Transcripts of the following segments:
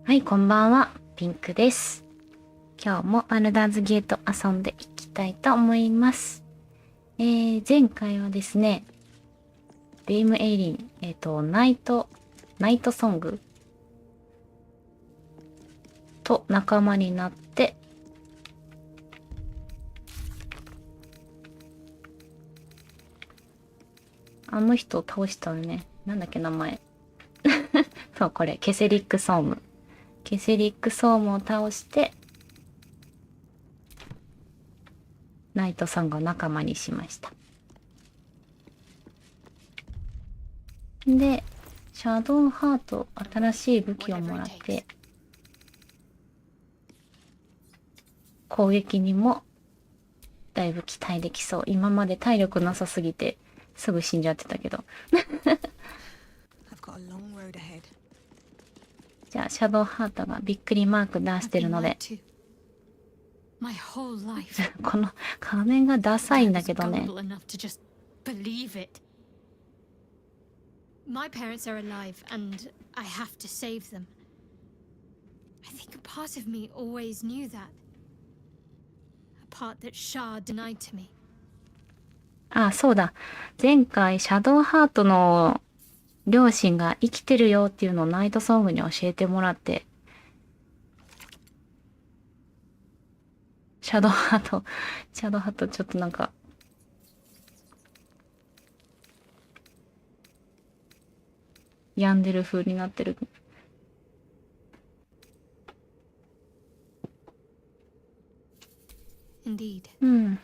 はい、こんばんは。ピンクです。今日もバルダーズゲート遊んでいきたいと思います。前回はですね、ビームエイリン、ナイトソングと仲間になって、あの人を倒したよね。なんだっけ、名前。そう、これ、ケセリックソーム。ケセリックソームを倒して、ナイトソングを仲間にしました。で、シャドウハート、新しい武器をもらって、攻撃にもだいぶ期待できそう。今まで体力なさすぎて、すぐ死んじゃってたけど。じゃあ、シャドウハートがびっくりマーク出してるので、この仮面がダサいんだけどね。My parents are alive and I have to save them. I think a part of me always knew that. A part that Shah denied to me. あ、そうだ。前回、シャドウハートの両親が生きてるよっていうのをナイトソングに教えてもらって、シャドウハートちょっとなんか、病んでる風になってる。Indeed. うん。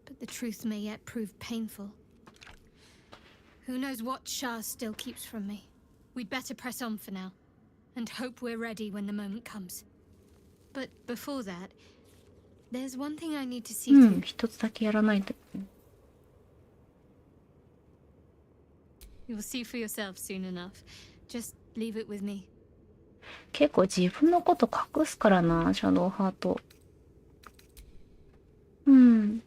But the truth may yet prove painful. Who knows what Shah still keeps from me? We'd better press on for now, and hope we're ready when the moment comes. But before that, there's one thing I need to see to. 一つだけやらないと。You'll see for yourself soon enough. Just leave it with me. 結構自分のこと隠すからな、シャドウハート。うん。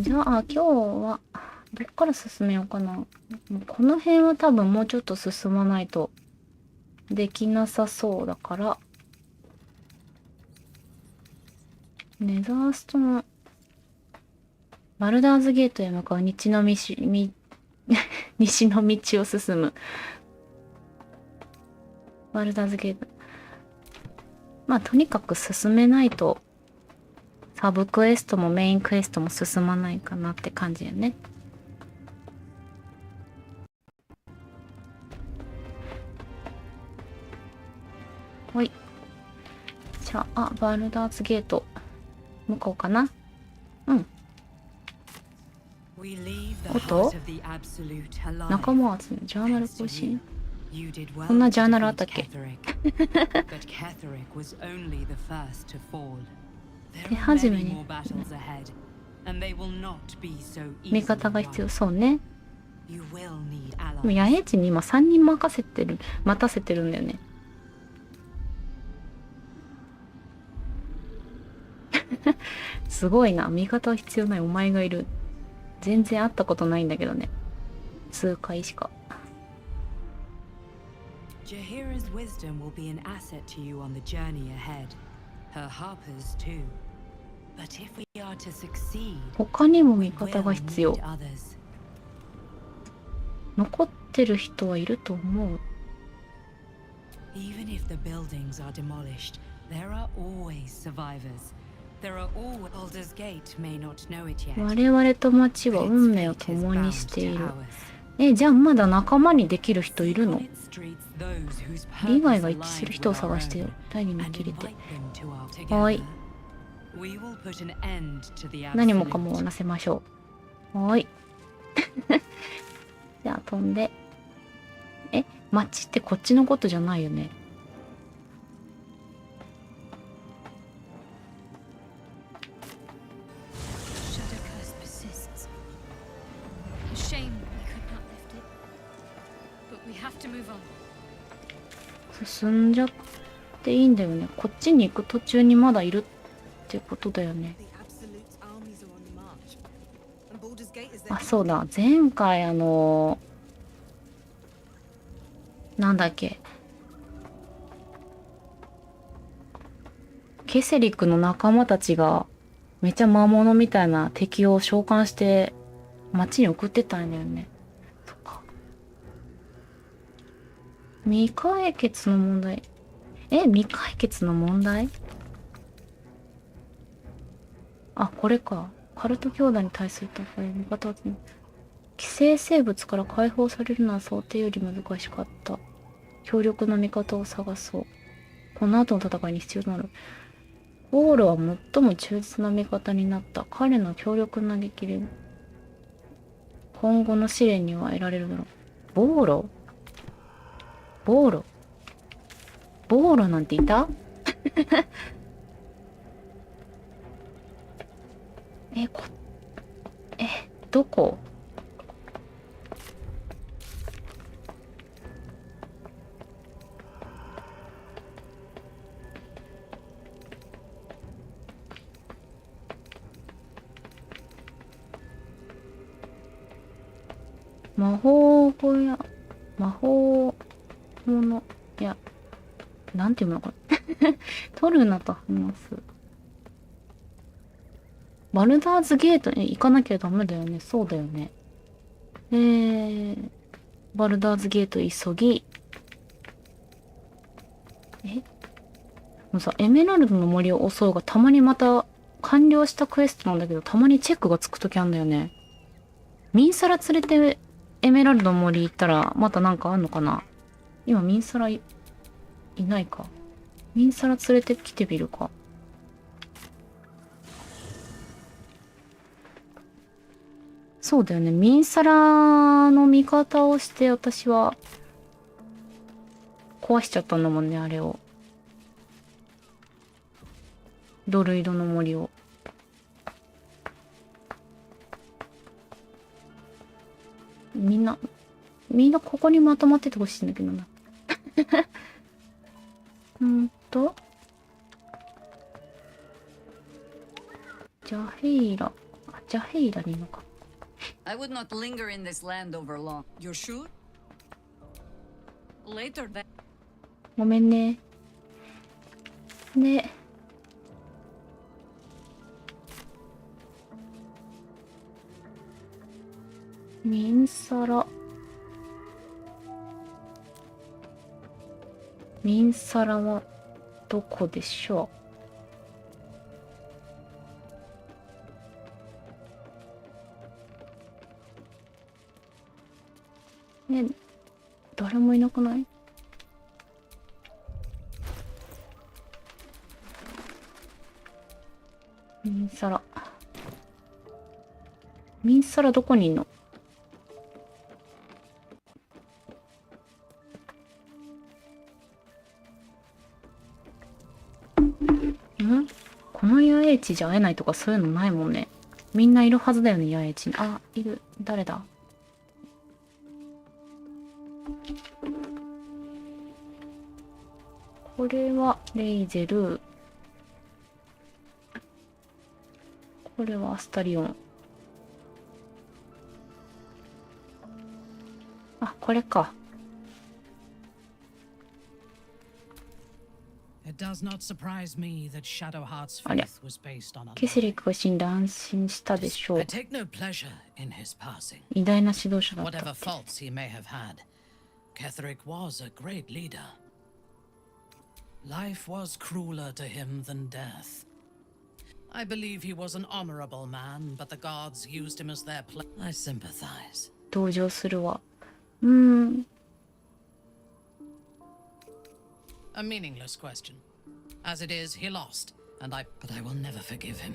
じゃあ、今日は、どっから進めようかな。この辺は多分もうちょっと進まないとできなさそうだから、ネザーストの、バルダーズゲートへ向かう西の道を進む。バルダーズゲート。まあ、とにかく進めないと、サブクエストもメインクエストも進まないかなって感じやね。ほい。じゃあ、バルダーズゲート、向こうかな。うん。おっと仲間集め、ジャーナル更新。こんなジャーナルあったっけ？手始めに味方が必要。そうね。でも野営地に今3人待たせてるんだよね。すごいな。味方は必要ないお前がいる。全然会ったことないんだけどね。数回しか。Jaheira's wisdom will be an asset to you on the journey ahead. Her harpers too. But if we are to succeed, 他にも味方が必要。残ってる人はいると思う。Even if the buildings are demolished, there are always survivors. There are always Baldurs Gate may not know it yet. 我々と町は運命を共にしている。じゃあまだ仲間にできる人いるの？利害が一致する人を探して第二に切れて。はい。何もかも終わらせましょう。はい。じゃあ飛んで。町ってこっちのことじゃないよね。進んじゃっていいんだよね。こっちに行く途中にまだいるってことだよね。あ、そうだ。前回なんだっけ、ケセリックの仲間たちがめちゃ魔物みたいな敵を召喚して街に送ってたんだよね。そっか。未解決の問題。未解決の問題。あ、これか。カルト兄弟に対する戦い、味方を集め、寄生生物から解放されるのは想定より難しかった。強力な味方を探そう。この後の戦いに必要となる。ボールは最も忠実な味方になった。彼の強力な撃で今後の試練には得られるだろう。ボーロボーロボーロなんていたどこ？魔法小屋、魔法物屋、なんていうのかな取るなと話す。バルダーズゲートに行かなきゃダメだよね。そうだよね。バルダーズゲート急ぎ。もうさ、エメラルドの森を襲うがたまにまた完了したクエストなんだけど、たまにチェックがつくときあんだよね。ミンサラ連れてエメラルドの森行ったらまたなんかあんのかな。今ミンサラいないか。ミンサラ連れてきてみるか。そうだよね。ミンサラの味方をして私は壊しちゃったんだもんね、あれを。ドルイドの森を。みんなここにまとまっててほしいんだけどな。ジャヘイラ。ジャヘイラにいるのか。I would not linger in this land over long. You're sure? Later then. ごめんね。で、ミンサラ。ミンサラはどこでしょう。誰もいなくない？ミンサラ。ミンサラどこにいんの？この野営地じゃ会えないとかそういうのないもんね。みんないるはずだよね、野営地に。あ、いる。誰だ？これはレイゼル。これはアスタリオン。あ、これか。ありゃ。ケセリックが死んで安心したでしょう。偉大な指導者だったって。Ketherick was a great leader. Life was crueler to him than death. I believe he was an honorable man, but the gods used him as their I sympathize. 同情するわ。A meaningless question. As it is, he lost, but I will never forgive him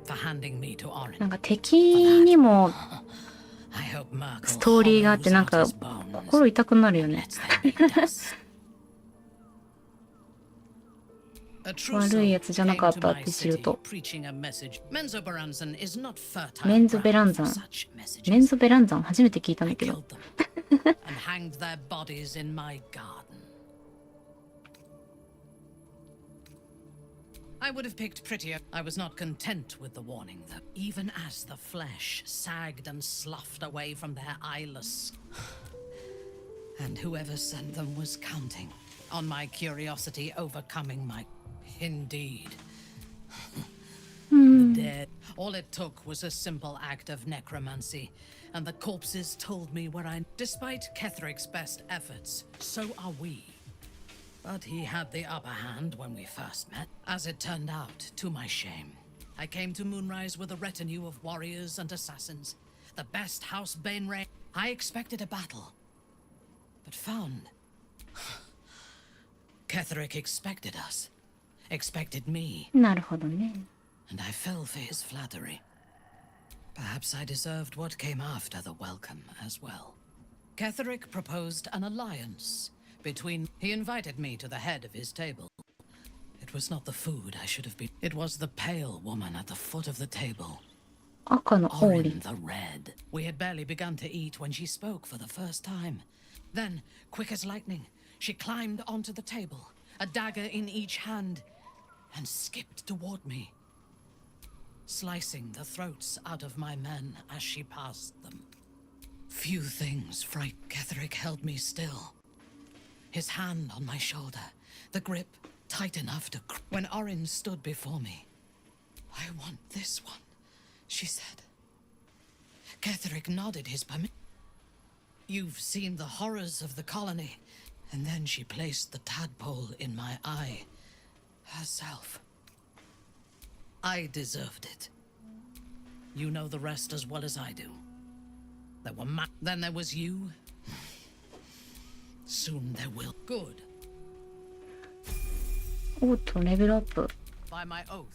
for handing me to Orin. なんか敵にもストーリーがあってなんか心痛くなるよね。悪いやつじゃなかったって知ると。メンゾベランザン。メンゾベランザン初めて聞いたんだけど。I would have picked prettier. I was not content with the warning, though. Even as the flesh sagged and sloughed away from their eyeless. And whoever sent them was counting on my curiosity overcoming my... Indeed. The dead. All it took was a simple act of necromancy, and the corpses told me where I... Despite Ketheric's best efforts, so are we. But he had the upper hand when we first met. As it turned out, to my shame, I came to Moonrise with a retinue of warriors and assassins. The best House Bainray. I expected a battle, but found... Ketheric expected us. Expected me. なるほどね。And I fell for his flattery. Perhaps I deserved what came after the welcome as well. Ketheric proposed an alliance between... He invited me to the head of his table. It was not the food I should have been. It was the pale woman at the foot of the table. 赤の王 Orin 林。 the Red. We had barely begun to eat when she spoke for the first time. Then, quick as lightning, she climbed onto the table, a dagger in each hand, and skipped toward me, slicing the throats out of my men as she passed them. Few things fright. Ketheric held me still, his hand on my shoulder, the grip tight enough to... When Orin stood before me, I want this one, she said. Ketheric nodded his permission. You've seen the horrors of the colony. And then she placed the tadpole in my eye. Herself. I deserved it. You know the rest as well as I do. There were then there was you. Soon there will... Good. おっと、レベルアップ。 By my oath.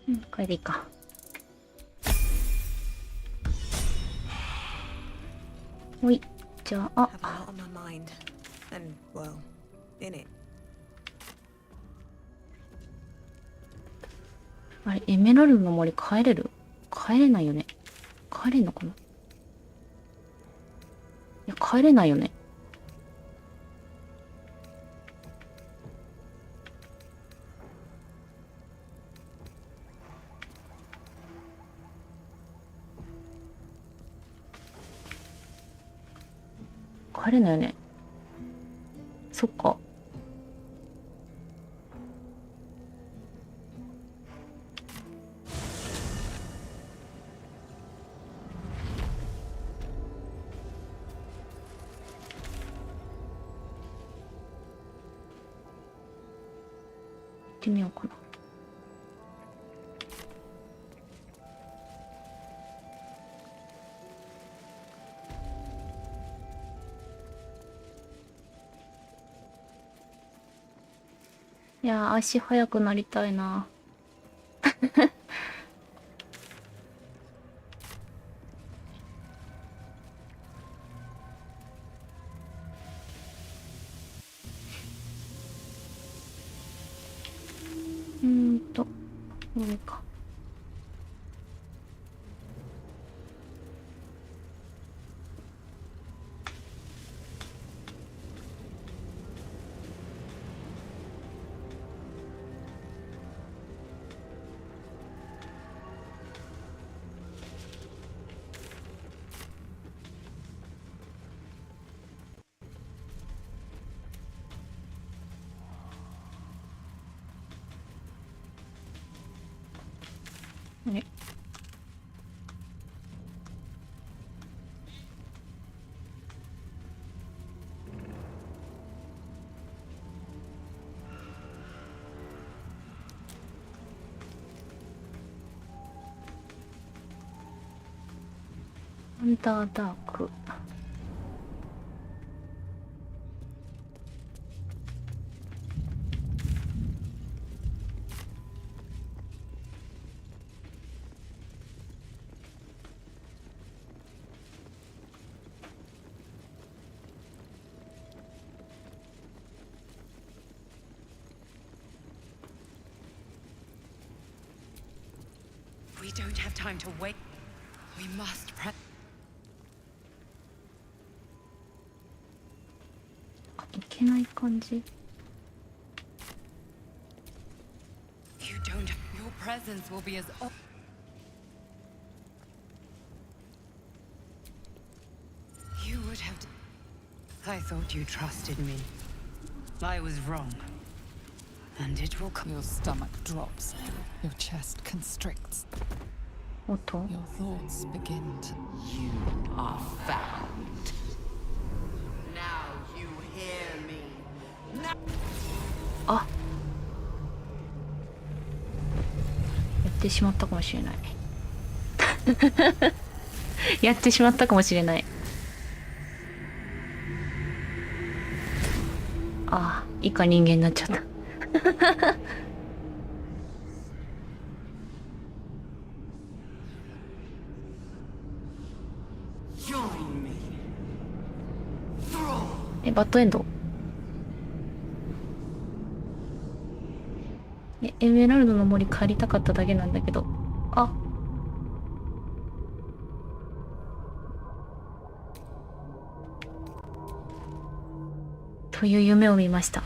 うん、これでいいか。ほい。じゃあ、 Have a lot on my mind. And, well, in it. あれ、エメラルドの森帰れる？帰れないよね。帰れんのかな？いや、帰れないよね。帰れないよね。そっか。行ってみようかな。いやー、足速くなりたいな。これか。あれ、アンダーダーク。don't have time to wait. We must prep. いけない感じ。You don't. Your presence will be as. You would have. I thought you trusted me. I was wrong. And it will come. Your stomach drops. Your chest constricts. 音。 Your thoughts begin to. You are found. Now you hear me. あ。やってしまったかもしれない。やってしまったかもしれない。ああ、以下人間になっちゃった。え、バッドエンド。エメラルドの森借りたかっただけなんだけど。あ。という夢を見ました。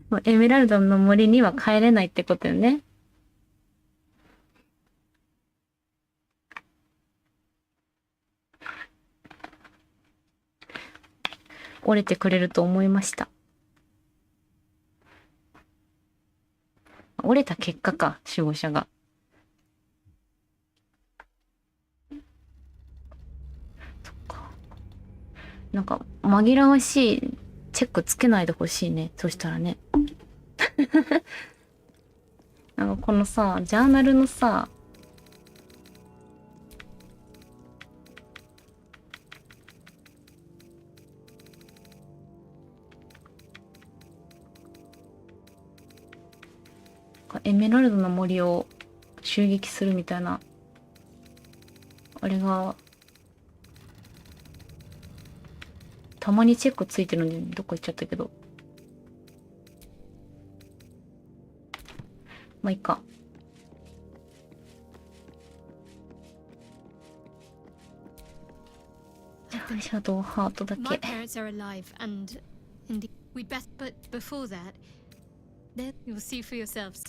もうエメラルドの森には帰れないってことよね。折れてくれると思いました。折れた結果か、守護者が。そっか。なんか、紛らわしいチェックつけないでほしいね。そしたらね。なんかこのさ、ジャーナルのさ、エメラルドの森を襲撃するみたいな、あれがたまにチェックついてるんでどっか行っちゃったけど、まあいいか。じゃあシャドウハートだけ。 My parents are alive and indeed we'd best, but before that then you'll see for yourselves.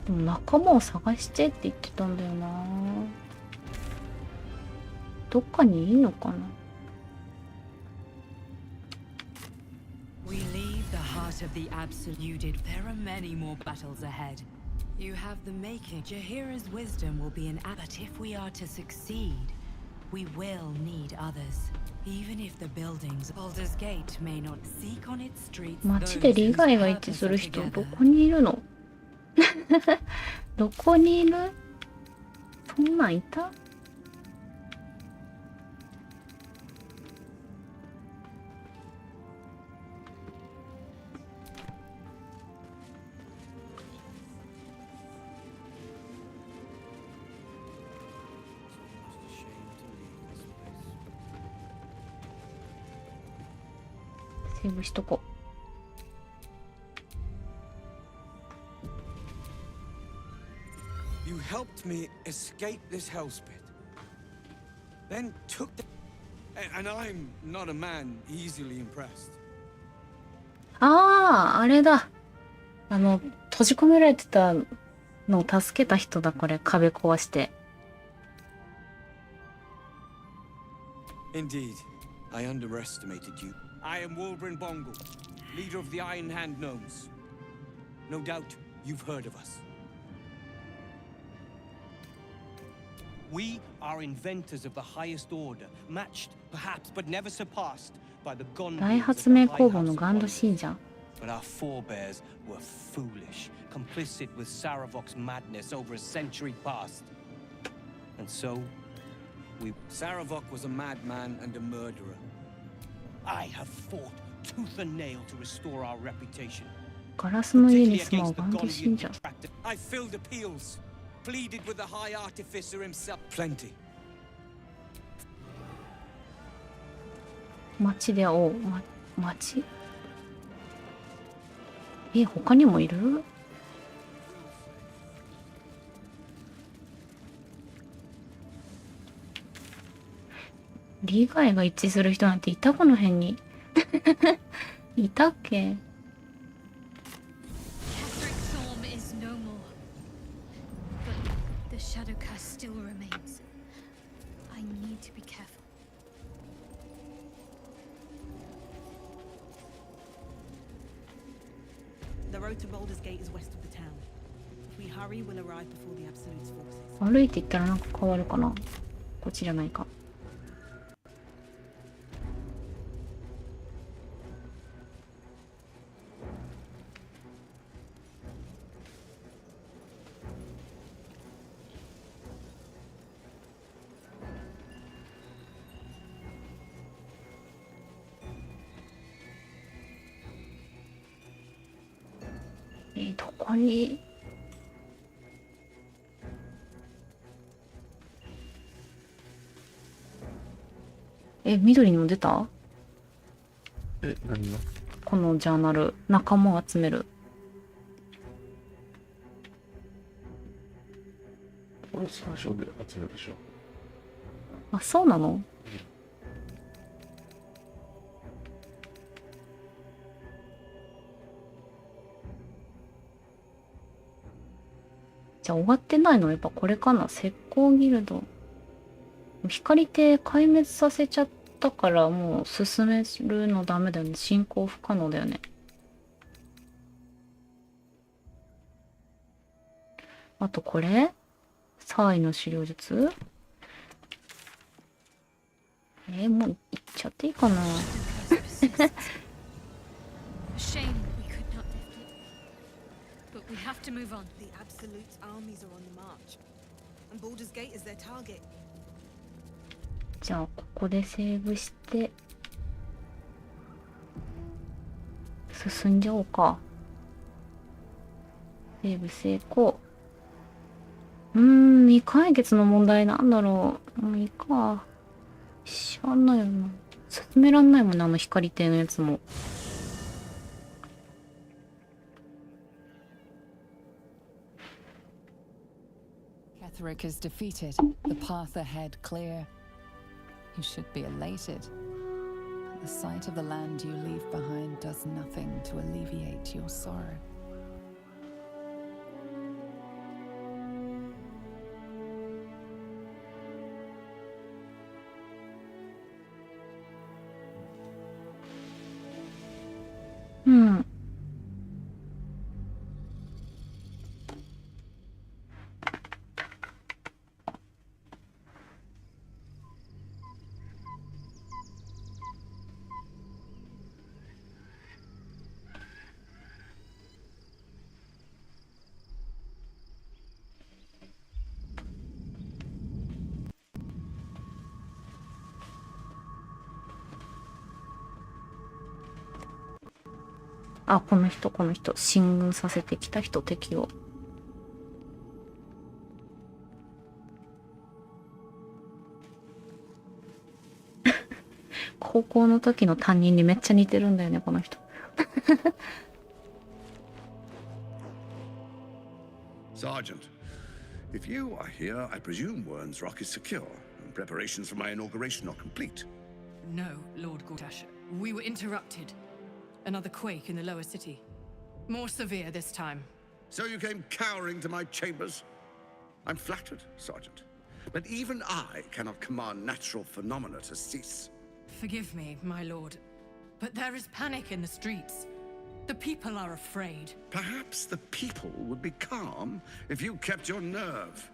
でも仲間を探してって言ってたんだよな。どっかにいいのかな。We leave the heart of the absoluted. There are many more battles ahead. You have the making. Jahira's wisdom will be an but if we are to succeed, we will need others. Even if the buildings Baldurs Gate may not seek on its streets. 街で利害が一致する人どこにいるの？どこにいる？そんなんいた？セーブしとこう。You helped me escape this hellspit. Then took the... And I'm not a man easily impressed. ああ、あれだ。閉じ込められてたのを助けた人だ、これ。壁壊して。Indeed, I underestimated you. I am Wolbrin Bongle, leader of the Iron Hand Gnomes. No doubt you've heard of us. We are inventors of the highest order, matched, perhaps, but never surpassed by the Gondians 大 of 発 the 明 High 工房 House の of ガンド Baldurs. 信者。 But our forebears were foolish, complicit with Saravok's madness over a century past. And so, Saravok was a madman and a murderer. I have fought tooth and nail to restore our reputation. ガラスの家に Particularly 住まう against the ガンド信 Gondian 者。 detractors. I filled appeals, pleaded with the High Artificer himself. Plenty. 町で会おう。町。他にもいる？利害が一致する人なんていた？この辺に。いたっけ？ The shadow cast still remains. I need to be careful. The road to Baldurs Gate is west of the town. If we hurry, we'll arrive before the Absolute's forces. 歩いていったらなんか変わるかな？こっちじゃないか。どこに緑にも出た？何が？このジャーナル、仲間を集める。これ最初で集めるでしょ。あ、そうなの？じゃあ終わってないのはやっぱこれかな。石膏ギルド。光手壊滅させちゃったからもう進めるのダメだよね。進行不可能だよね。あとこれサイの資料術。もういっちゃっていいかな。We have to move on. The Absolute's armies are on the march, and Baldur's Gate is their target. じゃあここでセーブして進んじゃおうか。セーブ成功。未解決の問題なんだろう。もういいか。しゃあないよな。進めらんないもんね、あの光亭のやつも。Ketheric is defeated, the path ahead clear. You should be elated. But the sight of the land you leave behind does nothing to alleviate your sorrow.あ、この人進軍させてきた人、敵を。高校の時の担任にめっちゃ似てるんだよね、この人。Sergeant, if you are here, I presume Wern's Rock is secure, and preparations for my inauguration are complete. No, Lord Gortash. We were interrupted. Another quake in the lower city. More severe this time. So you came cowering to my chambers? I'm flattered, Sergeant. But even I cannot command natural phenomena to cease. Forgive me, my lord, but there is panic in the streets. The people are afraid. Perhaps the people would be calm if you kept your nerve.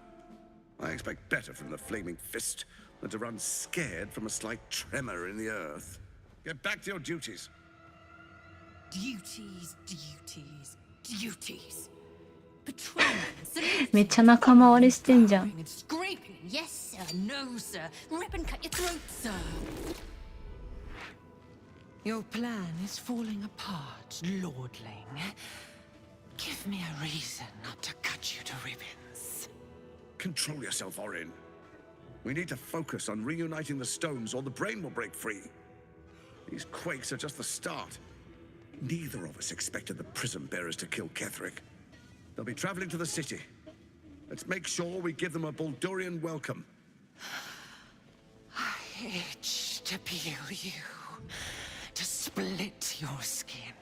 I expect better from the Flaming Fist than to run scared from a slight tremor in the earth. Get back to your duties. Duties. Patrolling, めっちゃ仲間割れしてんじゃん。 scraping. Yes, sir. No, sir. Rip and cut your throat, sir. Your plan is falling apart, lordling. Give me a reason not to cut you to ribbons. control yourself, Orin. We need to focus on reuniting the stones or the brain will break free. These quakes are just the start. Neither of us expected the prison bearers to kill Ketherick. They'll be traveling to the city. Let's make sure we give them a Baldurian welcome. I itch to peel you, to split your skin,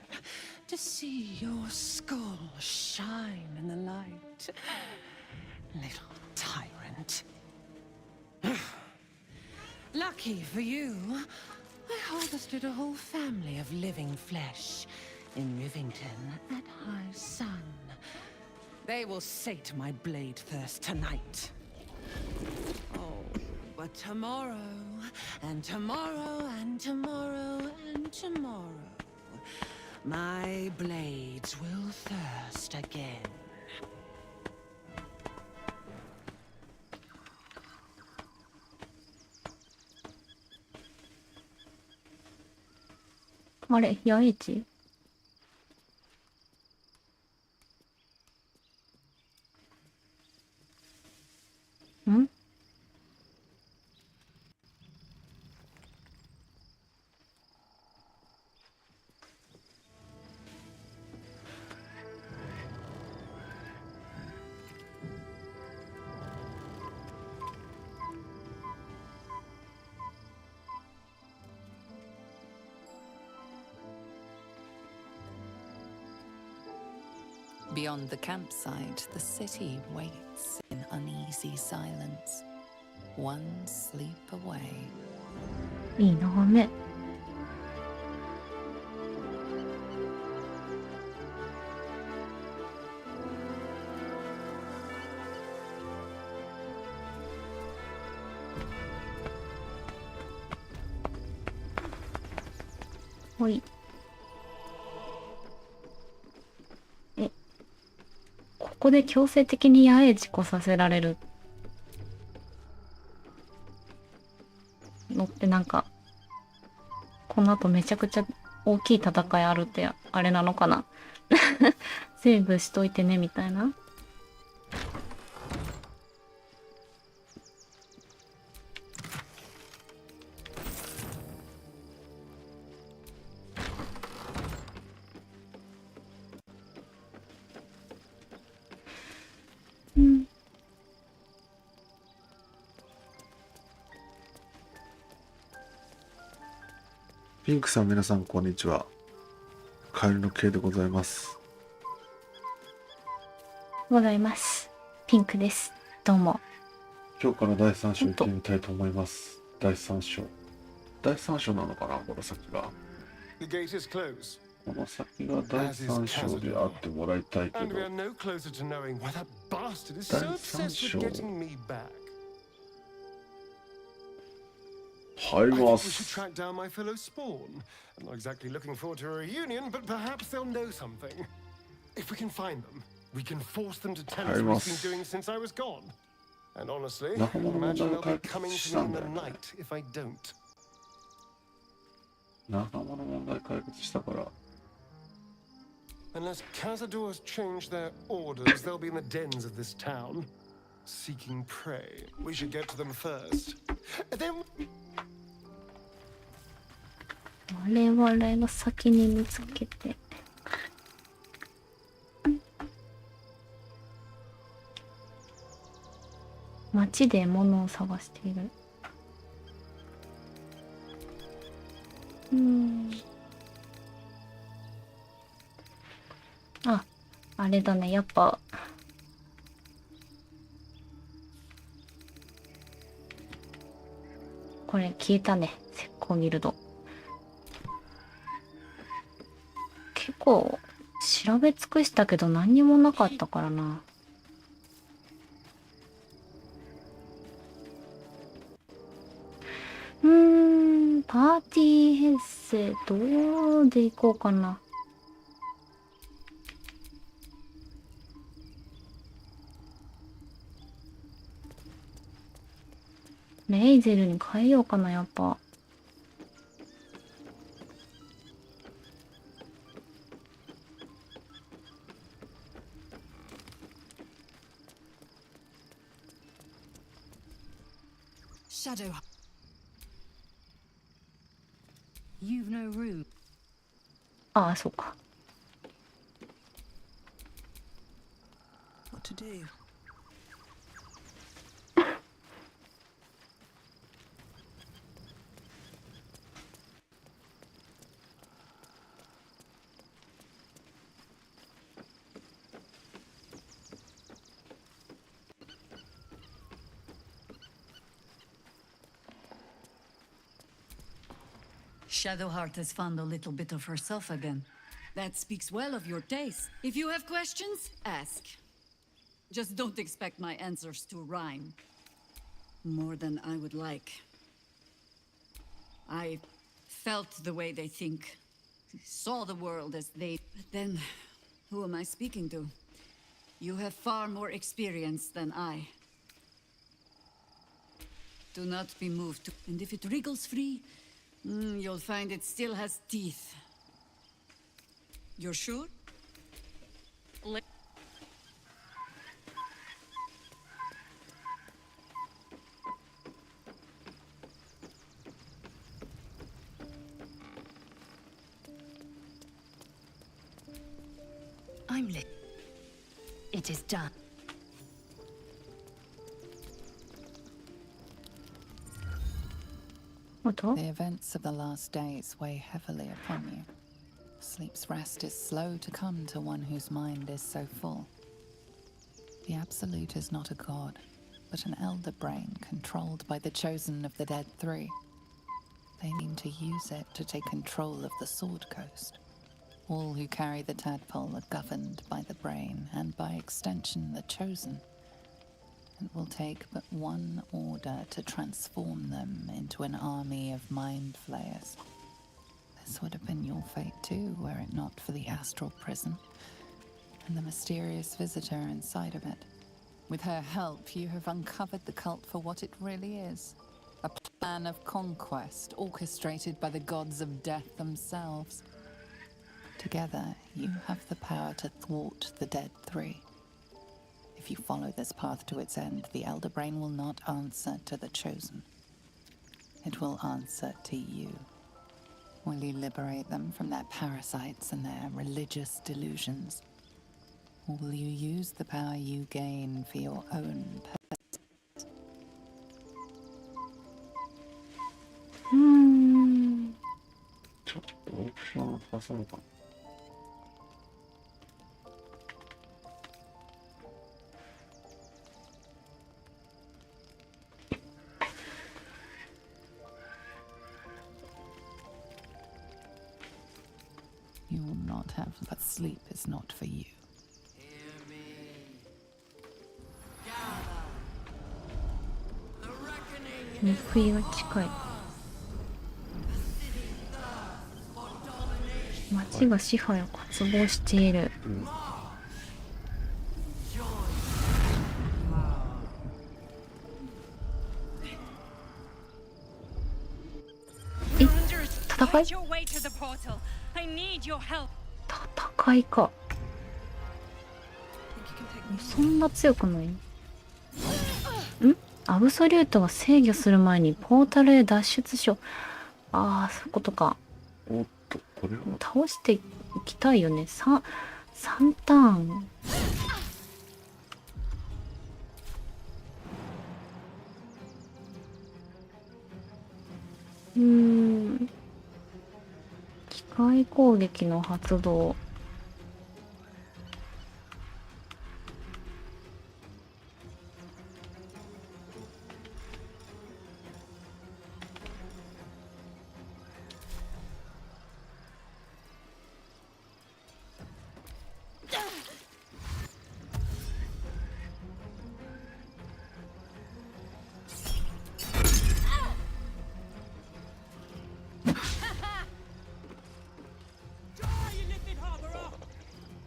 to see your skull shine in the light. Little tyrant. Lucky for you, I harvested a whole family of living flesh in Rivington at high sun. They will sate my blade thirst tonight. Oh, but tomorrow, and tomorrow, and tomorrow, and tomorrow, my blades will thirst again. あれ、八重地？ん？Beyond the campsite, the city waits in uneasy silence. One sleep away. いい眺め。ほい。ここで強制的に八重地来させられるのってなんかこの後めちゃくちゃ大きい戦いあるってあれなのかなセーブしといてねみたいな。ピンクさん、皆さんこんにちは。カエルの K でございます。ございます。ピンクです。どうも。今日から第3章行ってみたいと思います。第3章。第3章なのかな、この先が。この先が第3章であってもらいたいけど。第3章。入ります。I'm not exactly looking forward to a reunion, but perhaps they'll know something. If we can find them, we can force them to tell us what we've been doing since I was gone. And honestly, imagine they'll be coming to me in the night if I don't. 仲間の問題解決したから。Unless Cazador has changed their orders, they'll be in the dens of this town, seeking prey. We should get to them first. And then. 我々が先に見つけて街で物を探している。あ、あれだね、やっぱこれ消えたね、石膏ギルド。結構調べ尽くしたけど何にもなかったからな。パーティー編成どうでいこうかな。レイゼルに変えようかな、やっぱ。Shadow. You've no room. ああ、そうか。What to do? Shadowheart has found a little bit of herself again. That speaks well of your taste. If you have questions, ask. Just don't expect my answers to rhyme. More than I would like. I felt the way they think. Saw the world as they... But then, who am I speaking to? You have far more experience than I. Do not be moved. And if it wriggles free, you'll find it still has teeth. You're sure? I'm lit. It is done. The events of the last days weigh heavily upon you. Sleep's rest is slow to come to one whose mind is so full. The Absolute is not a god, but an elder brain controlled by the chosen of the Dead Three. They mean to use it to take control of the Sword Coast. All who carry the tadpole are governed by the brain, and by extension the chosen. It will take but one order to transform them into an army of mind flayers. This would have been your fate too, were it not for the astral prison and the mysterious visitor inside of it. With her help, you have uncovered the cult for what it really is. A plan of conquest orchestrated by the gods of death themselves. Together, you have the power to thwart the Dead Three. If you follow this path to its end, the Elder Brain will not answer to the Chosen. It will answer to you. Will you liberate them from their parasites and their religious delusions? Or will you use the power you gain for your own purpose? ちょっとオプション挟むかな。You will not have, but sleep is not for you. 冬は近い。町が支配を渇望している。え、戦い？戦いか。そんな強くない？ん？アブソリュートは制御する前にポータルへ脱出しよう。ああ、そういうことか。おっと、これは倒していきたいよね。3ターン。機械攻撃の発動。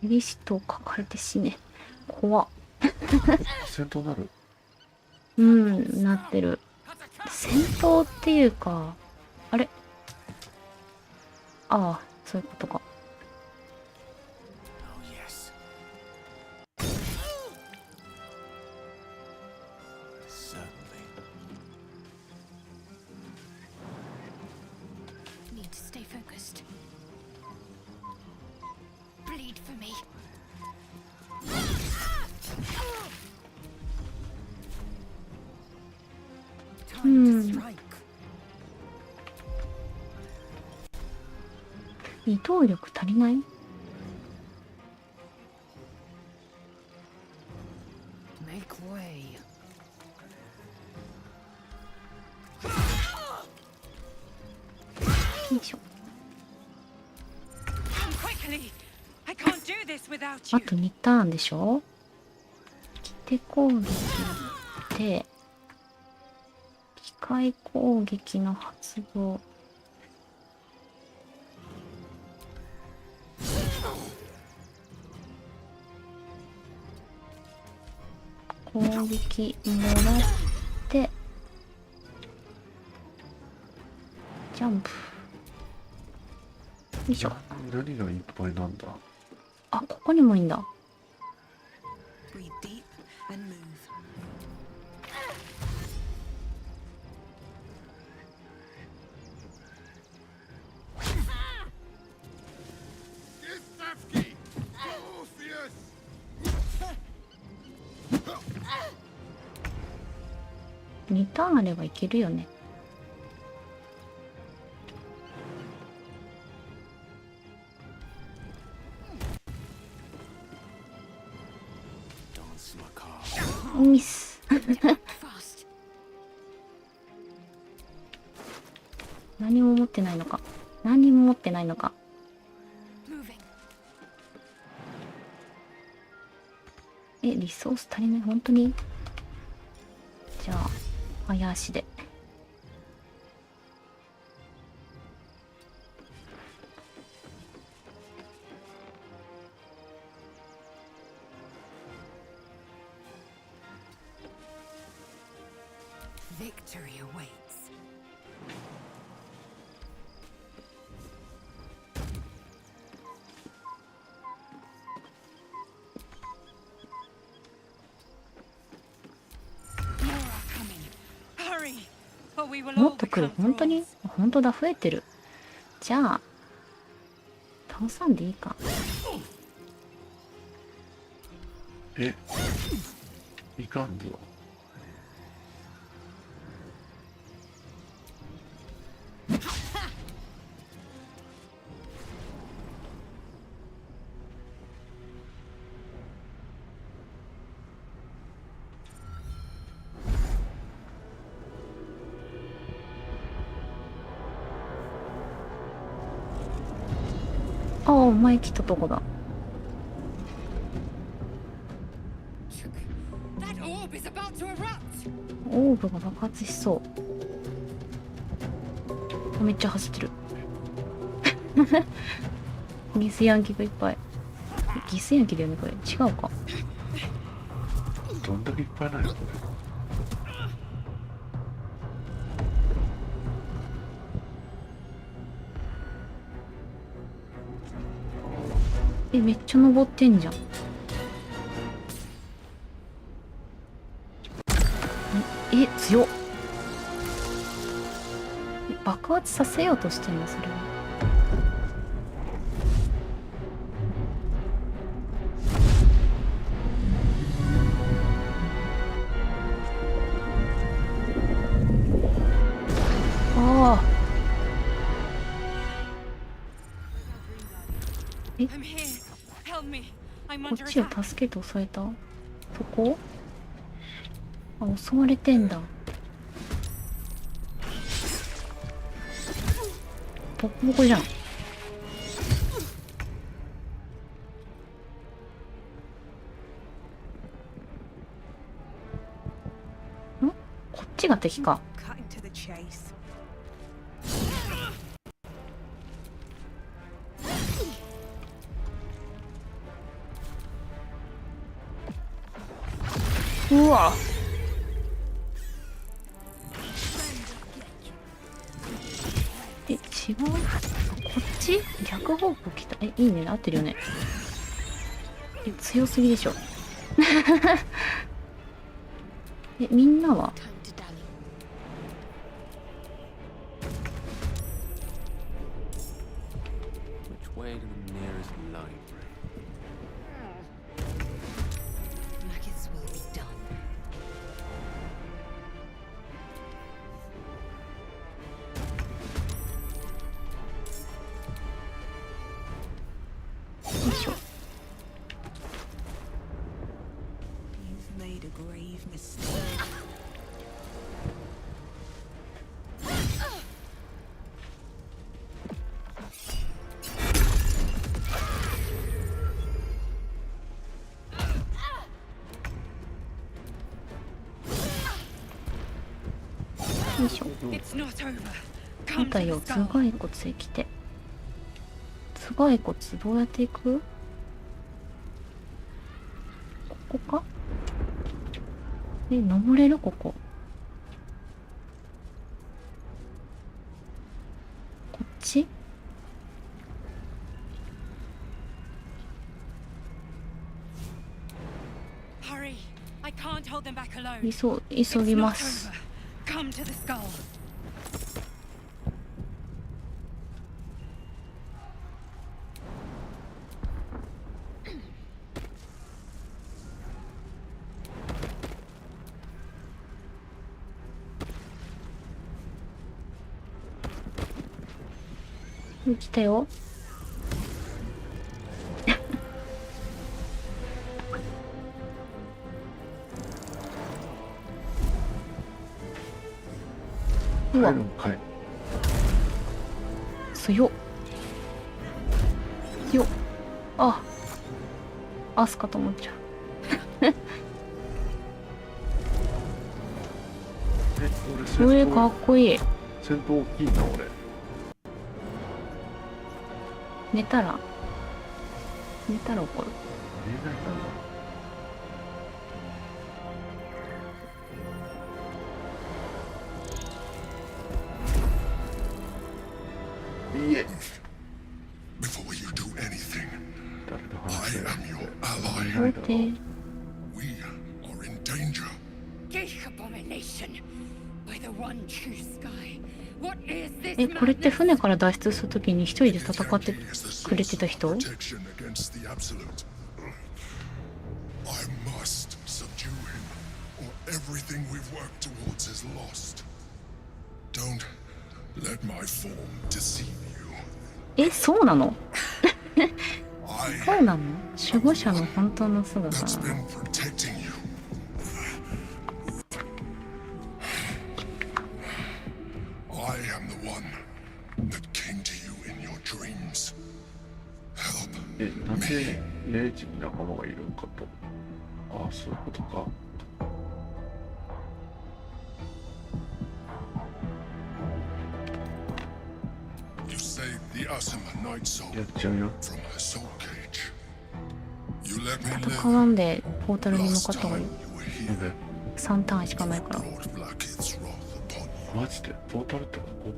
リストを書かれて死ね。怖っ。戦闘なる？なってる。戦闘っていうか、あれ？ああ、そういうことか。for me. 移動力足りない？よいしょ。あと2ターンでしょ？切手攻撃で機械攻撃の発動。攻撃もらってジャンプ。よいしょ。何がいっぱいなんだ。あ、ここにもいいんだ。2ターンあればいけるよね。ミス。何も持ってないのか。何も持ってないのか。リソース足りない？本当に？じゃあ早足で。Victory awaits. もっと来る。本当に？本当だ、増えてる。じゃあ倒さんでいいか。いかんぞ。ああ、お前来たとこだ。オーブが爆発しそう。めっちゃ走ってる。ギスヤンキがいっぱい。ギスヤンキだよね、これ。違うか。どんだけいっぱいないのこれ。めっちゃ登ってんじゃん。強っ。爆発させようとしてんの、それは。ああ。こっちを助けて襲えた？そこ？あ、襲われてんだ。ボコボコじゃん。こっちが敵か。うわ。違う？こっち？逆方向来た。いいね。合ってるよね。強すぎでしょ。みんなは？よいしょ。またよ、頭蓋骨へ来て。頭蓋骨どうやっていく？ここか？登れる？ここ。こっち？急ぎます。来たよ。うわ、強っ。よっ。あ、アスカと思っちゃう。かっこいい。戦闘大きいな、俺。寝たら怒る。寝ないんだ。Before you do anything, I am your ally. We are in danger. Abomination by the one true sky. これって船から脱出するときに一人で戦ってくれてた人？ I must subdue him, or everything we've worked towards is lost. Don't let my form deceive you. そうなの？そうなの？守護者の本当の姿なの？なんでレイジに仲間がいるんかと。ああ、そういうことか。やっちゃうよ。戦わんでポータルに向かった方がいい。3ターンしかないから。マジでポータルってここ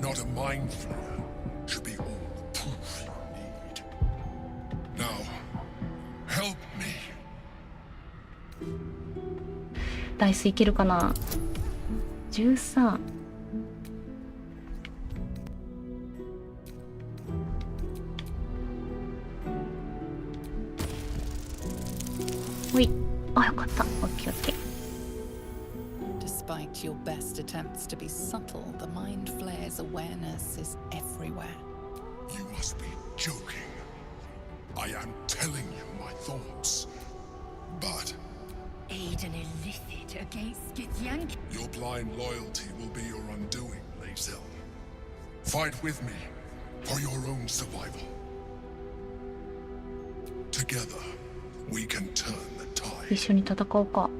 ？Not a mind flayer should be all the proof you need. Now, help me. ダイスいけるかな。13。ほい。あ、よかった。オッケーオッケー。Despite your best attempts to be subtle, the mind flayer's awareness is everywhere. You must be joking. I am telling you my thoughts. But aid an illicit against Githyank. Your blind loyalty will be your undoing, Lae'zel. Fight with me for your own survival. Together, we can turn the tide. 一緒に戦おうか。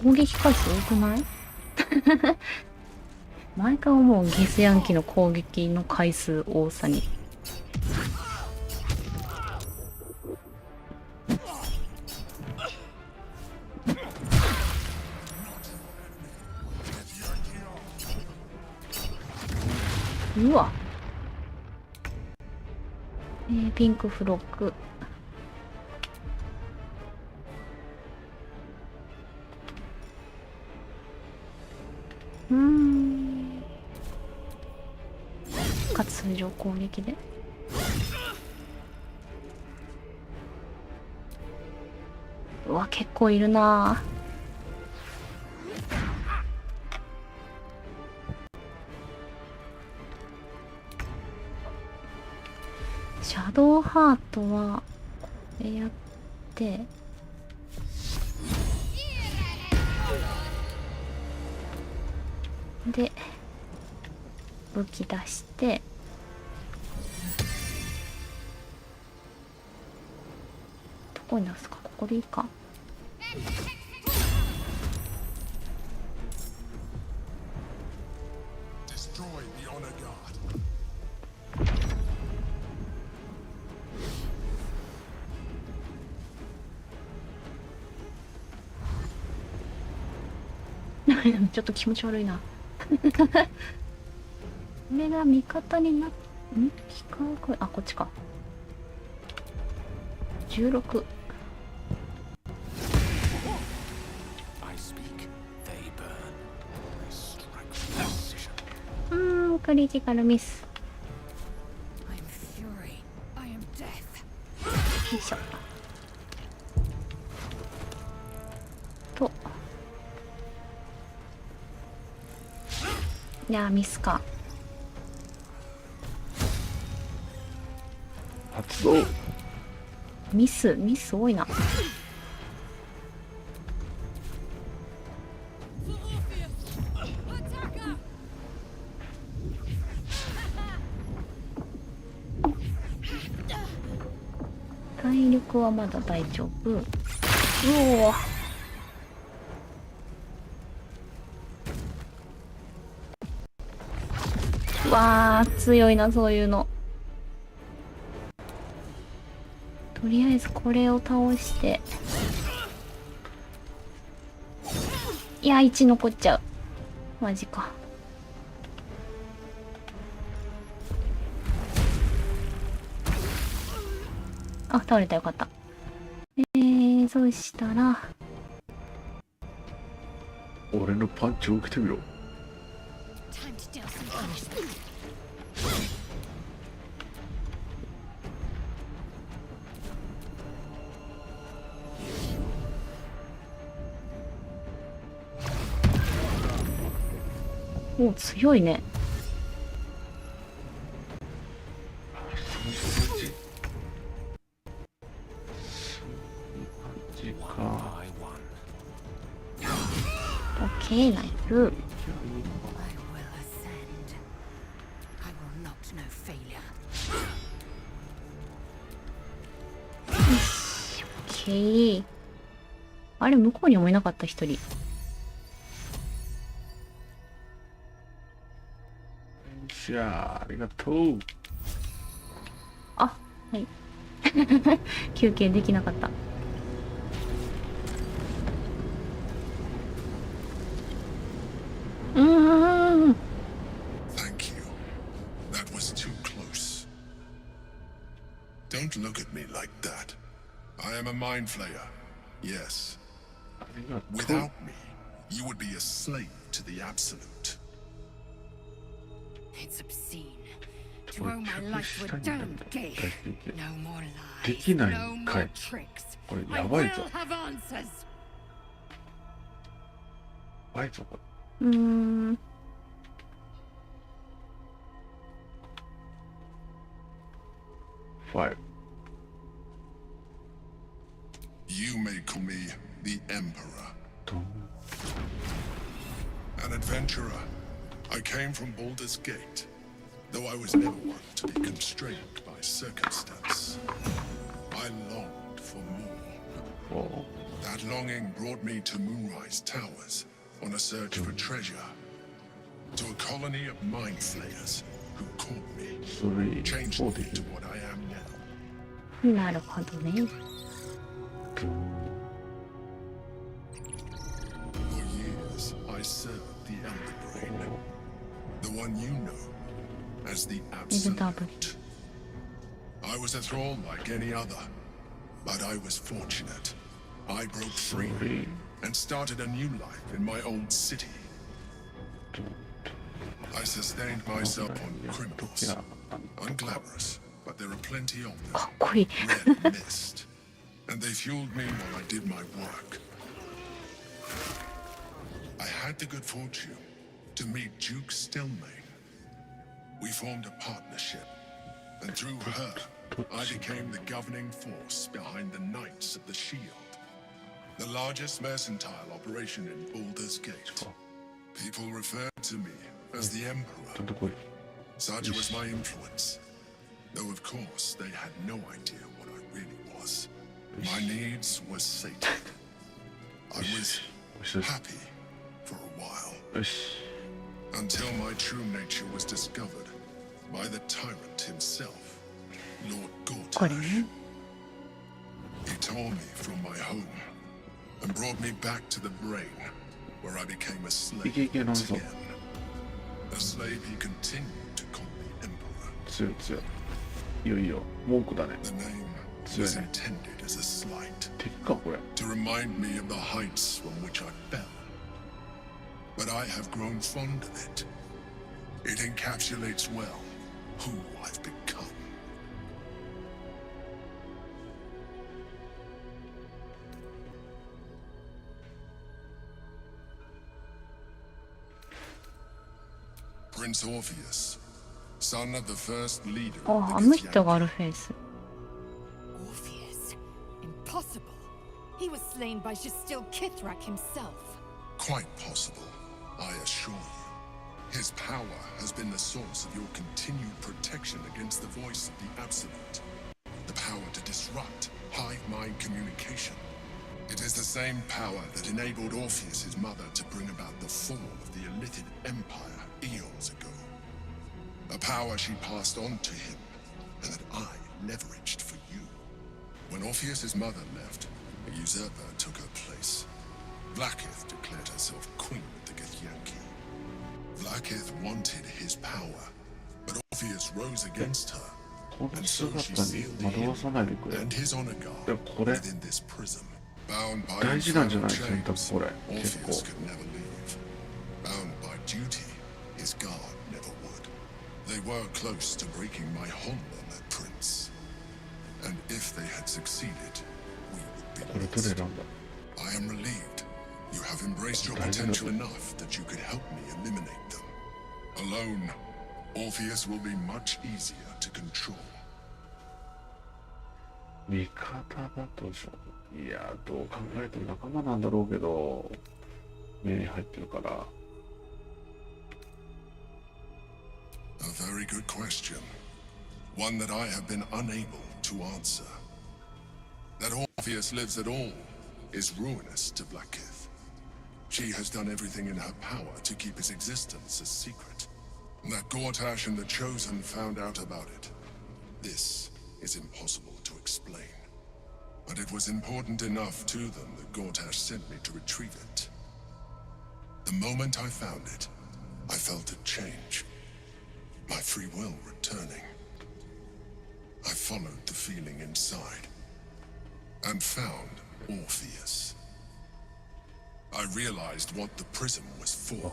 攻撃回数多くない？毎回思うゲスヤンキの攻撃の回数多さに。うわ。ピンクフロック。かつ通常攻撃で。うわ、結構いるな。シャドウハートはこれやってで武器出して、どこに出すか。ここでいいか。ちょっと気持ち悪いな。これが味方になっ、機械、あ、こっちか。16。クリティカルミス。よいしょ。と。いやー、ミスか。発動。ミス多いな。体力はまだ大丈夫。うおー、わあ強いな、そういうの。とりあえずこれを倒して、いや1残っちゃう。マジか。あ、倒れた、よかった。そしたら俺のパンチを受けてみろ。お、強いね。オッケー、ナイス。オッケー。あれ、向こうにもいなかった、一人。じゃあ、ありがとう。あ、はい。休憩できなかった。Thank you. That was too close. Don't look at me like that. I am a mind flayer. Yes. Without me, you would be a slave to the absolute. It's obscene. To owe my life to a damned gay. No more lies. できない No んか more い。 tricks. これ I やばい will ぞ。 have answers. やばいぞ、これ。5. You may call me the Emperor. An adventurer. I came from Baldurs Gate, though I was never one to be constrained by circumstance. I longed for more. That longing brought me to Moonrise Towers on a search for treasure, to a colony of mind flayers who caught me, changed me to what I am now. なるほどね。For years, I served the Elder Brain, the one you know as the Absolute. I was a thrall like any other, but I was fortunate. I broke free and started a new life in my old city. I sustained myself on criminals, unglamorous, but there are plenty of them. Red mist, and they fueled me while I did my work. I had the good fortune to meet Duke Stillmain. We formed a partnership, and through her, I became the governing force behind the Knights of the Shield, the largest mercantile operation in Baldurs Gate. People referred to me as the Emperor. Such was my influence. Though of course they had no idea what I really was. My needs were sated. I was happy for a while. Until my true nature was discovered by the tyrant himself, Lord Gortash. He tore me from my home and brought me back to the brain, where I became a slave once again. A slave he continued to call me Emperor. The name was intended as a slight, to remind me of the heights from which I fell. But I have grown fond of it. It encapsulates well who I've become. Prince Orpheus, son of the first leader of the Orpheus. Orpheus? Impossible. He was slain by Shastil Kithrak himself. Quite possible, I assure you. His power has been the source of your continued protection against the voice of the Absolute. The power to disrupt hive mind communication. It is the same power that enabled Orpheus's mother to bring about the fall of the Illithid Empire eons ago. A power she passed on to him, and that I leveraged for you. When Orpheus's mother left, a usurper took her place. Vlaakith declared herself queen of the Githyanki. Vlaakith wanted his power, but Orpheus rose against her, and so she sealed him and his honor guard within this prison. Bound by infernal chains, Orpheus could never leave. Bound by duty, his guard never would. They were close to breaking my hold on that prince. And if they had succeeded, we would be lost. I am relieved. You have embraced your potential enough that you could help me eliminate them. Alone, Orpheus will be much easier to control. 味方だとしょ。いや、どう考えても仲間なんだろうけど、目に入ってるから。A very good question. One that I have been unable to answer. That Orpheus lives at all is ruinous to Vlaakith. She has done everything in her power to keep his existence a secret. That Gortash and the Chosen found out about it. This is impossible to explain. But it was important enough to them that Gortash sent me to retrieve it. The moment I found it, I felt a change. My free will returning. I followed the feeling inside and found Orpheus. I realized what the prison was for.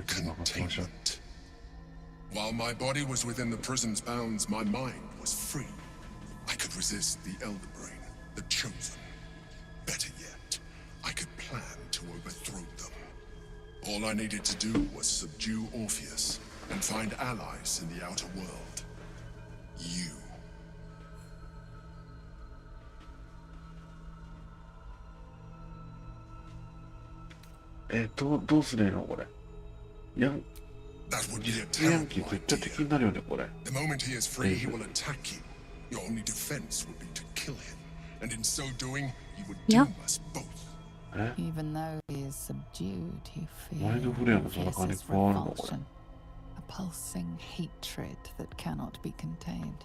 Containment. While my body was within the prison's bounds, my mind was free. I could resist the Elder Brain, the Chosen. Better yet, I could plan to overthrow them. All I needed to do was subdue Orpheus and find allies in the outer world. You. どうすればいいのこれ。ヤンキー絶対敵になるよねこれ。The moment he is free, he will attack you. Your only defense would be to kill him, and in so doing, he would doom us both. Even though he is subdued, you feel fierce revulsion, a pulsing hatred that cannot be contained.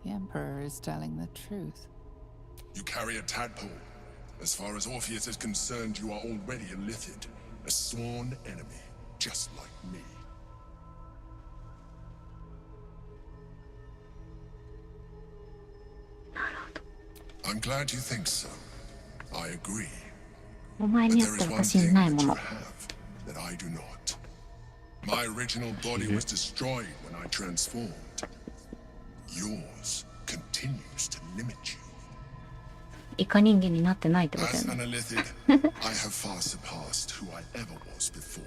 The Emperor is telling the truth. You carry a tadpole. As far as Orpheus is concerned, you are already a Illithid, a sworn enemy, just like me. I'm glad you think so. I agree. But there is one thing that you have that I do not. My original body was destroyed when I transformed. Yours continues to limit you. イカ人間になってないってことや As ね。 an Illithid, I have far surpassed who I ever was before.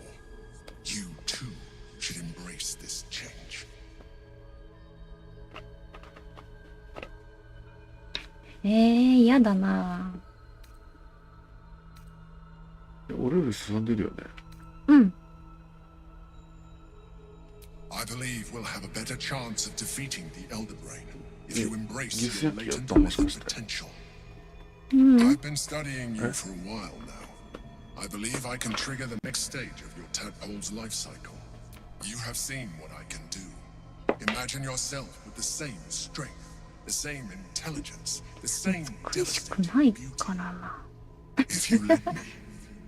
You too should embrace this change. 嫌だな。俺より進んでるよね。うん。I believe we'll have a better chance of defeating the Elder Brain if you embrace Yes, your yes, latent yes, mythic yes. potential. うん。I've been studying you for a while now. I believe I can trigger the next stage of your tadpole's life cycle. You have seen what I can do. Imagine yourself with the same strength, the same intelligence, the same 苦しくないからな。If you let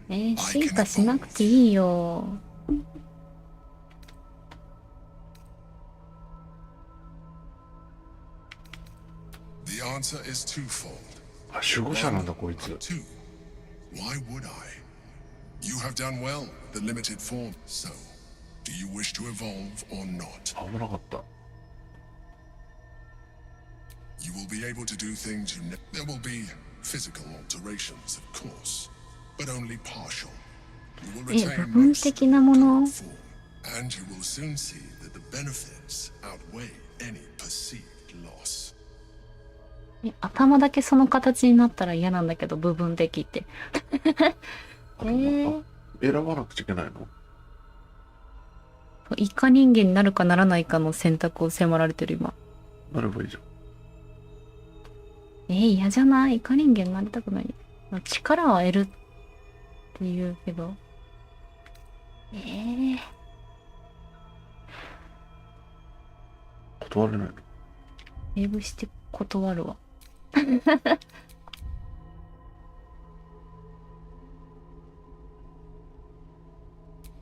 me, 進化しなくていいよ。The answer is twofold. あ、守護者なんだこいつ。Two, why would I? You have done well with the limited form, so do you wish to evolve or not? 危なかった。You will be able to do things there will be physical alterations, of course, but only partial. You will 部 retain 分 most 的なもの。 form, and you will soon see that the benefits outweigh any perceived loss. 頭だけその形になったら嫌なんだけど、部分的って。選ばなくちゃいけないの？イカ人間になるかならないかの選択を迫られてる今。なればいいじゃん。嫌じゃない？イカ人間になりたくない。力は得るって言うけど。断れないの？英語して断るわ。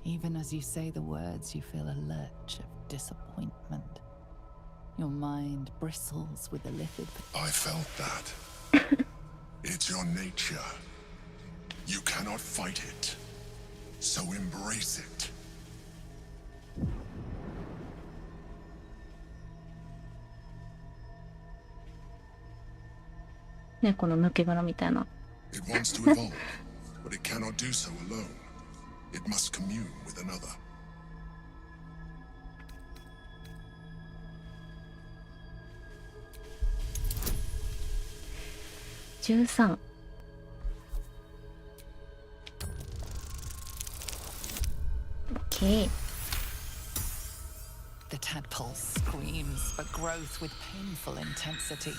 Even as you say the words, you feel a lurch of disappointment. Your mind bristles with a livid. I felt that. It's your nature. You cannot fight it. So embrace it. ね、この抜け殻みたいな。It wants to evolve, but it cannot do so alone. It must commune with another. 13。OK。The tadpole screams for growth with painful intensity.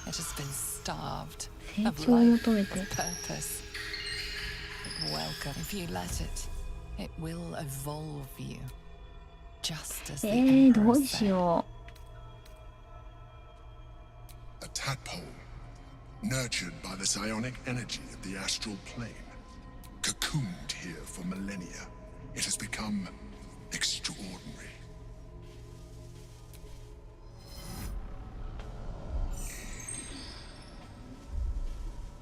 It has been starved of life, of purpose. But welcome. If you let it, it will evolve you. Just as the Emperor どうしよう。A tadpole, nurtured by the psionic energy of the astral plane, cocooned here for millennia, it has become extraordinary.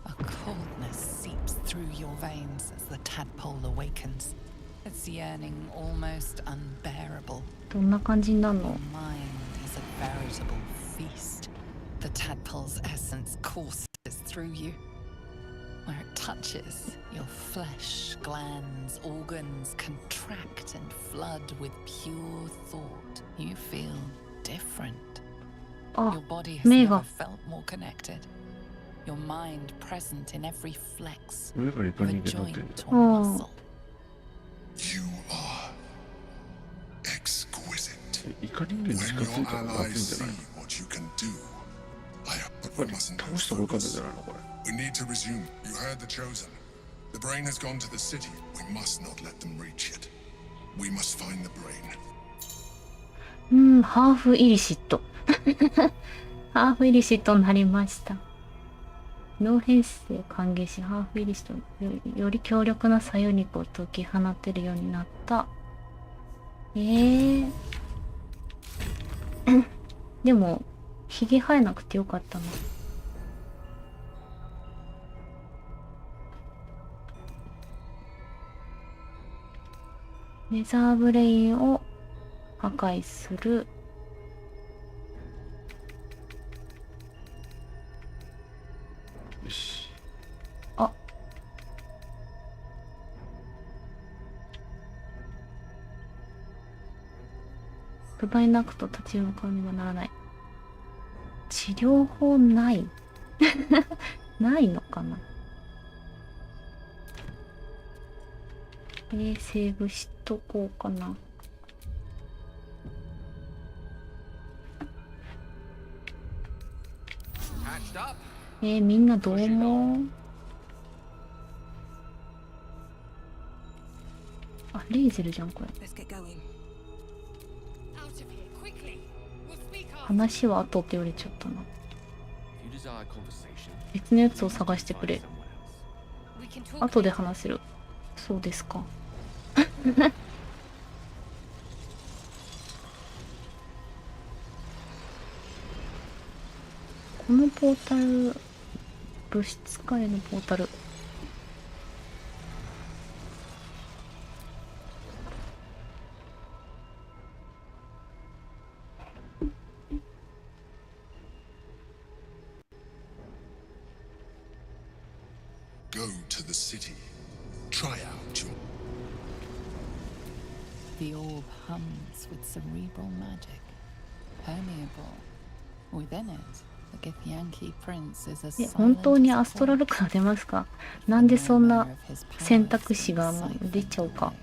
A coldness seeps through your veins as the tadpole awakens. Its yearning almost unbearable. どんな感じになるの？ Your mind is a veritable feast. The tadpole's essence courses through you. Where it touches, your flesh, glands, organs contract and flood with pure thought. You feel different. Your body has never felt more connected. Your mind present in every flex of a joint or muscle. You are exquisite. イカ人間に近づいたらまずいんじゃないの？ What you can do. I but we mustn't lose focus. We need to resume. You heard the chosen. The brain has gone to the city. We must not let them reach it. We must find the brain. ハーフイリシット。ハーフイリシットになりました。脳変性歓迎し、ハーフイリシットより強力な作用肉を解き放てるようになった。でも、ひげ生えなくてよかったな。ネザーブレインを破壊する。よし。あ。奪いなくと立ち向かうにはならない。治療法ないないのかな。セーブしとこうかな。みんなどう思う？あ、レイゼルじゃんこれ。話は後って言われちゃったな。別のやつを探してくれ。後で話せる。そうですか。このポータル、物質界のポータル。Go to the city. Try out your. The orb hums with cerebral magic, permeable. Within it, the Githyanki prince is a silent 本当にアストラルカー出ますか？なんでそんな選択肢が出ちゃうか。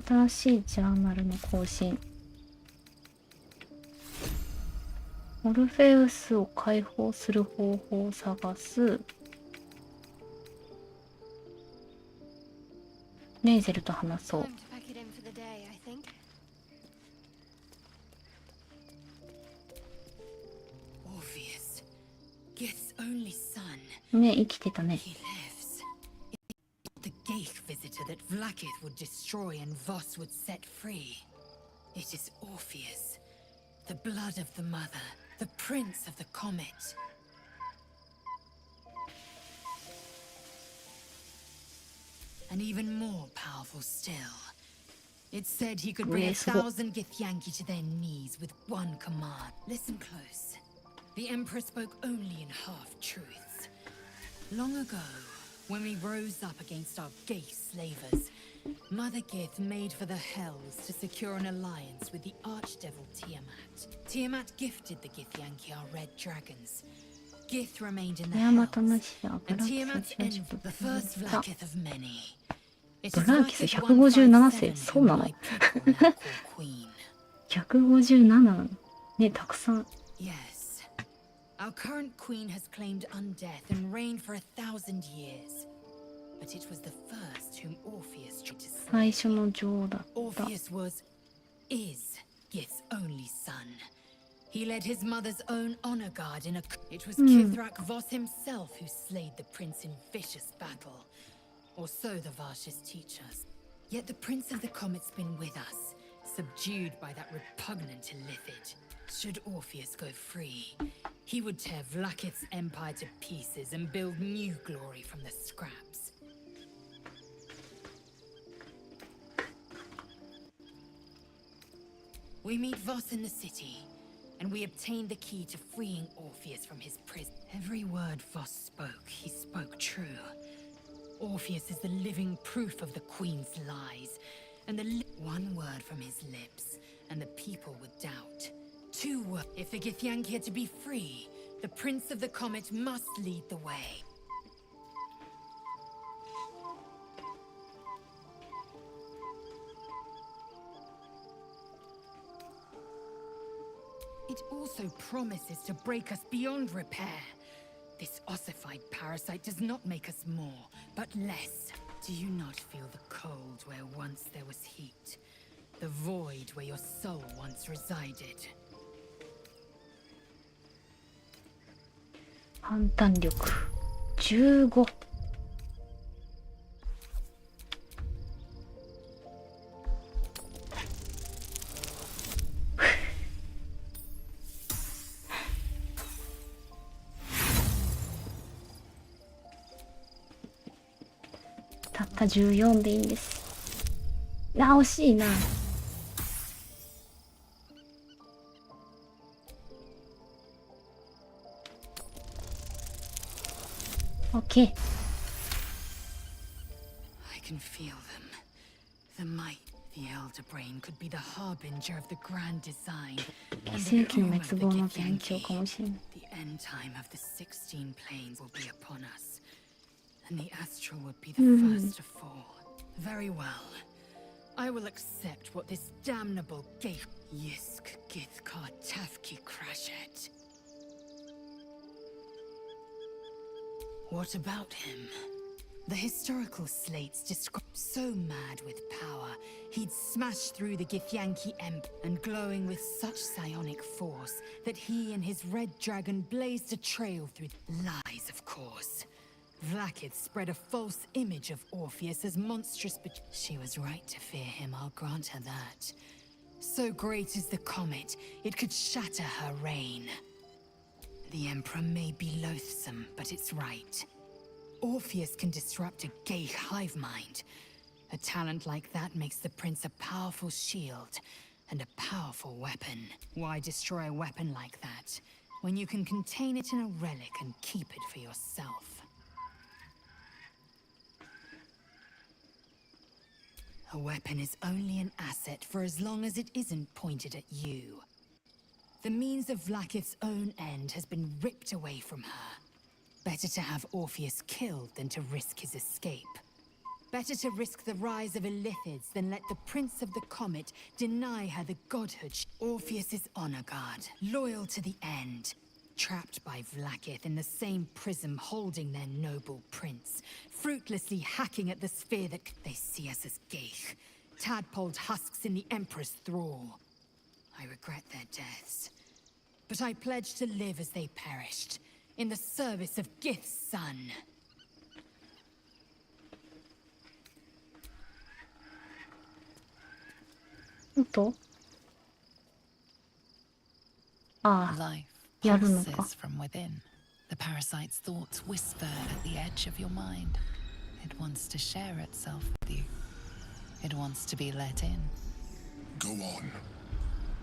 新しいジャーナルの更新。オルフェウスを解放する方法を探す。レイゼルと話そう。ね、生きてたね。The Geich visitor that Vlaakith would destroy and Voss would set free. It is Orpheus, the blood of the mother, the prince of the comet. And even more powerful still. It said he could bring 1,000 Githyanki to their knees with one command. Listen close. The Emperor spoke only in half-truths. Long ago, when we rose up against our Geich slavers, Mother Gith made for the Hells to secure an alliance with the Archdevil Tiamat. Tiamat gifted the Githyanki our red dragons. Gith remained in the Hells, and Tiamat ended the first Vlaakith of many. It is like it 157世、そうなの？ 157ね、たくさん。 Yes. Our current queen has claimed undeath and reigned for 1,000 years. But it was the first whom Orpheus tried to slay. 最初の女王だった。 Orpheus is Gith's only son. He led his mother's own honor guard in a... It was Kithrak Voss himself who slayed the prince in vicious battle. Or so the Varshas teach us. Yet the prince of the comet's been with us, subdued by that repugnant Illithid. Should Orpheus go free, he would tear Vlaakith's empire to pieces and build new glory from the scraps. We meet Voss in the city, and we obtain the key to freeing Orpheus from his prison. Every word Voss spoke, he spoke true. Orpheus is the living proof of the Queen's lies, and one word from his lips, and the people would doubt. 2 words. If the Githyanki are to be free, the Prince of the Comet must lead the way. It also promises to break us beyond repair. This ossified parasite does not make us more, but less. Do you not feel the cold where once there was heat? The void where your soul once resided? 判断力15。たった14でいいんです。あ、惜しいな。Okay. I can feel them. The might, The elder brain could be the harbinger of the grand design. 世紀の滅亡の前兆かもしれない。The end time of the 16 planes will be upon us, and the astral would be the first to fall. Very well. I will accept what this damnable gate Yisk Githkar Tafki Crashet. What about him? The historical slates describe so mad with power, he'd smash through the Githyanki Emp and glowing with such psionic force that he and his red dragon blazed a trail through lies, of course. Vlaakith spread a false image of Orpheus as monstrous, but she was right to fear him, I'll grant her that. So great is the comet, it could shatter her reign. The Emperor may be loathsome, but it's right. Orpheus can disrupt a gay hive mind. A talent like that makes the prince a powerful shield and a powerful weapon. Why destroy a weapon like that when you can contain it in a relic and keep it for yourself? A weapon is only an asset for as long as it isn't pointed at you. The means of Vlaakith's own end has been ripped away from her. Better to have Orpheus killed than to risk his escape. Better to risk the rise of Illithids than let the Prince of the Comet deny her the godhood. Orpheus is honor guard, loyal to the end. Trapped by Vlaakith in the same prism holding their noble prince. Fruitlessly hacking at the sphere that they see us as Geich. Tadpoled husks in the Emperor's thrall. I regret their deaths. But I pledge to live as they perished. In the service of Gith's son. ああ、 Life やるのか。 pulses from within. The parasite's thoughts whisper at the edge of your mind. It wants to share itself with you. It wants to be let in. Go on.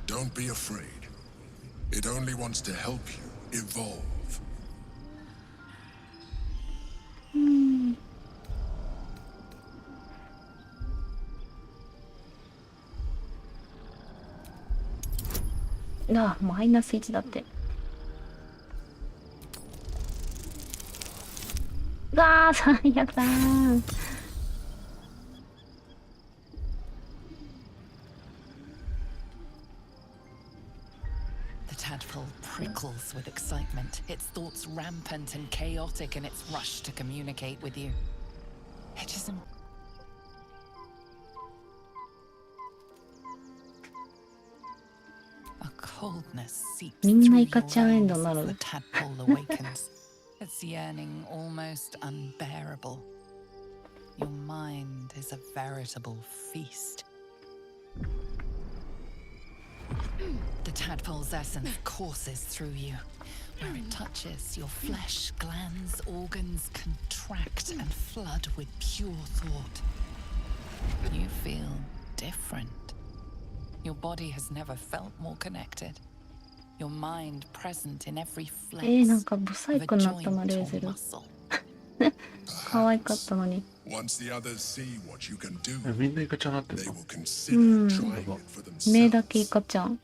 Don't be afraid. It only wants to help you evolve. あ、マイナス1だって。うわー、最悪だー。The tadpole prickles with excitement, its thoughts rampant and chaotic in its rush to communicate with you. It isn't. A coldness seeps through your veins as the tadpole awakens. Its yearning almost unbearable. Your mind is a veritable feast. The tadpole's essence courses through you. Where it touches, your flesh, glands, organs contract and flood with pure thought. You feel different. Your body has never felt more connected. Your mind present in every flex なんかブサイ of a クになった joint な、レー or ゼル。 muscle. 可愛かったのに。 Once the others see what you can do, みんなイカちゃんなってる they の will consider trying it for 目 themselves. だけイカちゃん。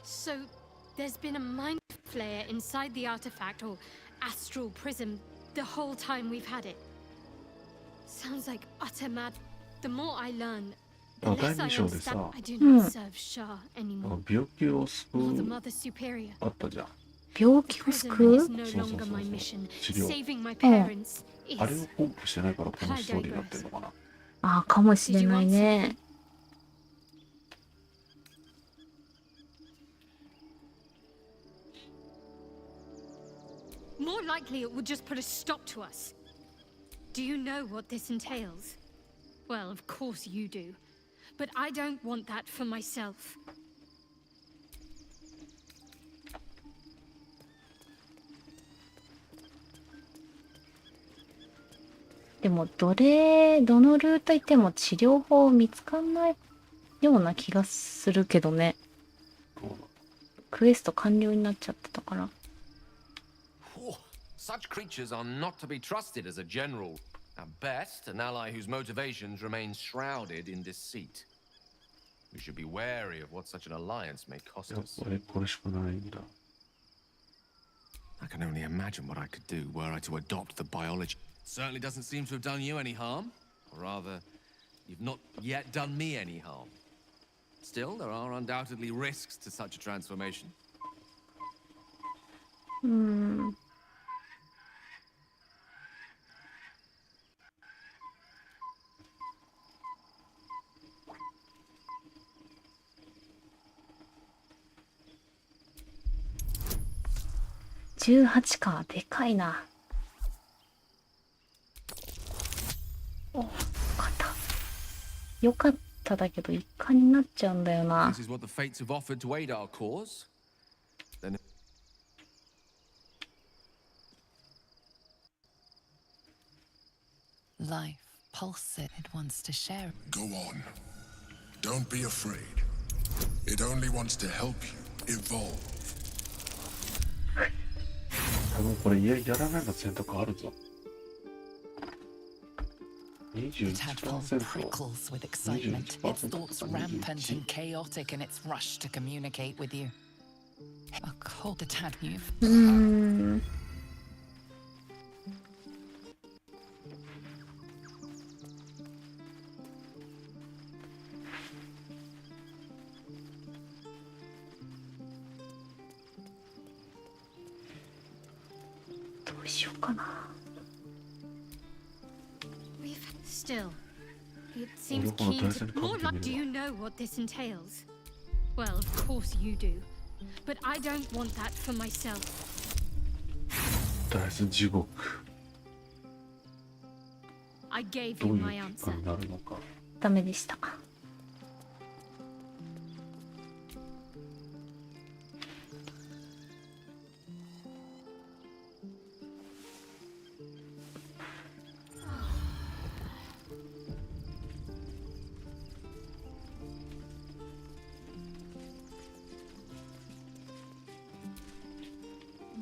So, there's been a mind flayer inside the artifact or astral prism the whole time we've had it. Sounds like utter mad. The more I learn, the あ、第 less I 2章でさ、 understand. I do not serve Shah anymore. 病気を救 Or the う Mother Superior. あったじゃん。病気を Prism 救う is no longer my mission. 治療。 Saving my parents あれを is. ポンプしてないからこのストーリーになってるのかな。ああ、かもしれないね。More likely it would just put a stop to us. Do you know what this entails? Well, of course you do. But I don't want that for myself. でもどのルート行っても治療法見つかんないような気がするけどね。クエスト完了になっちゃってたから。Such creatures are not to be trusted as a general. At best, an ally whose motivations remain shrouded in deceit. We should be wary of what such an alliance may cost us. I can only imagine what I could do were I to adopt the biology. Certainly doesn't seem to have done you any harm. Or rather, you've not yet done me any harm. Still, there are undoubtedly risks to such a transformation. 18か、でかいな。お、勝った。よかっただけど、一貫になっちゃうんだよな。This is what the fates have offered to aid our cause. Then Life pulses. It wants to share. Go on. Don't be afraid. It only wants to help you evolve. 多分これやらないの選択あるぞ。The tadpole prickles with excitement, its thoughts rampant and chaotic in its rush to communicate with you. A cold the tad you've. どうしようかな。Still, it seems keen to... More like, do you know what this entails? Well, of course you do. But I don't want that for myself. 大豆地獄。I gave ど you ういう my 結果 answer. になるのか。ダメでした。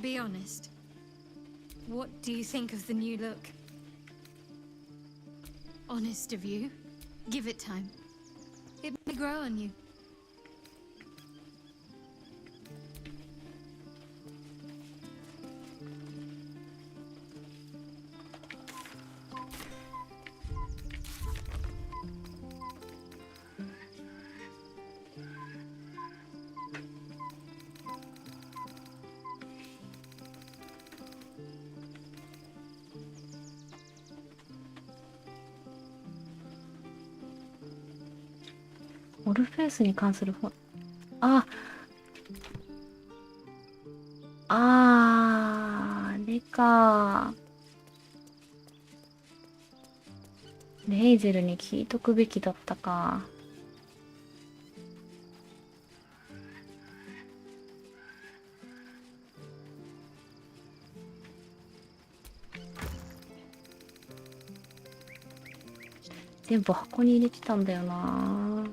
Be honest. What do you think of the new look? Honest of you. Give it time. It may grow on you. オルフェウスに関する本。ああれか。レイゼルに聞いとくべきだったか。全部箱に入れてたんだよな。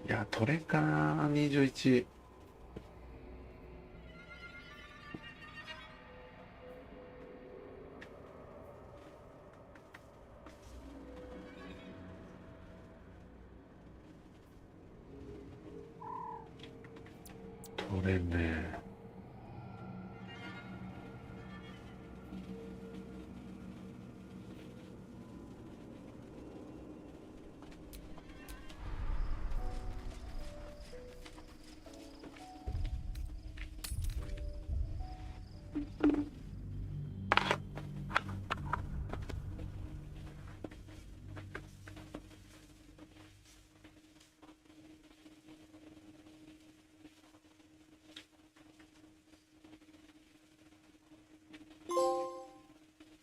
いや、取れんかな、21。取れんね。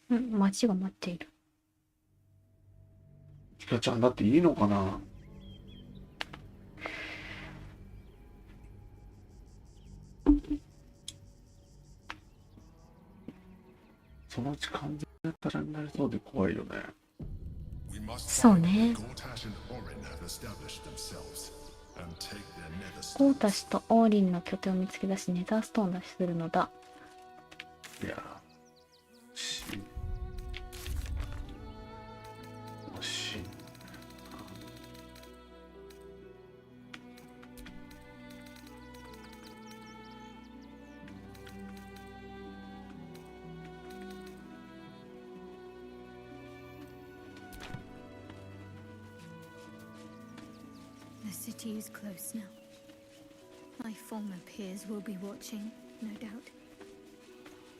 うん、街が待っている。ひかちゃんだっていいのかな。そのうち完全なキャラになりそうで怖いよね。そうね。ゴータ氏とオーリンの拠点を見つけ出し、ネザーストーンを脱出するのだ。いや惜しい。The city is close now. My former peers will be watching, no doubt,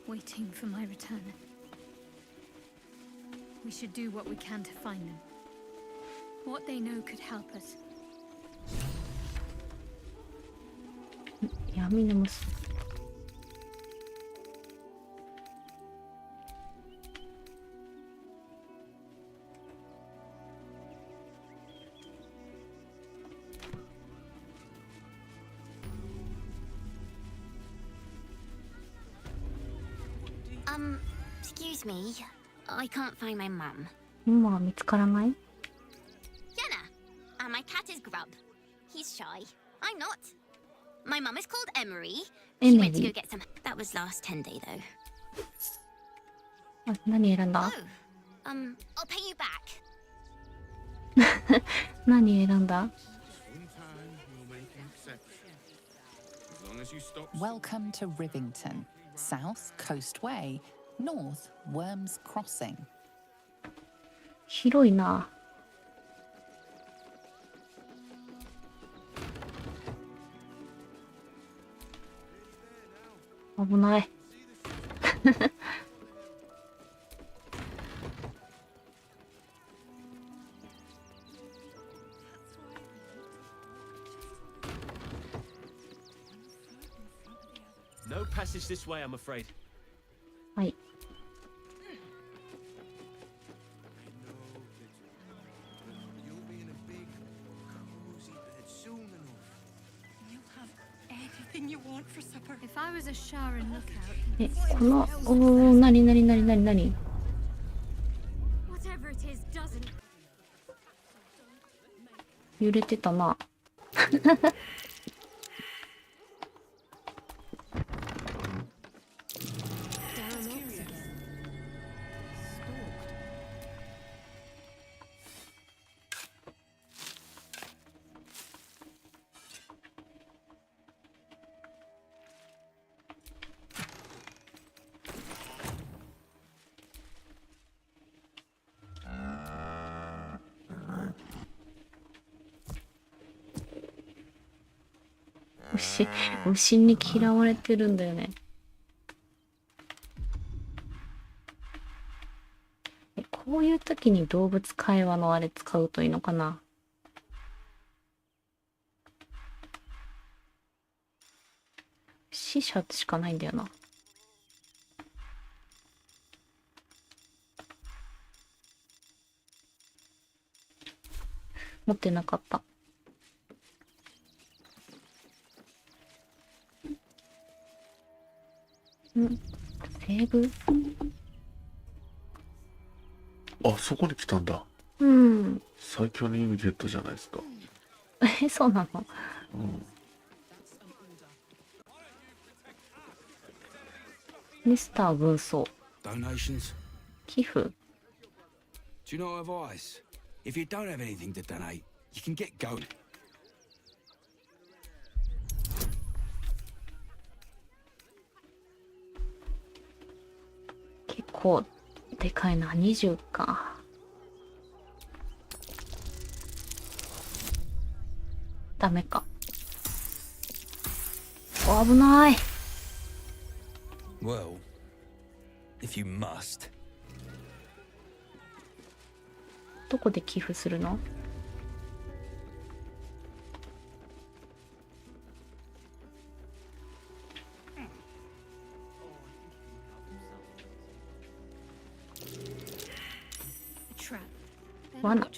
waiting for my return. We should do what we can to find them. What they know could help us. 闇の娘。Excuse me. I can't find my mum. 今は見つからない？ Jenna! And my cat is Grub. He's shy. I'm not. My mum is called Emery. She went to go get some. That was last 10-day though. あ、何選んだ？ Oh, I'll pay you back. 何選んだ？ Welcome to Rivington, South Coast Way, North Worms Crossing. 広いな。危ない。No passage this way, I'm afraid. はい。え、この、なに揺れてたな。牛に嫌われてるんだよね。こういう時に動物会話のあれ使うといいのかな。死者しかないんだよな。持ってなかった。セーブ？あ、そこに来たんだ。うん。最強のユニゲットじゃないですか。そうなの？うん。ミスター軍曹。Donations? 寄付？ Do you know advice? If you don't have anything to donate, you can get going. 結構でかいな。20か。ダメか。お、危ない。Well, if you must. どこで寄付するの？罠。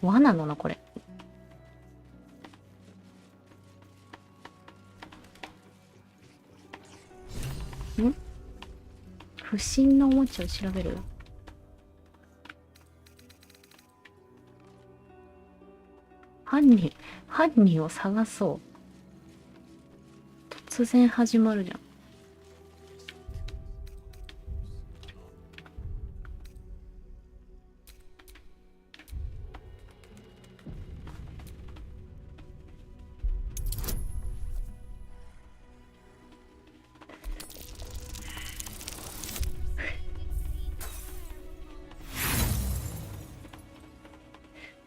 罠なのこれ。ん？不審なおもちゃを調べる。犯人を探そう。突然始まるじゃん。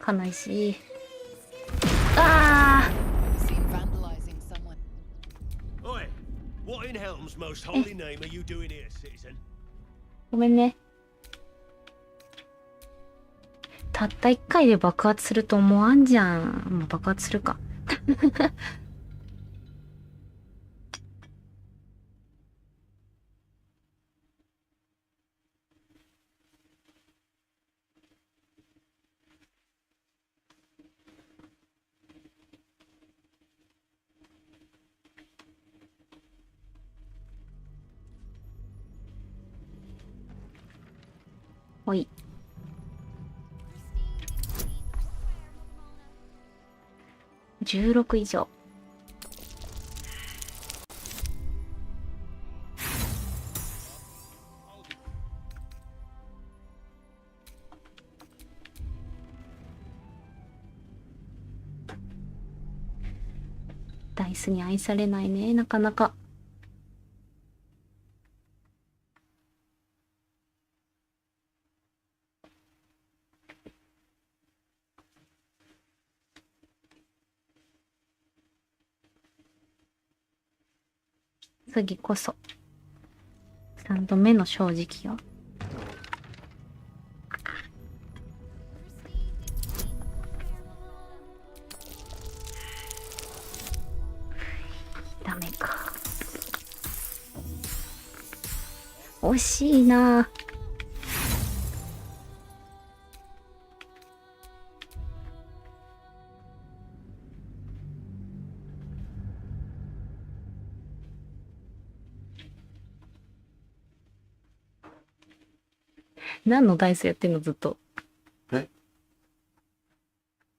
悲しい。ああ。Oi, what in Helm's most holy name are you doing here, citizen? ごめんね。たった1回で爆発すると思わんじゃん。もう爆発するか。ほい。16以上。ダイスに愛されないね、なかなか。次こそ3度目の正直よ。ダメか。惜しいな。何のダイスやってんのずっと。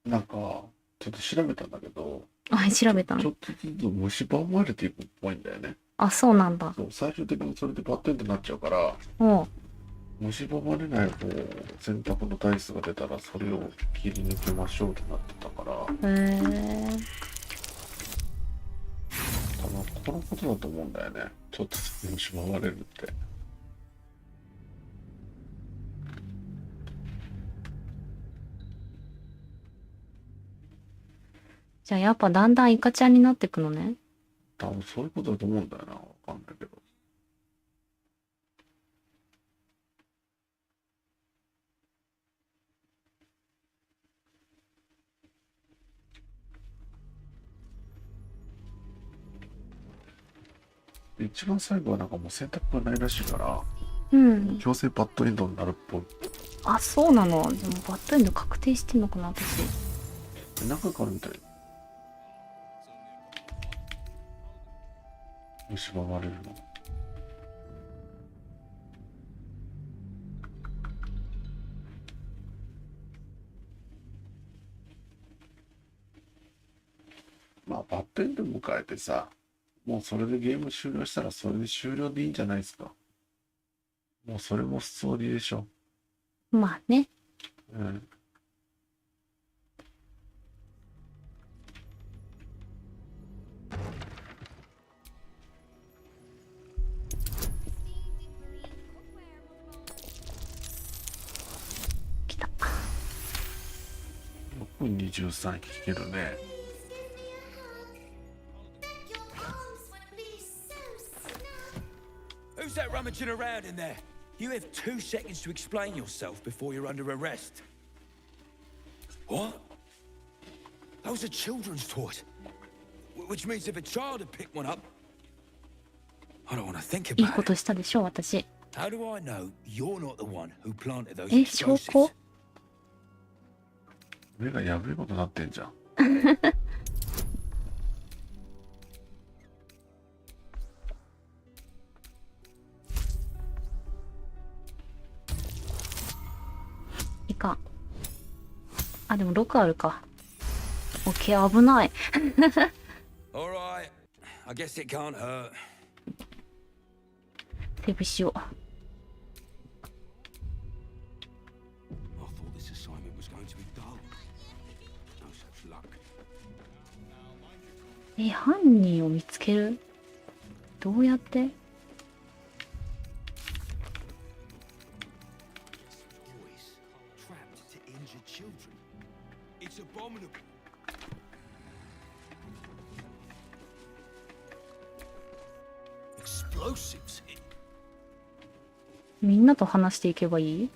なんかちょっと調べたんだけど。あ、調べたの？ちょっとずつ蝕まれていくっぽいんだよね。あ、そうなんだ。そう、最終的にそれでバッテンってなっちゃうから。おう。蝕まれない方選択のダイスが出たらそれを切り抜けましょうってなってたから。へえ。多分このことだと思うんだよね。ちょっとずつ蝕まれるって。じゃあやっぱだんだんイカちゃんになってくのね。多分そういうことだと思うんだよな。わかんないけど。一番最後はなんかもう選択がないらしいから、うん。強制バッドエンドになるっぽい。あ、そうなの。でもバッドエンド確定してんのかな、私。何回かあるみたい。蝕まれるの。まあバッドエンド迎えてさ、もうそれでゲーム終了したらそれで終了でいいんじゃないですか。もうそれもストーリーでしょ。まあね。うん。来た。6分23聞けるね。Who's that rummaging around in there? You have 2 seconds to explain yourself before you're under arrest. What? That was a children's toy. Which means if a child had picked one up, I don't want to think いい about こ it. としたでしょ、私。 How do I know you're not the one who planted those 証 explosives? 拠？目がやべえことなってんじゃん。いかん。あ、でも6あるか。オッケー、危ない。All right. I guess it can't hurt. セーブしよう。I thought this assignment was going to be dull. No such luck. 犯人を見つける？どうやって？ Boys trapped to injured children. It's abominable. Explosives. みんなと話していけばいい？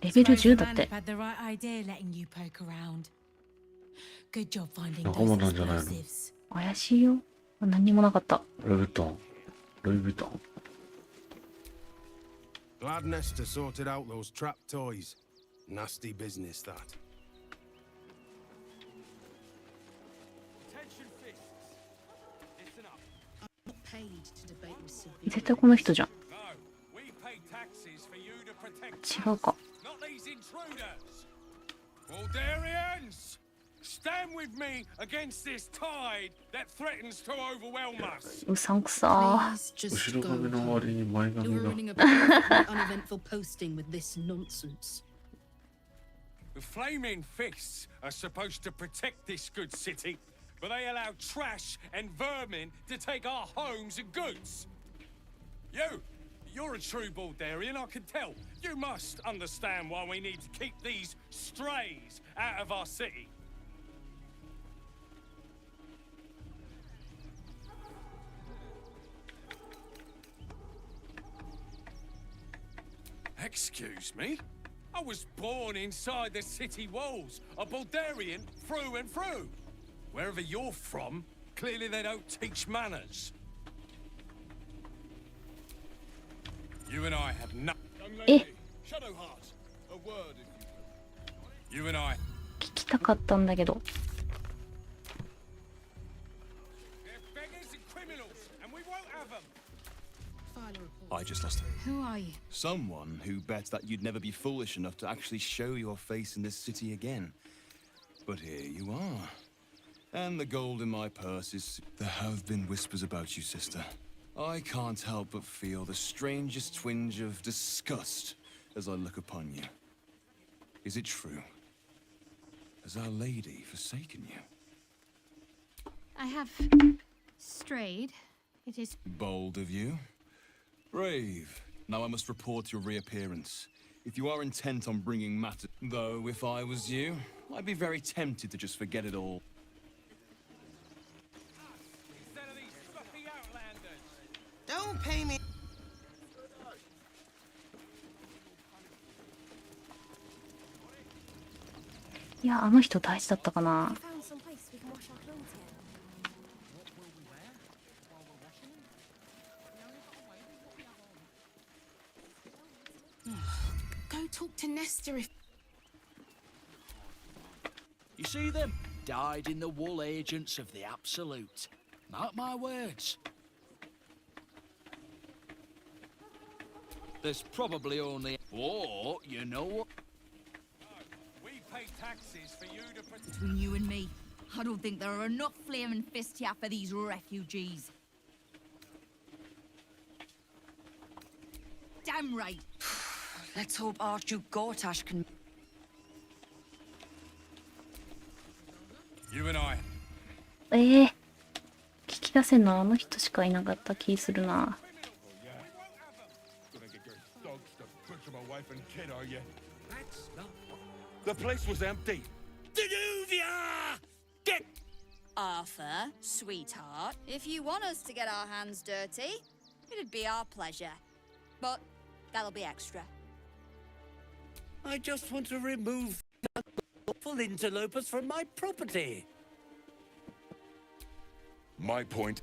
レベル10だって。仲間なんじゃないの？怪しいよ。何にもなかった。ルイ・ヴィトン。ルイ・ヴィトン。 Glad Nesta sorted out those trap toys. Nasty business, that. Attention fists. Listen up. Not paid to debate with Sylvia. 絶対この人じゃん。 No, we pay taxes for you to protect 違うか。 not these intruders. Baldurians, stand with me against this tide that threatens to overwhelm us. うさんくさー。 後ろ髪の割に前髪 You're が。 ruining a uneventful posting with this nonsense. The flaming fists are supposed to protect this good city, but they allow trash and vermin to take our homes and goods. You're a true Baldurian, I can tell. You must understand why we need to keep these strays out of our city. Excuse me? I was born inside the city walls, a Baldurian through and through. Wherever you're from, clearly they don't teach manners. You and I have no... Shadowheart, a word if you will. You and I... 聞きたかったんだけど。 They're beggars and criminals, and we won't have them. I just lost it. Who are you? Someone who bet that you'd never be foolish enough to actually show your face in this city again. But here you are. And the gold in my purse is... There have been whispers about you, sister. I can't help but feel the strangest twinge of disgust as I look upon you. Is it true? Has Our Lady forsaken you? I have strayed. It is Bold of you. Brave. Now I must report your reappearance. If you are intent on bringing matters... Though, if I was you, I'd be very tempted to just forget it all. Instead of these fluffy outlanders. Don't pay me. いや、あの人大事だったかな。 う talk to Nesta if... You see them? Died in the wool agents of the Absolute. Mark my words. There's probably only... Or, you know what? We pay taxes for you to... Between you and me, I don't think there are enough flaming fists here for these refugees. Damn right. Let's hope Archduke Gortash can... You and I. 聞き出せんのあの人しかいなかった気するな。The place was empty. Danuvia! Get... Arthur, sweetheart, if you want us to get our hands dirty, it'd be our pleasure. But that'll be extra. I just want to remove the awful interlopers from my property. My point.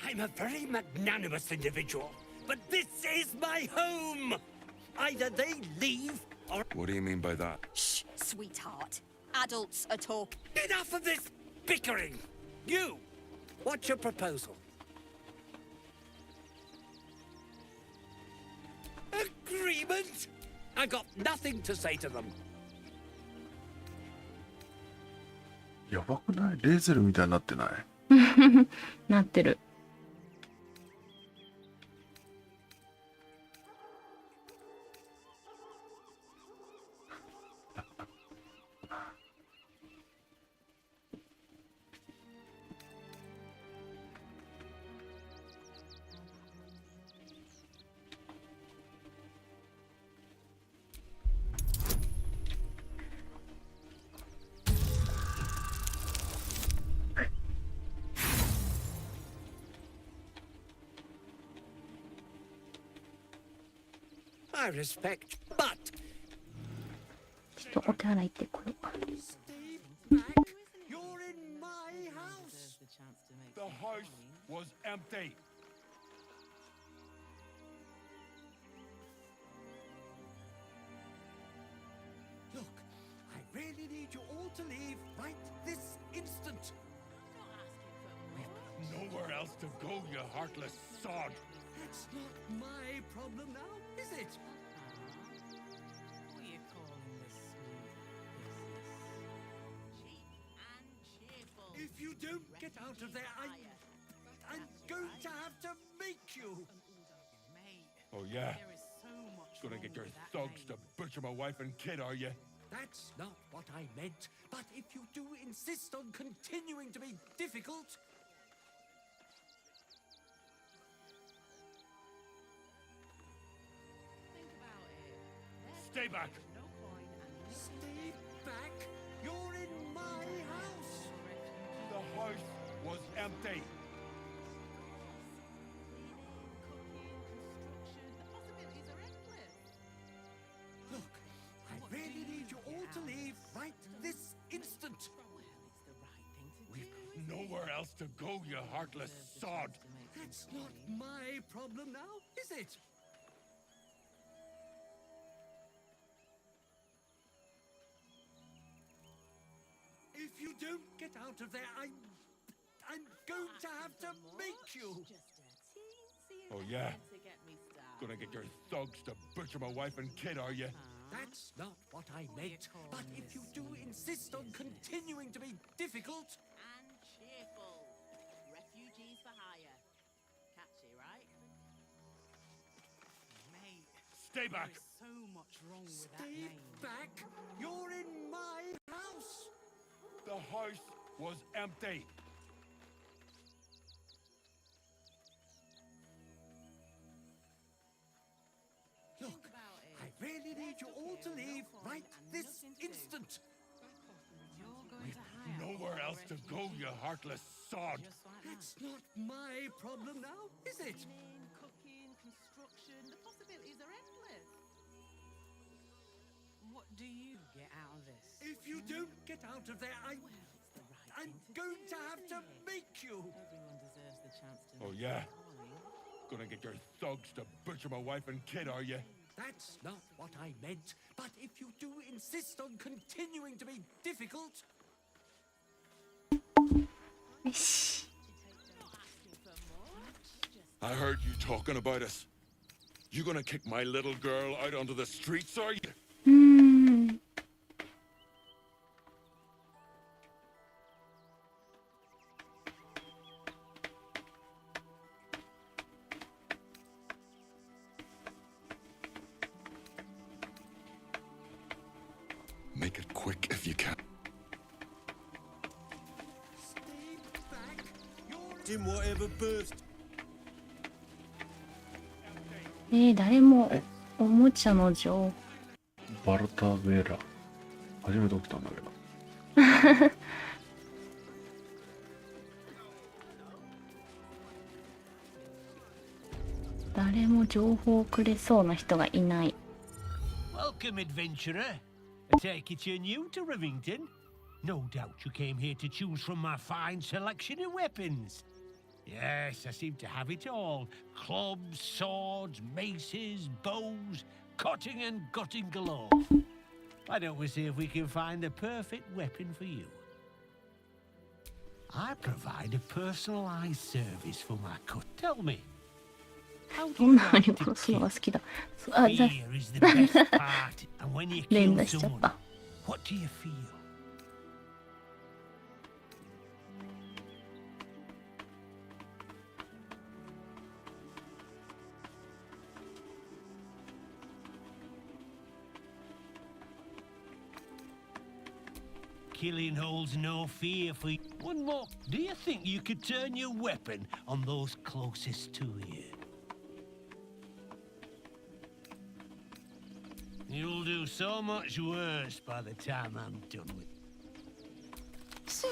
I'm a very magnanimous individual, but this is my home. Either they leave or... What do you mean by that? Shh, sweetheart. Adults are talking. Enough of this bickering! You! What's your proposal? Agreement? I got nothing to say to them. やばくない？レーゼルみたいになってない？なってる。I respect, but... ちょっとお手洗い行ってこよう。 You're in my house! The house was empty. Look, I really need you all to leave right this instant. Nowhere else to go, you heartless sod. That's not my problem now, is it? What are you calling this sweet business? Cheap and cheerful. If you don't get out of there, I'm going to have to make you. Oh yeah? There is so much Gonna wrong get your with that thugs to name. butcher my wife and kid, are you? That's not what I meant. But if you do insist on continuing to be difficult... Think about it. Stay back! No point and Stay back? You're in my house! The house was empty. Look, I really need you all to leave right this instant. We've nowhere else to go, you heartless sod. That's not my problem now, is it? If you don't get out of there, I'm going to have to make you. Oh yeah? Gonna get your thugs to butcher my wife and kid, are you? That's not what I meant. But if you do insist on continuing to be difficult... And cheerful. Refugees for hire. Catchy, right? Mate. Stay back! There's so much wrong with that Stay name. back! You're in my house! The house was empty. Look, I really need you all to leave right this instant. We've nowhere else to go, you heartless sod. That's not my problem now, is it? Cooking, construction, the possibilities are endless. What do you get out of this? If you don't get out of there, I'm going to have to make you. Everyone deserves the chance to Oh make yeah? their calling. Gonna get your thugs to butcher my wife and kid, are you? That's not what I meant. But if you do insist on continuing to be difficult. よし。 I heard you talking about us. You gonna kick my little girl out onto the streets, are you? 'Make it quick if you can. In whatever burst. 誰もおもちゃの情報。バルターベーラ。初めて起きたんだけど。誰も情報をくれそうな人がいない。Welcome, adventurer. I take it you're new to Rivington. No doubt you came here to choose from my fine selection of weapons. Yes, I seem to have it all. Clubs, swords, maces, bows, cutting and gutting galore. Why don't we see if we can find the perfect weapon for you? I provide a personalized service for my cut. Tell me, how do どん you なのに like to 殺すの kill? が好きだ。あ、じゃ Fear is the best part. And when you 連 kill 打しちゃっ someone, た。 what do you feel? Killing holds no fear for you. One more. Do you think you could turn your weapon on those closest to you? You'll do so much worse by the time I'm done with. So,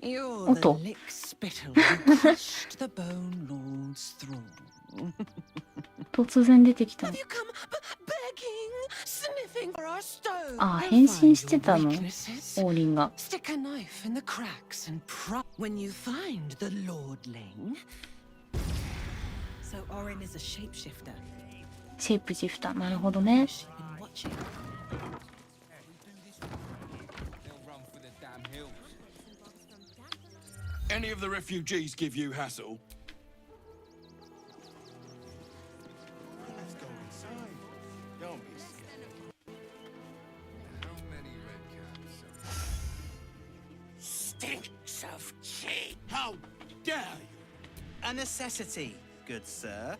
you're the Otto. lick spittle who crushed the Bone Lord's throne. 突然出てきたの。 Begging, sniffing for our stone. あ、 I'll 変身 find して your たの。 weaknesses. 王林が。 Stick a knife in the cracks and when you find the lordling. So Orin is a shapeshifter. シェイプシフター。なるほどね。 Been watching. Any of the refugees give you hassle? Let's go inside. Don't be scared. How many red caps? Stinks of cheese. How dare you? A necessity, good sir.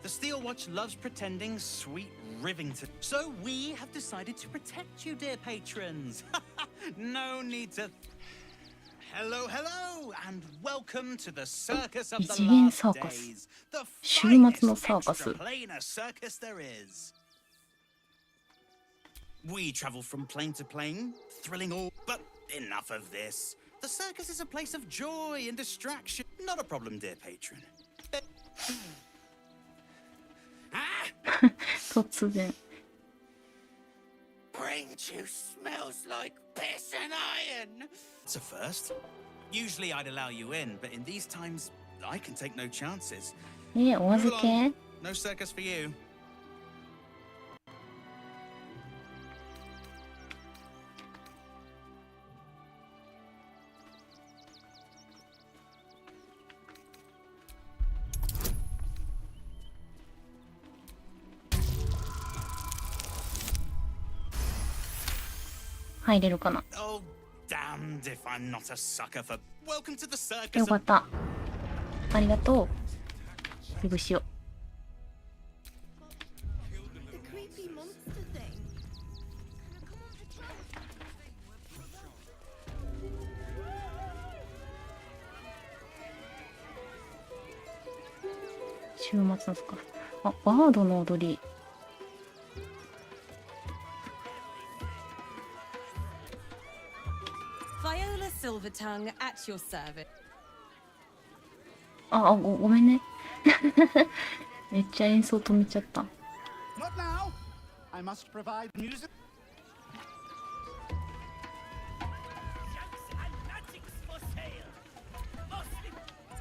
The Steel Watch loves pretending sweet Rivington. So we have decided to protect you, dear patrons. No need to... Hello, hello, and welcome to the circus of the 異次元 last サーカス。 days. The 週末の finest サーカス。 extraplanar circus there is. We travel from plane to plane, thrilling all... But enough of this. The circus is a place of joy and distraction. Not a problem, dear patron. 突然。 Brain juice smells like piss and iron. It's a first. Usually I'd allow you in, but in these times, I can take no chances. お預 Move け along. No circus for you. 入れるかな。 Oh, damned if I'm not a sucker for... Welcome to the circus よかった。ありがとう。セーブしよう。 The creepy monster thing. 週末のスカーフ。あ、バードの踊り。 Viola Silvertongue at your service. ごめんね。めっちゃ演奏止めちゃった。 Not now. I must provide music.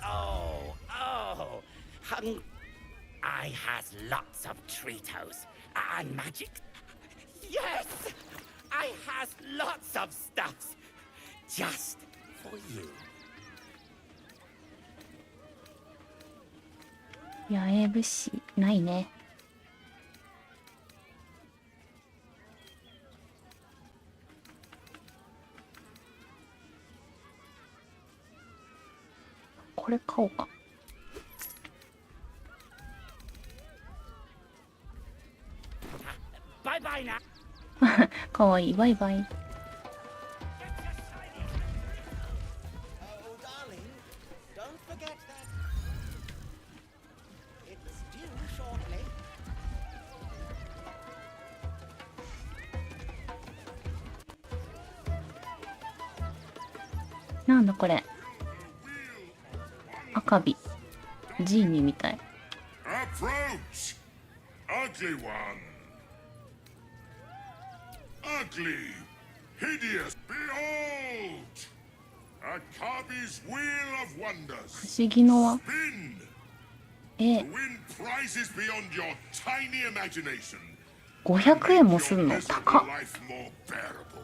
Oh, I has lots of Tritos and magic. Yes, I has lots of stuffs just for you. 八重武士ないね。これ買おうか。バイバイな。かわいい、バイバイ。なんだこれ。赤火。ジーニーみたい。Approach, ugly one. Ugly, hideous, behold! Akabi's wheel of wonders. 不思議の輪。 Spin え、 to win prizes beyond your tiny imagination. 500円もすんの？高っ。 Life more bearable.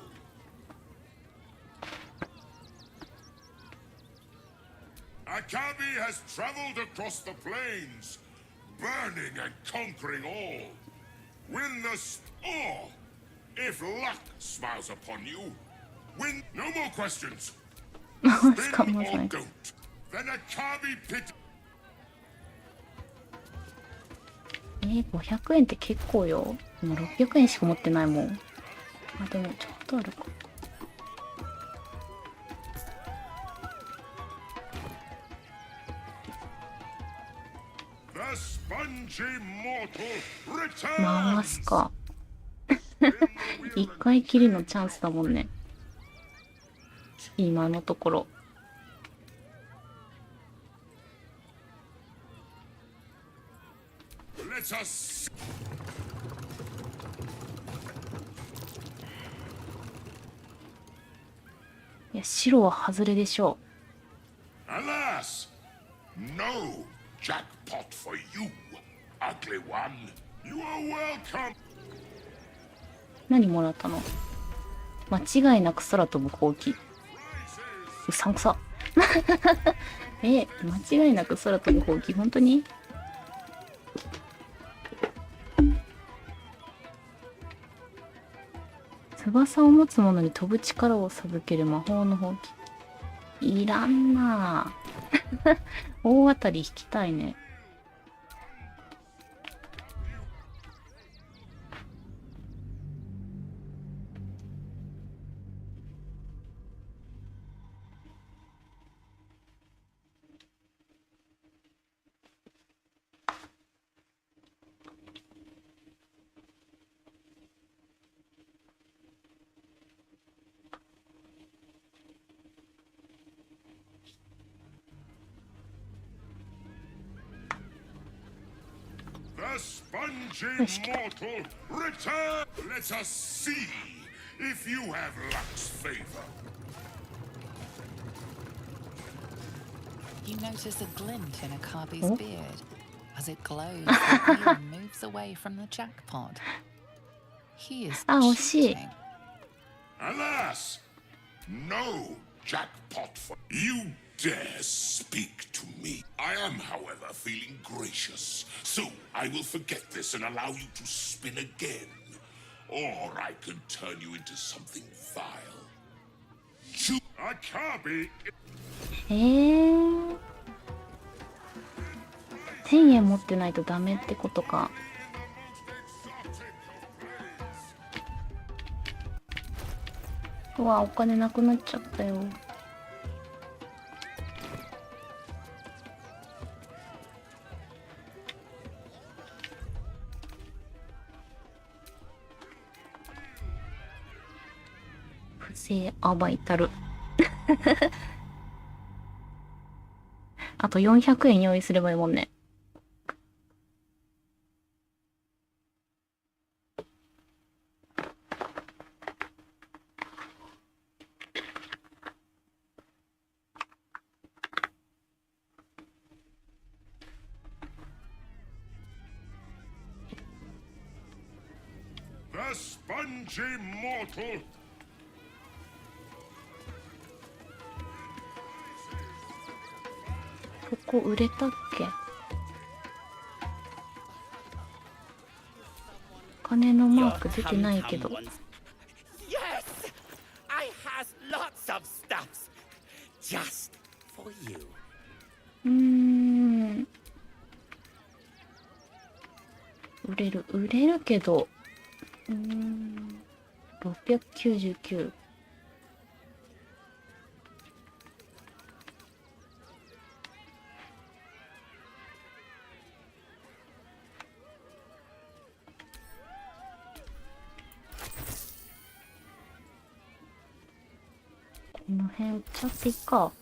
Akabi has traveled across the plains, burning and conquering all. Win the or if luck smiles upon you, win no more questions. Spin or don't. Then Akabi pit. 500円って結構よ。今600円しか持ってないもん。あ、でもちょっとあるか。回すか。一回きりのチャンスだもんね。今のところ。いや、白は外れでしょう。 Alas, no jackpot for you, ugly one. You are welcome. 何もらったの？間違いなく空飛ぶほうき。うさんくさ。間違いなく空飛ぶほうき、本当に？翼を持つ者に飛ぶ力を授ける魔法のほうき。いらんなぁ。大当たり引きたいね。The spongy mortal return. Let us see if you have luck's favor. You notice a glint in Akabi's beard. As it glows, the wheel moves away from the jackpot. He is cheating. Alas, no jackpot for you. Dare speak to me. I am, however, feeling gracious, so I will forget this and allow you to spin again. Or I can turn you into something vile. Akabi. 1000円持ってないとダメってことか。うわ、お金なくなっちゃったよ。不正暴いたる。あと400円用意すればいいもんね。spongy mortal. ここ売れたっけ？金のマーク出てないけど。Yes, I has lots of stuffs just for you. 売れるけど、699。この辺売っちゃっていいか。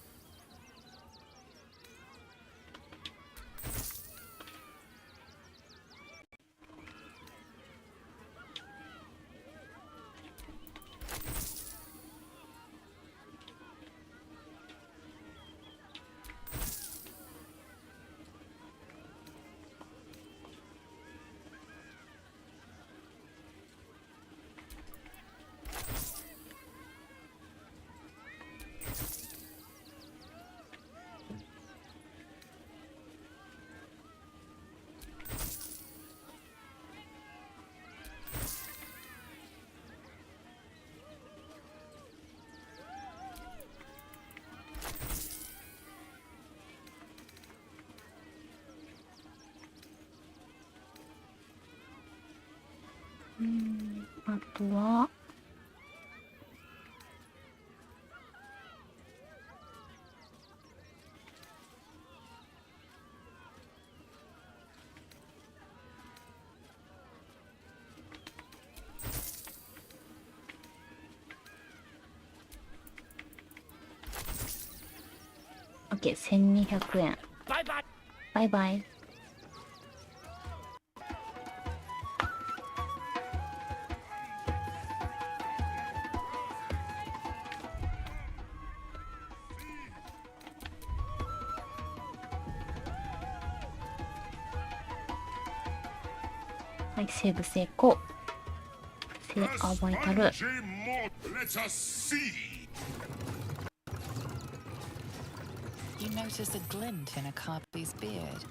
あとはOK、1200円。バイバイ。バイバイ。はい、セーブ成功。バイタル。You notice a glint in a Carby's beard.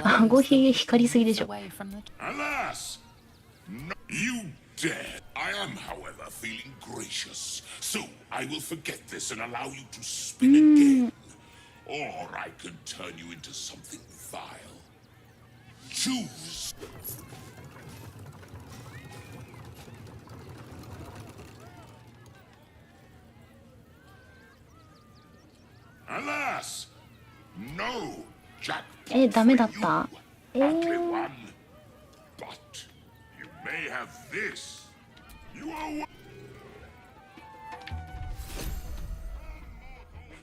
顎ひげ光りすぎでしょ。 Alas! No, you dare. I am, however, feeling gracious. So I will forget this and allow you to spin again. Or I can turn you into something vile. Choose. Alas! No jackpot ダメだった。 Only one. But you may have this. You are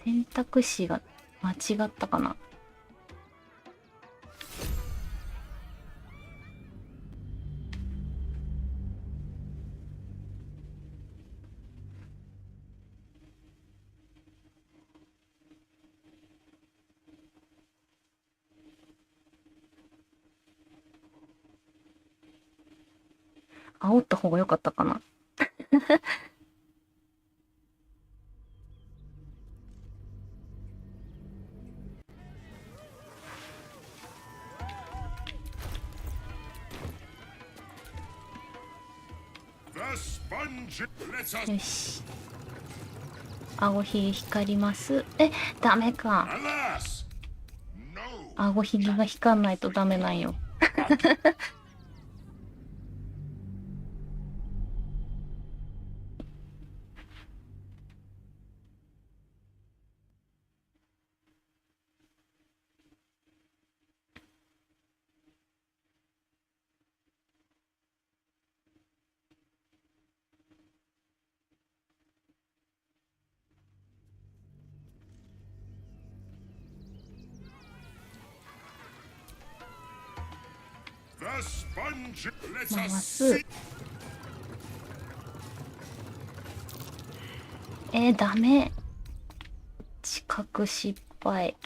選択肢が間違ったかな。煽った方が良かったかな。よし。顎ひげ光ります。ダメか。顎ひげが光んないとダメなんよ。回す。ダメ。知覚失敗。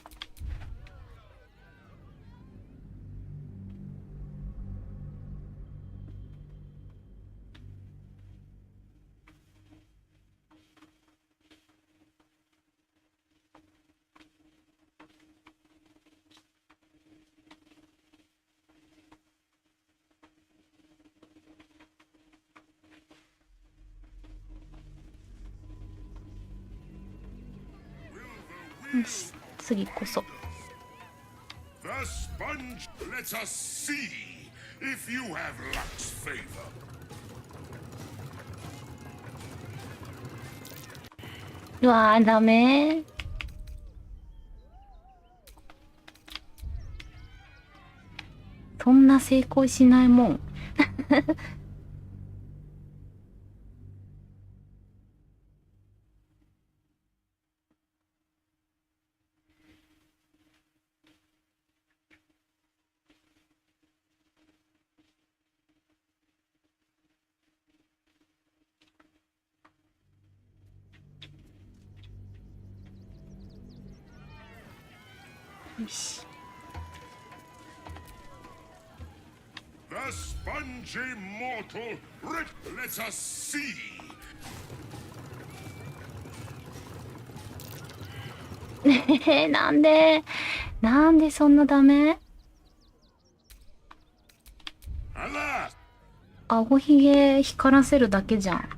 よし、次こそ。The sponge. Let us see if you have luck's favor. うわー、ダメ。そんな成功しないもん。よし。The spongy mortal. Let us see. なんでそんなダメ？顎ひげ光らせるだけじゃん。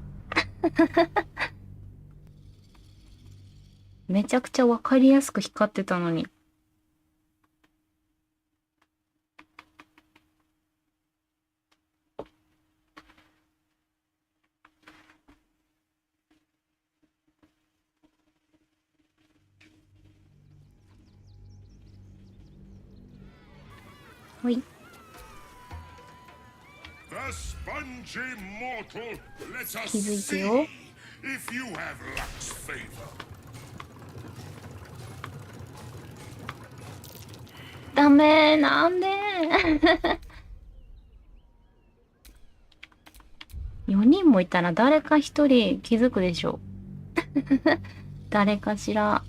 めちゃくちゃわかりやすく光ってたのに。ほい。気づいてよ。ダメ、なんで。4人もいたら誰か1人気づくでしょ。誰かしら。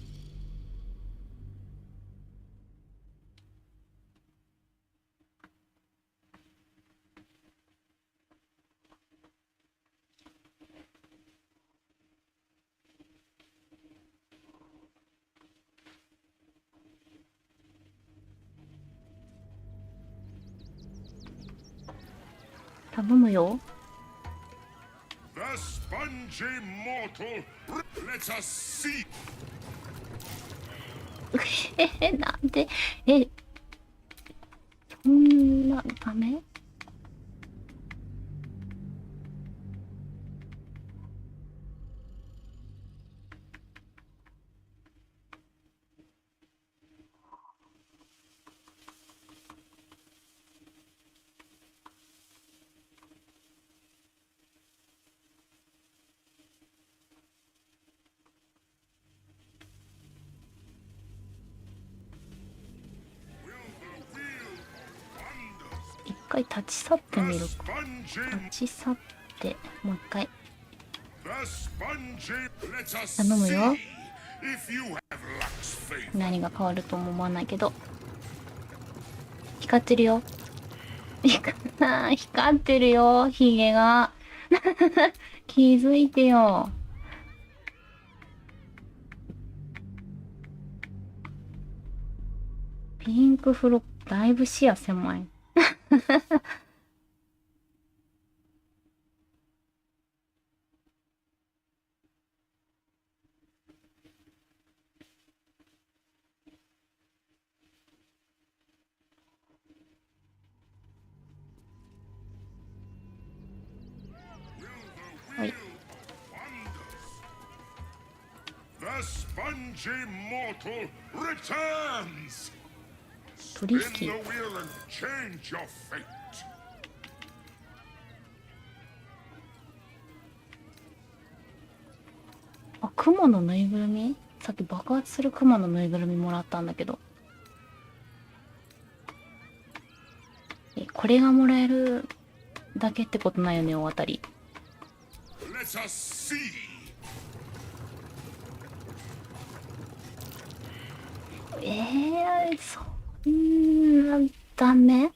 頼むよ。なんで、そんなダメ？一回立ち去ってみるか。立ち去って、もう一回。頼むよ。何が変わるとも思わないけど。光ってるよ。光ってるよ、ヒゲが。気づいてよ。ピンクフロップ、だいぶ視野狭い。はい。取引。あ、雲のぬいぐるみ？さっき爆発する雲のぬいぐるみもらったんだけど。これがもらえるだけってことないよね、大当たり。そんなダメ？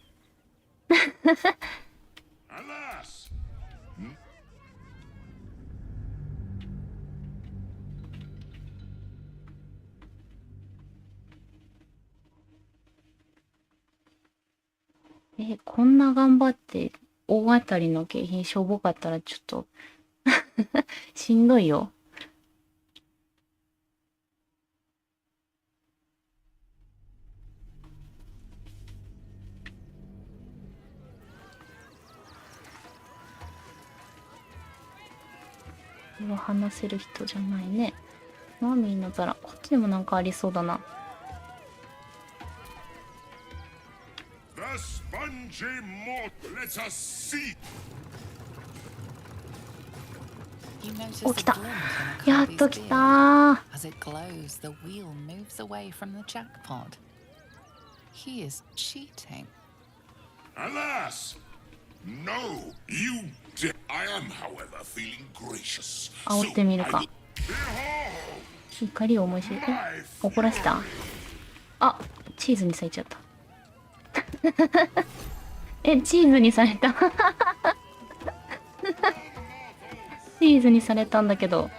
こんな頑張って大当たりの景品しょぼかったらちょっとしんどいよ。これは話せる人じゃないね。マミーの皿、こっちでもなんかありそうだな。The spongy mort. Let us see. お、来た。やっと来たー。As it glows, the wheel moves away from the jackpot. He is cheating. Alas! No, you did. I am, however, feeling gracious. 煽ってみるか。怒りを思い知り、怒らせた。あ、チーズにされちゃった。え、チーズにされた。チーズにされたんだけど。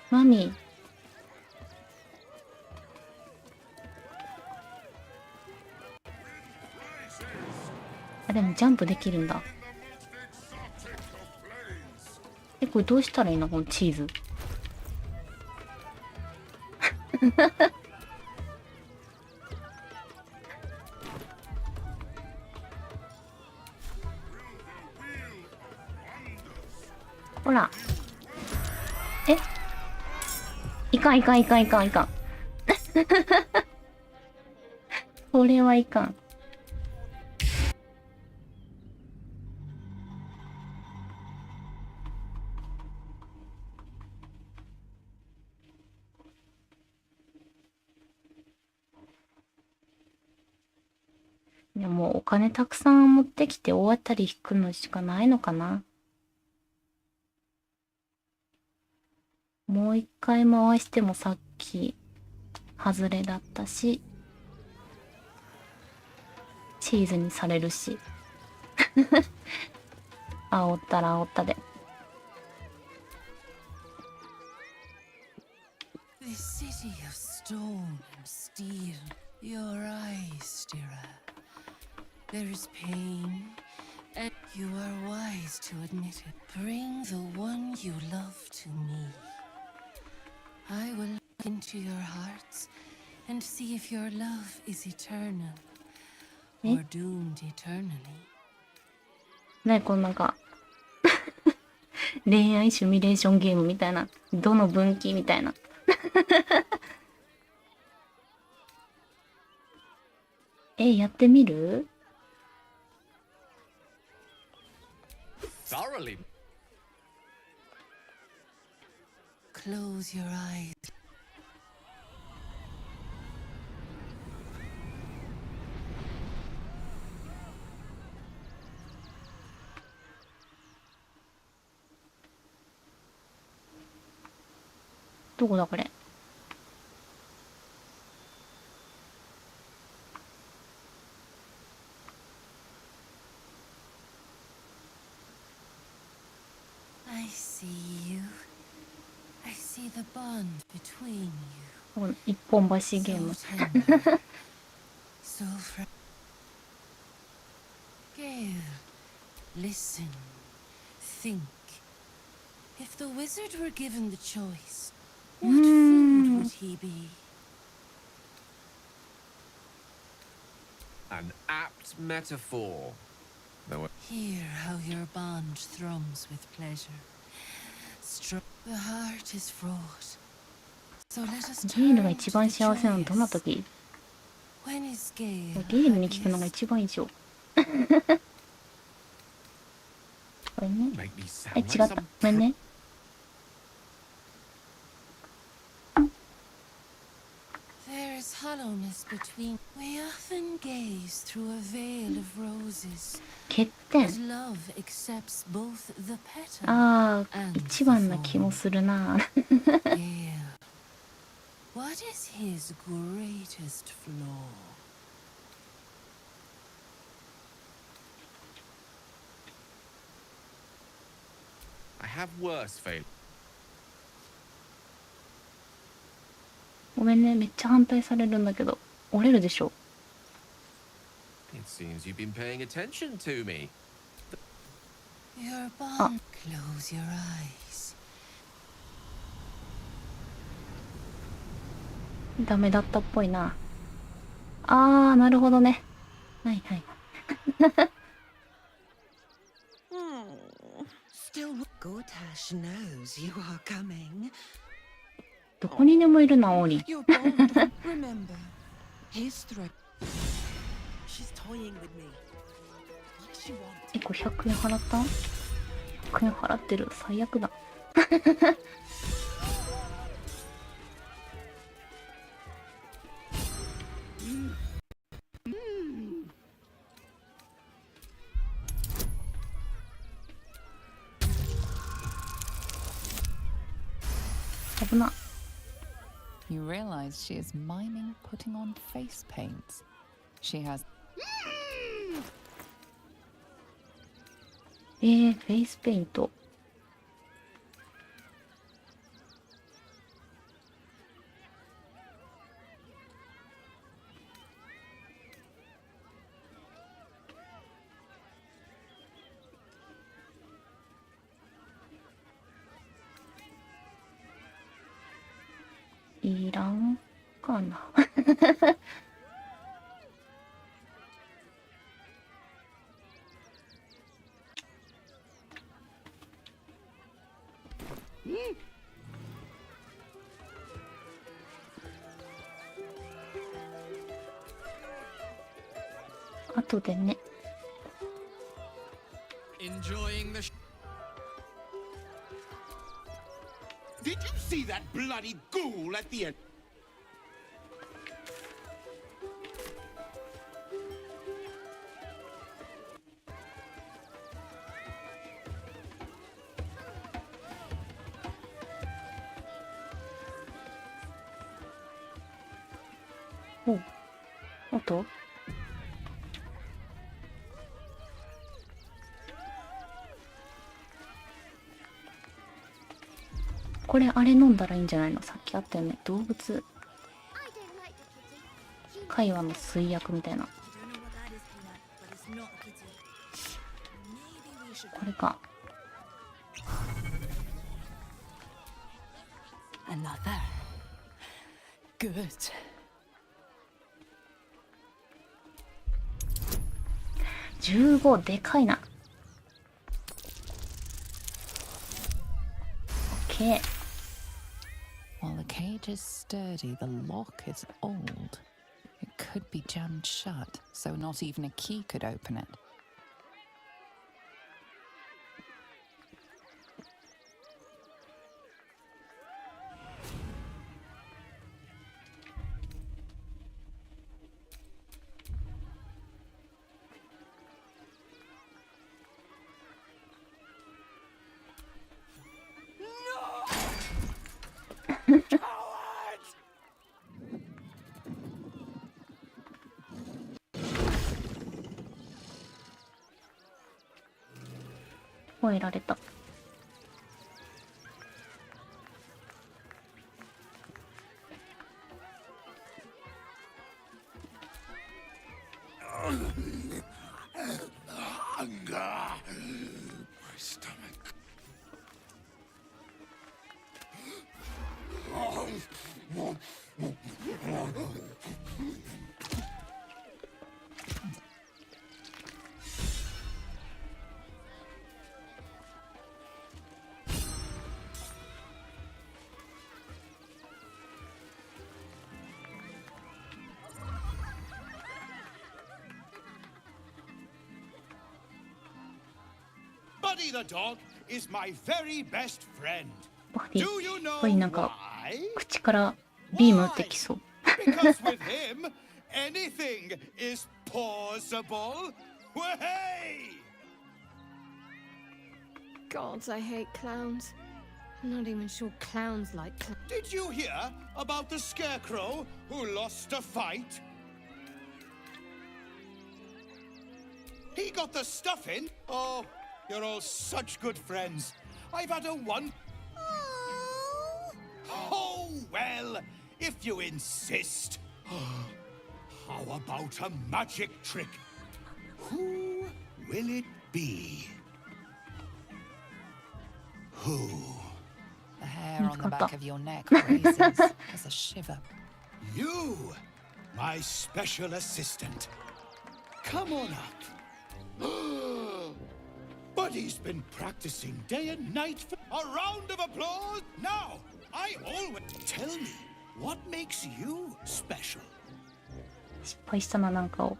マミー。あ、でもジャンプできるんだ。え、これどうしたらいいのこのチーズ。ほら。え、いかんいかんいかんいかんいかん。これはいかん。でもお金たくさん持ってきて大当たり引くのしかないのかな。もう一回回してもさっき外れだったし、チーズにされるし。煽ったら煽ったで。This city of stone and steel, your eyes, stirrer. There is pain, and you are wise to admit it. Bring the one you love to me. I will look into your hearts and see if your love is eternal or doomed eternally. ね、このなんか恋愛シミュレーションゲームみたいな、どの分岐みたいな。やってみる？Thoroughly. Close your eyes. どこだこれ。I see you. I see the bond between you. この一本橋ゲーム。So Gale, listen, think. If the wizard were given the choice, what food would he be? An apt metaphor. Hear how your bond thrums with pleasure. The heart is fraught. So let us ゲールが一番幸せなのどんな時？ When is Gale? ゲールに聞くのが一番いいでしょ。これね。違った。ごめんね。There is hollowness between. We often gaze through a veil of roses. 欠点。As love accepts both the petal ああ、 and 一番な気もするな。Gale. What is his greatest flaw? I have worse failures. ごめんね、めっちゃ反対されるんだけど、折れるでしょ。It seems you've been paying attention to me. Your bond. Close your eyes. ダメだったっぽいな。あー、なるほどね。はいはい。Still, Gortash knows you are coming. どこにでもいるな、オーリー。 Your bond, remember, his threat. She's toying with me. What does she want? え、これ100円払った？ 100円払ってる。最悪だ。危な。 You realize she is miming putting on face paints. She has フェイスペイント。いらんかな。後でね。 Enjoying the Did you see that bloody ghoul at the end? Oh, 音？これあれ飲んだらいいんじゃないの？さっきあったよね。動物会話の水薬みたいな。これか。 Another. Good. 15でかいな。OK。 While the cage is sturdy, the lock is old. It could be jammed shut, so not even a key could open it. Coward! 吠えられた。Hunger. My stomach. Buddy the dog is my very best friend. バディ、やっぱりなんか口からビームってきそう。 Because with him, anything is possible. Way! God, I hate clowns. I'm not even sure clowns like clowns. Did you hear about the scarecrow who lost a fight? He got the stuff in. Oh, you're all such good friends. I've had a one. Oh, well, if you insist. How about a magic trick? Who will it be? Who? The hair on the back of your neck raises as a shiver. You, my special assistant. Come on up. But he's been practicing day and night for a round of applause. Now, I always tell me what makes you special. 失敗したな、なんかを。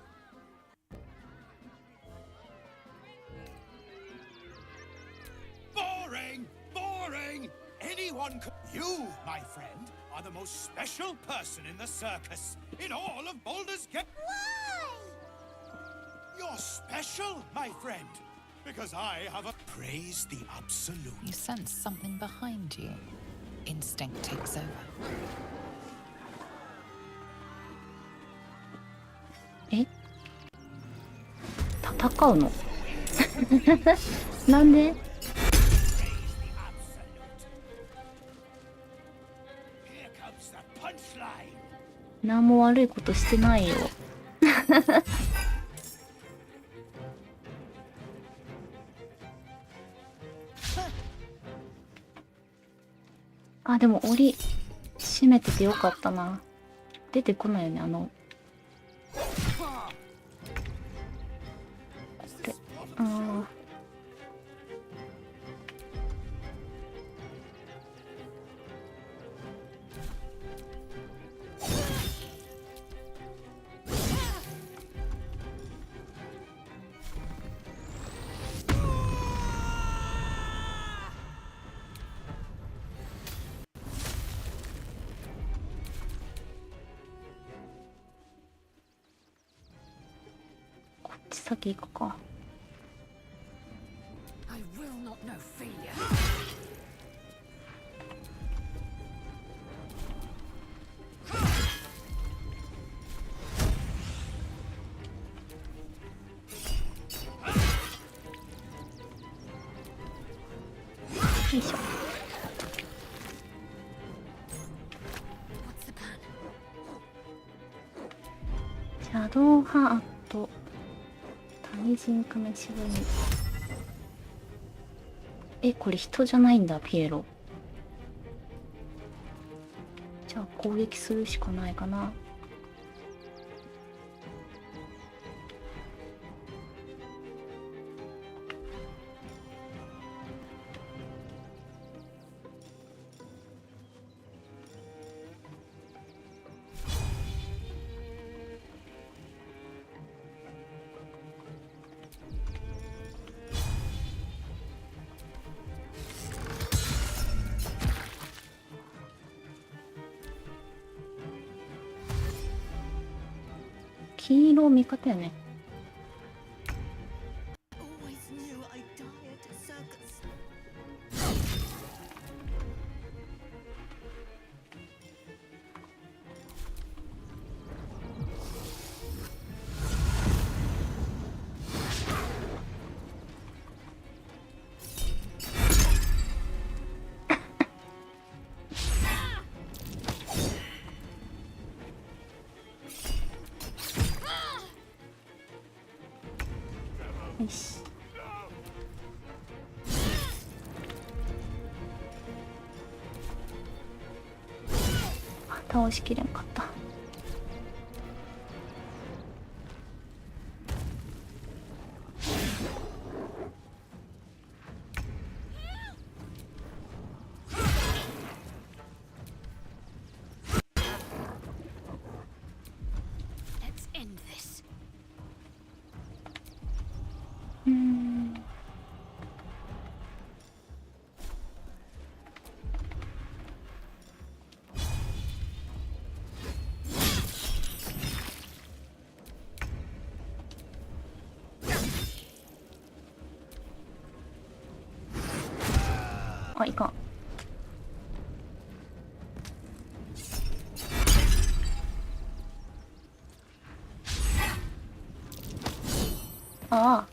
Boring! Boring! Anyone could. You, my friend, are the most special person in the circus in all of Baldurs Gate. Why? You're special, my friend, because I have a praise the absolute. You sense something behind you. Instinct takes over. え？戦うの？なんで？何も悪いことしてないよ。あ、でも檻閉めててよかったな。出てこないよね、あの。で、先行くか。I will not know failure. よいしょ。シャドウハート。対人亀しぶり。え、これ人じゃないんだ、ピエロ。じゃあ攻撃するしかないかな。黄色味方やね。よし。あ、倒しきれんかった。あ、いかん。ああ。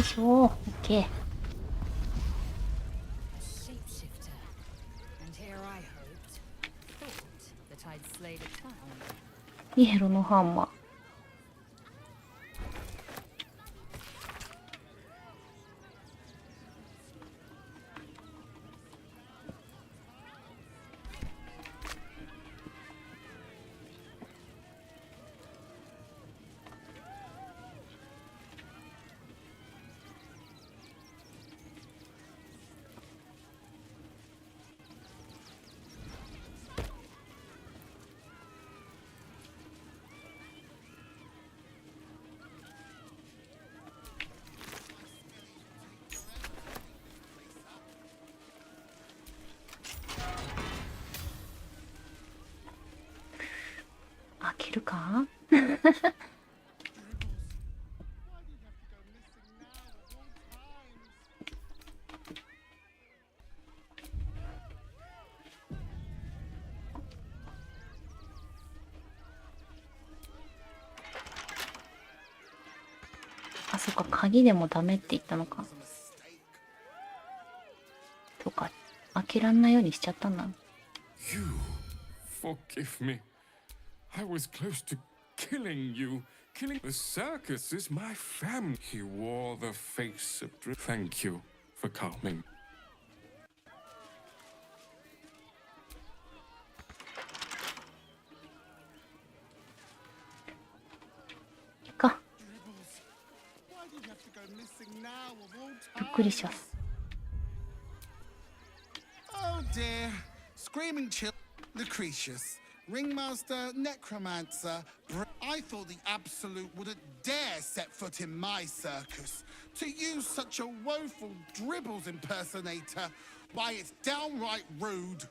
いしょ。オッケー。イエローのハンマー。開けるか？あ、そっか、鍵でもダメって言ったのか。とか、開けらんないようにしちゃったんだ。You forgive me. I was close to killing you. Killing the circus is my family. He wore the face of Thank you for coming. びっくりします。 Oh dear. Screaming chill. Lucretius. Ringmaster, necromancer. I thought the Absolute wouldn't dare set foot in my circus. To use such a woeful dribbles impersonator, why, it's downright rude.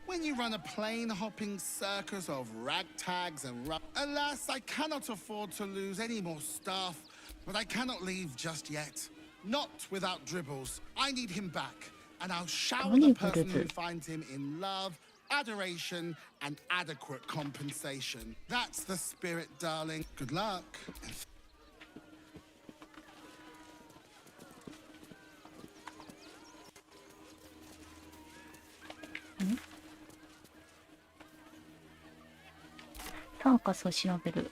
When you run a plain-hopping circus of ragtags and alas, I cannot afford to lose any more staff, but I cannot leave just yet. Not without Dribbles. I need him back, and I'll shower the person who finds him in love, adoration, and adequate compensation. That's the spirit, darling. Good luck. サーカスを調べる。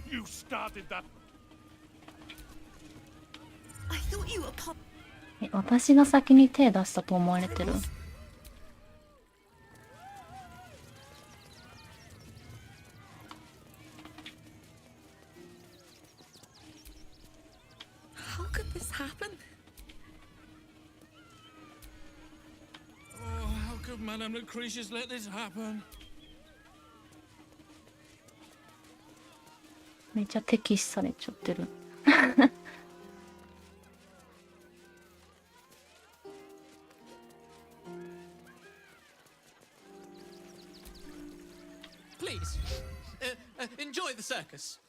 You started that. え、私が先に手出したと思われてる。How could this happen? Oh, how could Madame Lucretius let this happen? めっちゃ敵視されちゃってる。Please, enjoy the circus.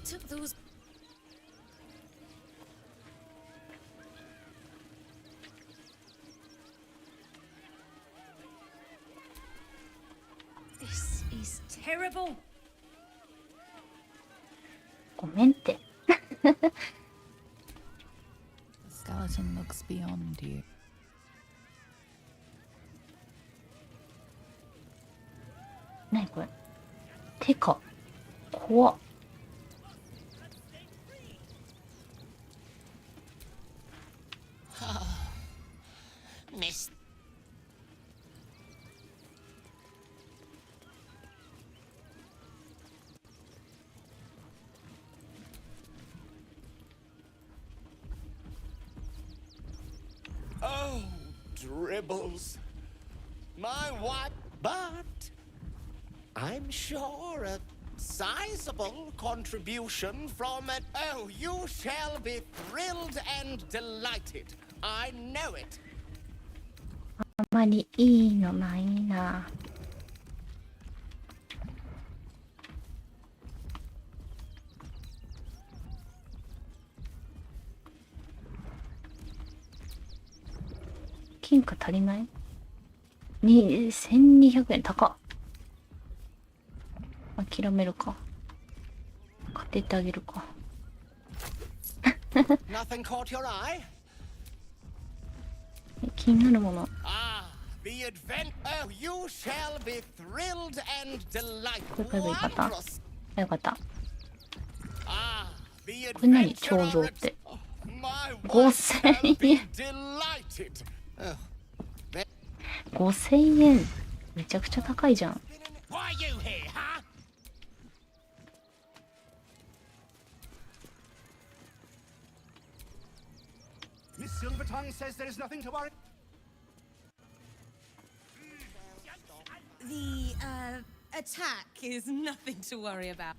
Took those. This is terrible. ごめんって。 The skeleton looks beyond you. 何これ。てか。怖っ。 Miss. Oh, dribbles. My what? But I'm sure a sizable contribution from an... Oh, you shall be thrilled and delighted. I know it. あまりいいのないな。金貨足りない？ 1200円高っ。諦めるか。買ってってあげるか。Nothing caught your eye? 気になるもの。The advent. Oh, you shall be thrilled and delighted. これ買えばいいかった？あ、よかった。 The これ何？彫像って。5000円。5000円。めちゃくちゃ高いじゃん。Why you here, huh? Miss Silvertongue says there is nothing to worry. The, attack is nothing to worry about.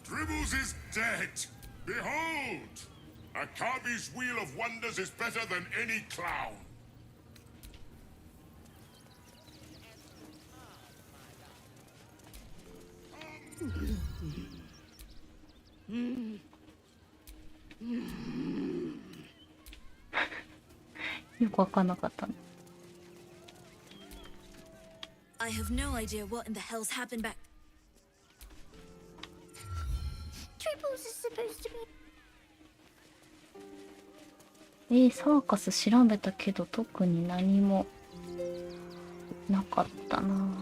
Dribbles is dead. Behold! Akabi's Wheel of Wonders is better than any clown. I have no idea what in the hell's happened back. Triples is supposed to be. サーカス調べたけど特に何もなかったな。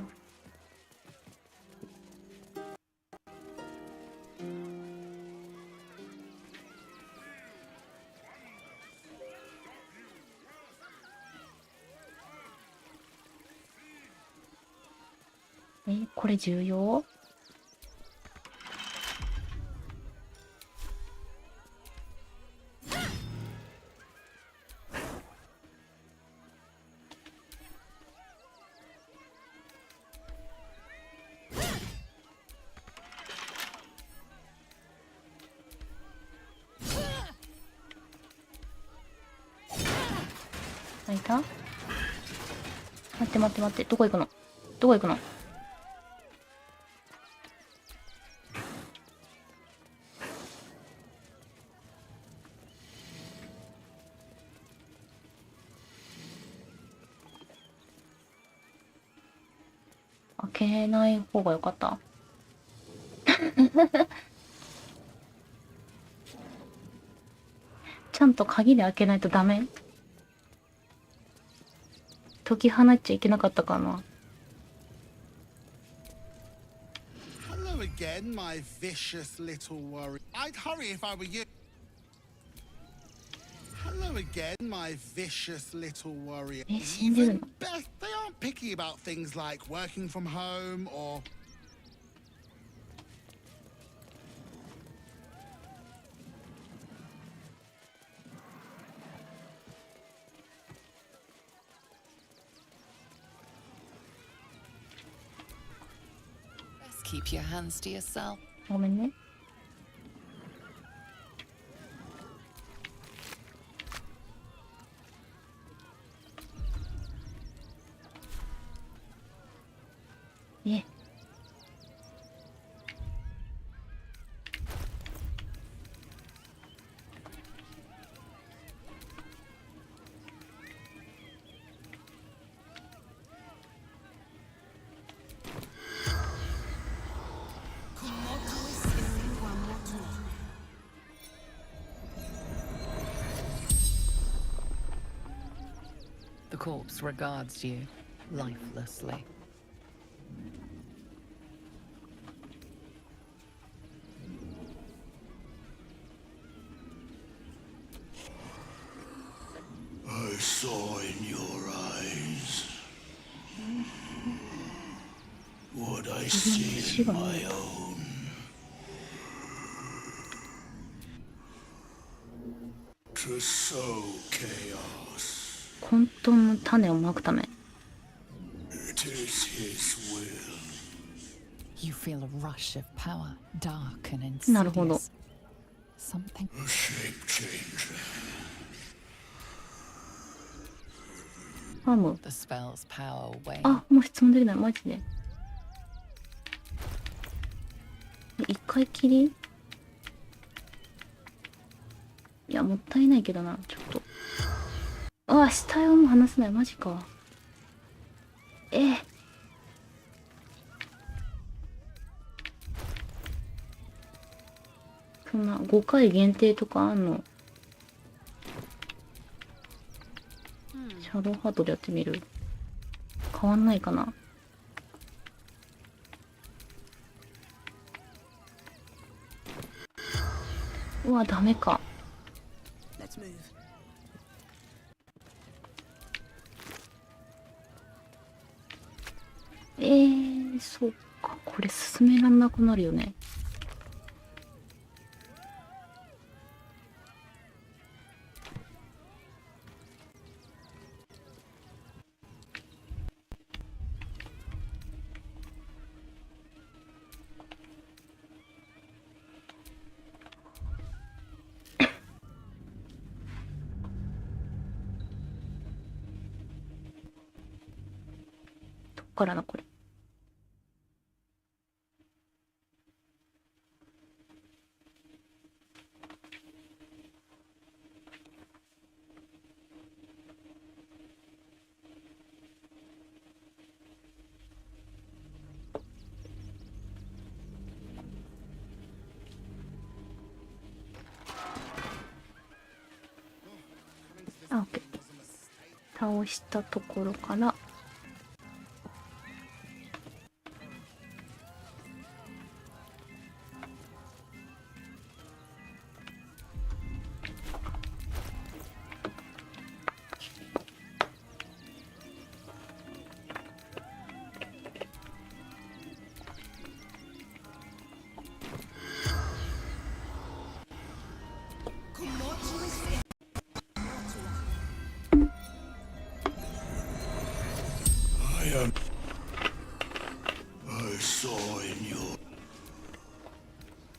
これ重要？いた？待って待って待って、どこ行くの？どこ行くの？開けない方が良かった。ちゃんと鍵で開けないとダメ？解き放っちゃいけなかったかな。 Hello again, my vicious little worry. I'd hurry if I were you. Hello again, my vicious little warrior. Even Beth, they aren't picky about things like working from home or... Best keep your hands to yourself. ごめんね。The corpse regards you lifelessly. I saw in your eyes what I see in my own. To sow chaos. 混沌の種をまくため。 It is his will. You feel a rush of power, dark and なるほど。 insidious. Something. A shape changer. ファーム。 The spell's power wanes. あ、もう質問できない。マジで。一回きり？いや、もったいないけどな、ちょっと。あ、死体はもう離せない。マジか。そんな5回限定とかあんの？シャドウハートでやってみる？変わんないかな？うわ、ダメか。Let's move. そっか。これ進めらんなくなるよね。どっからだこれ。あ、オッケー。倒したところからI saw in you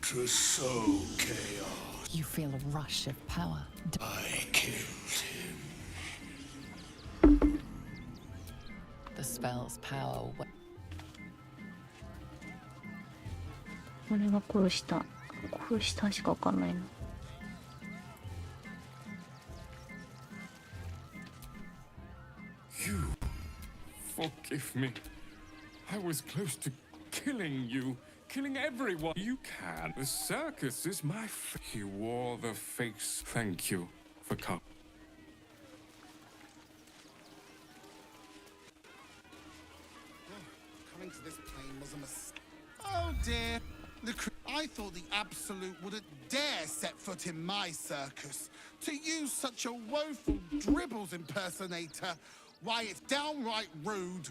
to sow chaos. You feel a rush of power. I killed him. The spell's power wanes. 俺が殺したしかわかんないな。You forgive me. I was close to killing you, killing everyone. You can. The circus is my He wore the face. Thank you for coming. Coming to this plane was a mistake. Oh dear. I thought the Absolute wouldn't dare set foot in my circus. To use such a woeful dribbles impersonator, why, it's downright rude.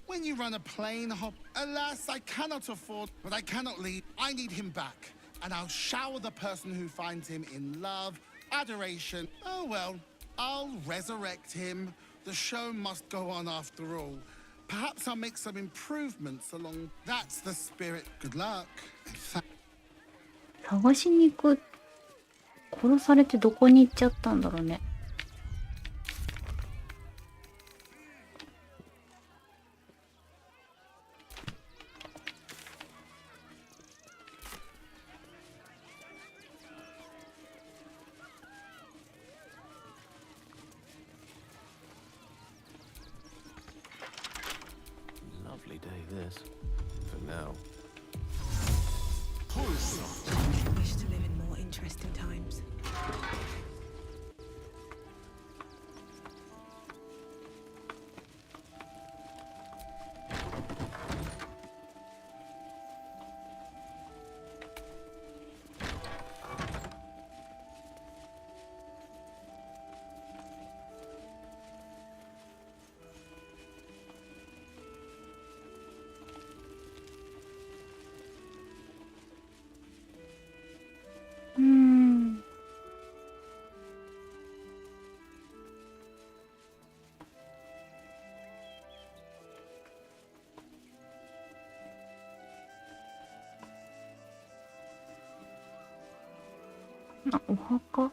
When you run a plane hop, alas, I cannot afford, but I cannot leave. I need him back, and I'll shower the person who finds him in love, adoration. Oh well, I'll resurrect him. The show must go on after all. Perhaps I'll make some improvements along. That's the spirit. Good luck. 探しに行く。殺されてどこに行っちゃったんだろうね。Lovely day this, for now. I wish to live in more interesting times. あ、お墓。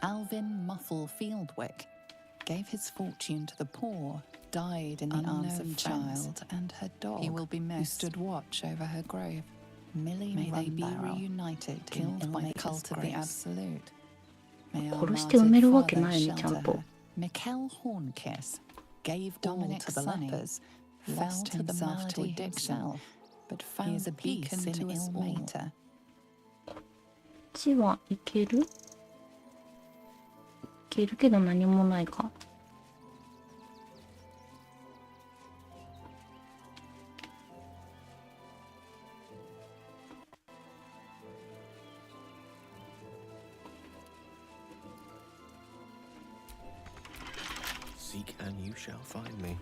Alvin Muffle Fieldwick gave his fortune to the poor, died in the arms of child and her dog. He will be missed. Who stood watch over her grave. Millie may they be reunited, killed by the cult of the absolute. May our martyred father shelter her. Mikkel Hornkiss gave Dominic to the lepers, lost himself to addiction, but found peace in his mater. こっちはいける？いけるけど何もないか。Seek and you shall find me.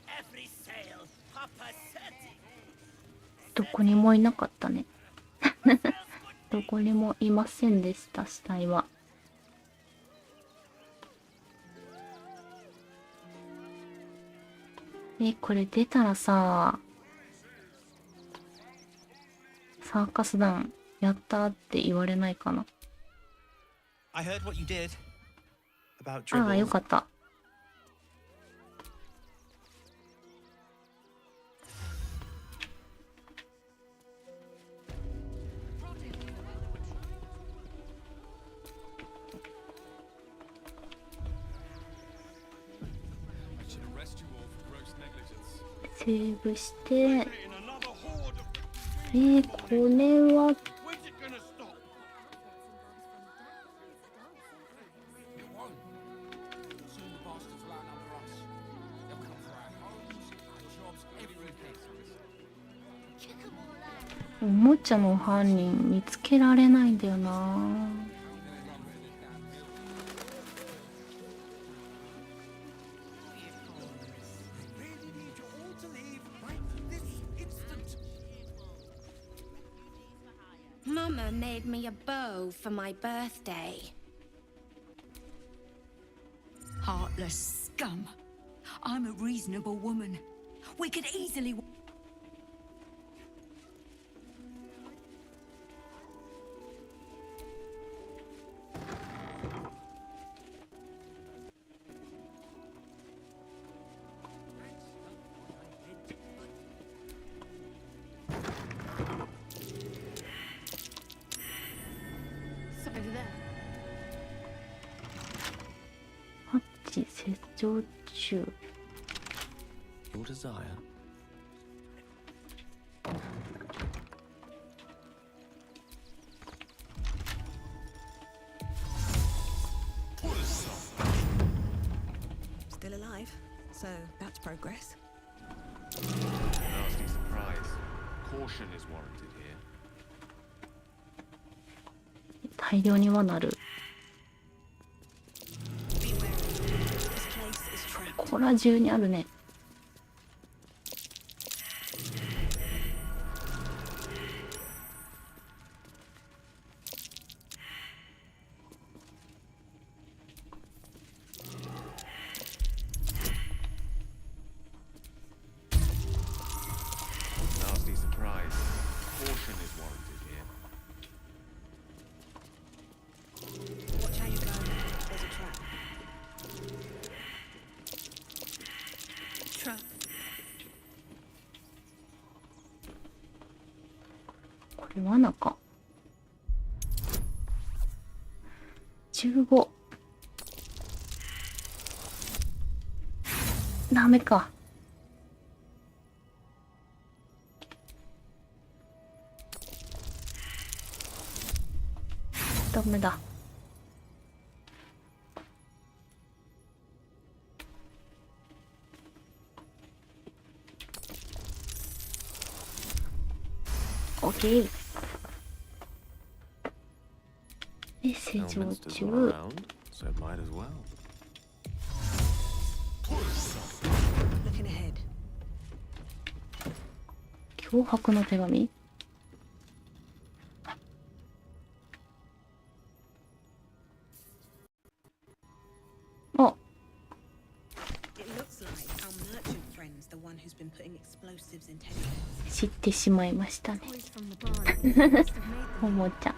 Every sail, Papa Seti. どこにもいなかったね。どこにもいませんでした、死体は。これ出たらさ、サーカス団やったって言われないかな。I heard what you did about ああ、よ dribbles. かった。セーブして、これはおもちゃの犯人見つけられないんだよな。Mama made me a bow for my birthday. Heartless scum. I'm a reasonable woman. We could easily...ハッチ切除中。 Your desire. Still alive, so that's progress. Nasty surprise. Caution is warranted here. 大量にはなる。これは中にあるね。Nasty surprise. Caution is warranted here. Watch how you go. There's a trap. Trap. これ罠か。15。ダメか。ダメだ。オッケー。で、施錠 Element's 中。 not around, so it might as well. Looking ahead. 脅迫の手紙。one who's been putting explosives in teddy bears. 知ってしまいましたね。 Toys from the barn. Must have made お them. もちゃ。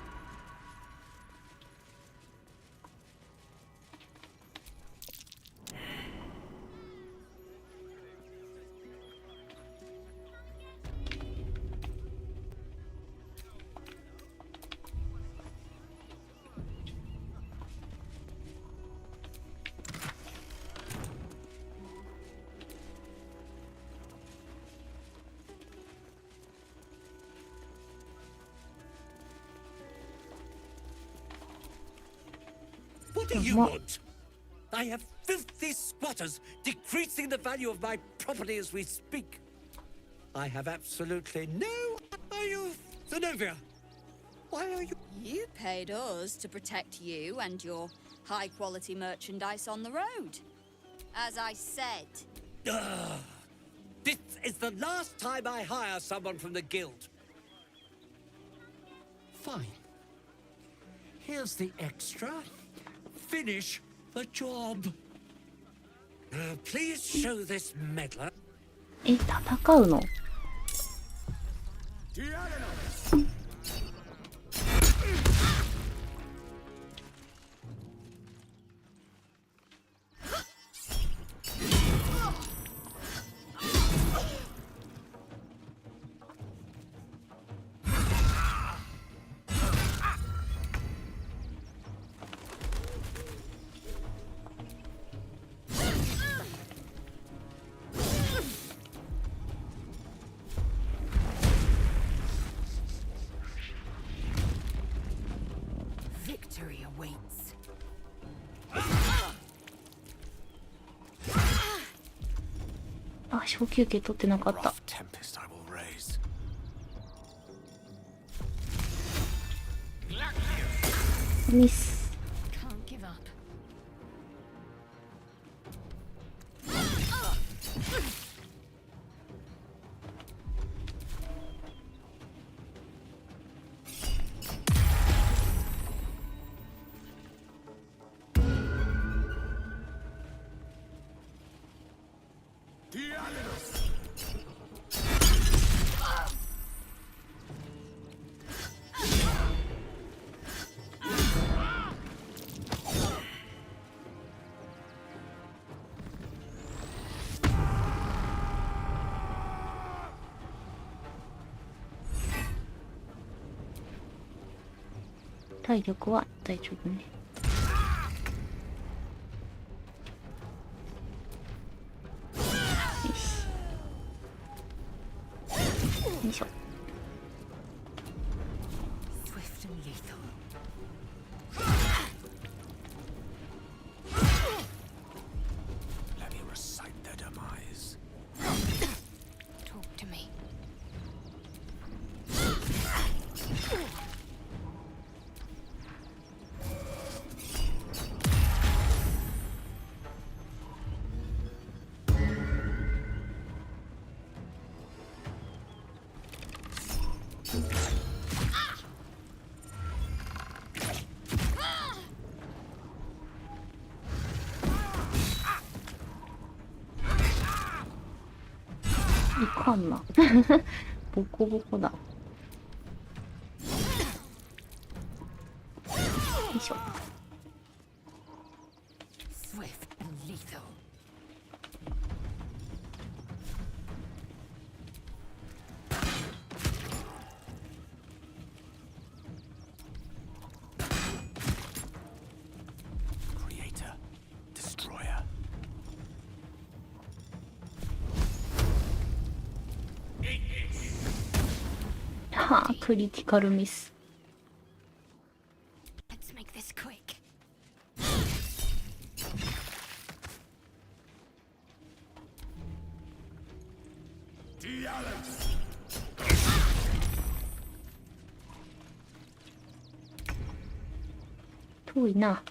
What do you want? I have filthy squatters decreasing the value of my property as we speak. I have absolutely no... Are you Zenobia? Why are you... You paid us to protect you and your high-quality merchandise on the road. As I said. This is the last time I hire someone from the guild. Fine. Here's the extra. Finish the job. Please show this meddler. え、戦うの？Victory awaits. あ、小休憩取ってなかった。 Tempest I will raise. ミス。 Can't give up. 体力は大丈夫ね。よし。よいしょ。 Swift and lethal. Let me recite their demise. Talk to me. いかんな。ボコボコだ。よいしょ。 Swift and lethal. Creator. Destroyer. はあ、クリティカルミス。 Let's make this quick. 遠いな。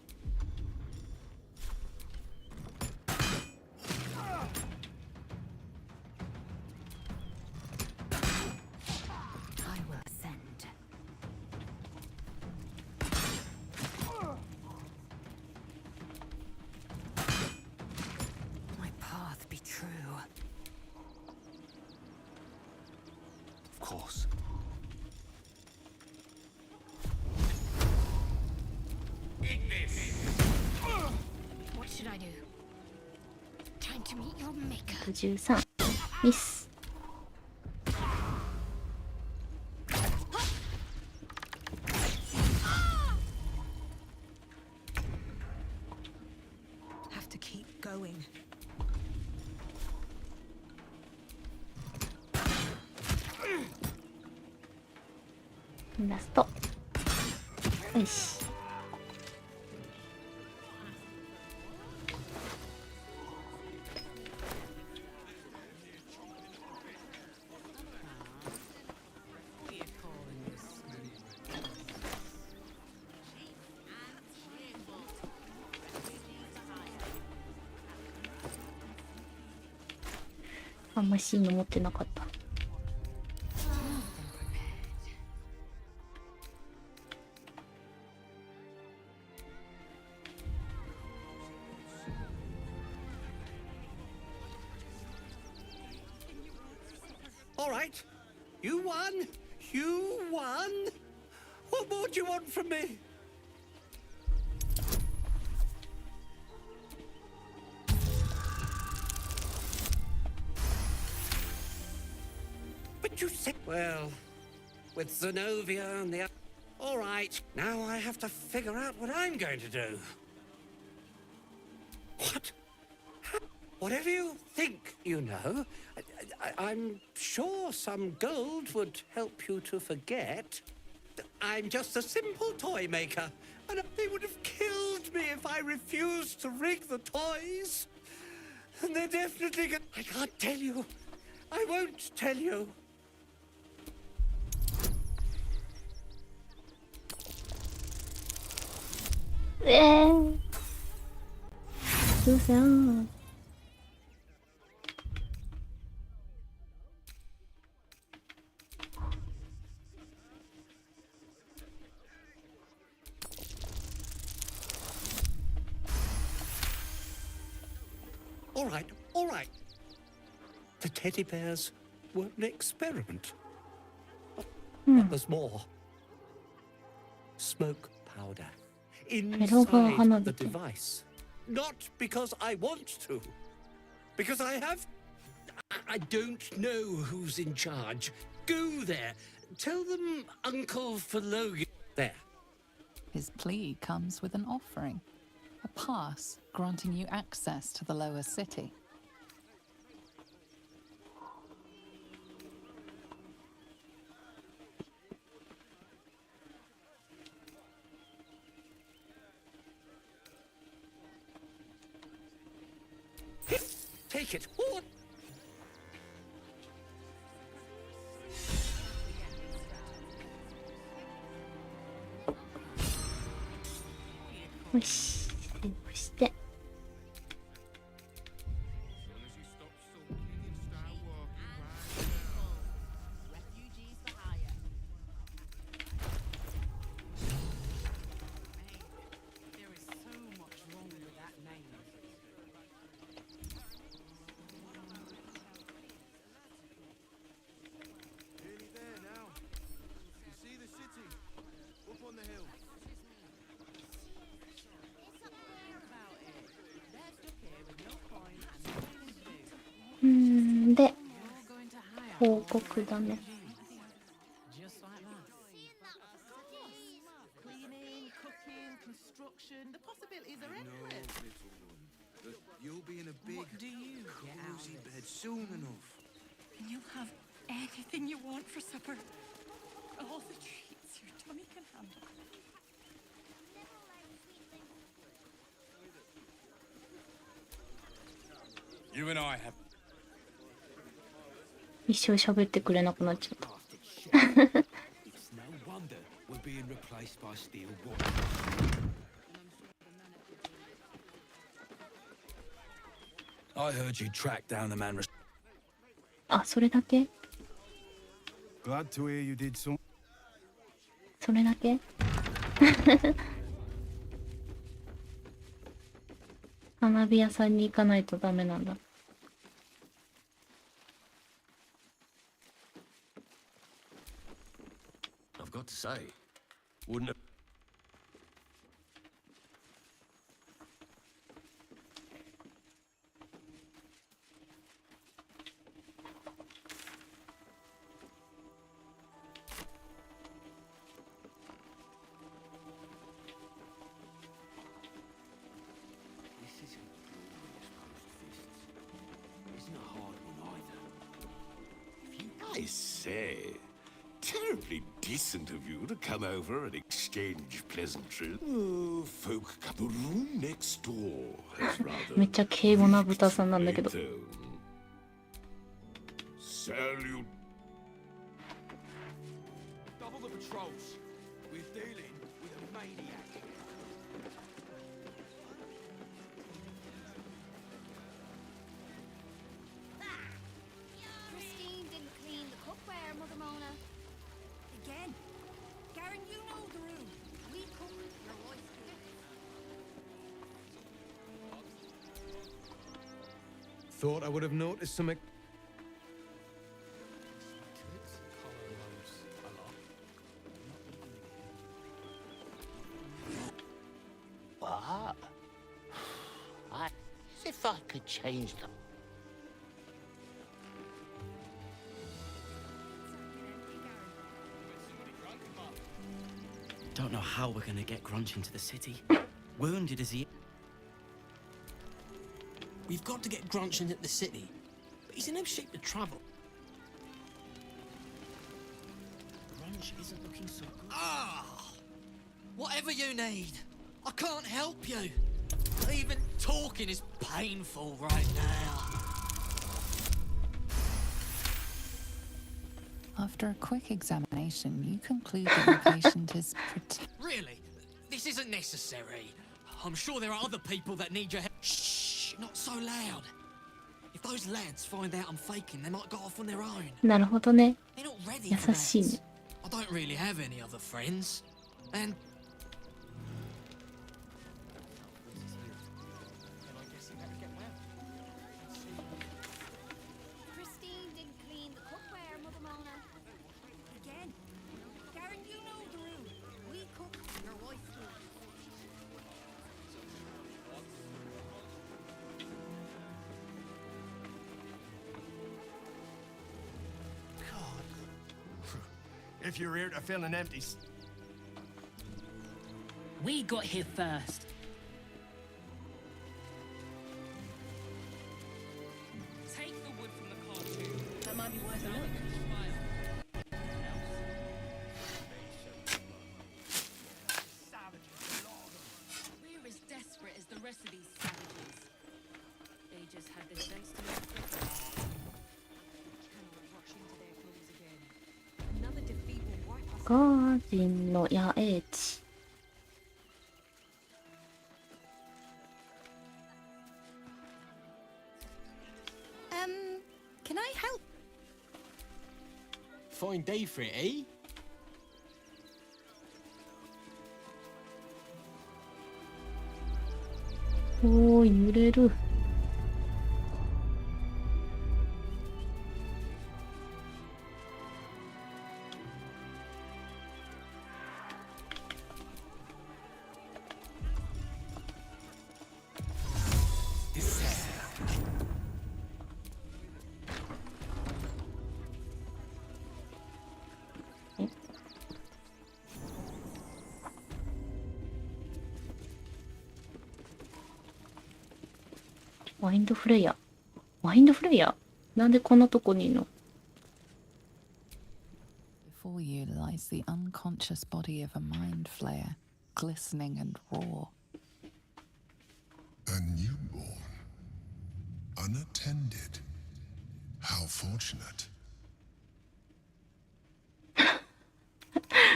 I will ascend. My path be true. course. What should I do? Time to meet your maker. 13ミス。Have to keep going. ラスト。よし。あんましいの持ってなかった。All right. You won. You won. What more do you want from me? But you said... Well, with Zenobia and the... All right. Now I have to figure out what I'm going to do. What? Whatever you think you know, I'm sure some gold would help you to forget. I'm just a simple toy maker, and they would have killed me if I refused to rig the toys. And they're definitely gonna... I can't tell you. I won't tell you. All right, all right. The teddy bears were an experiment. But there's more. Smoke powder inside the device. Not because I want to. Because I have... I don't know who's in charge. Go there. Tell them Uncle Philo... There. His plea comes with an offering. A pass granting you access to the lower city. Take it. Oh. Mm, で、報告だね。You'll be in a big, cozy bed soon enough. And you'll have anything you want for supper. All the treats your tummy can handle. You and I have... 一生喋ってくれなくなっちゃった。It's no wonder we're being replaced by steel wool. I heard you tracked down the man. あ、それだけ？ Glad to hear you did some. それだけ？花火屋さんに行かないとダメなんだ。say, wouldn't it? I say, terribly decent of you to come over and exchange pleasantries. Oh, folk, the room next door has rather めっちゃ敬語な豚さんなんだけど。 Salute. Double the patrols. We're dealing with a maniac. Christine didn't clean the cookware, Mother Mona. Again. Garen, you know the room. We cook your wife's food. Thought I would have noticed something. What? As if I could change them. Don't know how we're gonna get Grunch into the city. Wounded as he... We've got to get Grunch into the city, but he's in no shape to travel. Grunch isn't looking so good. Ah! Whatever you need. I can't help you. Even talking is painful right now. After a quick examination, you conclude that your patient is Really? This isn't necessary. I'm sure there are other people that need your help. Shh! Not so loud. If those lads find out I'm faking, they might go off on their own. なるほどね。 They're not ready 優 for しい that. ね。 I don't really have any other friends. And Christine didn't clean the cookware, Mother Mona. Again. Garen, you know the room. We cook your wife's food. If you're here to fill an empty... We got here first. Take the wood from the cartoon. That might be worth a look. We're as desperate as the rest of these savages. They just had the sense to move quickly. Cannot rush into their clothes again. Another defeat will wipe us ガージンの野営地。 Can I help? Fine day for it, eh?おー、揺れる。ワインドフレイヤー。ワインドフレイヤーなんでこんなとこにいるの？ Before you lies the unconscious body of a mind flayer, glistening and raw. A newborn. Unattended. How fortunate.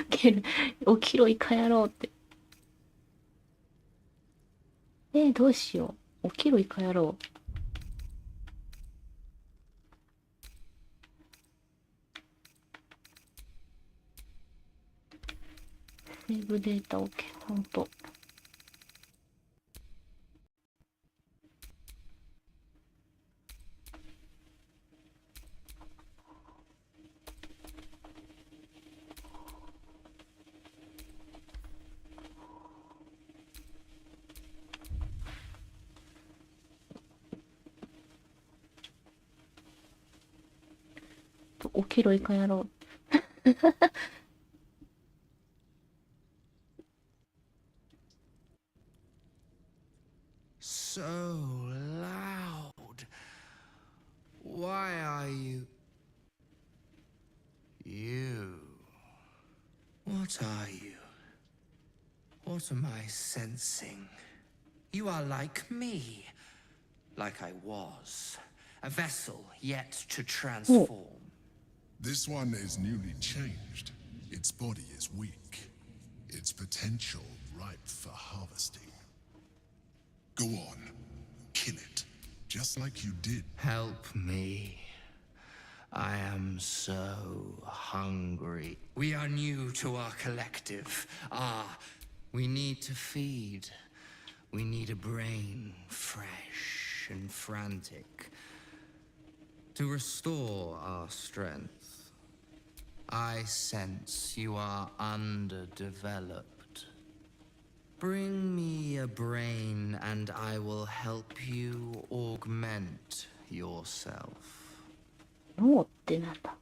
起きろイカ野郎って。どうしよう。起きろイカ野郎。セーブデータ OK。ほんと。起きろイカ野郎。So loud. Why are you... You... What are you? What am I sensing? You are like me. Like I was. A vessel yet to transform. This one is newly changed. Its body is weak. Its potential ripe for harvesting. Go on. Kill it. Just like you did. Help me. I am so hungry. We are new to our collective. We need to feed. We need a brain, fresh and frantic, to restore our strength. I sense you are underdeveloped. Bring me a brain and I will help you augment yourself. 脳ってなんだ。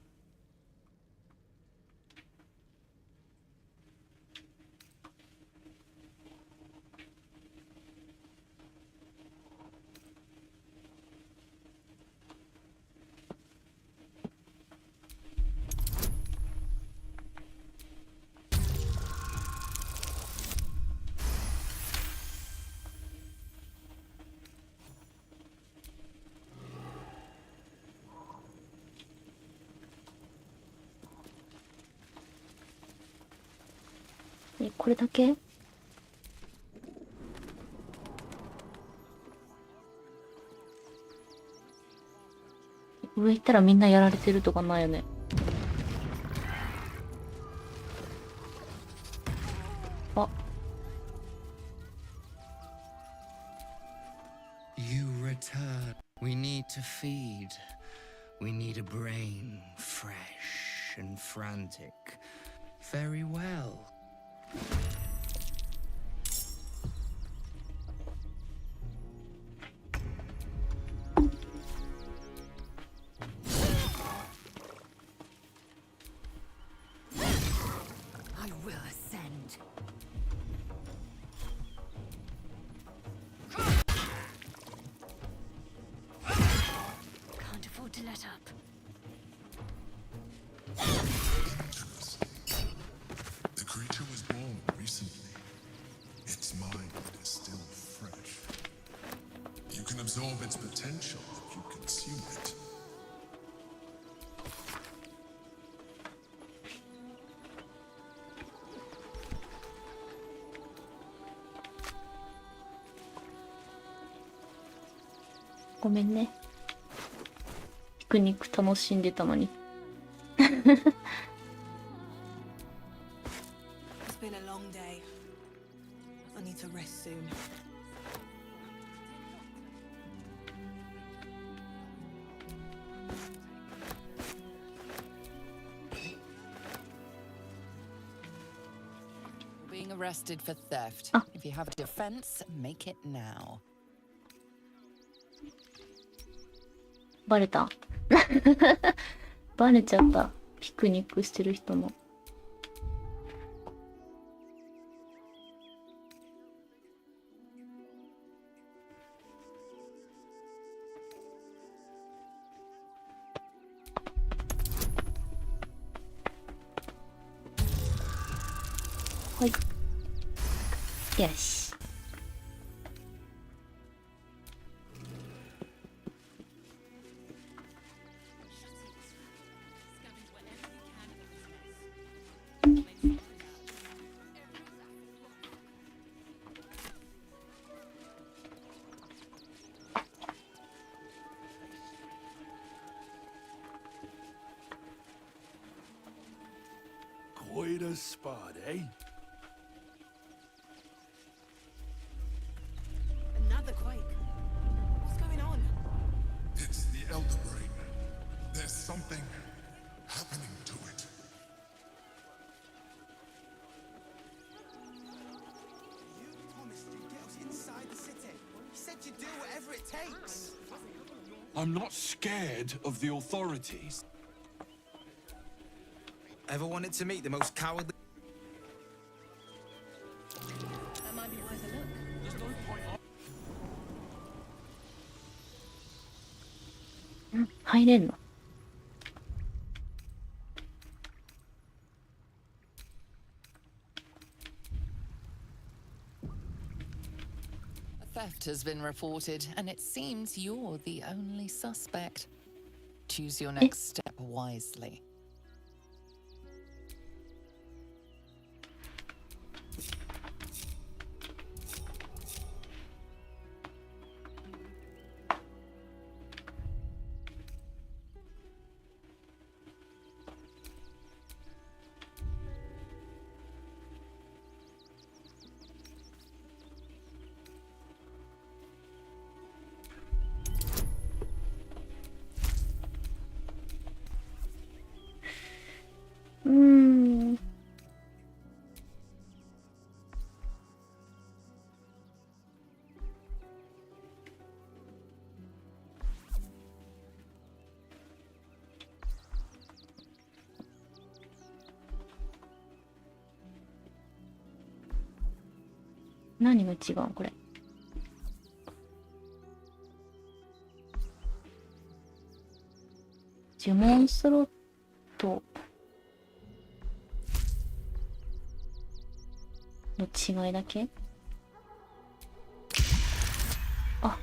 これだけ？上行ったらみんなやられてるとかないよね。あ。You return. We need to feed. We need a brain, fresh and frantic. Very well. I will ascend. Can't afford to let up. The creature was born recently. Its mind is still fresh. You can absorb its potential if you consume it. Sorry. ごめんね。ピクニック楽しんでたのに。It's been a long day. I need to rest soon. Being arrested for theft. If you have a defense, make it now. バレた。バレちゃった。ピクニックしてる人の。はい。よし。Quite a spot, eh? Another quake. What's going on? It's the Elder Brain. There's something happening to it. You promised you'd get us inside the city. You said you'd do whatever it takes. I'm not scared of the authorities. Ever wanted to meet the most cowardly? That might be worth a look. There's no point. 入れんの？ Theft has been reported, and it seems you're the only suspect. Choose your next step wisely. Hmm. 何が違うこれ？呪文スロットの違いだけ？あ。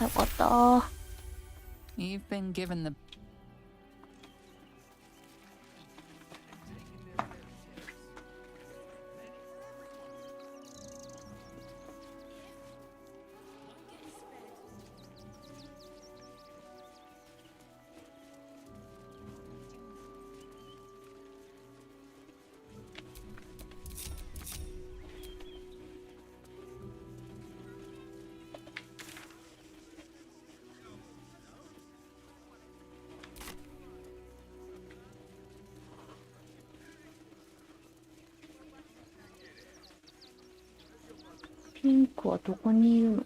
よかった。You've been given theピンクはどこにいるの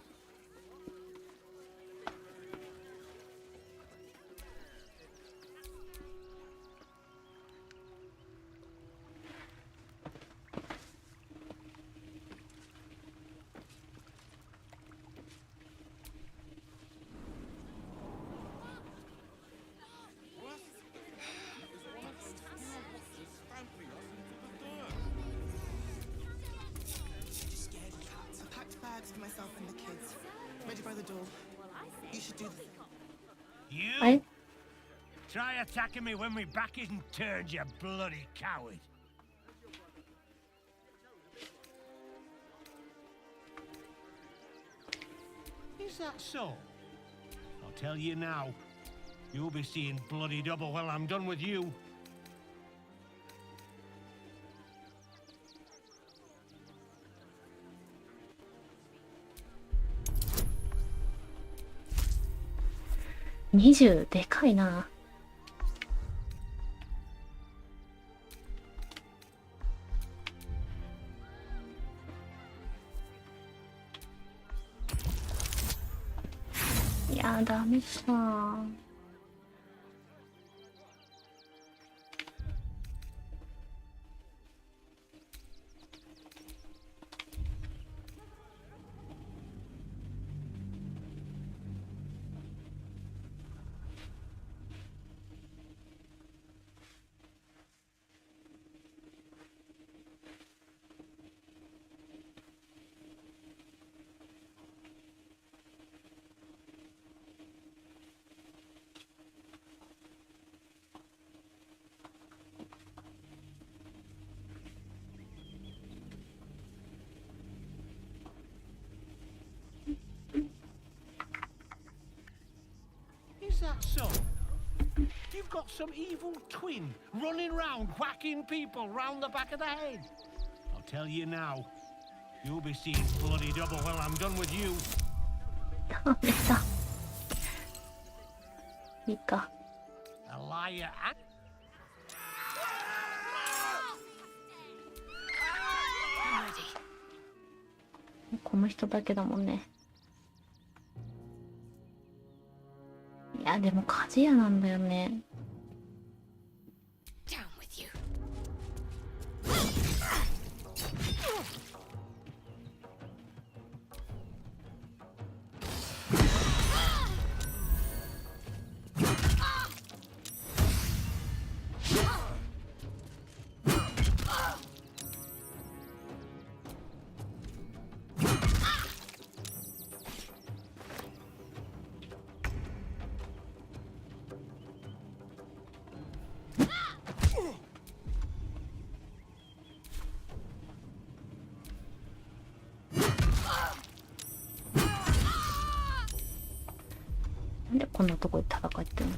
？For myself and the kids. Ready by the door. You should do this. You? Try attacking me when my back isn't turned, you bloody coward. Is that so? I'll tell you now. You'll be seeing bloody double when I'm done with you.20でかいな。いやダメか。Is that so? You've got some evil twin running round whacking people round the back of the head. I'll tell you now. You'll be seeing bloody double when I'm done with you. ダメだ。いいか。A liar and... OK。この人だけだもんね。いや、でも鍛冶屋なんだよね。なんでこんなとこで戦ってんの？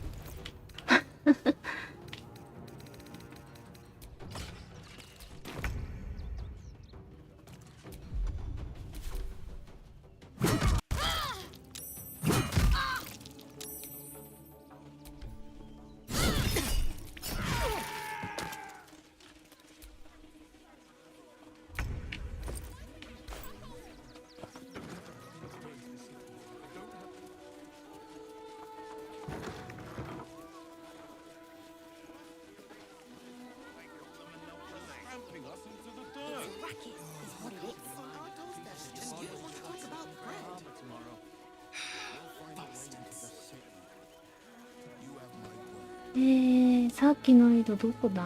さっきの井戸どこだ？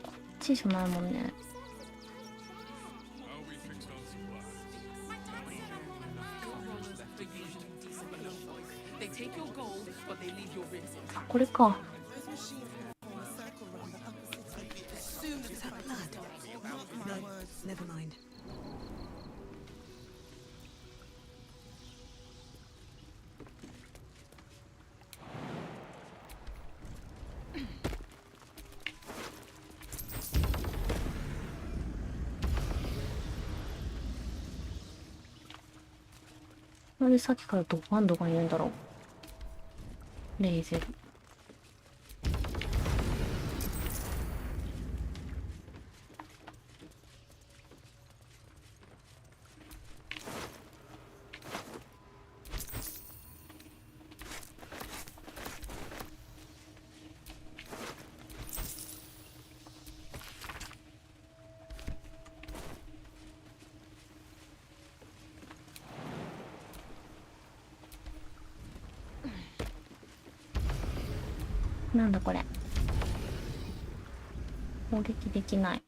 こっちじゃないもんね。あ、これか。なんでさっきからドカンドカン言うんだろう。レイゼル。なんだこれ。攻撃できない。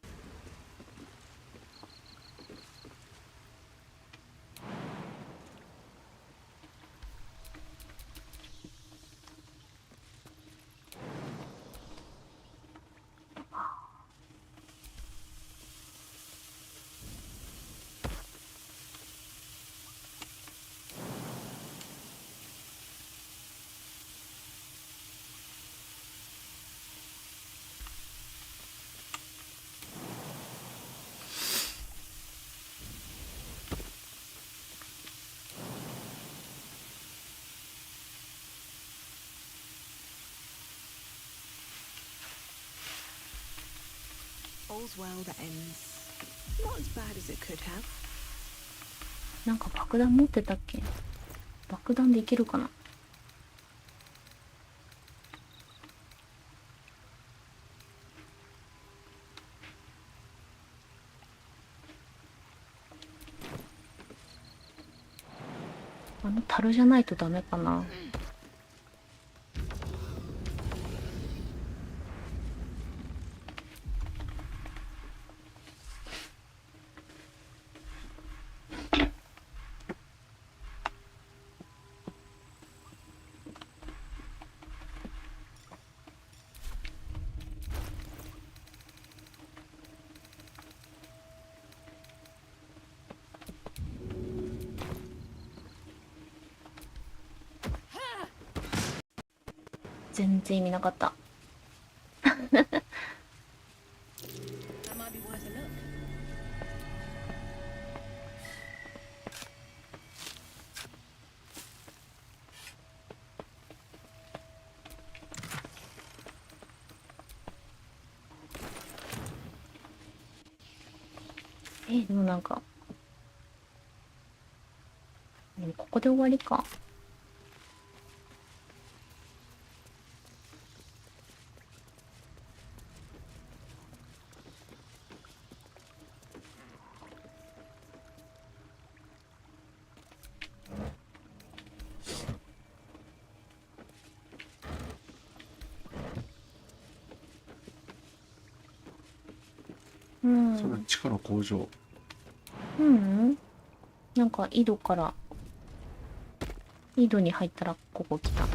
All's well that ends. Not as bad as it could have. なんか爆弾持ってたっけ？爆弾できるかな？あの樽じゃないとダメかな。全然意味なかった。でもなんか、でもここで終わりか。うん。それ地下の工場。うん。なんか井戸から井戸に入ったらここ来た。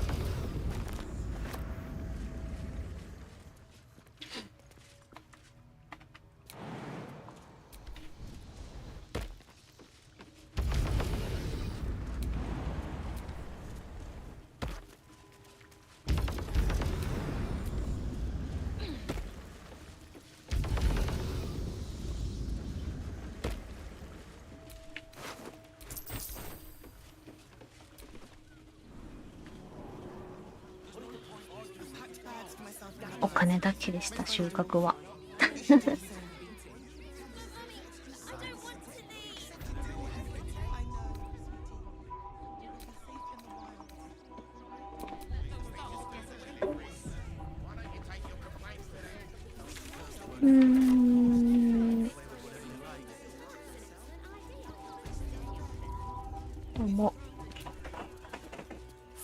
お金だけでした、収穫は。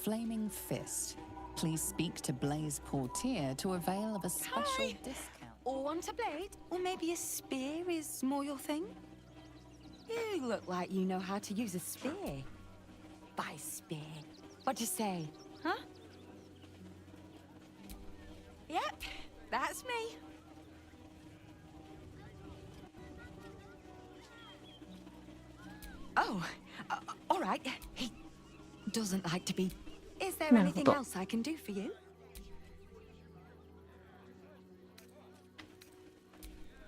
Flaming Fist. Please speak to Blaze Portier to avail of a special discount. Or want a blade? Or maybe a spear is more your thing? You look like you know how to use a spear. By spear. What'd you say? Huh? Yep, that's me. Oh, all right. He doesn't like to be... Is there anything else I can do for you?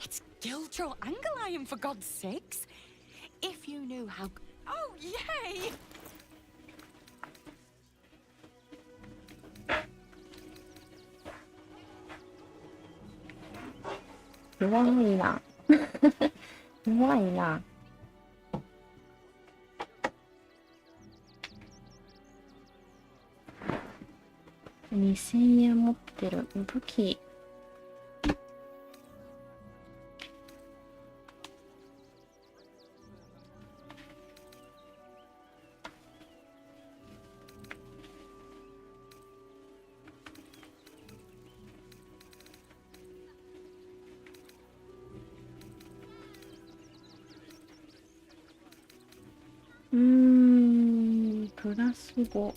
It's Giltro Angelion, for God's sakes. If you knew how... Oh, yay!弱いな。弱いな。2000円持ってる。武器。プラス5。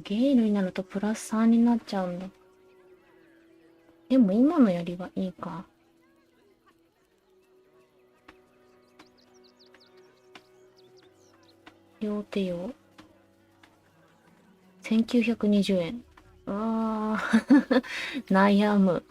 ゲールになるとプラス3になっちゃうんだ。でも今のよりはいいか。両手用。1920円。悩む。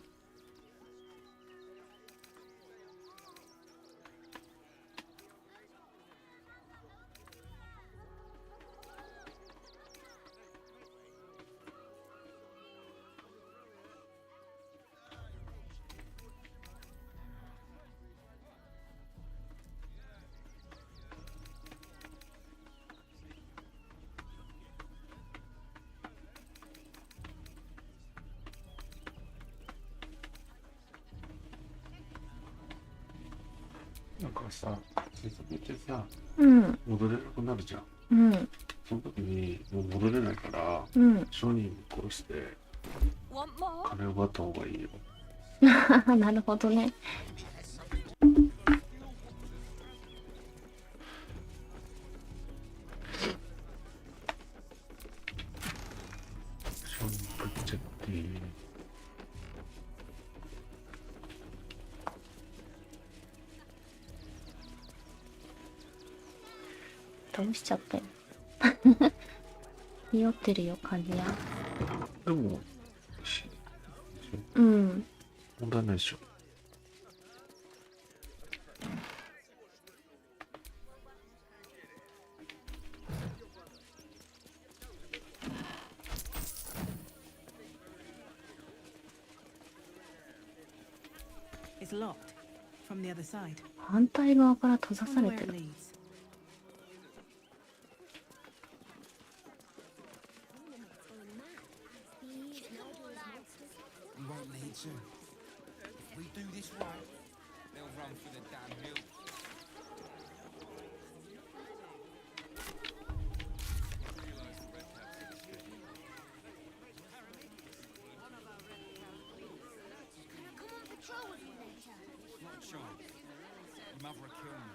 なんかさ、接続ってさ、戻れなくなるじゃん。その時にもう戻れないから、商人殺して金を奪った方がいいよ。なるほどね。商人食っちゃって。倒しちゃったよ。匂ってるよ、カニや。でも、問題ないでしょ。It's locked from the other side. 反対側から閉ざさ Wonder れ where て it る。 leads. We won't need to. If we do this right, they'll run for the damn hill. Not a chance. Your mother will kill me.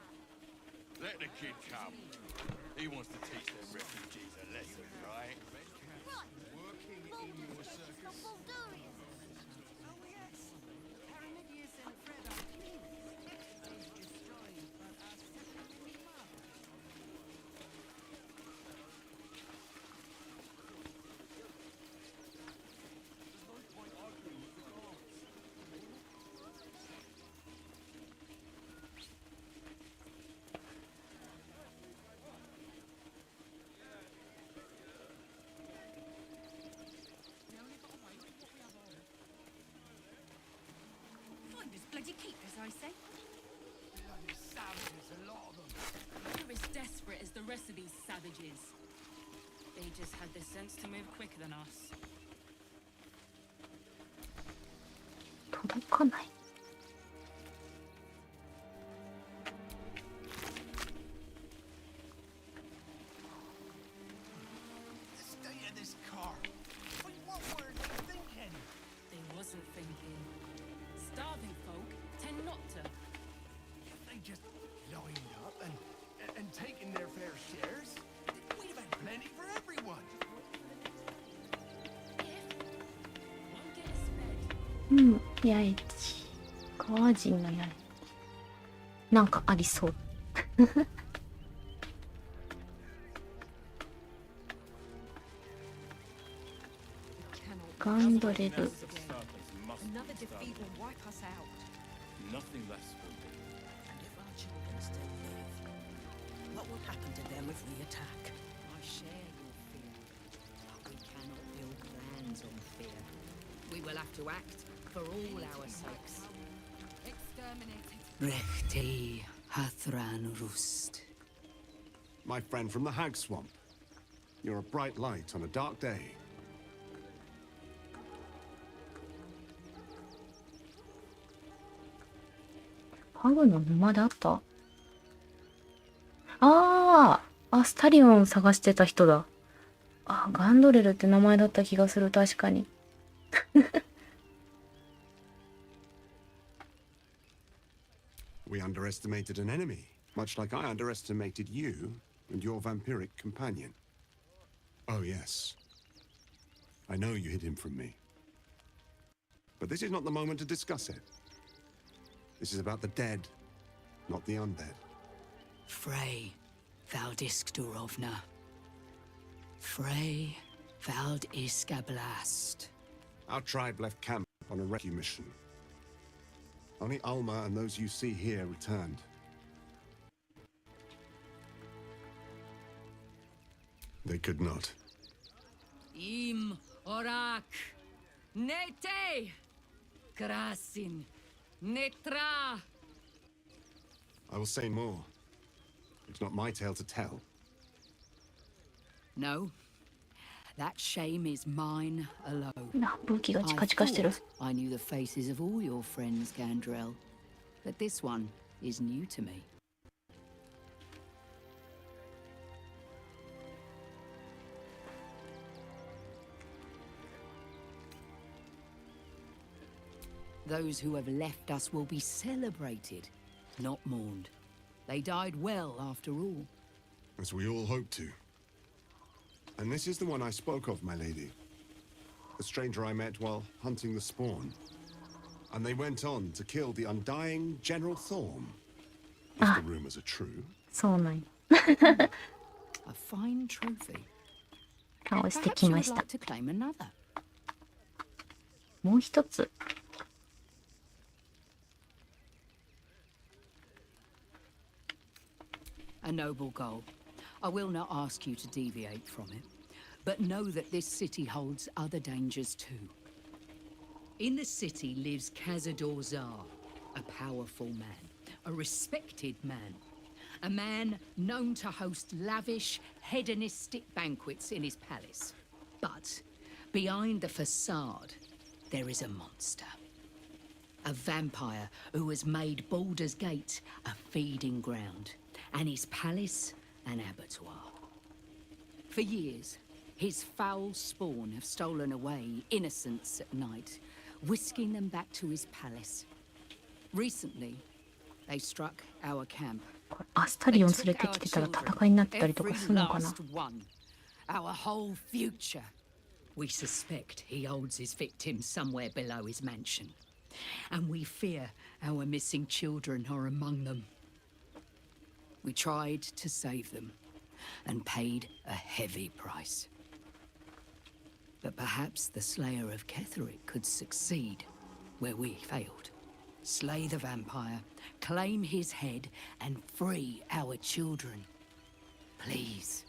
Let the kid come. He wants to teach them refugees a lesson, right? Working in your circus. Find us bloody keepers, I say. Bloody savages, a lot of them. We're as desperate as the rest of these savages. They just had the sense to move quicker than us. 届かない。 The state of this car. What were they thinking? They wasn't thinking. Starving folk tend not to. They just lined up and taken their fair shares. We'd have had plenty for everyone. うん、八重地。川人の八重地。なんかありそう。ガンドレル。 Another defeat will wipe us out. Nothing less will be. And if our children still live, what will happen to them if we attack? I share your fear, but we cannot build plans on fear. We will have to act for all our sakes. Exterminated. Rechti Hathran Rust. My friend from the Hag Swamp. You're a bright light on a dark day. ハグの沼であった。スタリオン探してた人だ。ガンドレルって名前だった気がする、確かに。We underestimated an enemy, much like I underestimated you and your vampiric companion. Oh, yes. I know you hid him from me. But this is not the moment to discuss it. This is about the dead, not the undead. Frey Valdiskdorovna. Frey Valdiskablast. Our tribe left camp on a rescue mission. Only Alma and those you see here returned. They could not. Im Orak. Nete. Krasin. Netra. I will say more. It's not my tale to tell. No. That shame is mine alone. I knew the faces of all your friends, Gandrel. But this one is new to me. Those who have left us will be celebrated, not mourned. They died well, after all. As we all hope to. And this is the one I spoke of, my lady. The stranger I met while hunting the spawn. And they went on to kill the undying General Thorm. If the rumors are true. そうなんや。 A fine trophy. 倒してきました。 To claim another. もう一つ。 A noble goal. I will not ask you to deviate from it, but know that this city holds other dangers too. In the city lives Cazador Zar, A powerful man, a respected man, a man known to host lavish, hedonistic banquets in his palace. But behind the facade, there is a monster. A vampire who has made Baldurs Gate a feeding ground, and his palace an abattoir. For years, his foul spawn have stolen away innocents at night, whisking them back to his palace. Recently, they struck our camp. アスタリオン連れてきてたら戦いになってたりとかするのかな。 Our whole future. We suspect he holds his victims somewhere below his mansion. And we fear our missing children are among them. We tried to save them and paid a heavy price. But perhaps the Slayer of Ketheric could succeed where we failed. Slay the vampire, claim his head, and free our children. Please.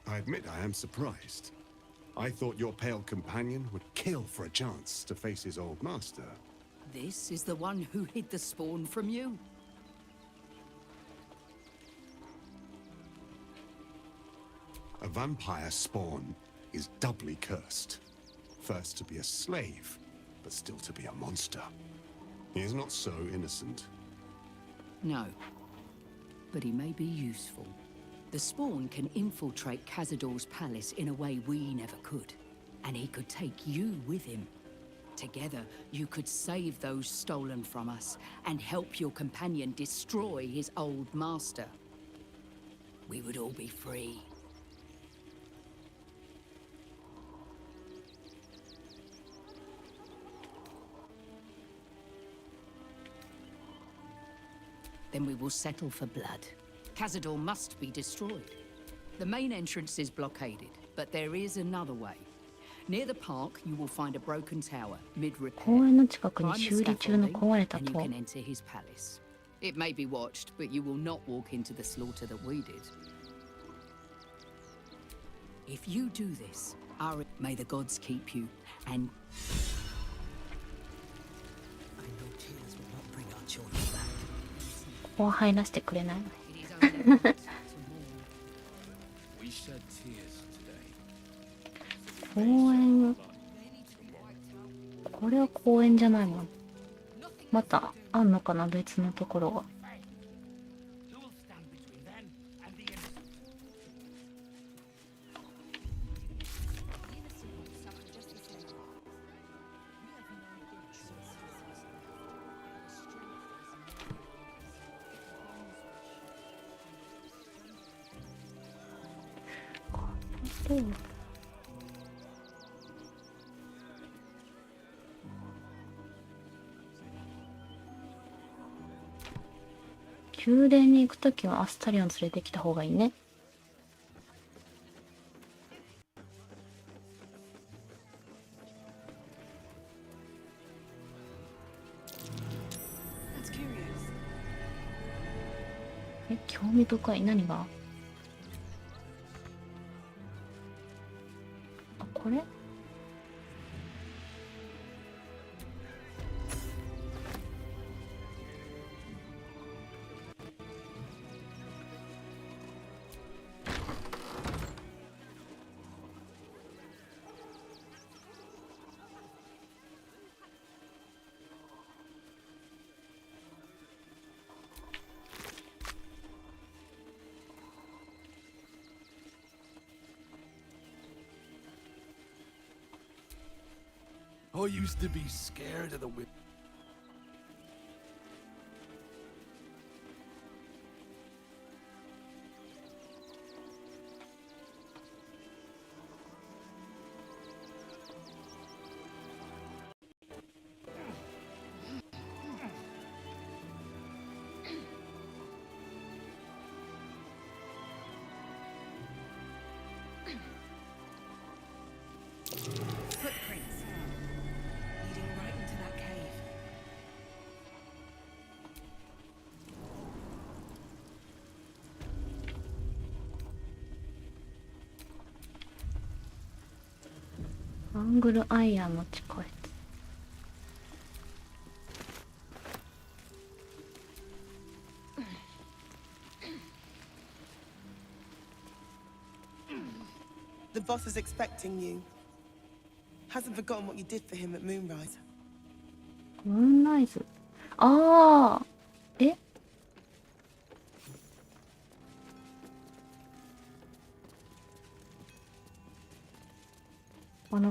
I admit I am surprised. I thought your pale companion would kill for a chance to face his old master. This is the one who hid the spawn from you. A vampire spawn is doubly cursed. First to be a slave, but still to be a monster. He is not so innocent. No, but he may be useful. The spawn can infiltrate Cazador's palace in a way we never could. And he could take you with him. Together, you could save those stolen from us and help your companion destroy his old master. We would all be free. Then we will settle for blood. Cazador must be destroyed. The main entrance is blockaded, but there is another way. Near the park, you will find a broken tower, mid-repair. 公園の近くに修理中の壊れた And you 塔。 can enter his palace. It may be watched, but you will not walk into the slaughter that we did. If you do this, may the gods keep you, and... I know tears will not bring our children back. ここは入らせてくれない。 We shed tears today. 公園。これは公園じゃないもん。またあんのかな、別のところが。宮殿に行くときはアスタリオン連れてきた方がいいね。興味深い。何が？あ、これ？I used to be scared of the whip. Footprints leading right into that cave.アングルアイアンの近い。boss is expecting you. Hasn't forgotten what you did for him at Moonrise. ムーンライズ。ああ。え？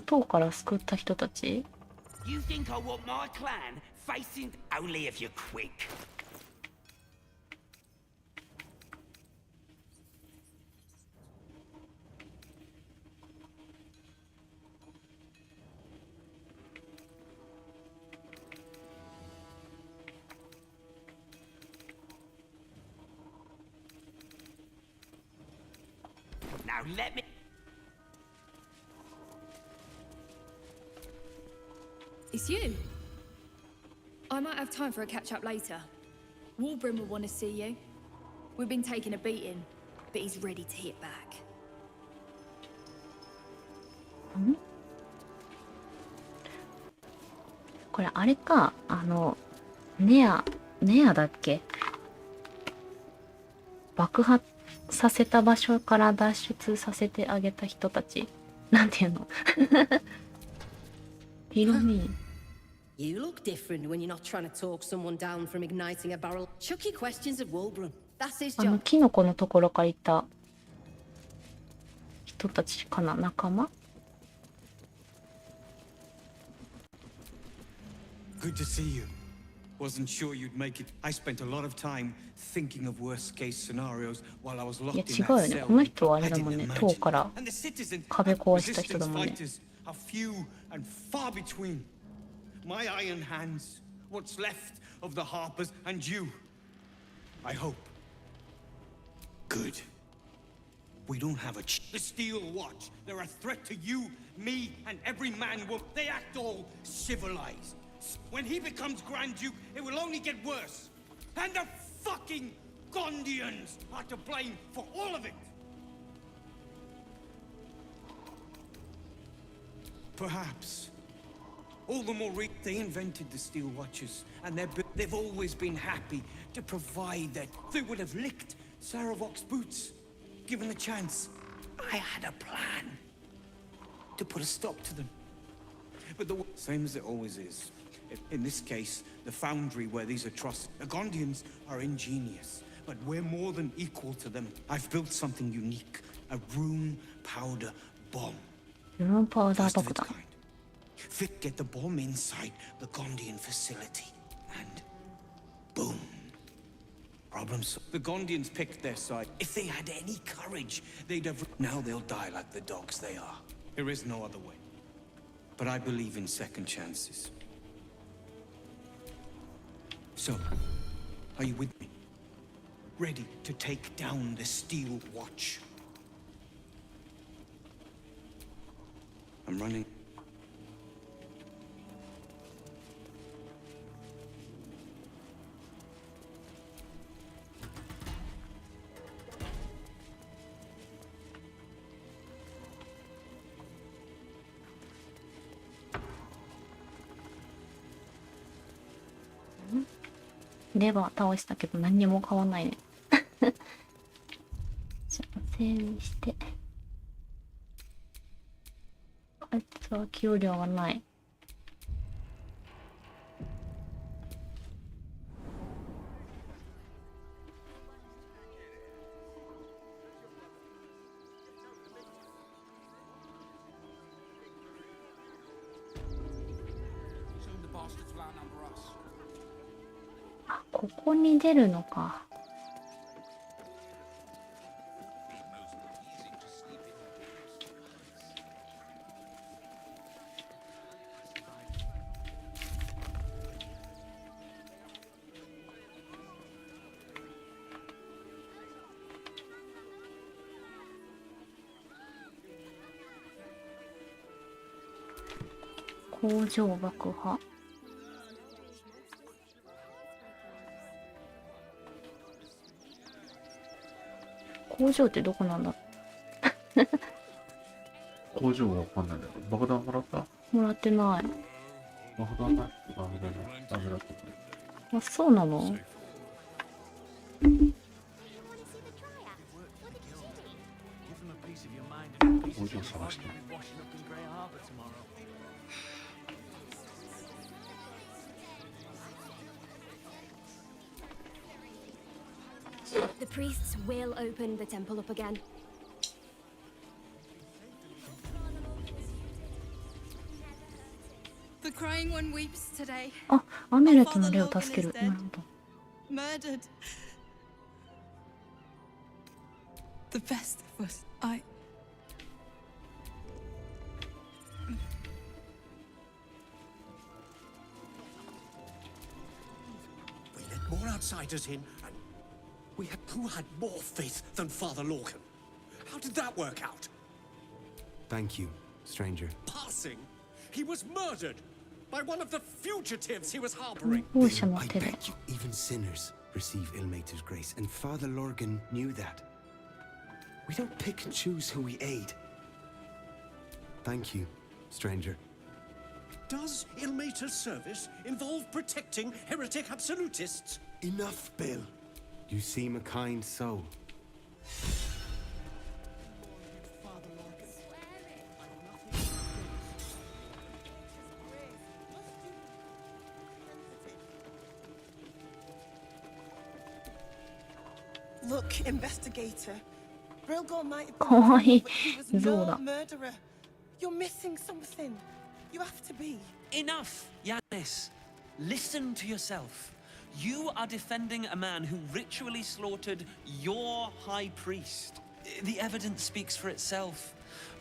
塔から救った人たち？ You think I want my clan facing only if you're quick? Now let me. It's you. I might have time for a catch-up later. Warbrim will want to see you. We've been taking a beating, but he's ready to hit back. これあれか、ネアだっけ？爆破させた場所から脱出させてあげた人たち？なんていうの？Filmi. You look different when you're not trying to talk someone down from igniting a barrel. Chucky questions of Wulbrum. That's his job. キノコのところからいた人たちかな、仲間？ Good to see you. Wasn't sure you'd make it. I spent a lot of time thinking of worst-case scenarios while I was locked in that cell. いや違うよね。この人はあれだもんね。塔から壁壊した人だもんね。 are few and far between. My iron hands, what's left of the Harpers, and you. I hope. Good. We don't have the Steel Watch. They're a threat to you, me, and every man. They act all civilized. When he becomes Grand Duke, it will only get worse. And the fucking Gondians are to blame for all of it. Perhaps. All the more they invented the Steel Watches, and they've always been happy to provide that. They would have licked Saravok's boots, given a chance. I had a plan to put a stop to them. But the same as it always is. In this case, the foundry where these atrocities. The Gondians are ingenious, but we're more than equal to them. I've built something unique, a rune powder bomb. First of its kind. Fit get the bomb inside the Gondian facility, and boom. Problem solved. The Gondians picked their side. If they had any courage, they'd have. Now they'll die like the dogs they are. There is no other way. But I believe in second chances. So, are you with me? Ready to take down the Steel Watch? I'm running. レバー倒したけど何にも変わんないね。じゃあ整理して。あいつは給料がない。あ、ここに出るのか。工場爆破。工場ってどこなんだ？工場がわかんないんだけど、爆弾もらった？もらってない。爆弾ない？ダメだった。あ、そうなの？もちろん探して。The priests will open the temple up again. The crying one weeps today. あ、アメレットの霊を助ける。なるほど。Murdered. The best of us. We let more outsiders in, and who had more faith than Father Lorcan? How did that work out? Thank you, stranger. Passing? He was murdered by one of the fugitives he was harboring. I bet you even sinners receive Ilmater's grace, and Father Lorcan knew that. We don't pick and choose who we aid. Thank you, stranger. Does Ilmater's service involve protecting heretic absolutists? Enough, Bill. You seem a kind soul. Look, investigator. Brilgor might have かわいい but he was 象 no だ。 murderer. You're missing something. You have to be. Enough, Yanis. Listen to yourself. You are defending a man who ritually slaughtered your high priest. The evidence speaks for itself.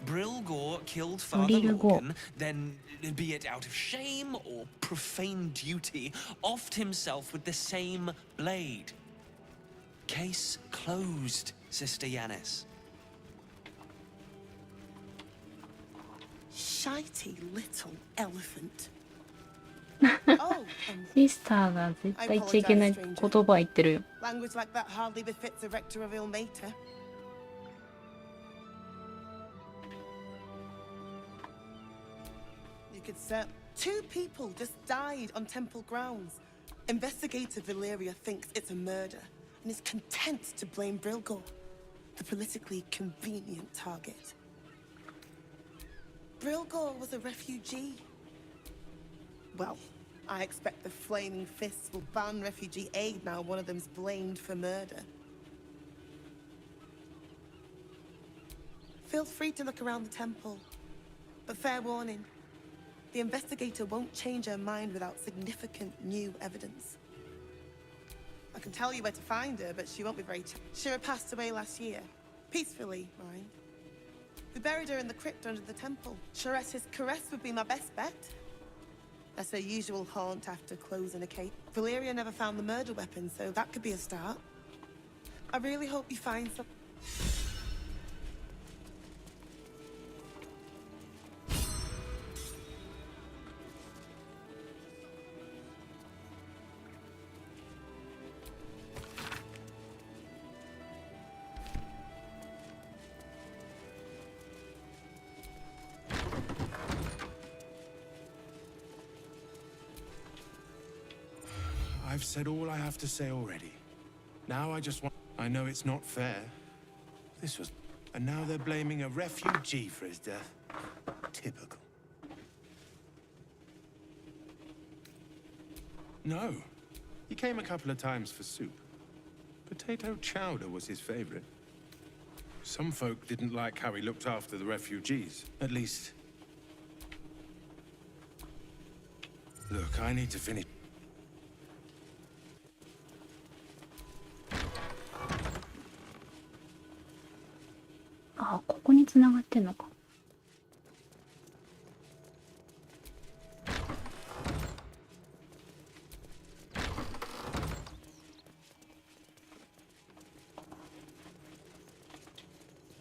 Brilgor killed Father Lorcan, then, be it out of shame or profane duty, offed himself with the same blade. Case closed, Sister Yanis. Shitey little elephant. シスターが絶対言っちゃいけない言葉言ってるよ。 Language like that hardly befits a rector of Ilmater. You could say 2 people just died on temple grounds. Investigator Valeria thinks it's a murder and is content to blame Brilgor, the politically convenient target. Brilgor was a refugee. Well, I expect the Flaming Fists will ban refugee aid now one of them's blamed for murder. Feel free to look around the temple, but fair warning, the investigator won't change her mind without significant new evidence. I can tell you where to find her, but she won't be very Shira passed away last year. Peacefully, mind. We buried her in the crypt under the temple. Shiressa's caress would be my best bet. That's her usual haunt after closing a case. Valeria never found the murder weapon, so that could be a start. I really hope you find some... I've said all I have to say already. Now I just want... I know it's not fair. This was... And now they're blaming a refugee for his death. Typical. No. He came a couple of times for soup. Potato chowder was his favorite. Some folk didn't like how he looked after the refugees. At least... Look, I need to finish.あ、ここに繋がってんのか。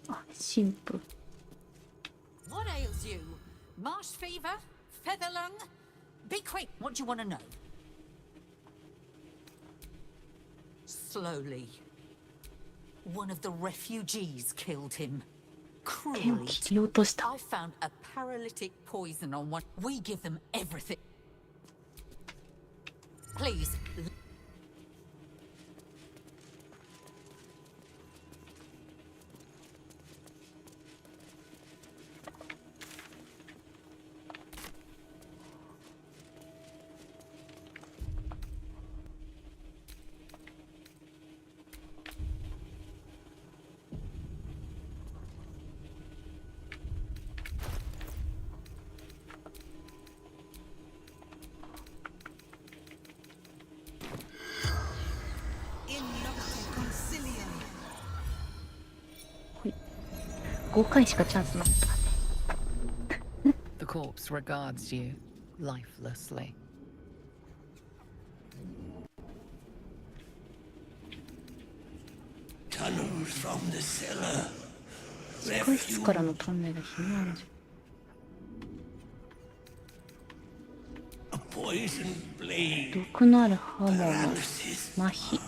あ、神父。What ails you? Marsh fever? Feather lung? Be quick, what do you want to know? Slowly. One of the refugees killed him. Cruelly. I found a paralytic poison on one. We give them everything. Please. 5回しかチャンスなかったね。The corpse regards you lifelessly. Tunnels from the cellar. 地下室からのトンネル避難所。毒のある刃物、麻痺。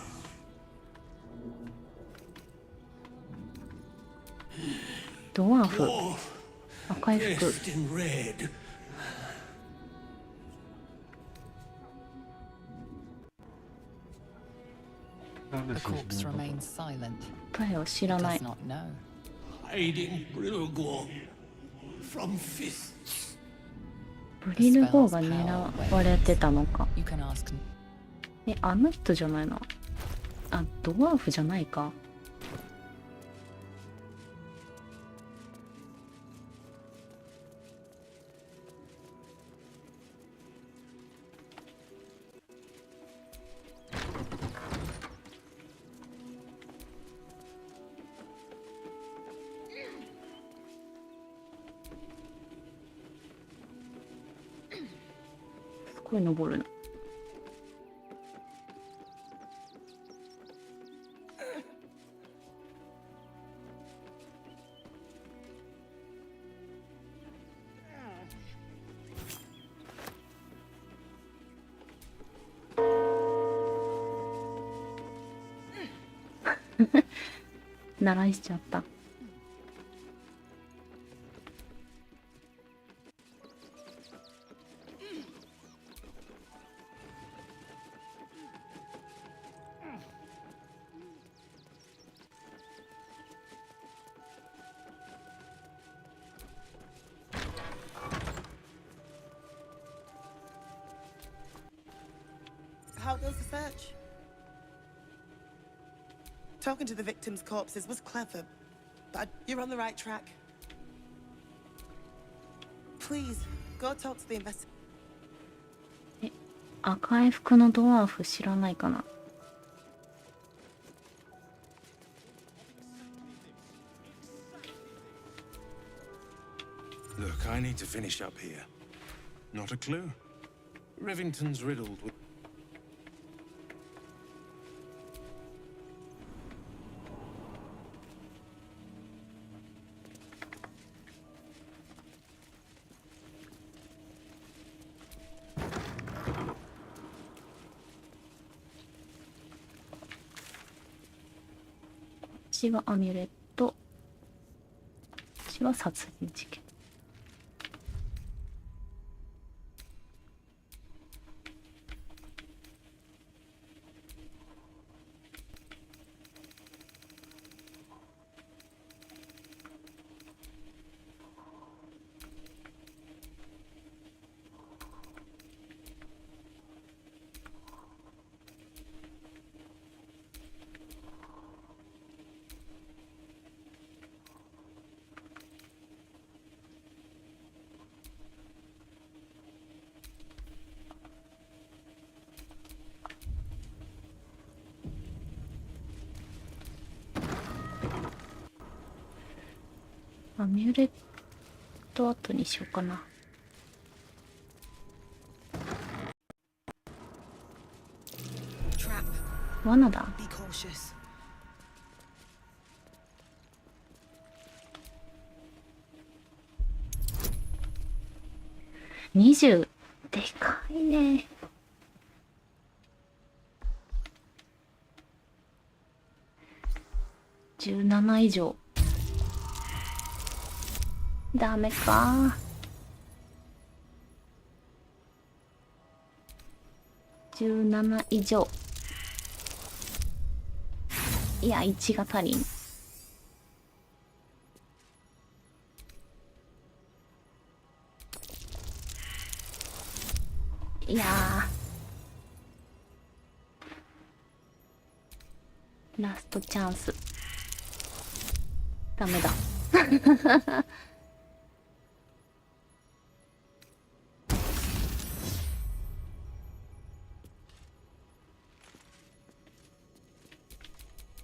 ドワーフ、赤い服。The corpse remains silent. 答えを知らない。 Does not know. Hiding Brilgor from fists. ブリルゴーが狙われてたのか。 You can ask. あの人じゃないな。あ、ドワーフじゃないか。すごい登るな。鳴らしちゃった。How goes the search? Talking to the victims' corpses was clever, but you're on the right track. Please, go talk to the investigator. 赤い服のドワーフ知らないかな。Look, I need to finish up here. Not a clue. Rivington's riddled with...こっちはアミュレット。こっちは殺人事件。アミュレット後にしようかな。罠だ。20。でかいね。17以上。ダメか。17以上。いや、1が足りん。いやー。ラストチャンス。ダメだ。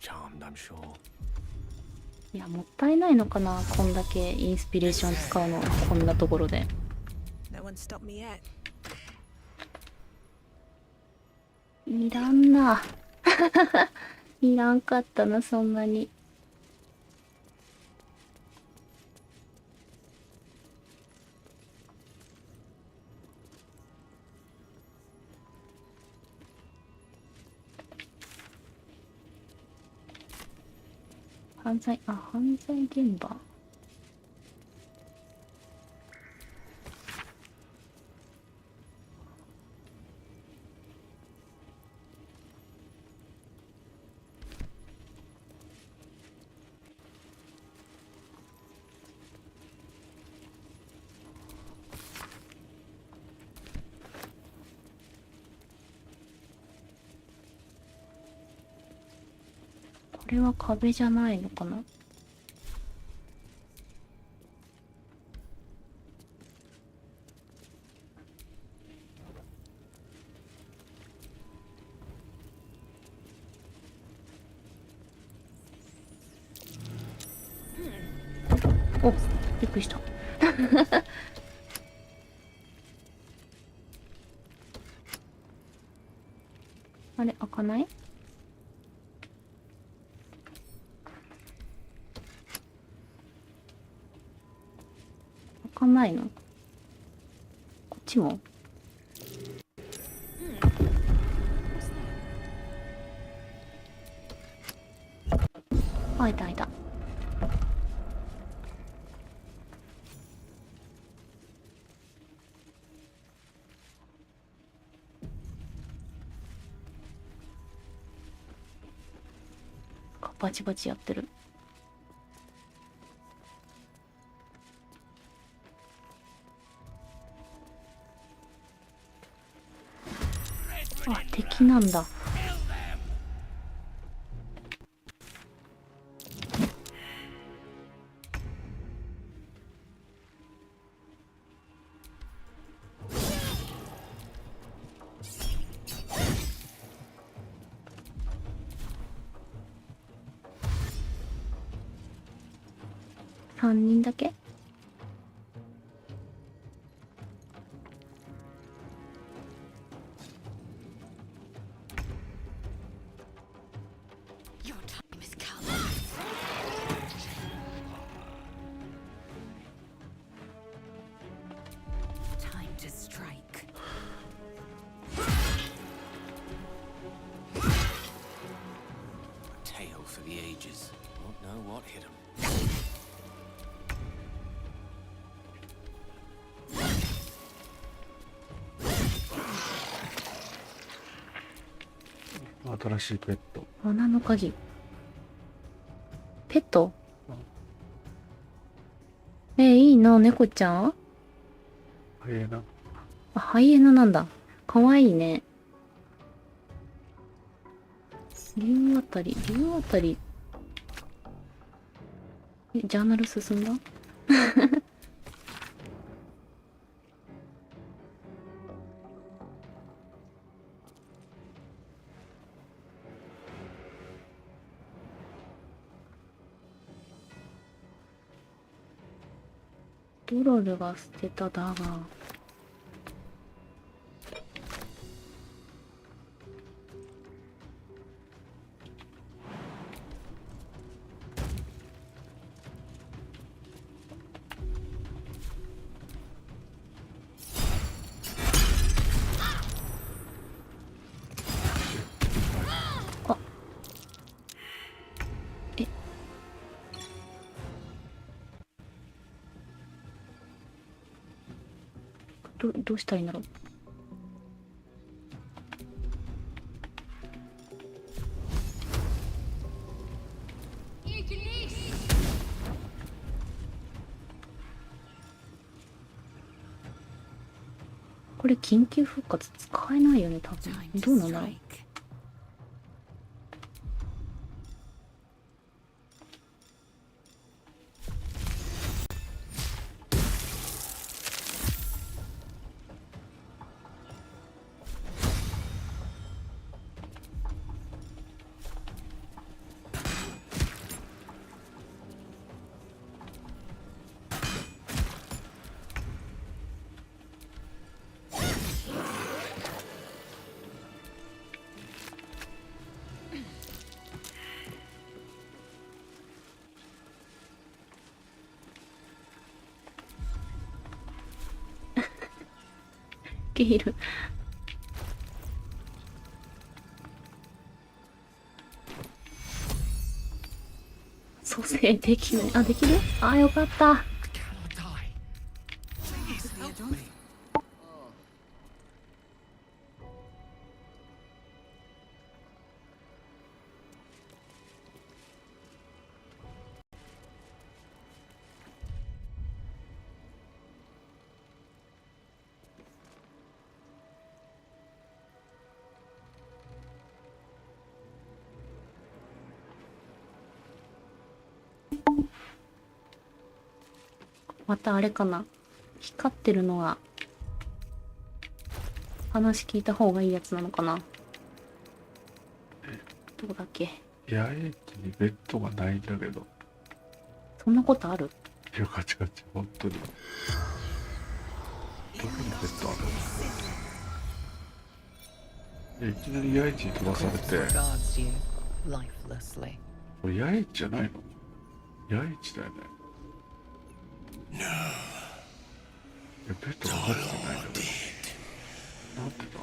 Charmed, I'm sure. いや、もったいないのかな、こんだけインスピレーション使うの、こんなところで。いらんな。いらんかったな、そんなに。犯罪現場。これは壁じゃないのかな。お、びっくりした。あれ、開かない？開かないの？こっちも？あ、開いた開いた。バチバチやってる。あ、敵なんだ。3人だけ？新しいペット。穴の鍵。ペット？いいな、猫ちゃん？ハイエナ。あ、ハイエナなんだ。かわいいね。竜あたり。ジャーナル進んだ？ドロルが捨てただが。あ、どうしたらいいんだろう。これ緊急復活使えないよね、多分。どうなんだろう。けいる。蘇生できない。あ、できる？あ、よかった。またあれかな、光ってるのは話聞いた方がいいやつなのかな。どこだっけ。野営地にベッドがないんだけど。そんなことある？いや、ガチガチ、本当に。どこにベッドある？いきなり野営地に飛ばされて。これ野営地じゃないの？野営地だよね。いや、ベッドが入ってないんだけど。なんでだ？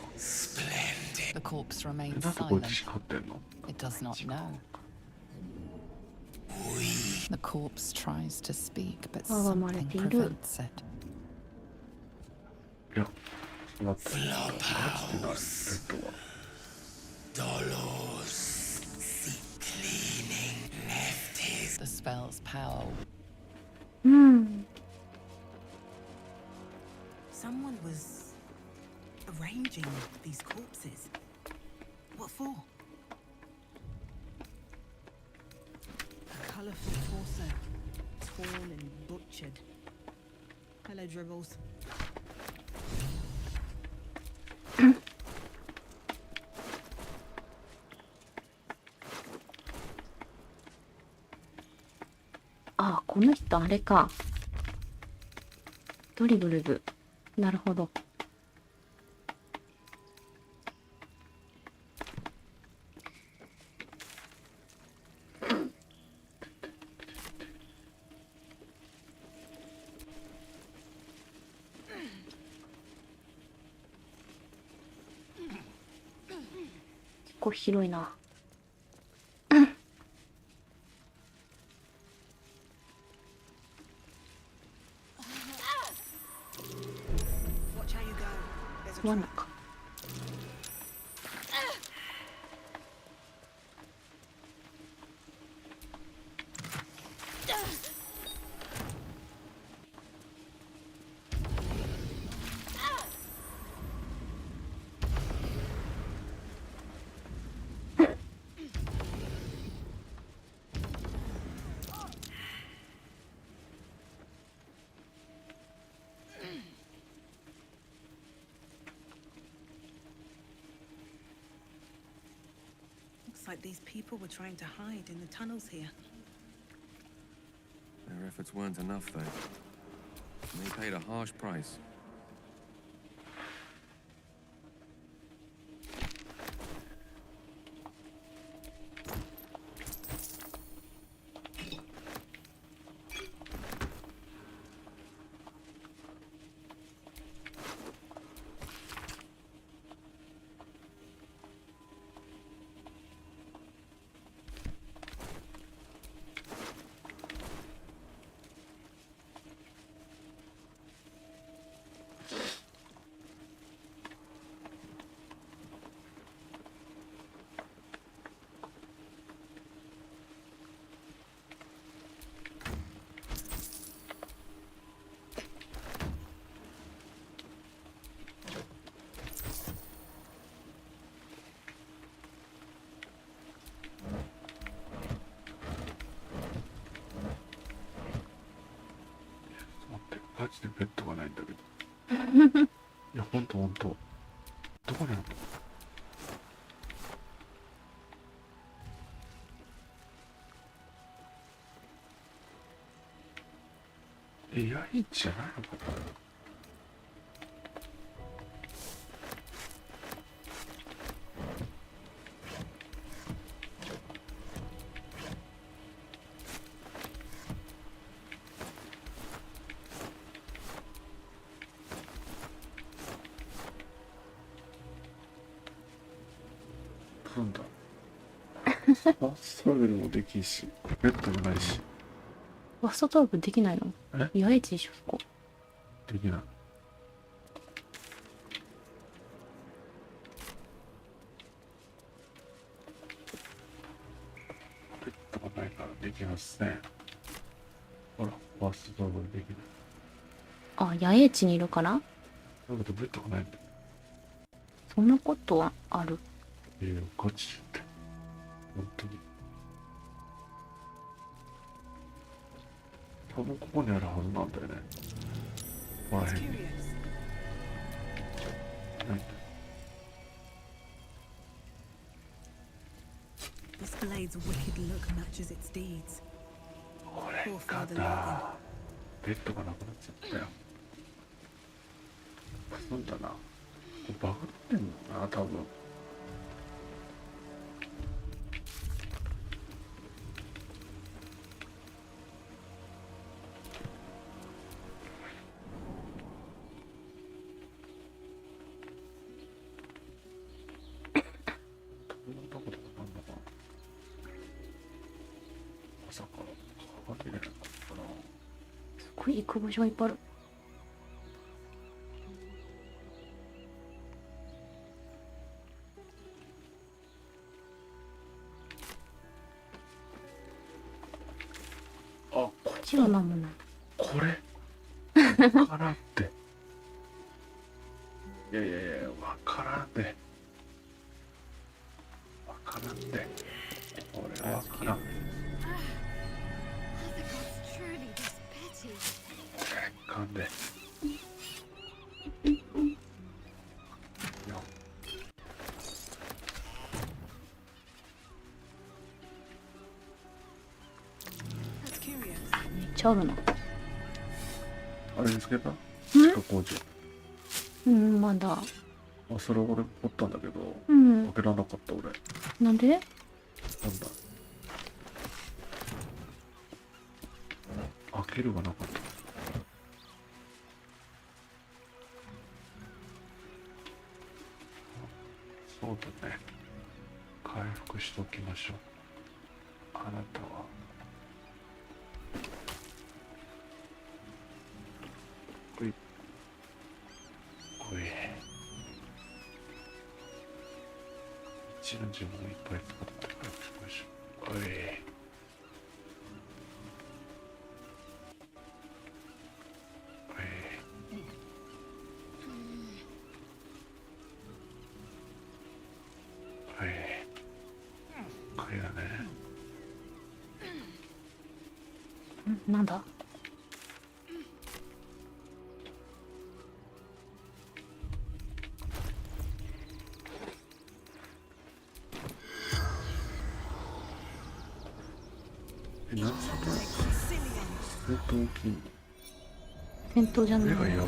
The corpse remains なんでこいつ silent. 光ってんの？ It does not know. The corpse tries to speak, but something prevents it. いや、待って。マジでない、ベッドが。The spell's power. Someone was arranging these corpses. What for? A colourful torso, torn and butchered. Hello, Dribbles. あ、この人あれか。ドリブル部。なるほど。結構広いな。罠か。Looks like these people were trying to hide in the tunnels here. Their efforts weren't enough, though. And they paid a harsh price.マジでベッドがないんだけど。いや、ほんとほんと。どこにあるの？野営地じゃないのかな？すんだ。バストラベルもできんし、ベッドもないし。ファストトラベルできないの？野営地でしょ、そこ。できない。ベッドがないからできません。ほら、ファストトラベルできない。あ、野営地にいるから？だけどベッドがないんだよ。そんなことはある？ガチって。本当に。多分ここにあるはずなんだよね。ここら辺に。ないんだよ。This blade's wicked look matches its deeds. これかな。ベッドがなくなっちゃったよ。そうだな。これバグってんのかな、多分。まさかかかってないのかな。すごい行く場所がいっぱいある。あ、こっちは何もない。これわからんって。いやいやいや、わからんって。わからんって。これわからん。かんで。めっちゃあるな。あれ見つけた？地下工場。まだ。あ、それ俺持ったんだけど、開けられなかった俺。なんで？なんだ。開けるがなかった。そうだね。回復しときましょう。あなたは。ほい。ほい。一の呪文いっぱい使って回復しましょう。ほい。なんだ？なんで戦闘機戦闘じゃない。目がやば。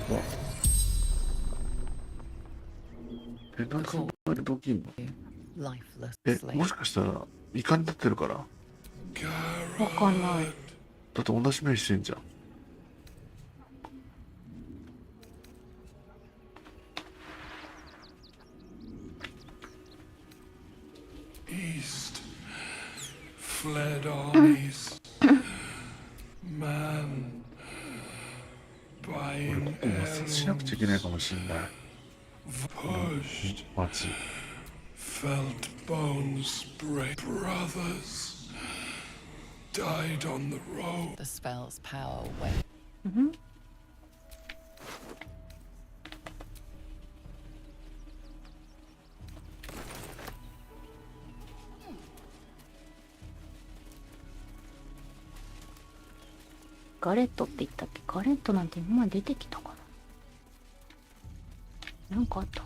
なんでそんなに大きいの？もしかしたらイカになってるから？わかんない。だって同じ目してんじゃん。East fled armies, man buying ここ抹殺しなくちゃいけないかもしんない。pushed, 街。 felt bones break. Brothers died on the road. The spell's power went. ガレットって言ったっけ？ガレットなんて今まで出てきたかな？なんかあった？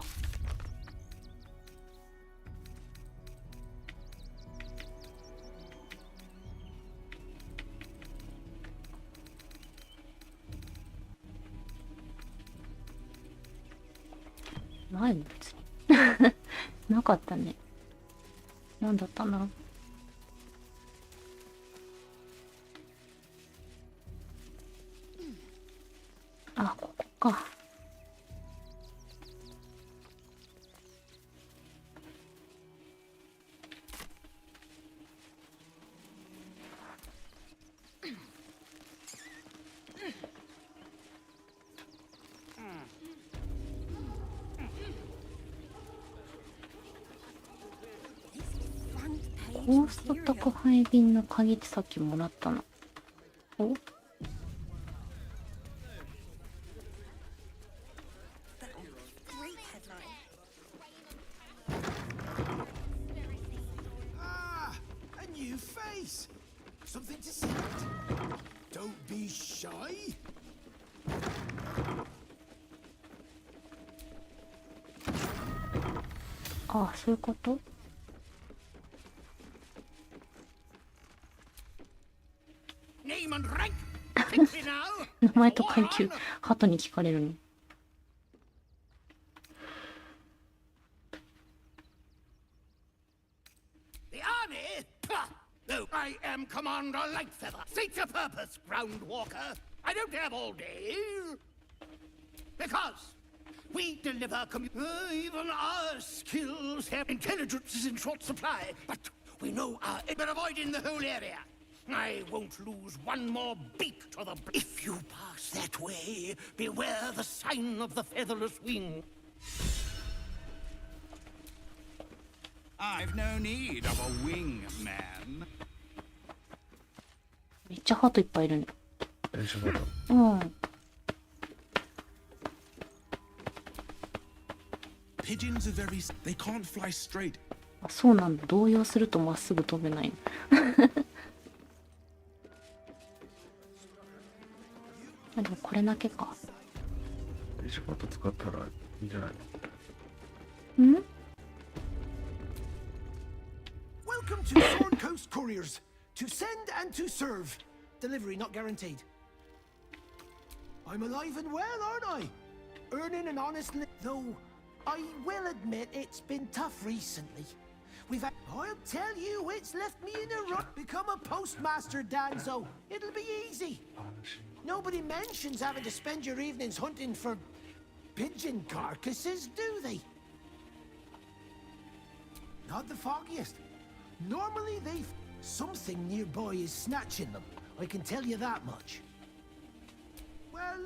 ないの別に。なかったね。なんだったんだろう。あ、ここか。ゴースト宅配便の鍵ってさっきもらったの。お、A new face. Something to see. Don't be shy. ああ、そういうこと。Name and rank. Quickly now. 名前と階級、鳩に聞かれるの。The army? Pah! No, I am Commander Lightfeather. State your purpose, Groundwalker. I don't have all day. Because we deliver even our skills have intelligence is in short supply, but we know our we're avoiding the whole area. I won't lose one more beak to the if you pass that way, beware the sign of the featherless wing. I've no need of a wing man. めっちゃ鳩いっぱいいるね。電車まだ。うん。Pigeons are very. They can't fly straight. あ、そうなんだ。動揺するとまっすぐ飛べないの。あ、でもこれだけか。電車また使ったらいいんじゃないの？んWelcome to Sword Coast Couriers. To send and to serve. Delivery not guaranteed. I'm alive and well, aren't I? Earning an honest though I will admit it's been tough recently. I'll tell you, it's left me in a rut. Become a postmaster, Danzo. It'll be easy. Nobody mentions having to spend your evenings hunting for pigeon carcasses, do they? Not the foggiest. Normally something nearby is snatching them. I can tell you that much. Well,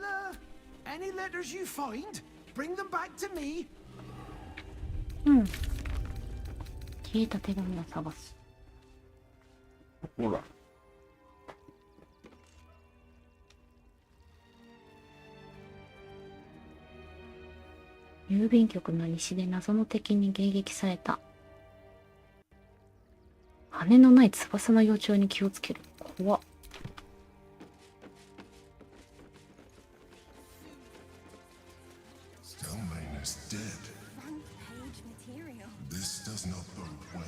any letters you find, bring them back to me. うん。消えた手紙を探す。ほら。郵便局の西で謎の敵に迎撃された。羽のない翼の幼鳥に気をつける。怖っ。Stelmane is dead. Front-page material. This does not bode well.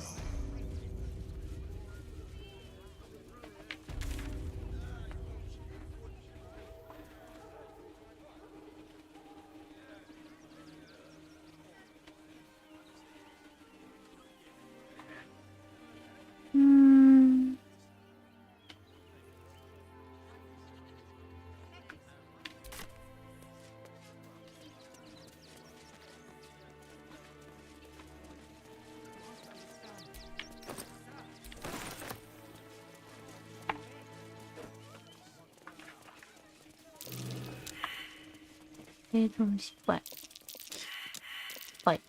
生存失敗。失敗。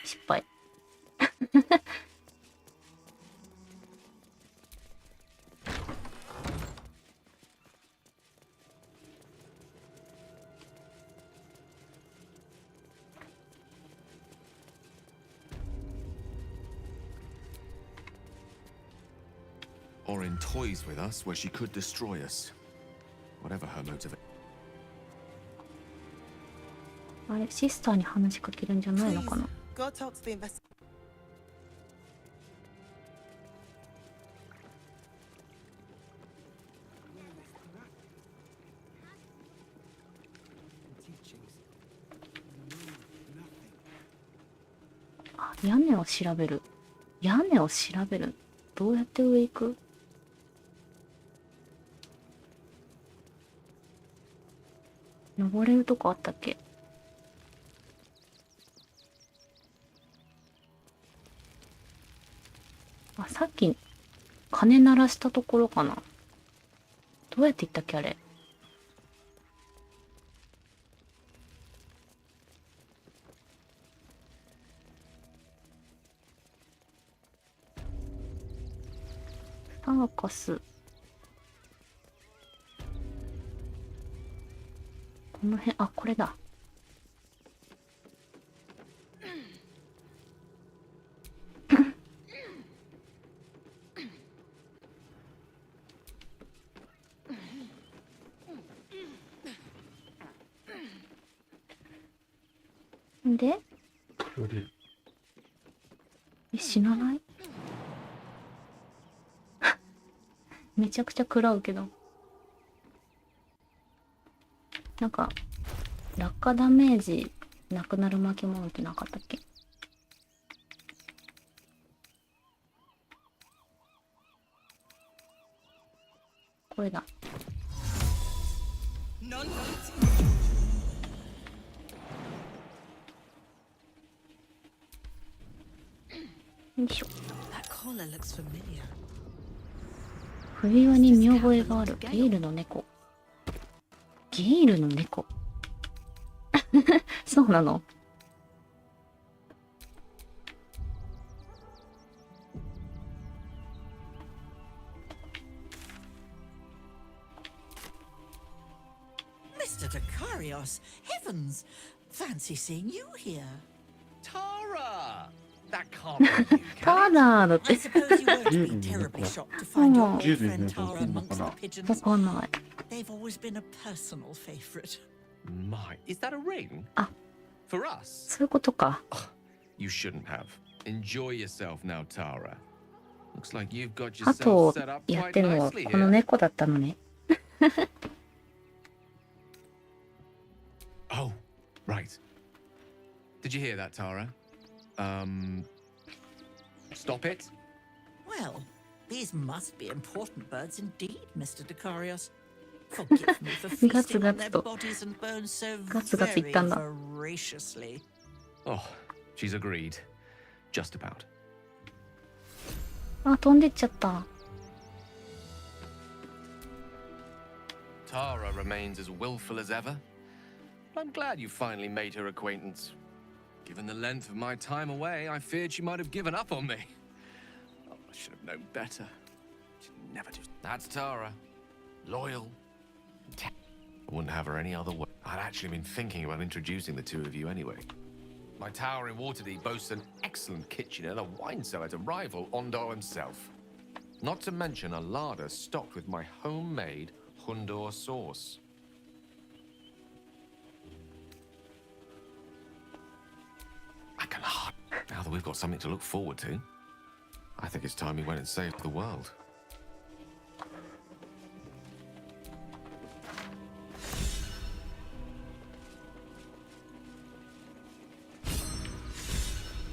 失敗。Or in toys with us where she could destroy us. Whatever her motive. あれ、シスターに話しかけるんじゃないのかな。 Go talk to the investor. あ、屋根を調べる。屋根を調べる。どうやって上行く？登れるとこあったっけ？あ、さっき鐘鳴らしたところかな。どうやって行ったっけあれ。サーカス。この辺、あ、これだ。で、死なない？めちゃくちゃ食らうけど。なんか、落下ダメージなくなる巻物ってなかったっけ？これだ。よいしょ。冬岩に見覚えがある。ゲイルの猫。ゲイルの猫。そうなの？Mr. Dakarios, heavens! Fancy seeing you here. Tara! That can't be you, タラーだって。I suppose you won't be terribly shocked to find your old friend Tara amongst the pigeons. わかんない。 They've always been a personal favorite. My, is that a ring? For us? そういうことか。You shouldn't have. Enjoy yourself now, Tara. Looks like you've got あ yourself と set up やっ quite てるのは nicely この here. 猫だったのね。Oh, right. Did you hear that, Tara? Stop it. Well, these must be important birds indeed, Mr. Dakarios. Forgive me for feasting on their bodies and bones so very voraciously. Oh, she's agreed. Just about. あ、飛んでっちゃった。Tara remains as willful as ever. I'm glad you finally made her acquaintance. Given the length of my time away, I feared she might have given up on me. Oh, I should have known better. She'd never do. That's Tara. Loyal. I wouldn't have her any other way. I'd actually been thinking about introducing the two of you anyway. My tower in Waterdeep boasts an excellent kitchen and a wine cellar to rival Ondor himself. Not to mention a larder stocked with my homemade Hundor sauce. I can hardly... Now that we've got something to look forward to, I think it's time we went and saved the world.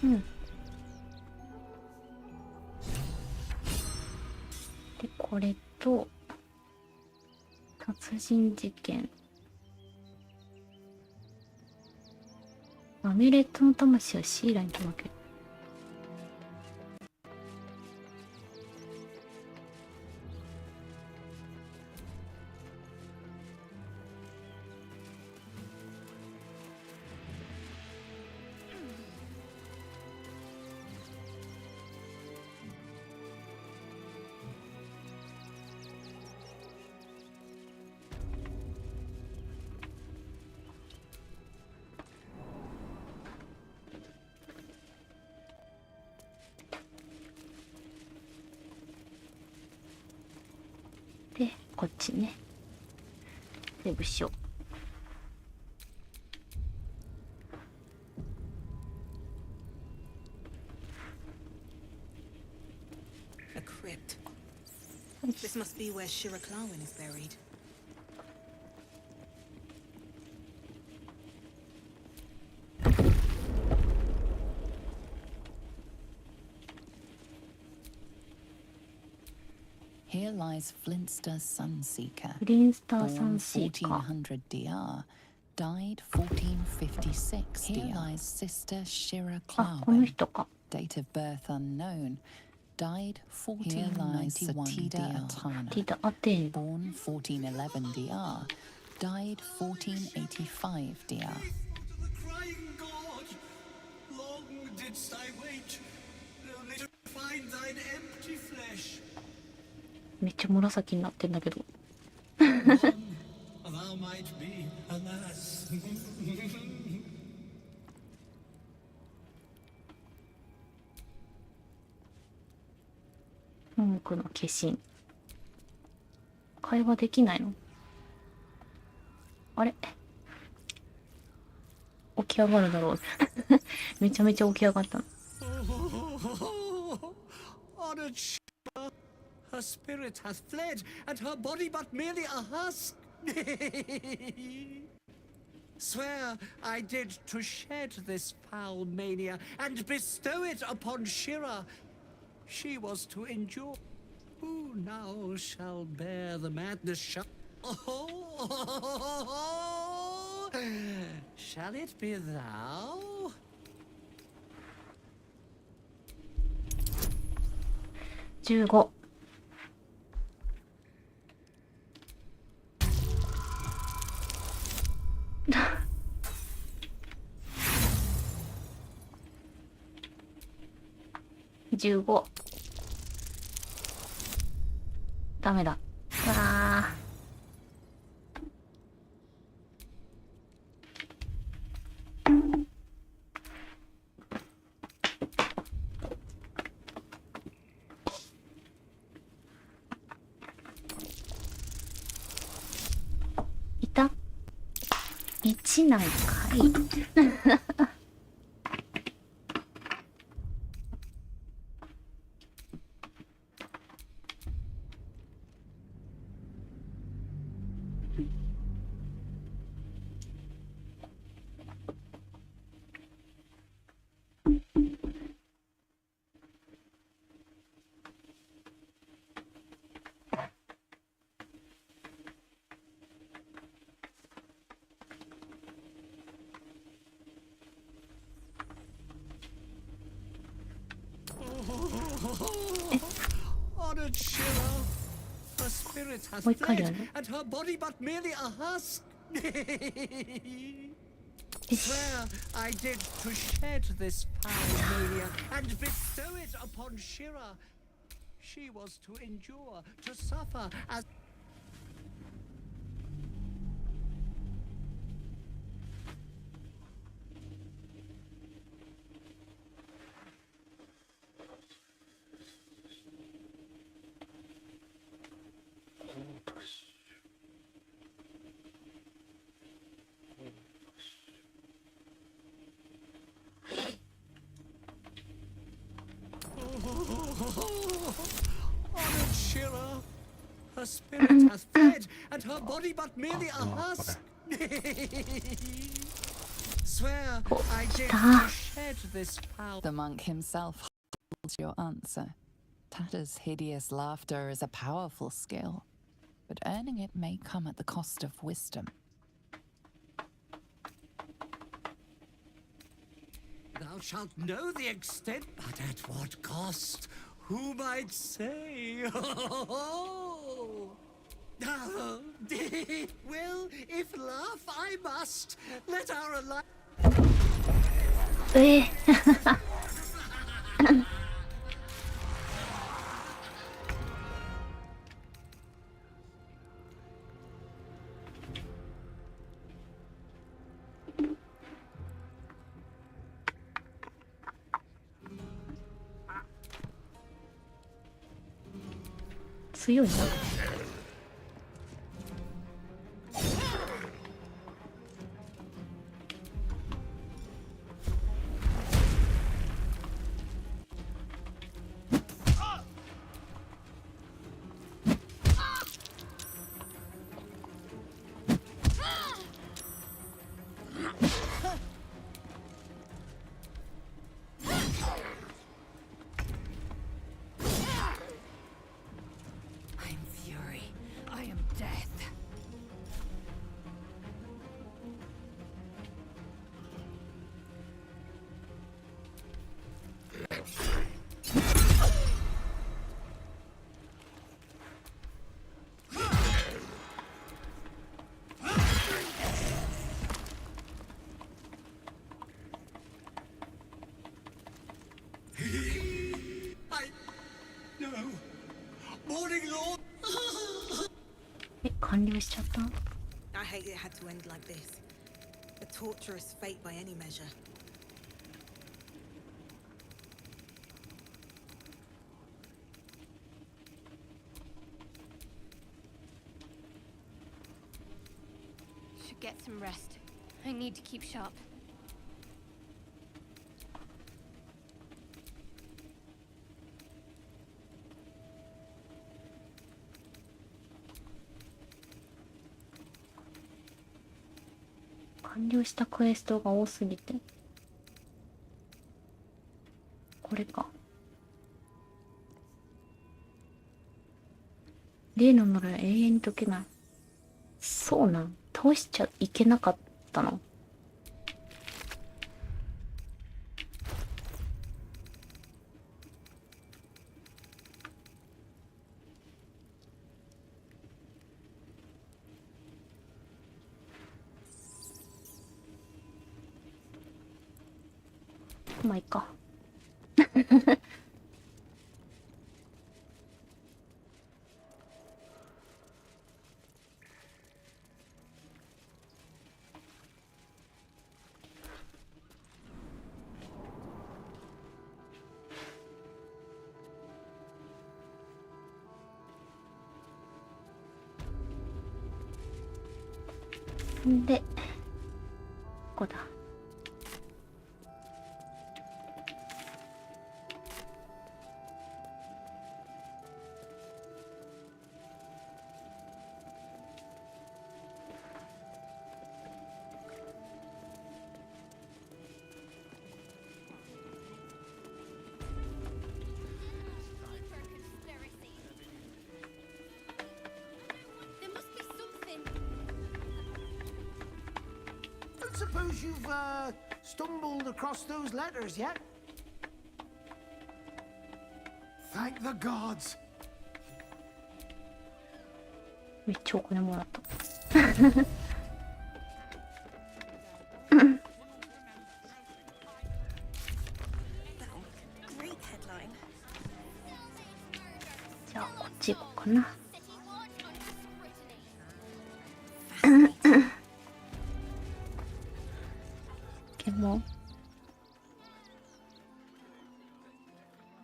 Hmm. で、これと殺人事件。アミュレットの魂をシーラに届ける。で、こっちね。セーブしよう。A crypt. This must be where Shira Clarwin is buried. Here lies Flintster Sunseeker. Flintster Born Sunseeker. 1400 DR, died 1456 DR. Here lies Sister Shira あ、この Clarwin. 人か。 Date of birth unknown. Died 1491 DR. Tita Atena. Born 1411 DR. Died 1485 DR. Crying God, long didst I wait, only to find thine empty flesh. めっちゃ紫になってんだけど。文句の化身。会話できないの？あれ？起き上がるだろう。めちゃめちゃ起き上がったの。Her spirit hath fled, and her body but merely a husk. Swear I did to shed this foul mania and bestow it upon Shira. She was to endure. Who now shall bear the madness? Shall it be thou? 15。15。ダメだ。ああ。いた？1なんかい。Honored Shira, her spirit has fled, and her body but merely a husk. Swear I did to shed this foul mania and bestow it upon Shira. She was to endure, to suffer as. Honored Shira, her spirit has fled, and her body but merely a husk. Swear I did to shed this power. The monk himself holds your answer. Tatter's hideous laughter is a powerful skill, but earning it may come at the cost of wisdom. Thou shalt know the extent, but at what cost? Who might say? Well, if laugh I must, let our alive. 強いな。I'm 完了しちゃった。 I hate it had to end like this. A torturous fate by any measure. Should get some rest. I need to keep sharp. 完了したクエストが多すぎて。これか。例の呪いは永遠に解けない。そうなん。倒しちゃいけなかったの。まあいいか。で、ここだ。Suppose you've stumbled across those letters yet? Thank the gods. めっちゃお金もらった。じゃあこっち行こうかな。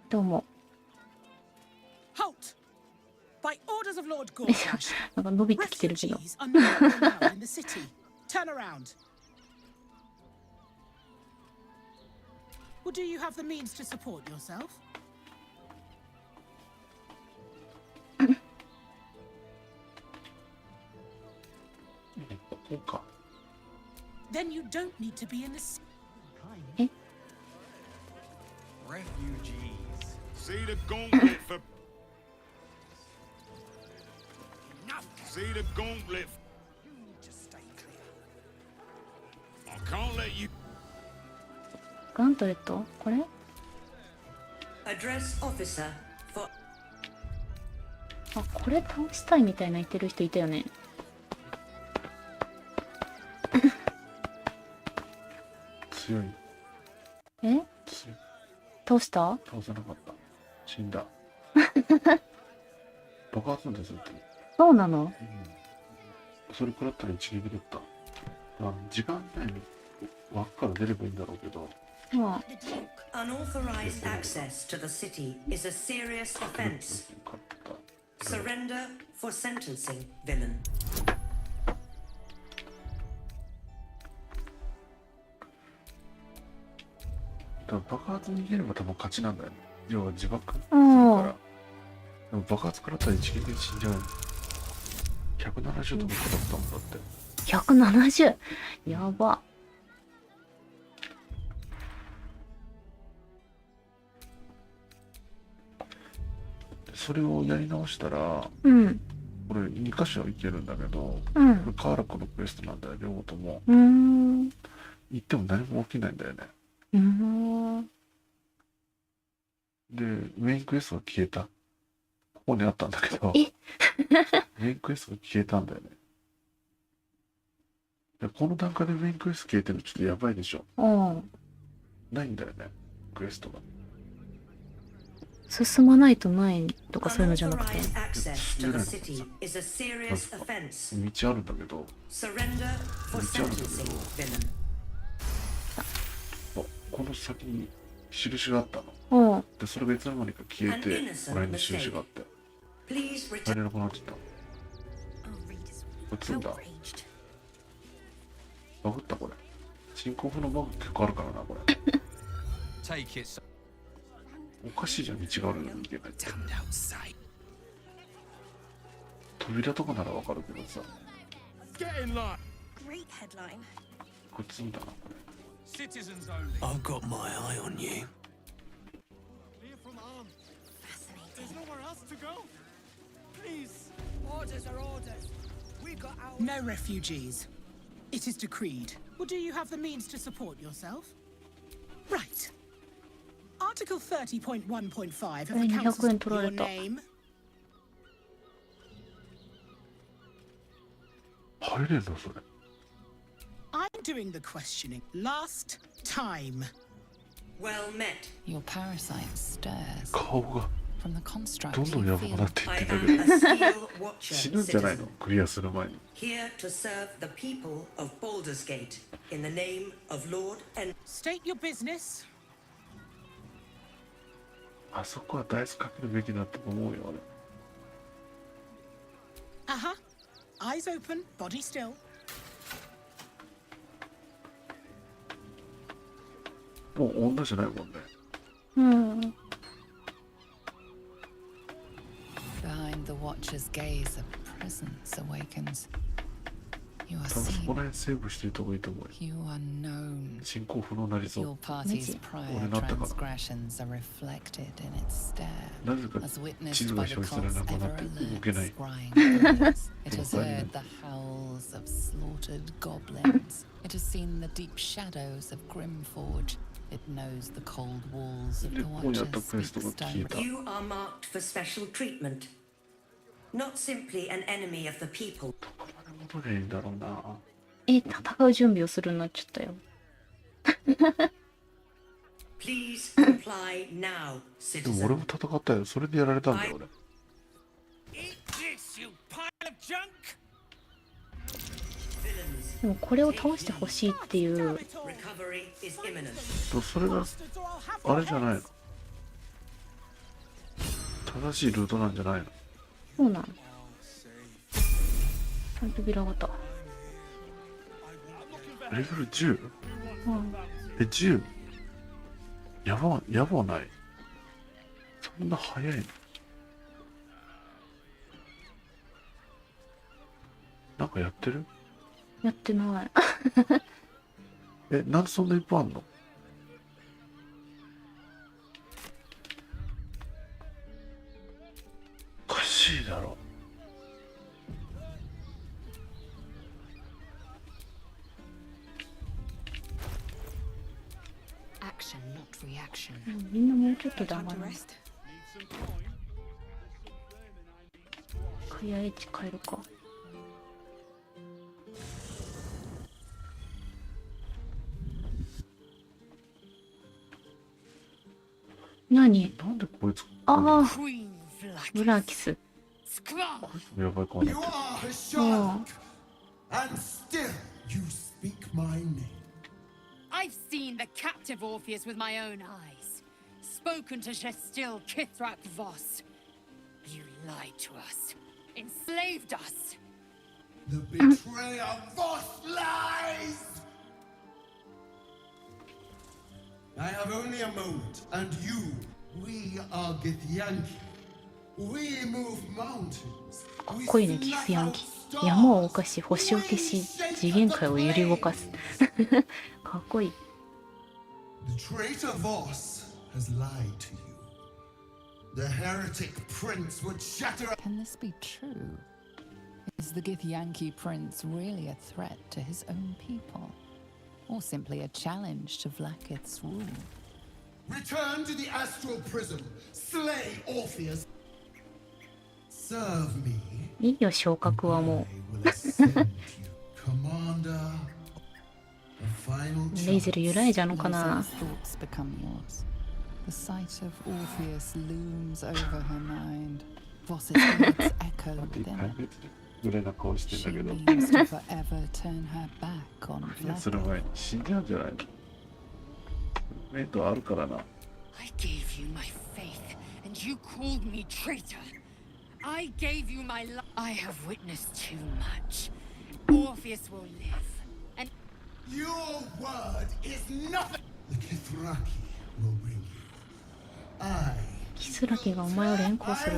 どうも。Halt! By orders of Lord Gortash, なんか伸びてきてるけど。 refugees are not allowed in the city. Turn around. Well, do you have the means to support yourself? ここか。 Then you don't need to be in the city. Refugees. See the gauntlet for. See the gauntlet. You need to stay clear. I can't let you. ガントレットこれ Address officer for. あ、これ倒したいみたいな言ってる人いたよね。強い。え？強い。倒した？倒せなかった。死んだ。爆発ですって。そうなの？それ食らったら一撃だった。時間内に枠から出ればいいんだろうけど。まあ。Unauthorized access to the city is a serious offense. Surrender for sentencing, villain. 爆発逃げれば多分勝ちなんだよね。要は自爆するから。でも爆発食らったら一撃で死んじゃう。170とか食らったもんだって。170？ やば。それをやり直したら、うん、これ2箇所行けるんだけど、うん、これカーラクのクエストなんだよ、両方とも。行っても何も起きないんだよね。で、メインクエストが消えた。ここにあったんだけど、メインクエストが消えたんだよね。でこの段階でメインクエスト消えてるのちょっとやばいでしょ。ないんだよね、クエストが。進まないとないとかそういうのじゃなくて。 Unauthorized access to the city is a serious offense. 道あるんだけど、 Surrender for sentencing, villain. あ、この先に印があったおの。で、それがいつの間にか消えて、この辺に印があって。入れなくなっちゃった。これ積んだ。バグったこれ。進行不能バグ結構あるからな、これ。おかしいじゃん、道があるのに行けないって。扉とかならわかるけどさ。これ積んだな、これ。I've got my eye on you. No refugees. It is decreed. Well, do you have the means to support yourself? Right. Article 30.1.5 of the Council's your name. 入れんのそれ。I'm doing the questioning. Last time. Well met. Your parasite stirs. 顔が From the construct どんどん you やばくな feel. っていってん I だ am け a ど。 steel watcher, 死ぬんじゃないの citizen. クリアする前に。 Here to serve the people of Baldurs Gate in the name of Lord and State your business. あそこはダイスかけるべきだと思うよ、あれ。 Uh-huh. Eyes open, body still. もう女じゃないもんね。うん。 Behind the watcher's gaze, a presence awakens. You are 多分そこ seen. ら辺セーブしてるとこいいと思うよ。 You are known. 進行不能になりそ Your う。 party's prior 俺なったから。 transgressions are reflected in its stare, なぜか as 地 witnessed 図が by the 表示され cult's なくな ever って動 alert けない。 scrying eyes. It has heard the howls of slaughtered goblins. It has seen the deep shadows of Grimforge. It knows the cold walls of the ここにあった watchers クエスト speak が消え stone. た。 you are marked for special treatment. Not simply an enemy of the people. どれいいんだろうな。戦う準備をするようになっちゃったよ。 Please comply now, でも俺 citizen. も戦ったよ。それでやられたんだよ、俺。 Eat this, you pile of junk! でもこれを倒してほしいっていう。 Recovery is imminent. それがあれじゃないの。正しいルートなんじゃないの。そうなの。扉型。レベル 10？ うん。10？ やばない。そんな早いの？なんかやってる？やってない。なんでそんないっぱいあんの？おかしいだろ。Action, not reaction. みんなもうちょっと黙る。かやエッジ変えるか。何？なんでこいつ？ああ、ブラーキス。やばいかな。 You are a shark, and still you speak my name. I've seen the captive Orpheus with my own eyes. Spoken to Shestil Kithrak Voss. You lied to us. Enslaved us. The betrayer Voss lies! I have only a moment, and you, we are Githyanki. We move mountains. かっこいいね、ギスヤンキ。山を侵し、星を消し、次元界を揺り動かす。かっこいい。The traitor Voss has lied to you. The heretic prince would shatter. Can this be true? Is the Githyanki prince really a threat to his own people? Or simply a challenge to Vlaakith's rule? Return to the astral prism. Slay Orpheus. Serve me. いいよ、昇格はも Commander. A final う。レイゼル由来じゃのかな。The sight of Orpheus looms over her mind. Voss's words echo within. ぐらいな顔してんだけど。 Means to forever turn her back on いや、その前に死んじゃうんじゃないの？メイトあるからな。I gave you my faith, and you called me traitor. I gave you my life. I have witnessed too much. Orpheus will live, and Your word is nothing. The Kithraki will bring you. キスラキがお前を連行する。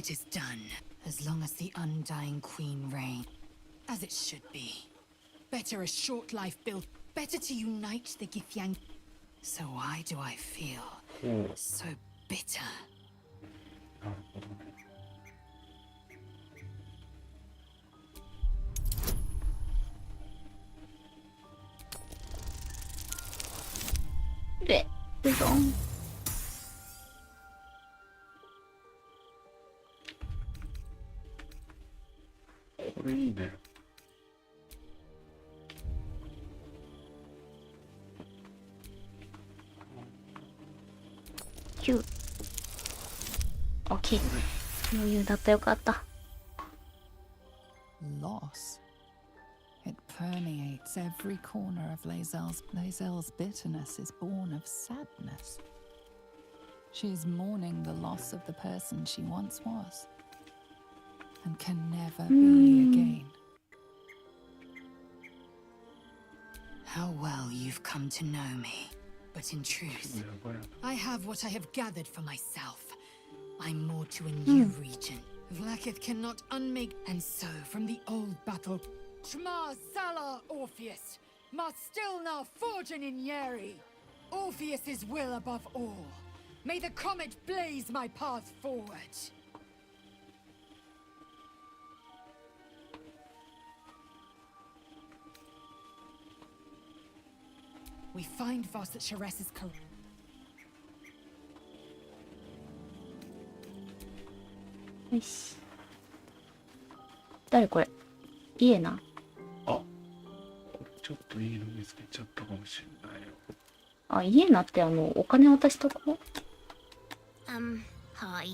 it is done, as long as the undying queen reigns, as it should be. Better a short life built, better to unite the Githyanki. So why do I feel so bitter? で、ブゾン。これいいね。9。オッケー。余裕だった、よかった。 Loss. It permeates every corner of Lae'zel's. Lae'zel's bitterness is born of sadness. She is mourning the loss of the person she once was, and can never be again. How well you've come to know me. But in truth, I have what I have gathered for myself. I'm more to a new region. Vlaakith cannot unmake, and so from the old battle, Shma Salah Orpheus, must still now fortune in Yeri. Orpheus's will above all. May the comet blaze my path forward. We find Voss at Sharess's correct. よし。誰これ？家な。あ、ちょっといいの見つけちゃったかもしれないよ。あ、家なってお金渡したとこ？ Hi.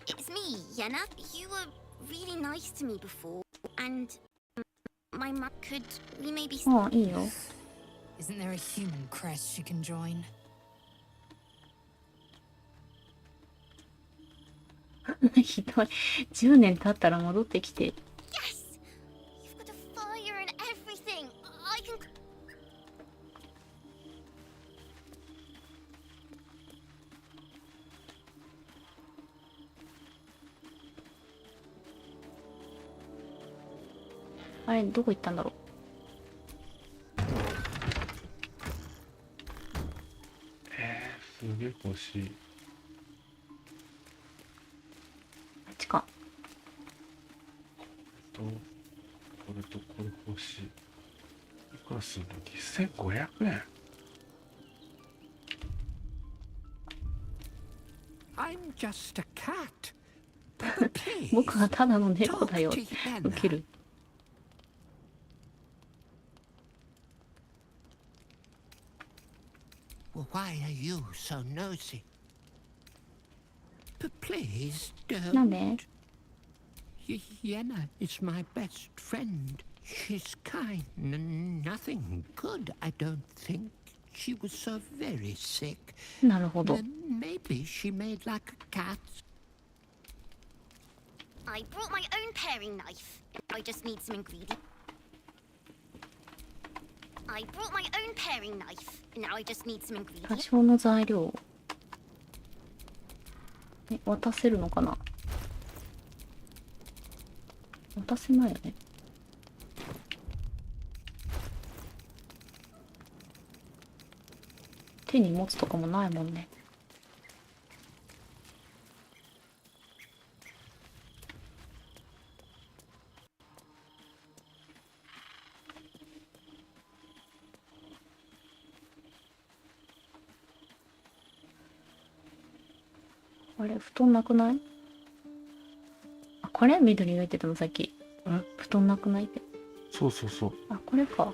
It's me, Yenna. You were really nice to me before, and my mum could we maybe... あ、いいよ。 Isn't there a human crest she can join? ひどい。10年経ったら戻ってきて。 Yes! You've got a fire and everything. I can... あれ、どこ行ったんだろう。すげえ欲しい。こっちか。これとこれ欲しい。いくらすんの？ 2500 円。I'm just a cat. 僕はただの猫だよ。ウケる。 Why are you so nosy? But please don't. なんで？ Yenna is my best friend. She's kind and nothing good, I don't think. She was so very sick. なるほど。 Then maybe she made like a cat. I brought my own paring knife. I just need some ingredients. I brought my own paring knife. Now I just need some 多 ingredients. 少の材料。渡せるのかな。渡せないよね。手に持つとかもないもんね。あれ、布団なくない？あ、これ緑が言ってたのさっき。布団なくないって。そうそうそう。あ、これか。わか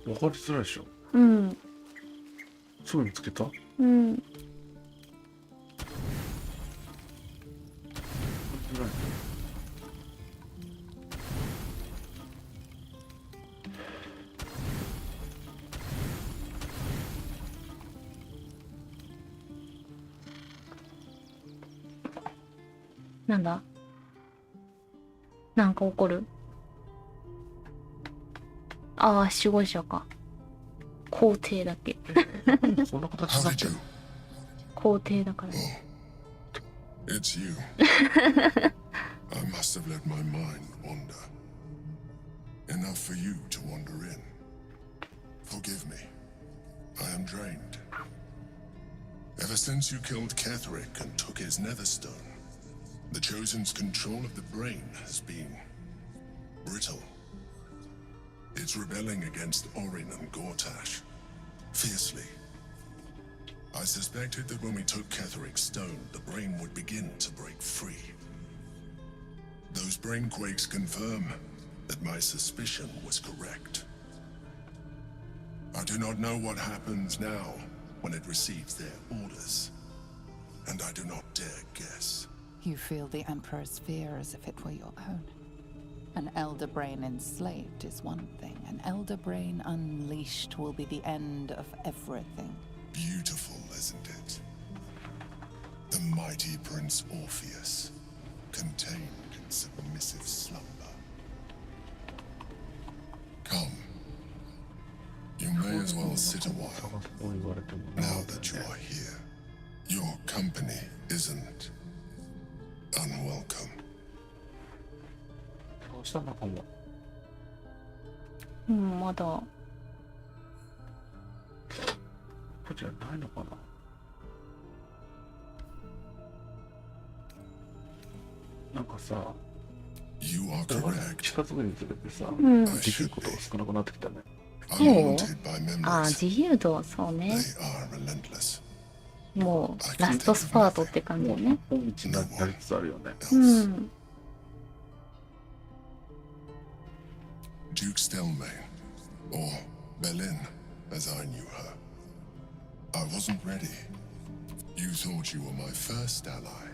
りづらいでしょ。うん。すぐ見つけた？うん。わかりづらい。なんだ？なんか起こる？ああ、守護者か。皇帝だっけ。そんな形だっけ？皇帝だからね。It's you. I must have let my mind wander. Enough for you to wander in. Forgive me. I am drained. Ever since you killed Ketheric and took his netherstone, the Chosen's control of the brain has been brittle. It's rebelling against Orin and Gortash fiercely. I suspected that when we took Ketheric's stone, the brain would begin to break free. Those brain quakes confirm that my suspicion was correct. I do not know what happens now when it receives their orders, and I do not dare guess. You feel the Emperor's fear as if it were your own. An elder brain enslaved is one thing. An elder brain unleashed will be the end of everything. Beautiful, isn't it? The mighty Prince Orpheus, contained in submissive slumber. Come. You may as well sit a while, now that you are here. Your company isn't unwelcome. どうしたのかも。うん、まだ。こっちはないのかな。なんかさ、近づくにつれてさ、できることが少なくなってきたね。そう？ああ、自由度、そうね。もう、ラストスパートって感じよね。本道になりつつあるよね。うん。Duke Stelmane, or Berlin, as I knew her. I wasn't ready. You thought you were my first ally,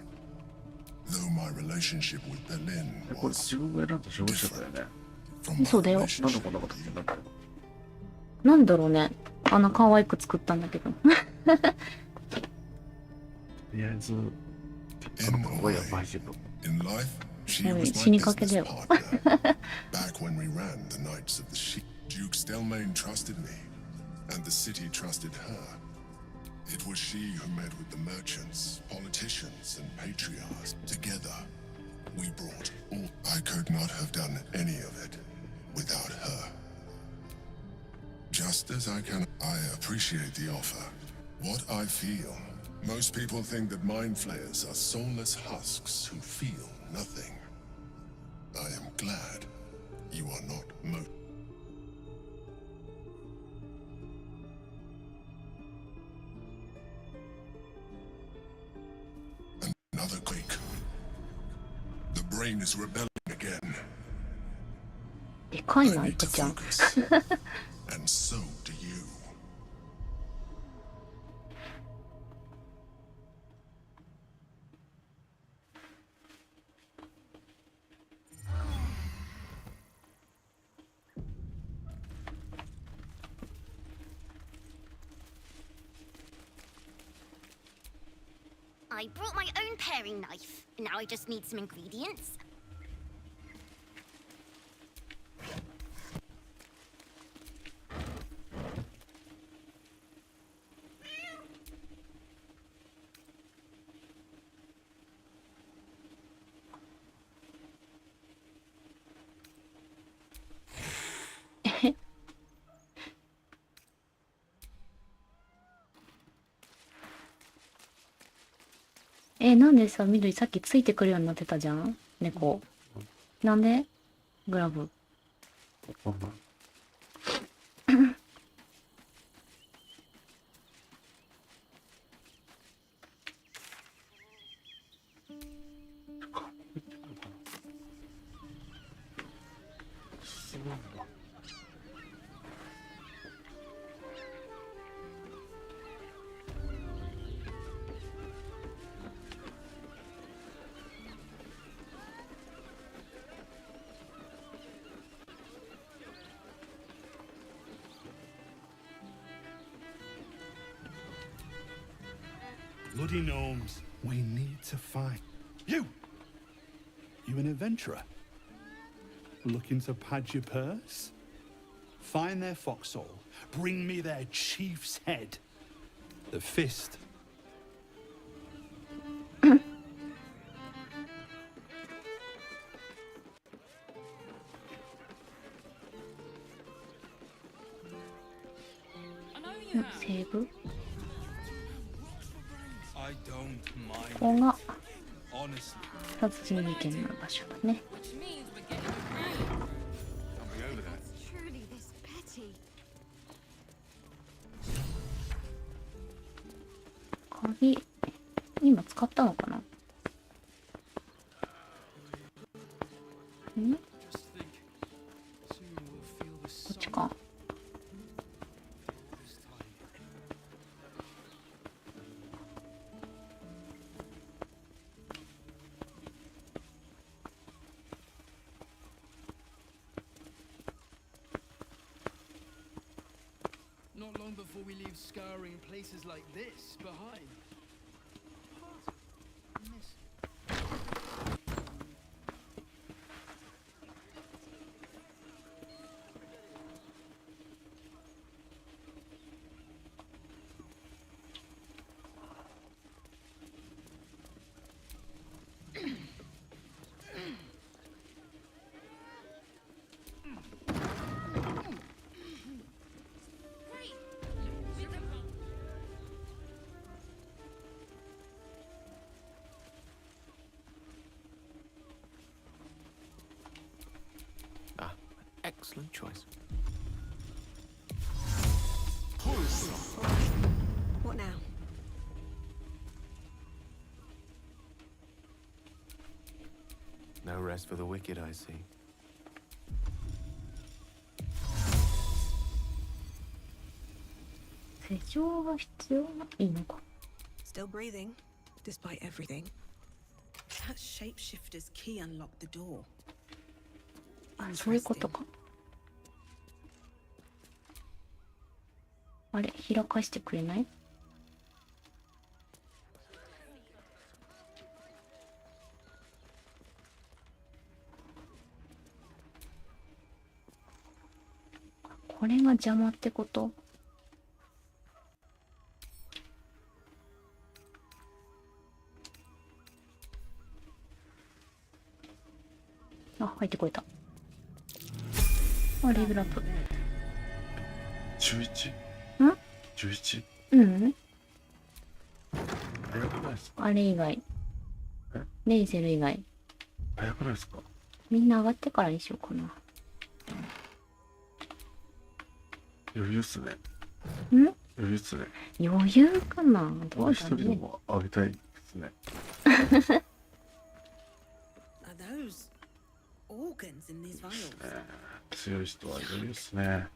though my relationship with Berlin これ was 自分が選んだ守護者だよね。 from そうだよ。なんでこんなこと言うんだろう。なんだろうね。あんな可愛く作ったんだけど。とりあえず、この子がやばいけど。 in life. She was my business partner back when we ran the Knights of the Sheep. Duke Stelmane trusted me, and the city trusted her. It was she who met with the merchants, politicians, and patriarchs. Together, we brought all. I could not have done any of it without her. Just as I can, I appreciate the offer. What I feel, most people think that mind flayers are soulless husks who feel nothing. I am glad you are not Another quake. The brain is rebelling again. でかいな、イカちゃん。And so do you. I brought my own paring knife. Now I just need some ingredients. なんでさ、緑さっきついてくるようになってたじゃん猫。なんでグラブ。Bloody gnomes, we need to fight. You! You an adventurer? Looking to pad your purse? Find their foxhole. Bring me their chief's head. The fist. Save. I don't こ mind. こが Honestly. 殺人事件の場所だね。Truly this petty. 鍵、今使ったのかな。こっちか。Not long before we leave scouring places like this behind. Excellent choice. What now? No rest for the wicked, I see. 施錠が必要ないいのか。 Still breathing, despite everything. That shapeshifter's key unlocked the door. あ、そういうことか。あれ、開かしてくれない？これが邪魔ってこと？あ、入ってこれた。あ、レベルアップ。11？ ん？ 11？ うん。早くないですか？あれ以外。レイゼル以外。早くないですか？みんな上がってからにしようかな。余裕っすね。ん？余裕っすね。余裕かな？どう一人でだろうね。も上げたいですね。 Are those organs in these vials? 強い人は余裕っすね。は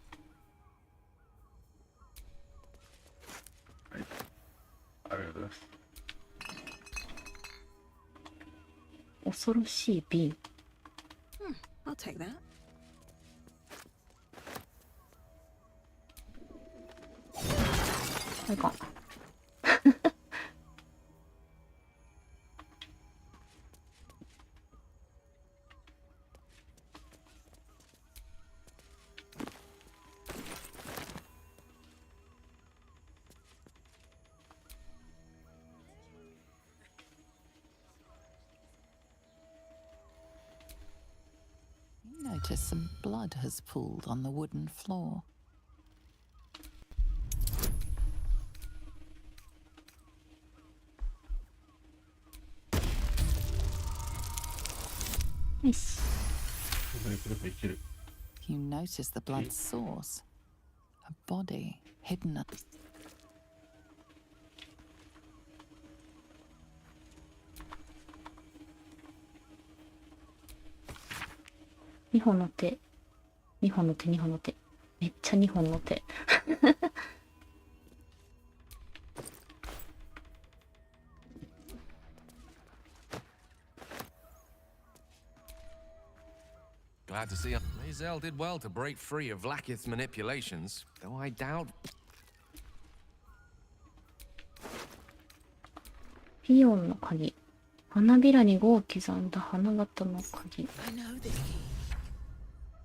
い。ありがとうございます。恐ろしい瓶。I'll take that. あれか。You notice some blood has pooled on the wooden floor. You notice the blood's source. A body hidden up. 2本の手。2本の手、2本の手。めっちゃ2本の手。Glad to see you. Mazel did well to break free of Lakith's manipulations, though I doubt. ピヨンの鍵。花びらに5を刻んだ花形の鍵。I know this key.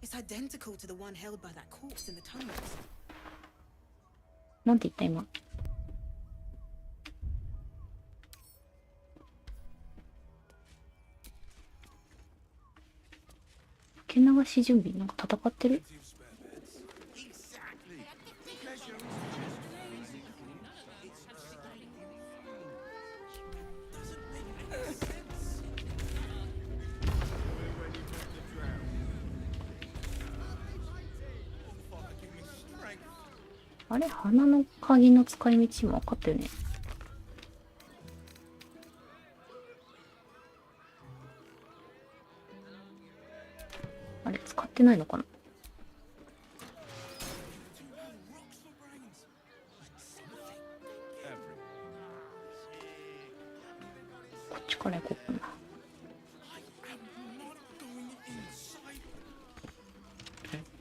It's identical to the one held by that corpse in the tunnels. なんて言った今。受け流し準備なんか戦ってる？あれ花の鍵の使い道も分かったよね。あれ使ってないのかな。こっちから行こうかな。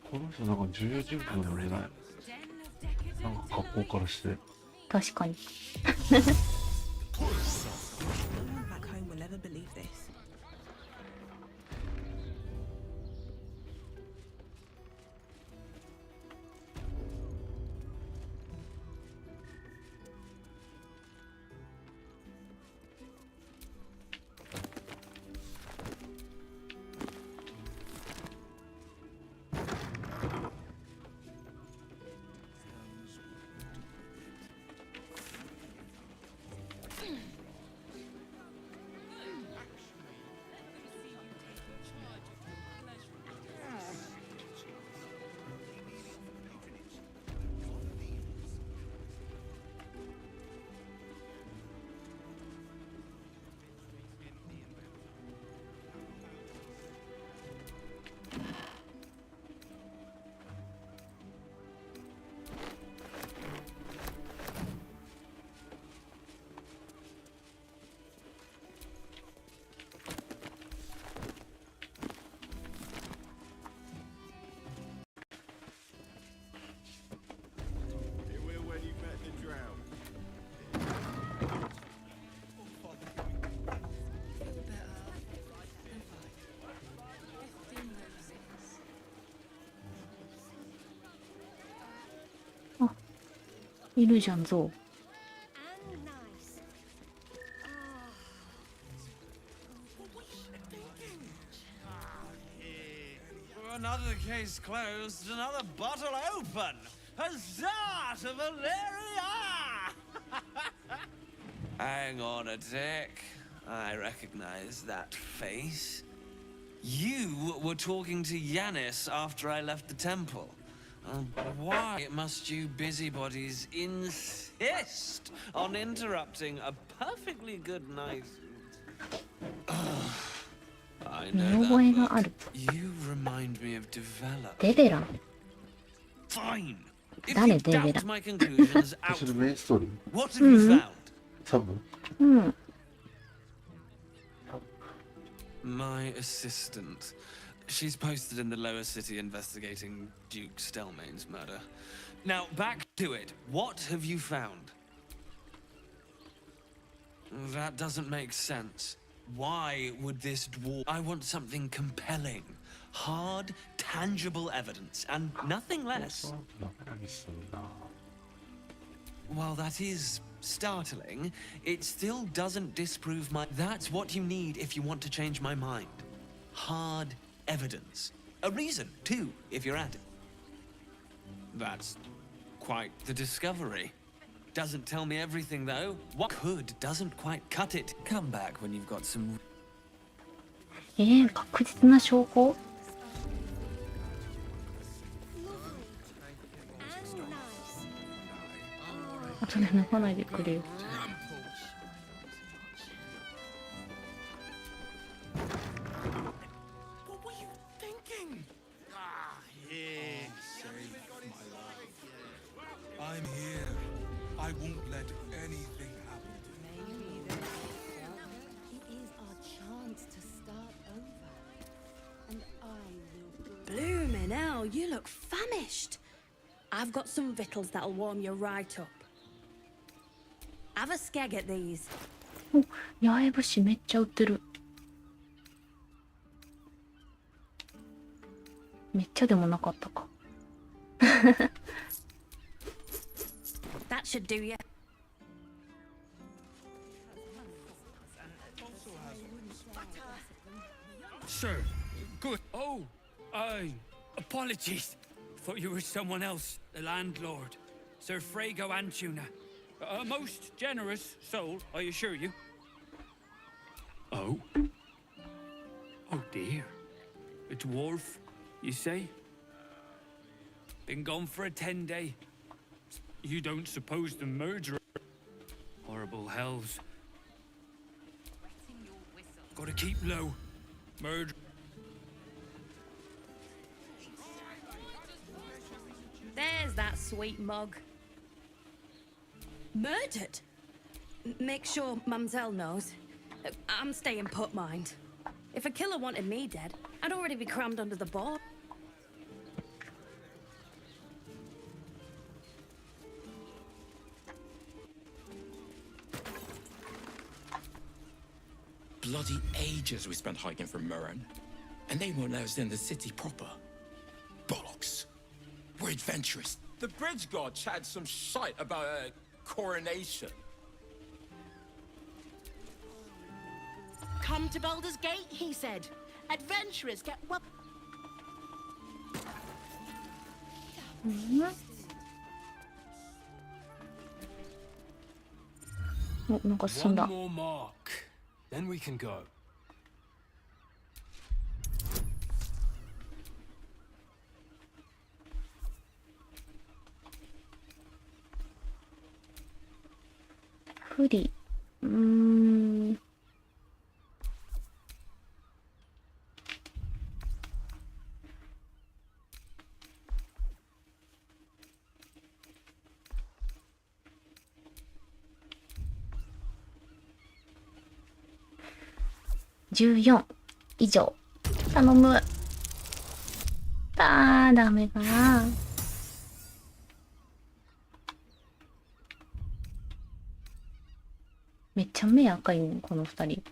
この人なんか重要人物なのじゃない？なんか格好からして。確かに。Back home will never believe this. いるじゃん、ゾウ。Another case closed, another bottle open. Huzzah to Valeria! Hang on a tick. I recognize that face. You were talking to Yanis after I left the temple. Why must you busybodies insist on interrupting a perfectly good night? I know that, but you remind me of develop. デベラン。 Fine. If 誰 you デベラ doubt my conclusions そ out, れメインストーリー what have you found? サブ うん。 My assistant. She's posted in the lower city investigating Duke Stelmane's murder. Now, back to it. What have you found? That doesn't make sense. Why would this dwarf... I want something compelling. Hard, tangible evidence, and nothing less. While that is startling, it still doesn't disprove my... That's what you need if you want to change my mind. Hard evidence. A reason, too, if you're at it. That's quite the discovery. Doesn't tell me everything, though. What could doesn't quite cut it. Come back when you've got some... 確実な証拠？後で脱がないでくれよ。I'm here. I won't let anything happen to me. It is our chance to start over. And I will... Bloomin' hell, you look famished. I've got some victuals that'll warm you right up. Have a skeg at these. お、八重節めっちゃ売ってる。めっちゃでもなかったか。That should do you. Sure. Good. Oh, apologies. Thought you were someone else. The landlord, Sir Frago Antuna. A most generous soul, I assure you. Oh? Oh dear. A dwarf, you say? Been gone for a 10-day. You don't suppose the murderer? Horrible hells. Gotta keep low. Murder. There's that sweet mug. Murdered? Make sure Mamselle knows. I'm staying put, mind. If a killer wanted me dead, I'd already be crammed under the board. Bloody ages we spent hiking from Murren, and they won't let us in the city proper. Bollocks. We're adventurous. The bridge god chatted some shite about a coronation. Come to Baldur's Gate, he said. Adventurers get well. お、なんか進んだ。 One more mark, then we can go. 不利。14以上頼む。ダメかな。めっちゃ目赤いね、この二人。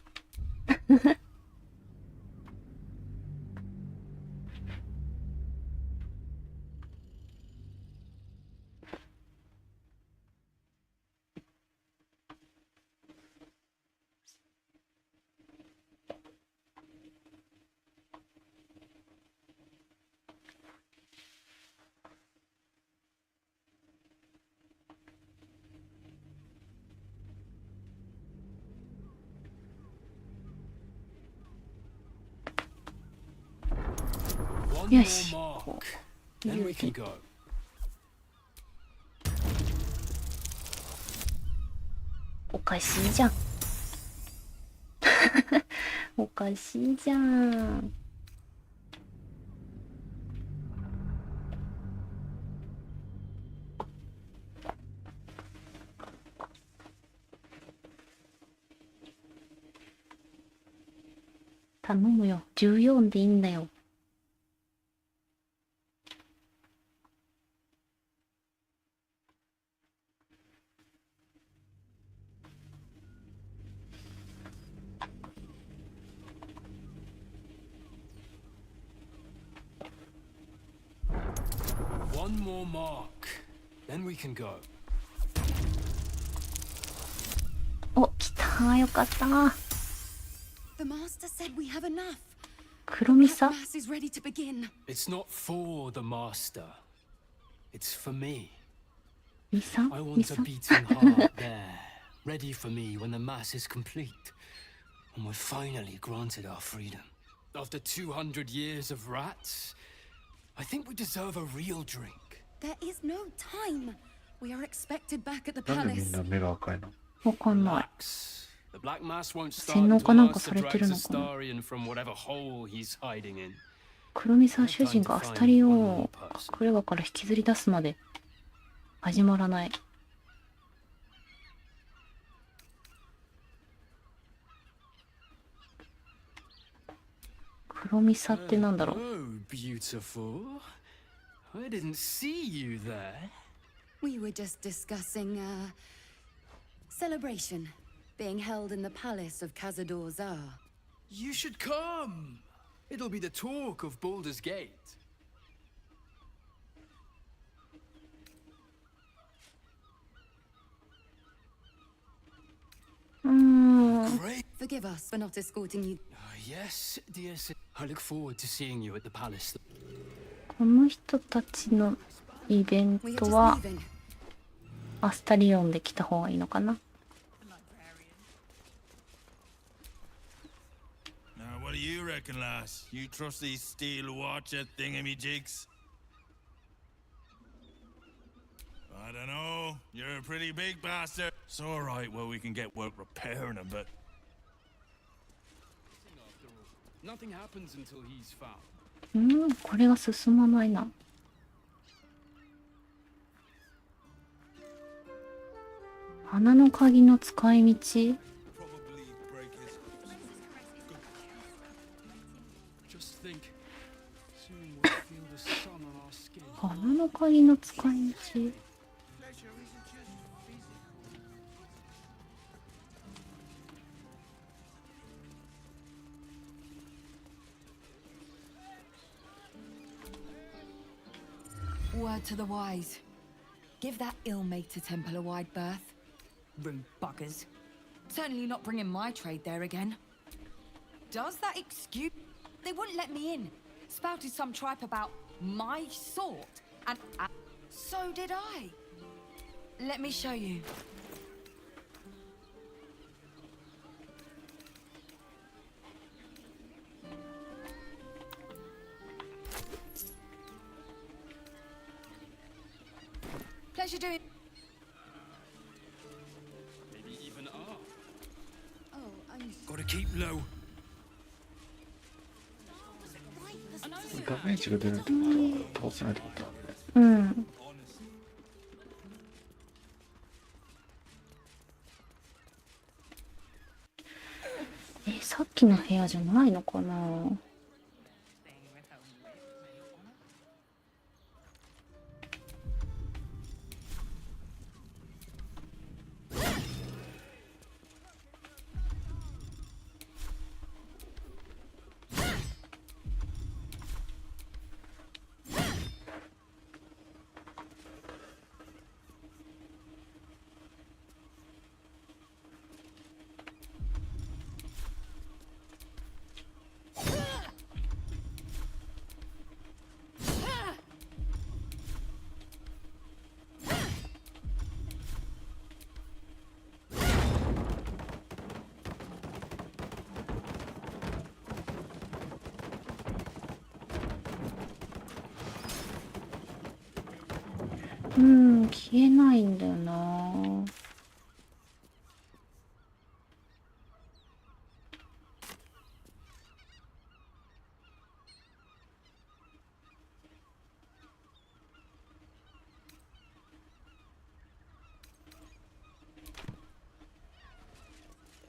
よし。おかしいじゃん。おかしいじゃん。頼むよ。14でいいんだよ。One more mark, then we can go. お、来た。よかった。 The master said we have enough. 黒ミサ Mass is ready to begin. It's not for the master. It's for me. ミサ I want a beating heart there, ready for me when the mass is complete. And we're finally granted our freedom. After 200 years of rats, I think we deserve a real drink. There is no time. We are expected back at the なんでみん palace. な目が赤いの？わかんない。 The Black Mass won't start 洗脳 until かなんか Master されてる drags の a かな。 Starian from whatever hole he's hiding in. 黒ミサ主人がアスタリオンをクレガから引きずり出すまで始まらない。黒ミサってなんだろう。 Oh, beautiful. I didn't see you there. We were just discussing a celebration being held in the palace of Cazador Zar. You should come. It'll be the talk of Baldurs Gate. Great. Forgive us for not escorting you. Yes, dear. I look forward to seeing you at the palace. この人たちのイベントはアスタリオンで来た方がいいのかな。 Now, what do you reckon, lass? You trust these steel watcher thingamajigs? I don't know. You're a pretty big bastard. It's all right. Well, we can get work repairing them, but Nothing happens until he's found. これが進まないな。花の鍵の使い道。 Just think. Soon we'll feel the sun on our skin. 花の鍵の使い道。 Word to the wise. Give that ill-mated temple a wide berth. Rude buggers. Certainly not bringing my trade there again. Does that excuse... They wouldn't let me in. Spouted some tripe about my sort. And so did I. Let me show you. Pleasure doing. Maybe even are. Oh, I'm. Gotta keep low. ダメージが出ないってことは倒せないってことだね。うん。さっきの部屋じゃないのかな。消えないんだよな。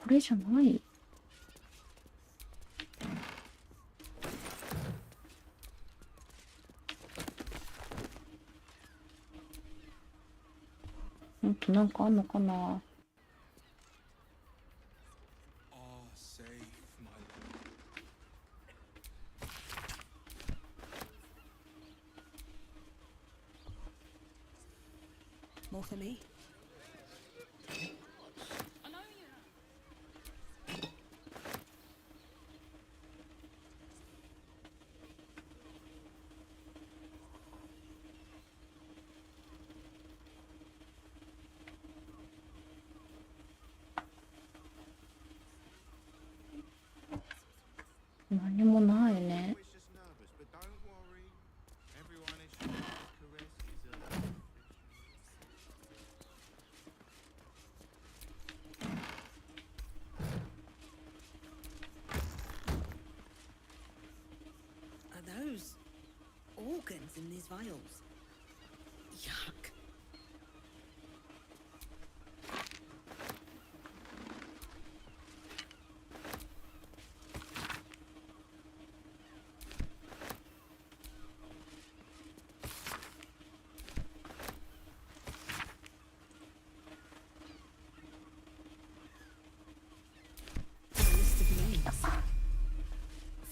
これじゃない。なんかあんのかな。More for me.何もないね。organs in these vials. Yuck.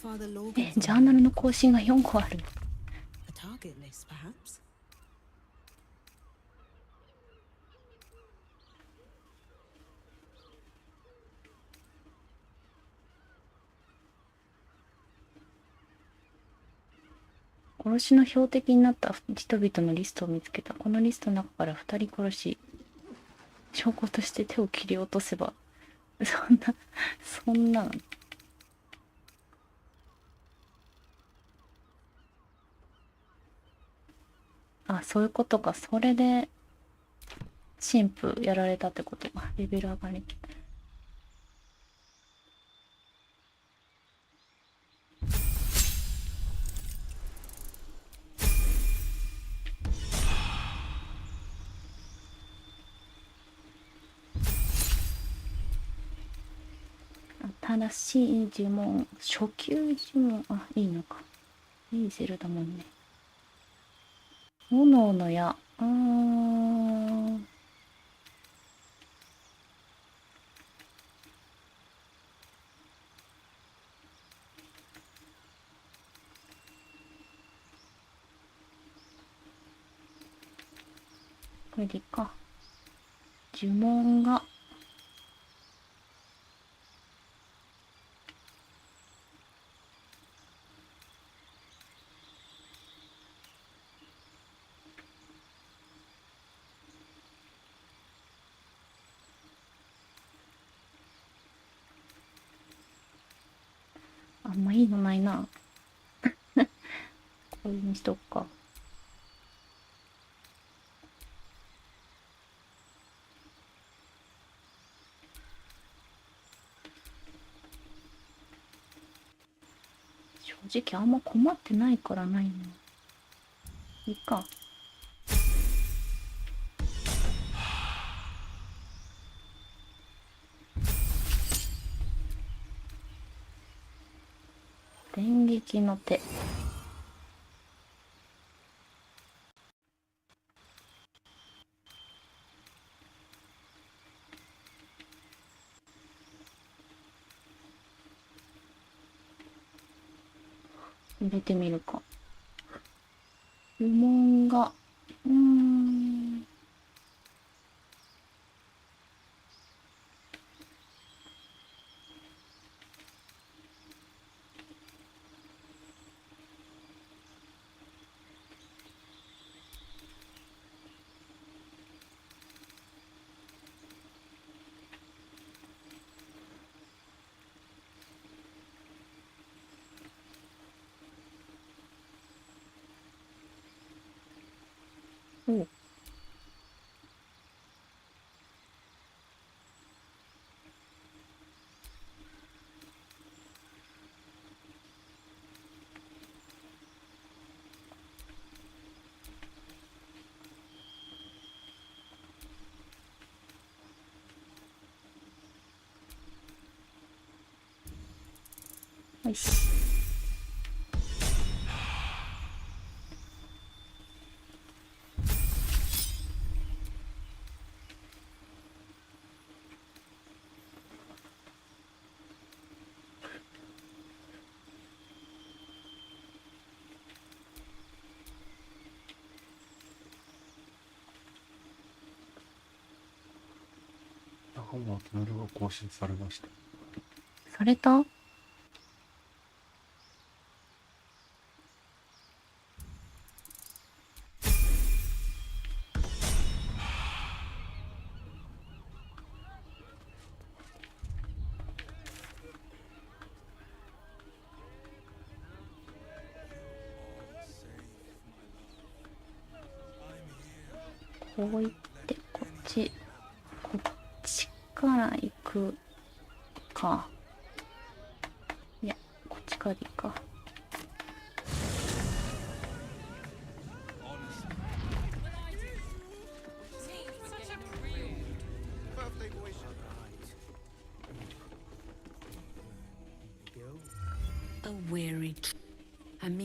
Father Logan. ジャーナルの更新が4個ある。A target list, perhaps. 殺しの標的になった人々のリストを見つけた。このリストの中から2人殺し、証拠として手を切り落とせば、そんなの。あ、そういうことか。それで、神父やられたってことか。レベル上がり。新しい呪文、初級呪文、あ、いいのか。いいゼルだもんね。炎の矢、これでいいか。呪文が、あんまいいのないな。これにしとくか。正直あんま困ってないからないの。いいか。電撃の手。入れてみるか。呪文が、おう。よし。仲間とルールが更新されました。された？こう行ってこっちから行くか。いや、こっちからでいいか。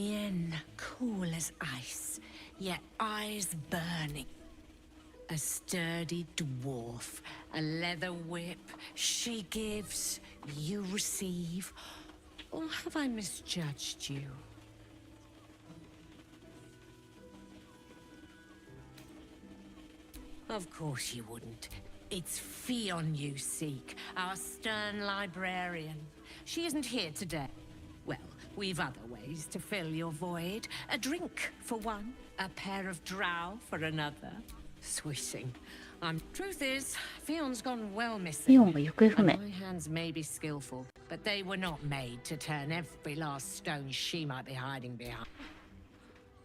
Skin cool as ice, yet eyes burning. A sturdy dwarf, a leather whip. She gives, you receive. Or have I misjudged you? Of course you wouldn't. It's Fionn you seek, our stern librarian. She isn't here today. Well, we've other ways to fill your void. A drink for one, a pair of drow for another. Swishing. Truth is, Fionn's gone well missing. Fionnが行方不明。 My hands may be skillful, but they were not made to turn every last stone she might be hiding behind.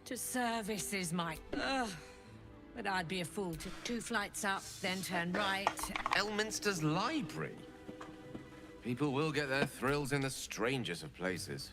To service is my... But I'd be a fool to 2 flights up, then turn right. Elminster's library. People will get their thrills in the strangest of places.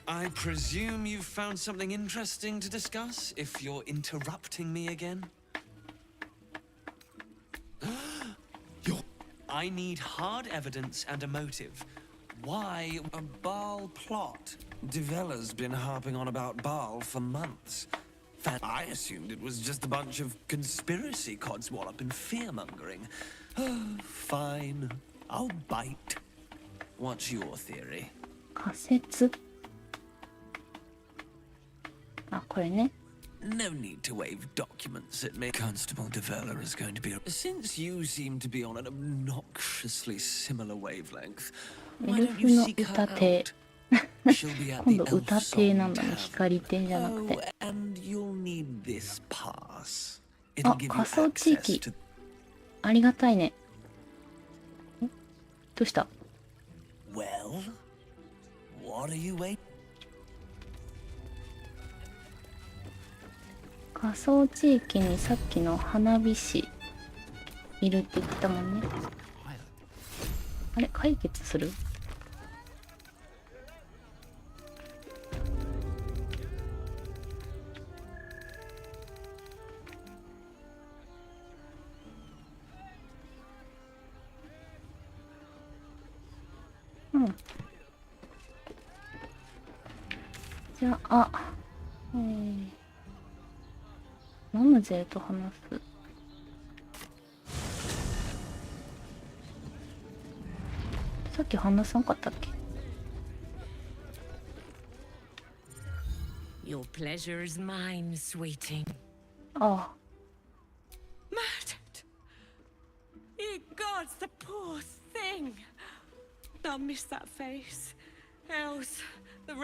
I presume you've found something interesting to discuss, if you're interrupting me again? I need hard evidence and a motive. Why a Baal plot? Devella's been harping on about Baal for months. I assumed it was just a bunch of conspiracy codswallop and fear-mongering. Fine, I'll bite. What's your theory? 仮説。あ、これね。 No need to wave documents at me. Constable Devella is going to be... Since you seem to be on an obnoxiously similar wavelength, エルフの歌亭。今度歌亭なんだね。光亭じゃなくて。 and you'll need this pass. あ、仮想地域。ありがたいね。ん？どうした？ Well, what are you waiting? 仮想地域にさっきの花火師いるって言ったもんね。あれ解決する？うん。じゃあ、マムゼルと話す。さっき話さんかったっけ？ Your pleasure is mine, sweeting. ああ。 Murdered! Ye gods, the poor thing! I'll miss that face. Else, the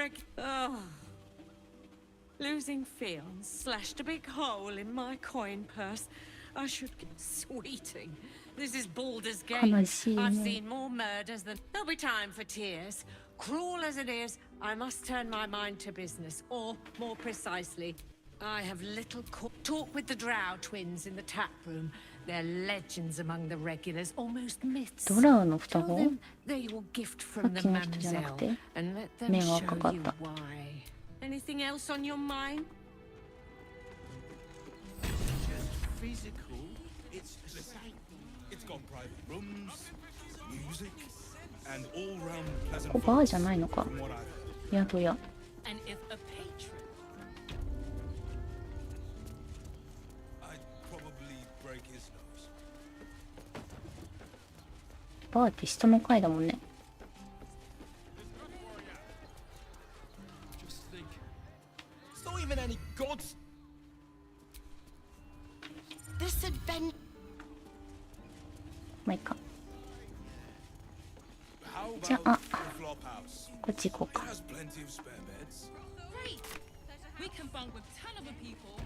losing Fionn slashed a big hole in my coin purse. I should get sweeting. This is Baldurs Gate. I've seen more murders than... There'll be time for tears. Cruel as it is, I must turn my mind to business. Or, more precisely, I have little talk with the Drow twins in the tap room. They're legends among the regulars, almost myths. ドラウの双子？ They're your gift from the Mamzelle, and let them show you why. Anything else on your mind? Just physical. It's got private rooms, music, and all-round pleasant. ここバーじゃないのか？宿屋。 And if a patron, I'd probably break his nose. バーって下の階だもんね。 It's not even any gods. This adventure. まあいいか。じゃあ、こっち行こうか。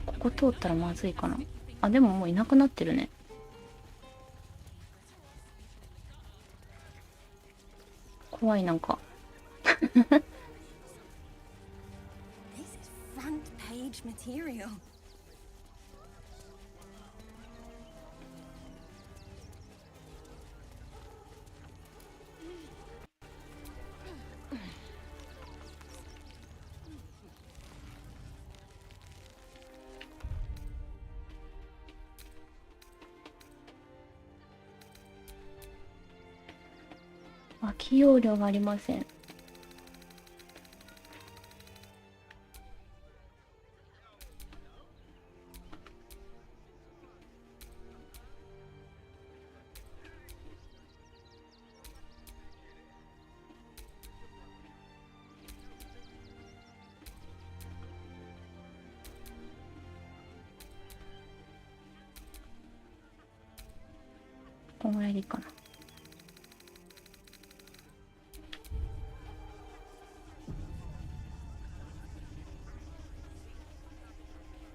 ここ通ったらまずいかな。あ、でももういなくなってるね。怖いなんか。Front page material. 空き容量がありません。こんぐらいでいいかな。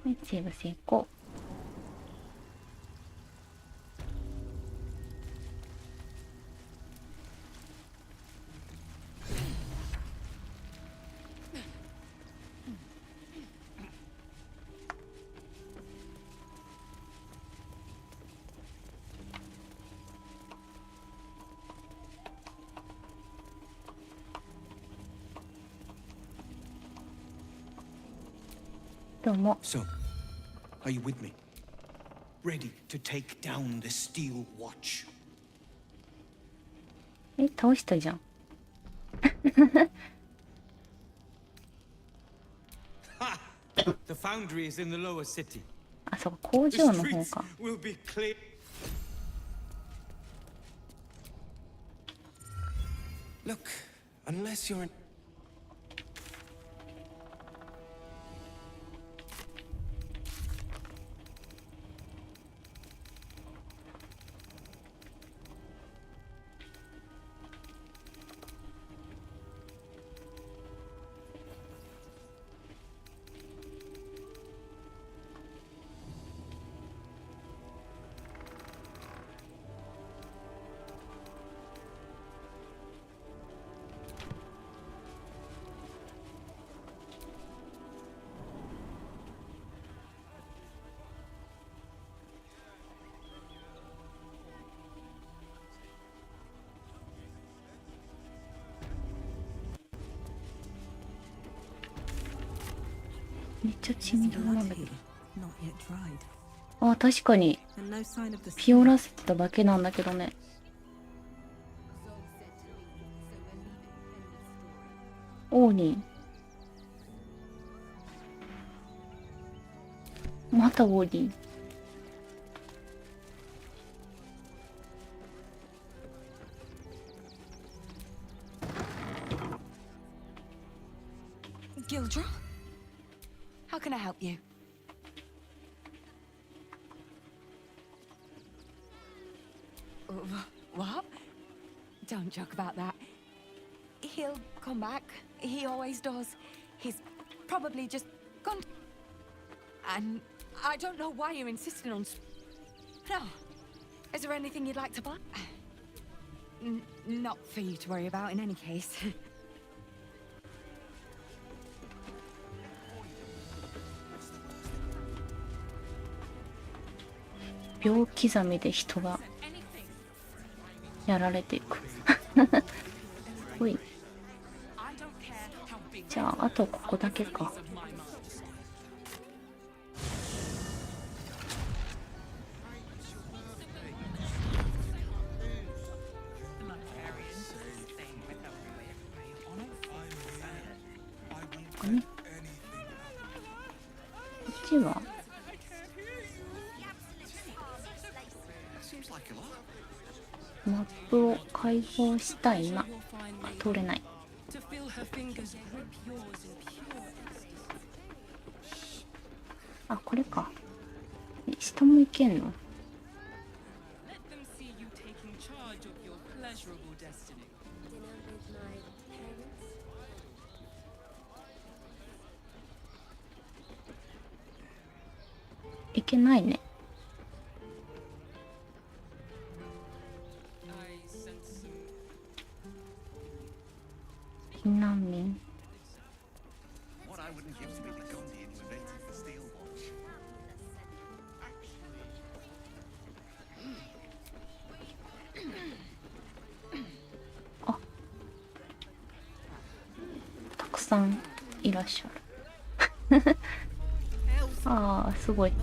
はい、セーブ成功。どうも。So, are you with me? Ready to take down the steel watch? 倒したじゃん。The foundry is in the lower city. あ、そうか、工場の方か。Will be clear. Look, unless you're in...めっちゃ血みどろなんだけど。あ、確かにピオらせてただけなんだけどね。オーニー、またオーニー。Gildra? How can I help you? What? Don't joke about that. He'll come back. He always does. He's probably just gone. And I don't know why you're insisting on... No. Is there anything you'd like to buy? Not for you to worry about in any case. 秒刻みで人がやられていく。ほい。じゃああとここだけか。ここね。こっちはマップを開放したいな。通れない。あ、これか。下も行けんの？行けないね。避難民。あ、たくさんいらっしゃる。ああ、すごい。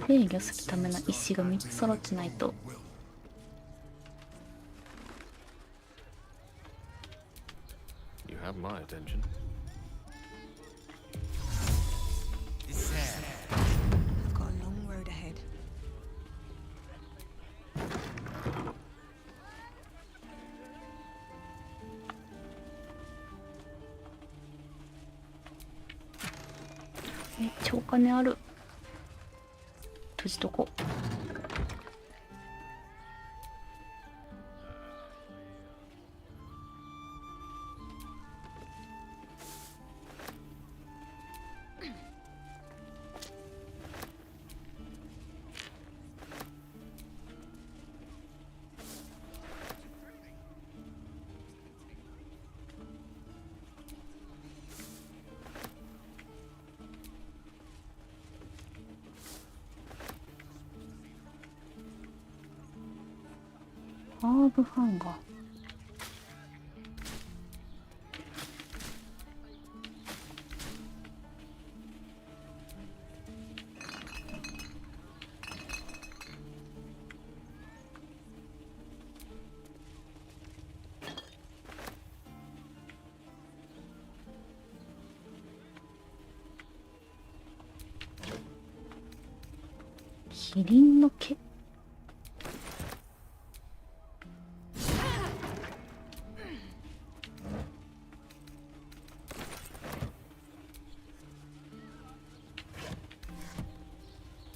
制御するための石が3つ揃ってないと。You have my attention. I've got a long road ahead. めっちゃお金ある。閉じとこう。ハーブハンガー。キリンの毛。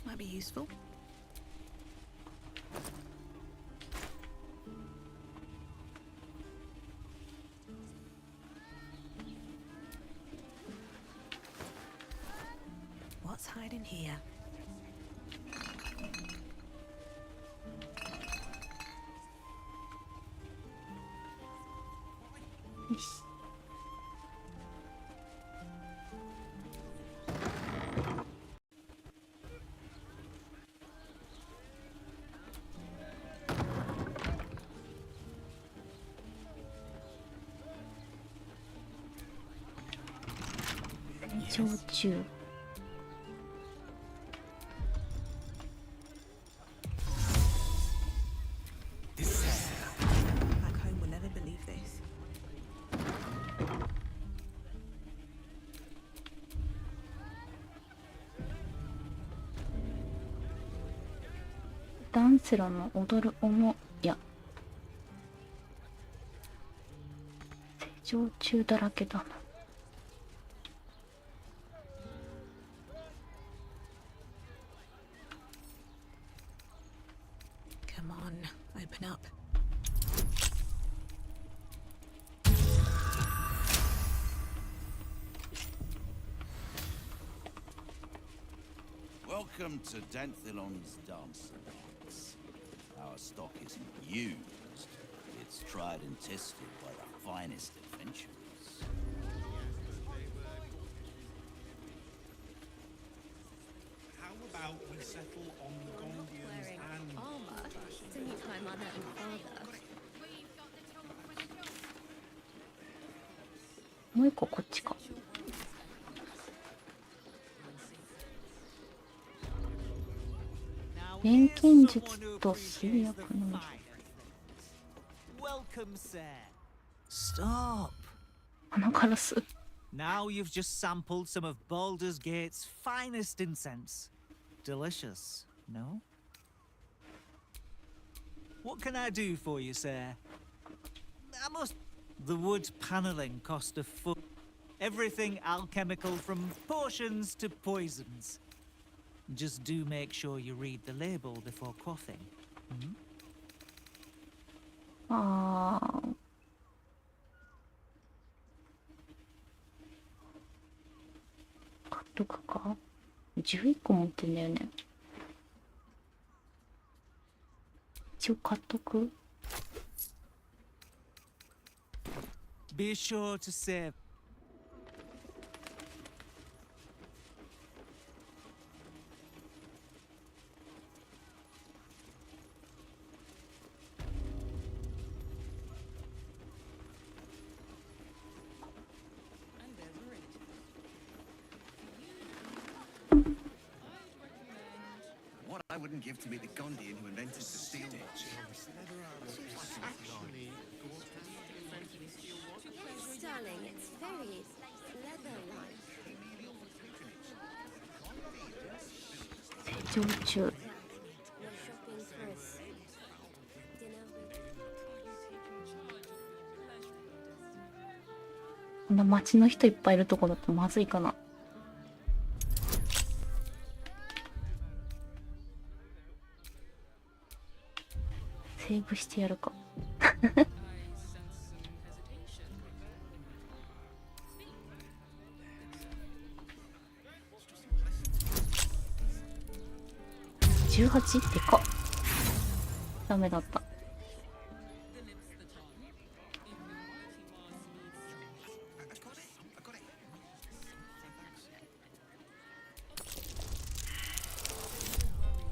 Might be useful. What's hiding here? Yes. 成長中。Back home will never believe this. ダンセラの踊る斧や成長中だらけだな。Come on, open up. Welcome to Danthilon's Dance Events. Our stock isn't used. It's tried and tested by the finest adventurers. How about we settle on the Gondians and armor to meet my mother and father. もう一個こっちか。錬金術と水薬の。 Welcome, sir. Stop. 鼻からす。 Now you've just sampled some of Baldurs Gate's finest incense. Delicious, no? What can I do for you, sir? I must... The wood paneling cost a foot. Everything alchemical from potions to poisons. Just do make sure you read the label before quaffing. Hmm? ああ。買っとくか。11個持ってんだよね。一応買っとく。Be sure to save. What I wouldn't give to meet the Gondian who invented the steel watch. Darling, it's very leather-like. 成長中。 We're shopping for us. Dinner with... こんな街の人いっぱいいるとこだとまずいかな。セーブしてやるか。18でかっ。ダメだった。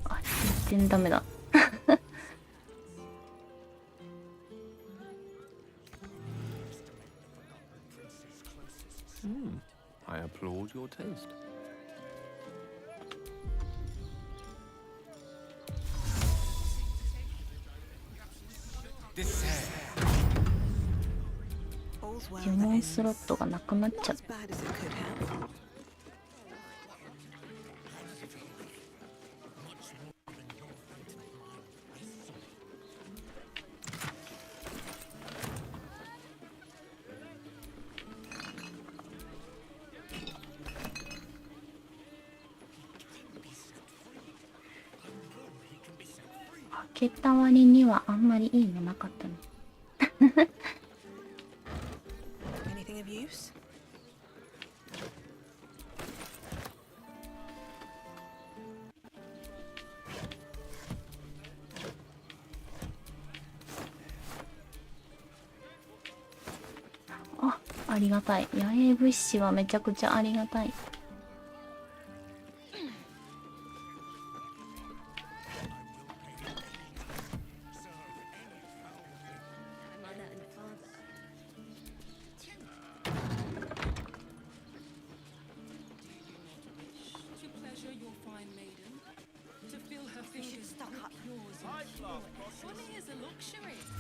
あ、全然ダメだ。I applaud your taste. This 呪文スロットがなくなっちゃった。開けた割にはあんまりいいのなかったね。Anything of use? あ、ありがたい。野営物資はめちゃくちゃありがたい。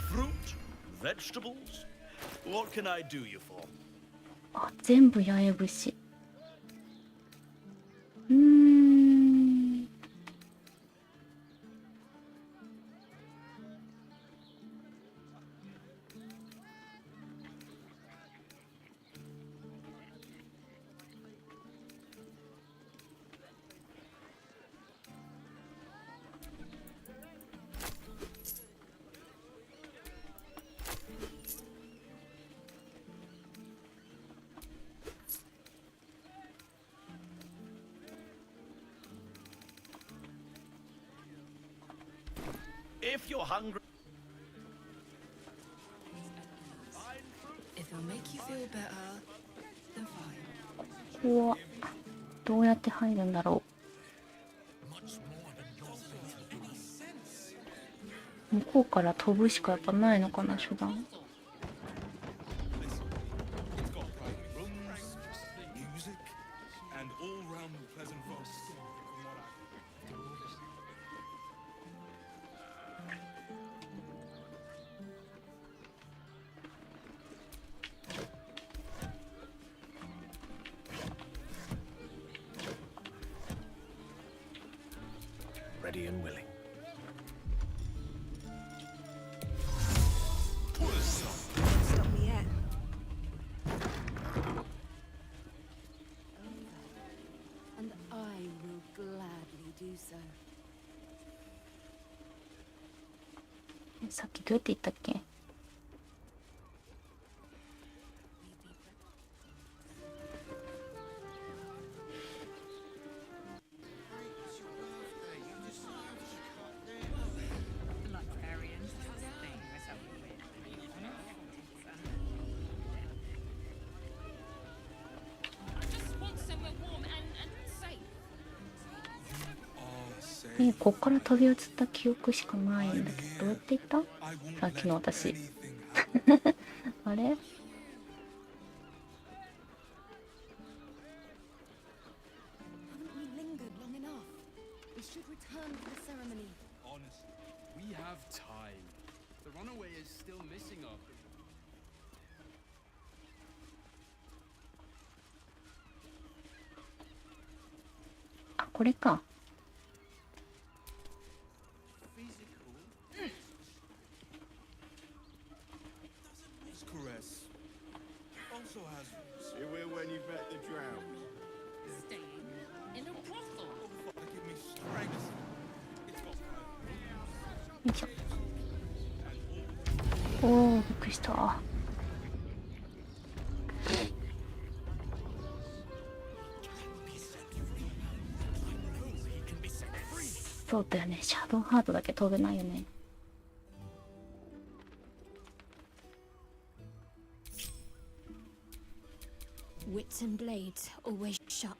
Fruit, vegetables. What can I do you for? あ、全部八重節。If you're hungry. If it'll make you feel better, then fine. ここはどうやって入るんだろう。向こうから飛ぶしかやっぱないのかな、手段。ready and willing. Stop me yet. And I will gladly do so. さっきどうやって言ったっけ？こっから飛び移った記憶しかないんだけど、どうやって言った？さっきの私。あれ？ should return for the ceremony. Honestly, we have time. The runaway is still missing our. あ、これか。Caress. Also has. See where when you've met the drown. Staying in a brothel. Give me strength. よいしょ。おお、びっくりした。そうだよね。シャドウハートだけ飛べないよね。Wits and blades always sharp.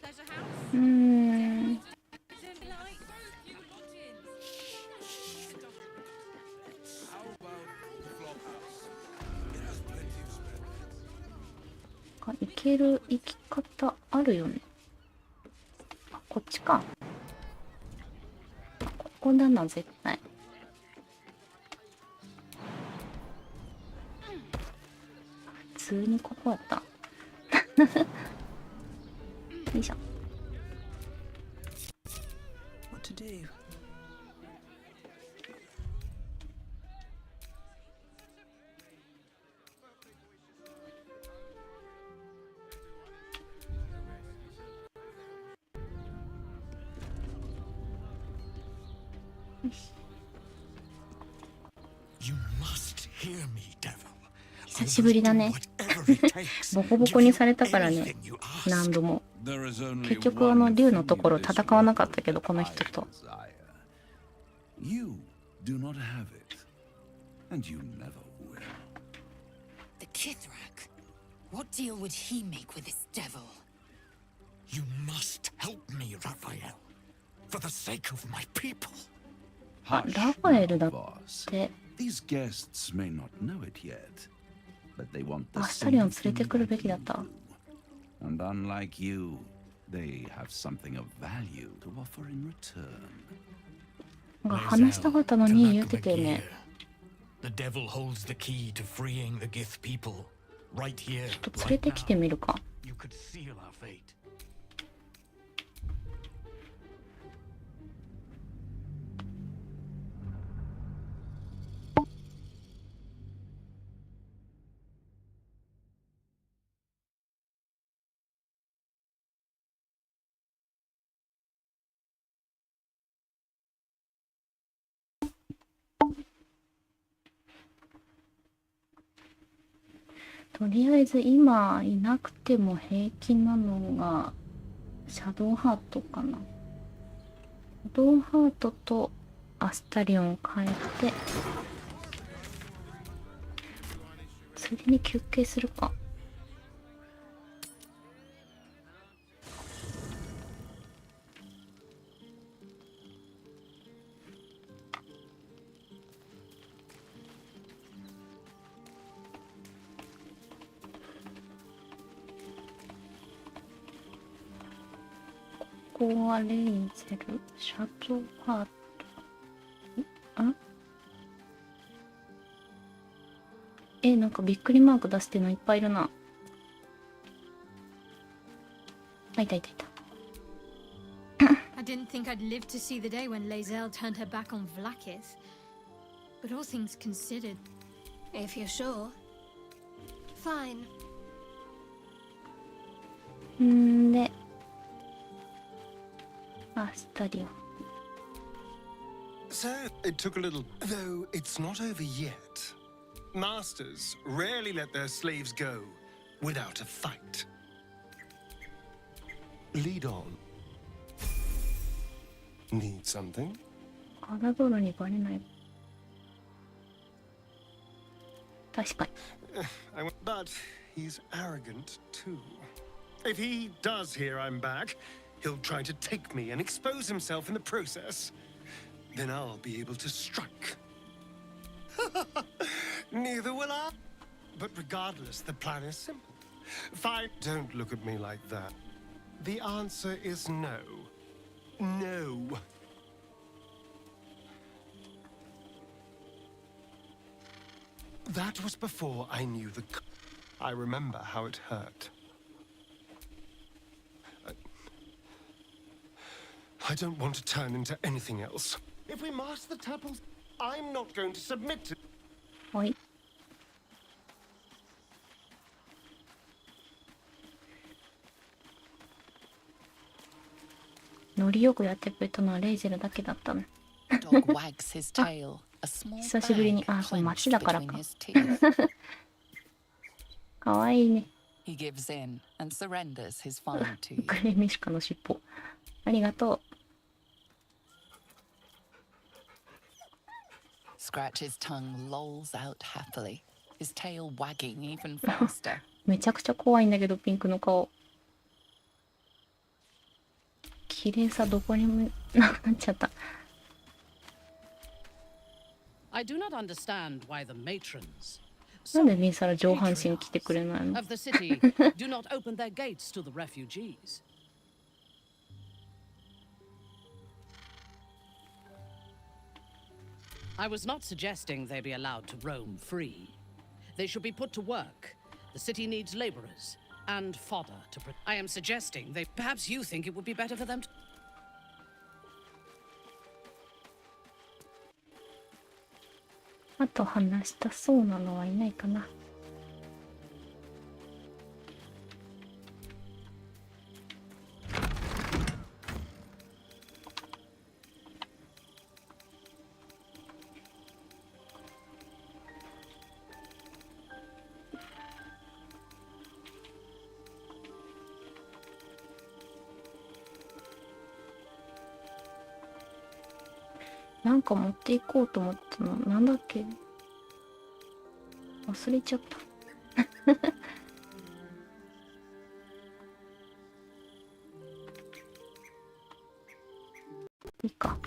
行ける行き方あるよね。あ、こっちか。ここだな、絶対。普通にここやった。よいしょ。What to do? 久しぶりだね。ボコボコにされたからね、何度も。結局竜のところ戦わなかったけど、この人と。You do not have it, and you never will. The Kithrak. What deal would he make with this devil? You must help me, Raphael, for the sake of my people. あ、ラファエルだって。 These guests may not know it yet, but they want the アスタリオン連れてくるべきだった。And unlike you, they have something of value to offer in return. が話したかったのに言っててね。 The devil holds the key to freeing the Gith people right here. ちょっと連れてきてみるか。 You could seal our fate. とりあえず今いなくても平気なのがシャドウハートかな。シャドウハートとアスタリオンを変えて、ついでに休憩するか。ここはレイゼル、シャドウハート。なんかびっくりマーク出してるのいっぱいいるな。あ、いたいたいた。I didn't think I'd live to see the day when Lae'zel turned her back on Vlaakith. But all things considered, if you're sure, fine. んで、アスタリオン。 So, it took a little, though it's not over yet. Masters rarely let their slaves go without a fight. Lead on. Need something? アラドルにバレない。確かに。But he's arrogant too. If he does hear I'm back, he'll try to take me and expose himself in the process. Then I'll be able to strike. Neither will I. But regardless, the plan is simple. Fine. Don't look at me like that. The answer is no. No. That was before I knew the... I remember how it hurt. I don't want to turn into anything else. If we master the temples, I'm not going to submit to... はい。ノリよくやってくれたのはレイゼルだけだったの。久しぶりに、あ、そう、街だからか。かわいいね。グレミシカの尻尾。ありがとう。めちゃくちゃ怖いんだけど、ピンクの顔。綺麗さどこにもなくなっちゃった。I do not understand why the matrons なんでミンサラ上半身着てくれないの？ of the city do not open their gates to the refugees. I was not suggesting they be allowed to roam free. They should be put to work. The city needs laborers and fodder to... I am suggesting they... Perhaps you think it would be better for them to... あと話したそうなのはいないかな。なんか持っていこうと思ったの、なんだっけ？忘れちゃった。いいか。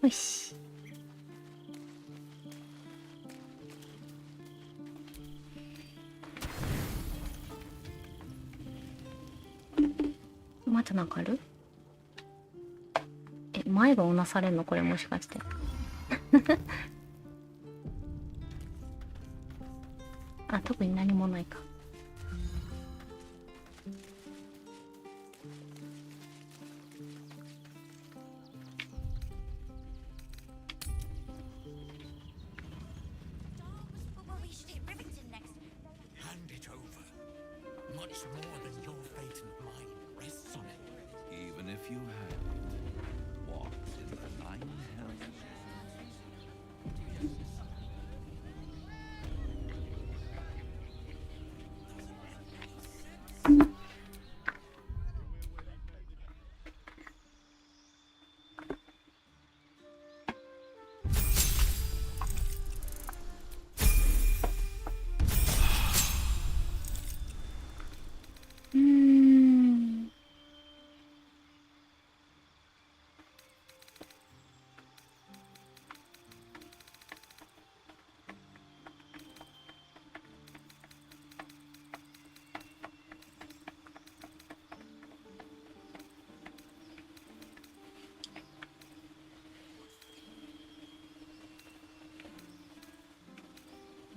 よし。またなんかある？前がうなされんのこれもしかして。あ、特に何もないか。Hand it over. Much more than your fate and mine rests on it. Even if you had walked in the nine hells. Hmm.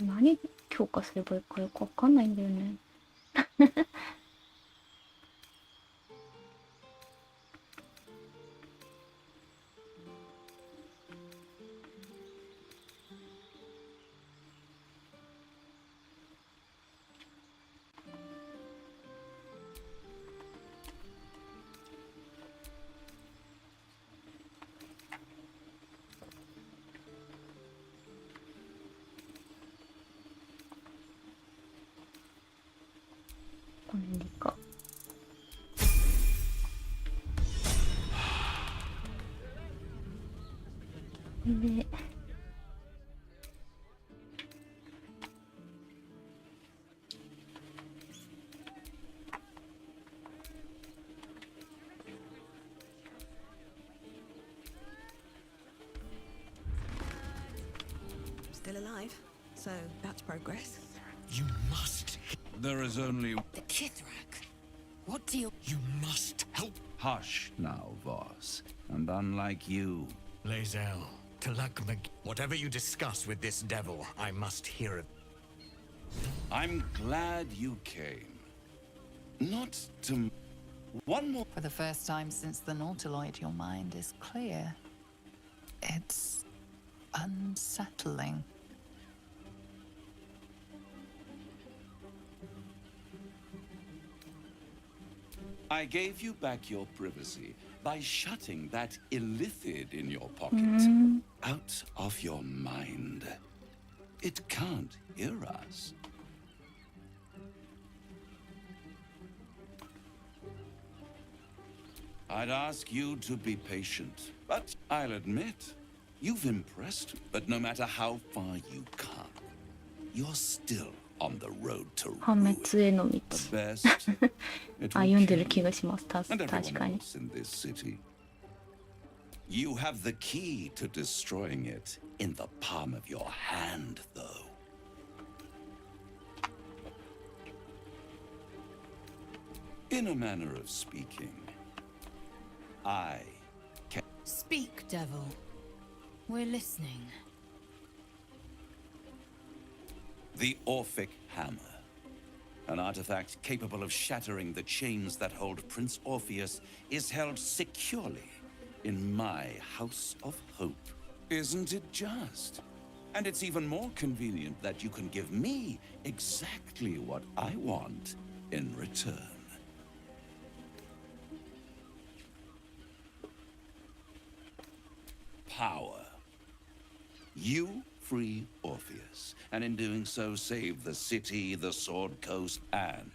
何強化すればいいかよくわかんないんだよね。この辺でいいか。で、Still alive, so that's progress. You must. There is only. The Kithrak. What do you... You must help. Hush now, Voss. And unlike you. Lae'zel, Talakmag. Whatever you discuss with this devil, I must hear it. I'm glad you came. Not to... One more... For the first time since the Nautiloid, your mind is clear. It's unsettling. I gave you back your privacy by shutting that illithid in your pocket out of your mind. It can't hear us. I'd ask you to be patient, but I'll admit, you've impressed me. But no matter how far you come, you're still on the road to 破滅への道。 best. あ、読んでる気がします。確 And か everyone に。 else in this city. You have the key to destroying it in the palm of your hand, though. In a manner of speaking, I can... Speak, devil. We're listening. The Orphic Hammer. An artifact capable of shattering the chains that hold Prince Orpheus is held securely in my House of Hope. Isn't it just? And it's even more convenient that you can give me exactly what I want in return. Power. You free Orpheus, and in doing so save the city, the Sword Coast, and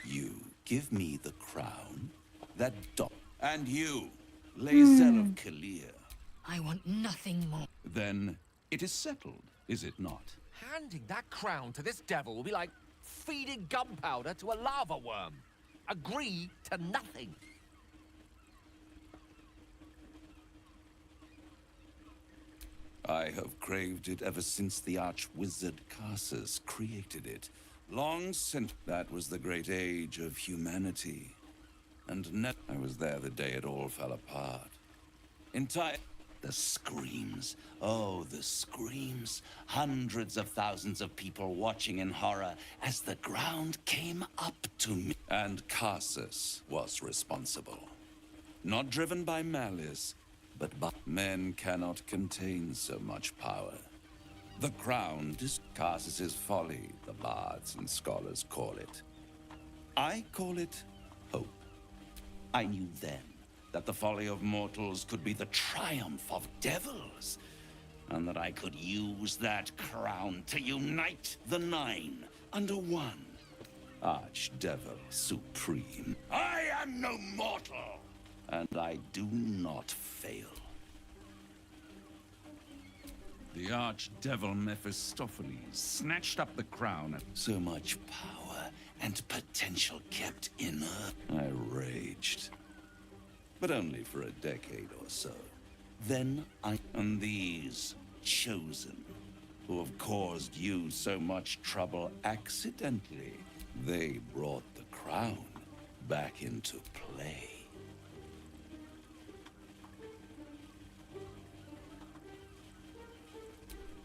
you give me the crown, that dot, and you, Lae'zel of Kalir. I want nothing more. Then it is settled, is it not? Handing that crown to this devil will be like feeding gunpowder to a lava worm. Agree to nothing. I have craved it ever since the arch-wizard Carsus created it. Long since that was the great age of humanity. And I was there the day it all fell apart. The screams. Oh, the screams. Hundreds of thousands of people watching in horror as the ground came up to me. And Carsus was responsible. Not driven by malice, but men cannot contain so much power. The crown is Carsus's folly, the bards and scholars call it. I call it hope. I knew then that the folly of mortals could be the triumph of devils, and that I could use that crown to unite the Nine under one. Archdevil supreme. I am no mortal, and I do not fail. The archdevil Mephistopheles snatched up the crown. So much power and potential kept in her. I raged. But only for a decade or so. Then and these chosen, who have caused you so much trouble accidentally, they brought the crown back into play.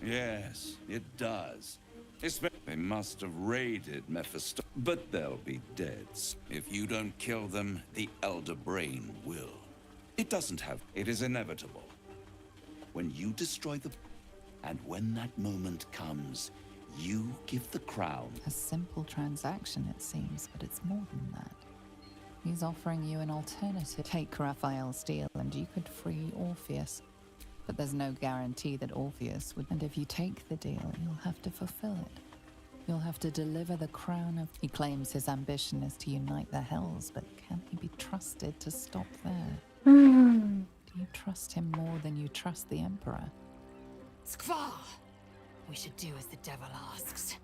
Yes, it does. They must have raided Mephisto, but they'll be dead. If you don't kill them, the Elder Brain will. It doesn't have. It is inevitable. When you destroy the... And when that moment comes, you give the crown. A simple transaction, it seems, but it's more than that. He's offering you an alternative. Take Raphael's deal and you could free Orpheus. But there's no guarantee that Orpheus would. And if you take the deal, you'll have to fulfill it. You'll have to deliver the crown of... He claims his ambition is to unite the Hells, but can he be trusted to stop there? Do you trust him more than you trust the Emperor? Skvar! We should do as the devil asks.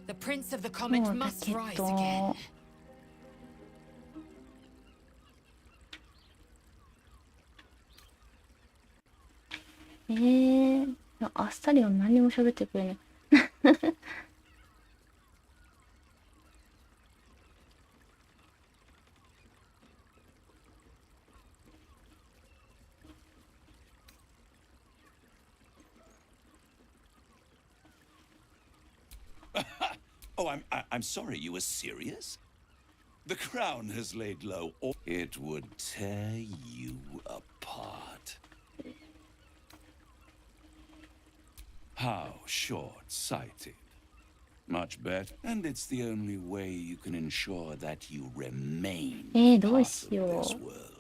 The Prince of the Comet must rise again. Iやあっさりは何も喋ってくれない。Oh, I'm sorry, you were serious? The crown has laid low, or it would tear you apart. How short-sighted. Much better. And it's the only way you can ensure that you remain part of this world.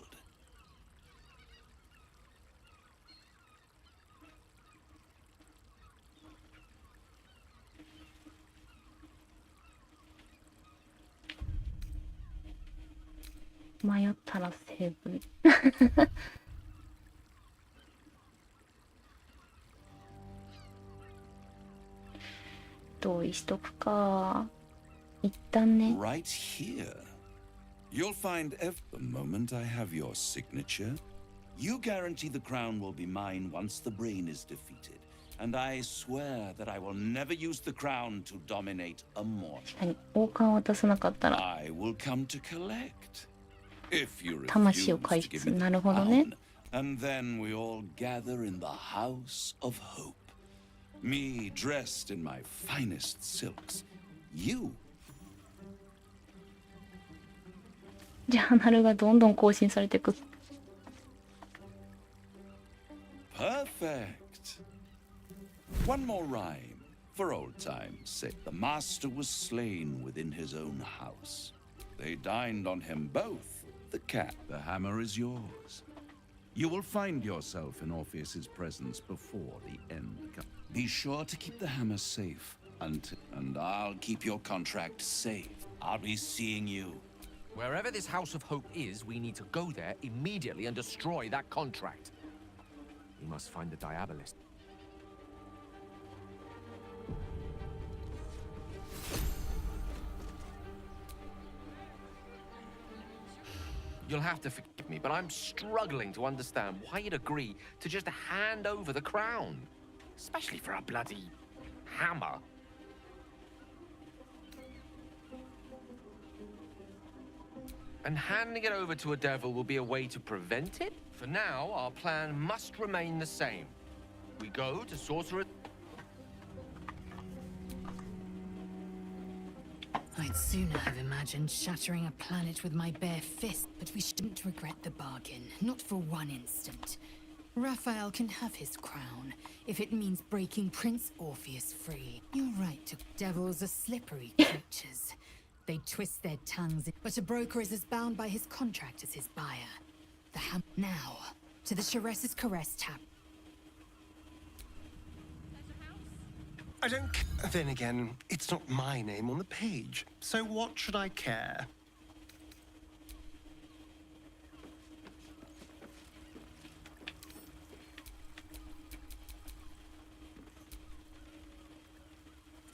迷ったらセーブ。同意しとくか。一旦ね。Right here. You'll find the moment I have your signature, you guarantee the crown will be mine once the brain is defeated. And I swear that I will never use the crown to dominate a mortal. 王冠を渡さなかったら。I will come to collect. If you refuse 魂を返 to give す。 me the なるほどね。 crown, and then we all gather in the House of Hope. Me dressed in my finest silks. You. ジャーナルがどんどん更新されていく。Perfect. One more rhyme, for old time's sake. The master was slain within his own house. They dined on him both. The cat. The hammer is yours. You will find yourself in Orpheus's presence before the end comes. Be sure to keep the hammer safe and I'll keep your contract safe. I'll be seeing you. Wherever this House of Hope is, we need to go there immediately and destroy that contract. We must find the Diabolist. You'll have to forgive me, but I'm struggling to understand why you'd agree to just hand over the crown. especially for a bloody hammer. And handing it over to a devil will be a way to prevent it? For now, our plan must remain the same. We go to Sorcerer... I'd sooner have imagined shattering a planet with my bare fist, but we shouldn't regret the bargain, not for one instant. Raphael can have his crown, if it means breaking Prince Orpheus free. You're right, devils are slippery creatures. They twist their tongues, but a broker is as bound by his contract as his buyer. Now, to the Sharess's Caress tap. I don't... Then again, it's not my name on the page, so what should I care?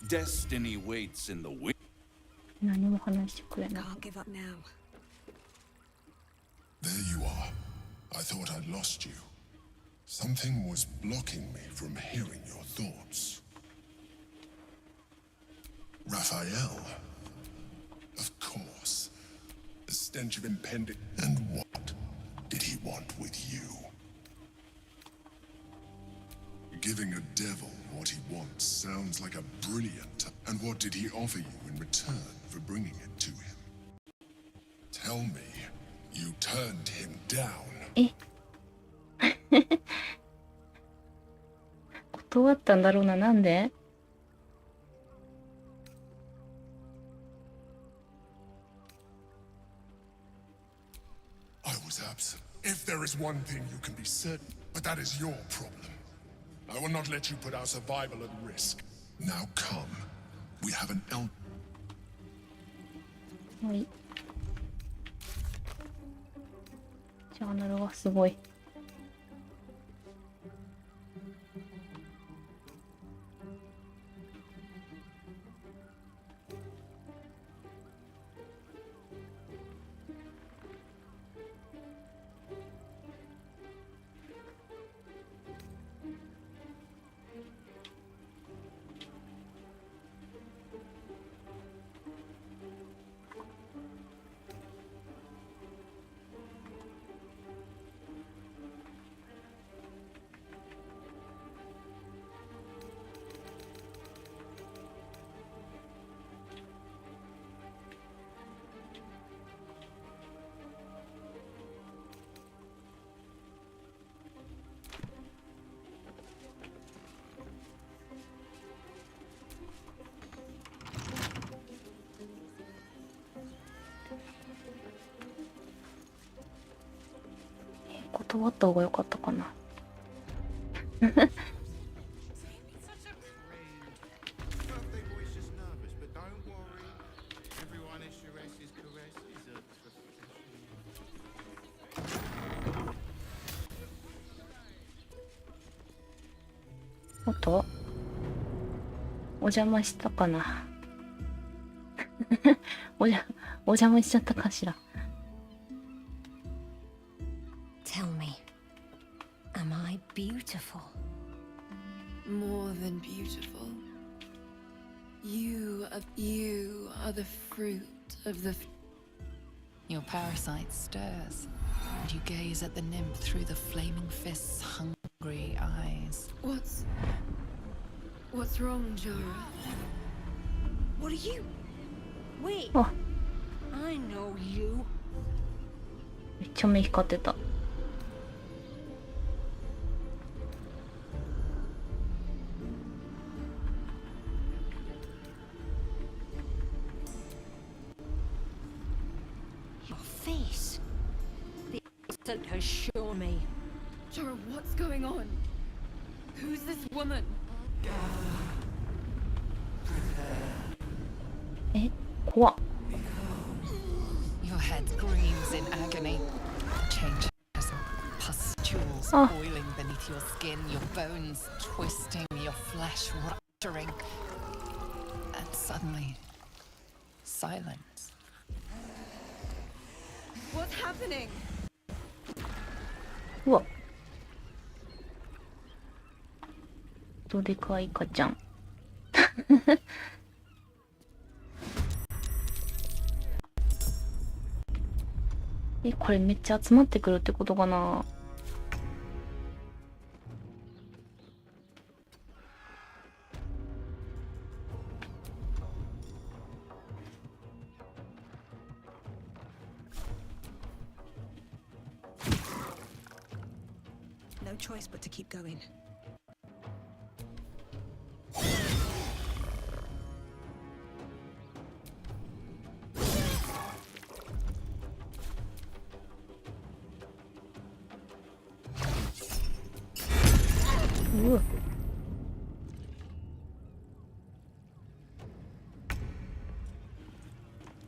Destiny waits in the wing. 何も話してくれない。 Can't give up now. There you are. I thought I'd lost you. Something was blocking me from hearing your thoughts. Raphael. Of course. The stench of impending... And what did he want with you? Giving a devil what he wants sounds like a brilliant... And what did he offer you in return for bringing it to him? Tell me, you turned him down. 断ったんだろうな、なんで? I was absent. If there is one thing you can be certain, but that is your problem. I will not let you put our survival at risk. Now come. We have an elm. はい。ジャーナルがすごい。断った方が良かったかな。おっと、お邪魔したかな。お邪魔しちゃったかしら。Tell me, am I beautiful? More than beautiful. You are the fruit of the... Your parasite stirs, and you gaze at the nymph through the flaming fist's hungry eyes. What's wrong, Jara? What are you? Wait. Oh. I know you. めっちゃ目光ってた。Your face. The instant has shown me. Jara, what's going on? Who's this woman? え、怖っ。Your head screams in agony. Changes, pustules boiling beneath your skin, your bones twisting, your flesh rupturing. And suddenly, silence. What's happening? うわ。どでかいかちゃん。これめっちゃ集まってくるってことかな。No choice but to keep going.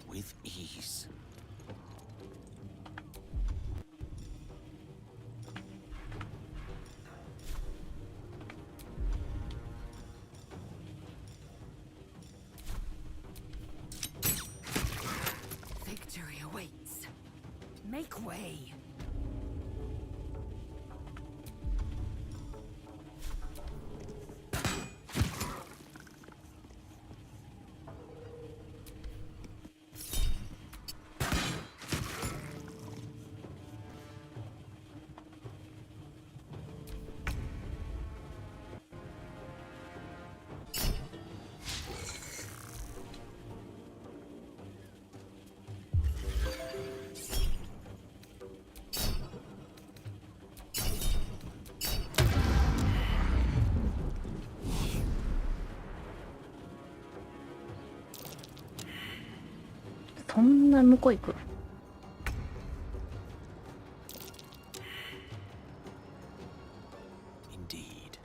With ease. Victory awaits. Make way.そんな向こう行く。Indeed.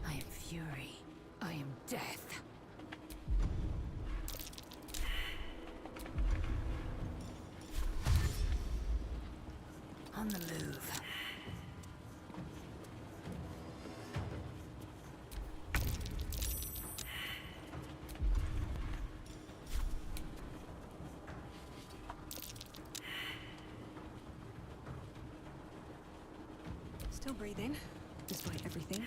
I am fury. I am death. On the move. Still breathing, despite everything.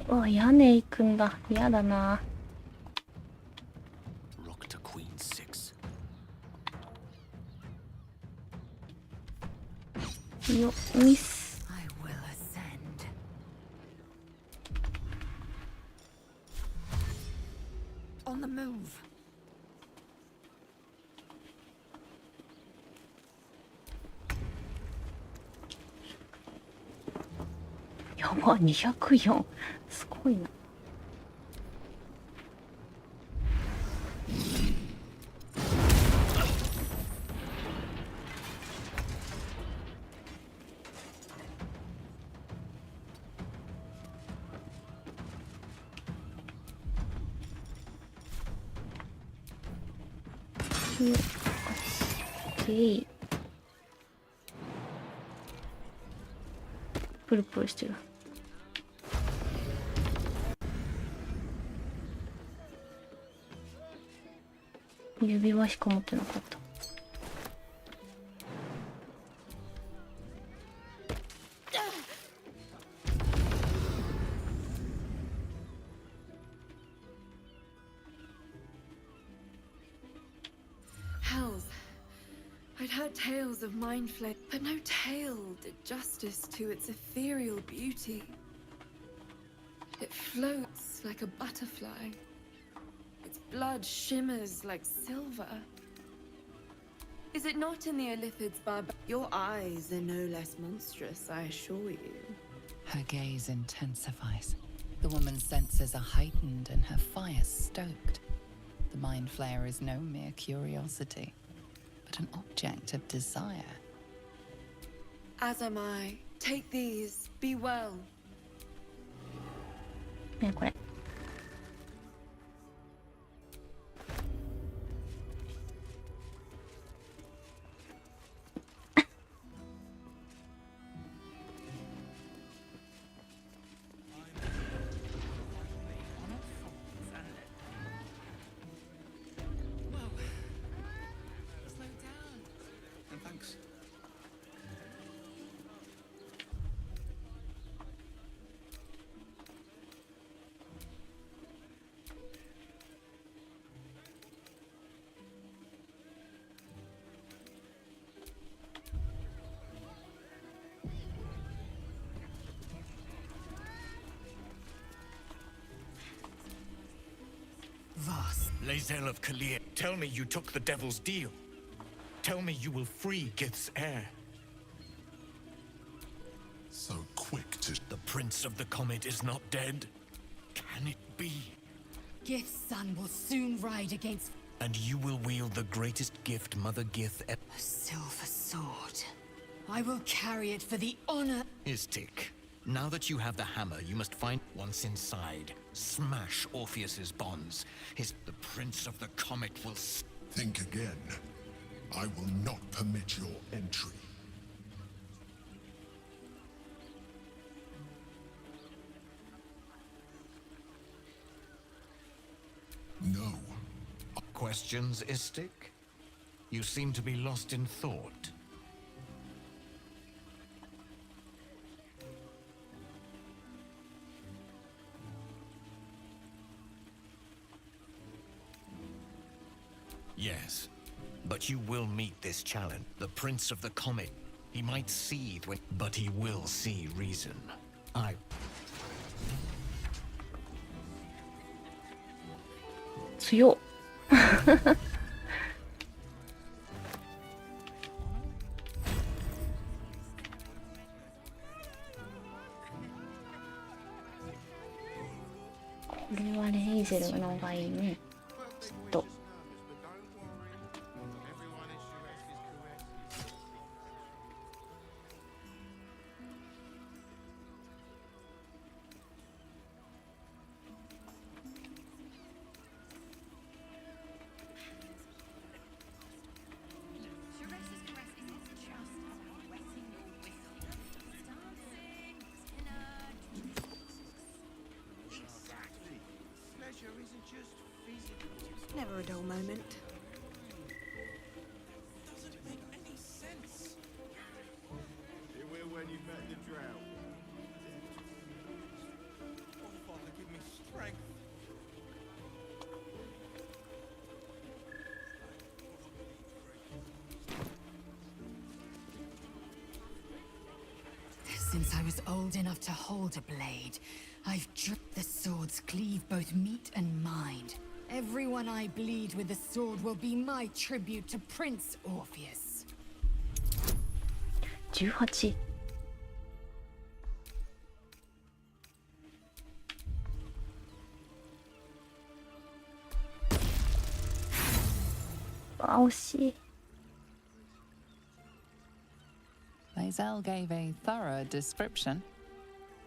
Oh, 屋根行くんだ。嫌だな。Rook to Queen 6. よ、ミス。I will ascend. On the move. やば、204。すごいな。プルプルしてる。指輪しか持ってなかった。Hells. I'd heard tales of mind flay, but no tale did justice to its ethereal beauty. It floats like a butterfly. Its blood shimmers like silver. Is it not in the Illithid's barb? Your eyes are no less monstrous, I assure you. Her gaze intensifies. The woman's senses are heightened and her fire stoked. The mind flayer is no mere curiosity, but an object of desire. As am I. Take these. Be well. ね、これ。Voss. Lae'zel of Kalir, tell me you took the devil's deal. Tell me you will free Gith's heir. So quick to... The Prince of the Comet is not dead. Can it be? Gith's son will soon ride against... And you will wield the greatest gift Mother Gith ever... A silver sword. I will carry it for the honor... Istik, now that you have the hammer, you must find once inside. Smash Orpheus's bonds. The Prince of the Comet will... Think again. I will not permit your entry. No. Questions, Istik? You seem to be lost in thought. Yes, but you will meet this challenge. The Prince of the Comet. He might seethe when... But he will see reason. I... 強っ。これはレイゼルの方がいいね。きっと。Never a dull moment. Doesn't make any sense. It will when you've met the drought. Oh, Father, give me strength. Since I was old enough to hold a blade, I've dripped the swords cleave both meat and mind. Everyone I bleed with the sword will be my tribute to Prince Orpheus. 18。あ、惜しい。Lae'zel gave a thorough description.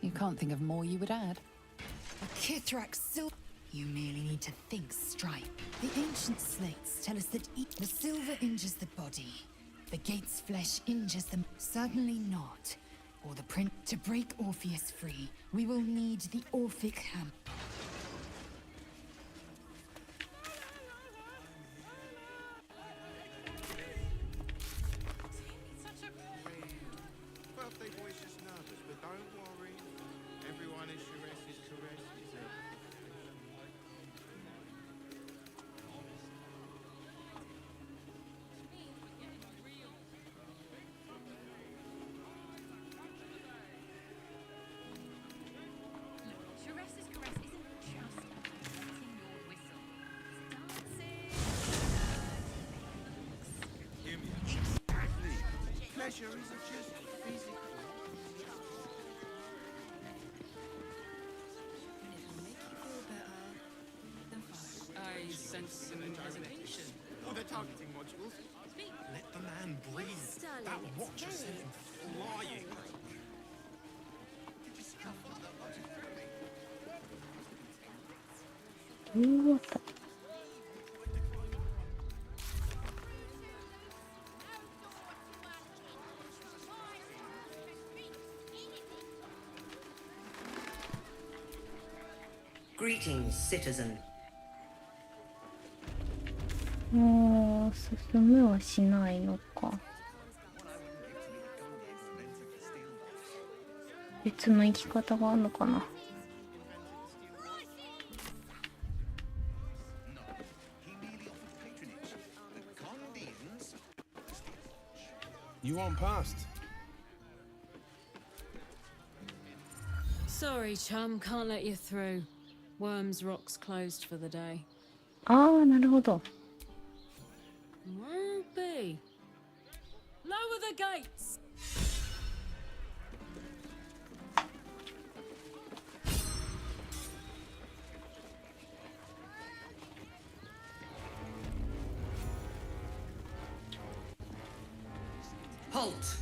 You can't think of more you would add. A Kithrak silver. You merely need to think stripe. The ancient slates tell us that the silver injures the body. The gate's flesh injures them. Certainly not. Or the print. To break Orpheus free, we will need the Orphic hammer. Birthday boy's just nervous, but don't worry. Everyone is Sharess's caress is a... Pleasure isn't just physical. I sense some hesitation. Oh, they're targeting modules. Let the man breathe. That watch has sent him flying. What? Greetings, citizen. もう進めはしないのか。別の生き方があるのかな。You aren't past. Sorry, chum, can't let you through. Worms Rock's closed for the day. ああ、なるほど。Ruby. Lower the gates. Halt!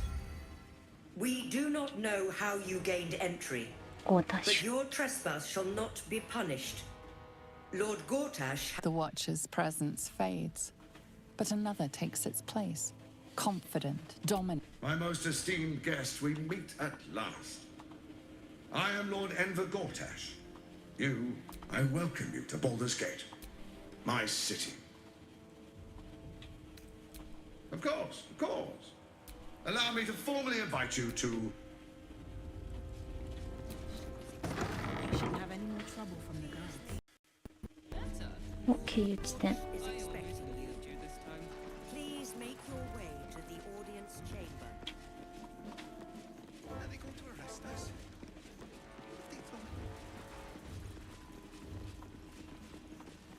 We do not know how you gained entry, but your trespass shall not be punished. Lord Gortash... The Watcher's presence fades, but another takes its place. Confident, dominant. My most esteemed guest, we meet at last. I am Lord Enver Gortash. I welcome you to Baldurs Gate, my city. Of course, of course. Allow me to formally invite you to... You shouldn't have any more trouble from the guards. お、経由地点。Please make your way to the audience chamber. Are they going to arrest us?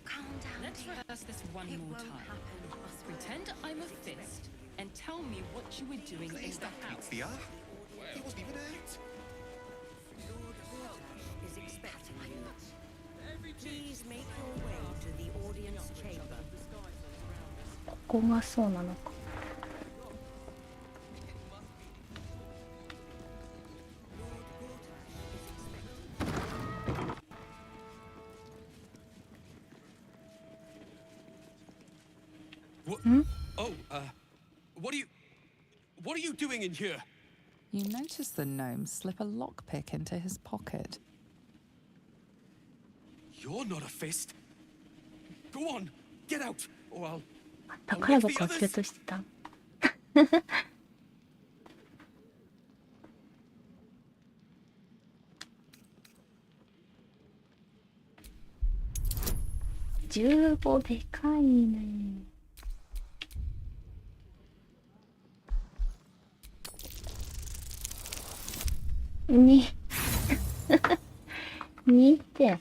Calm down. Let's rehearse this one more time. Pretend I'm a fist and tell me what you were doing in the house. He wasn't even out. Lord Gortash is expecting you. Please make your way to the audience chamber. ここがそうなのか。What are you doing in here? You notice the gnome slip a lockpick into his pocket. You're not a fist. Go on, get out, or I'll 宝箱開けようとしてた。15でかいね。に2って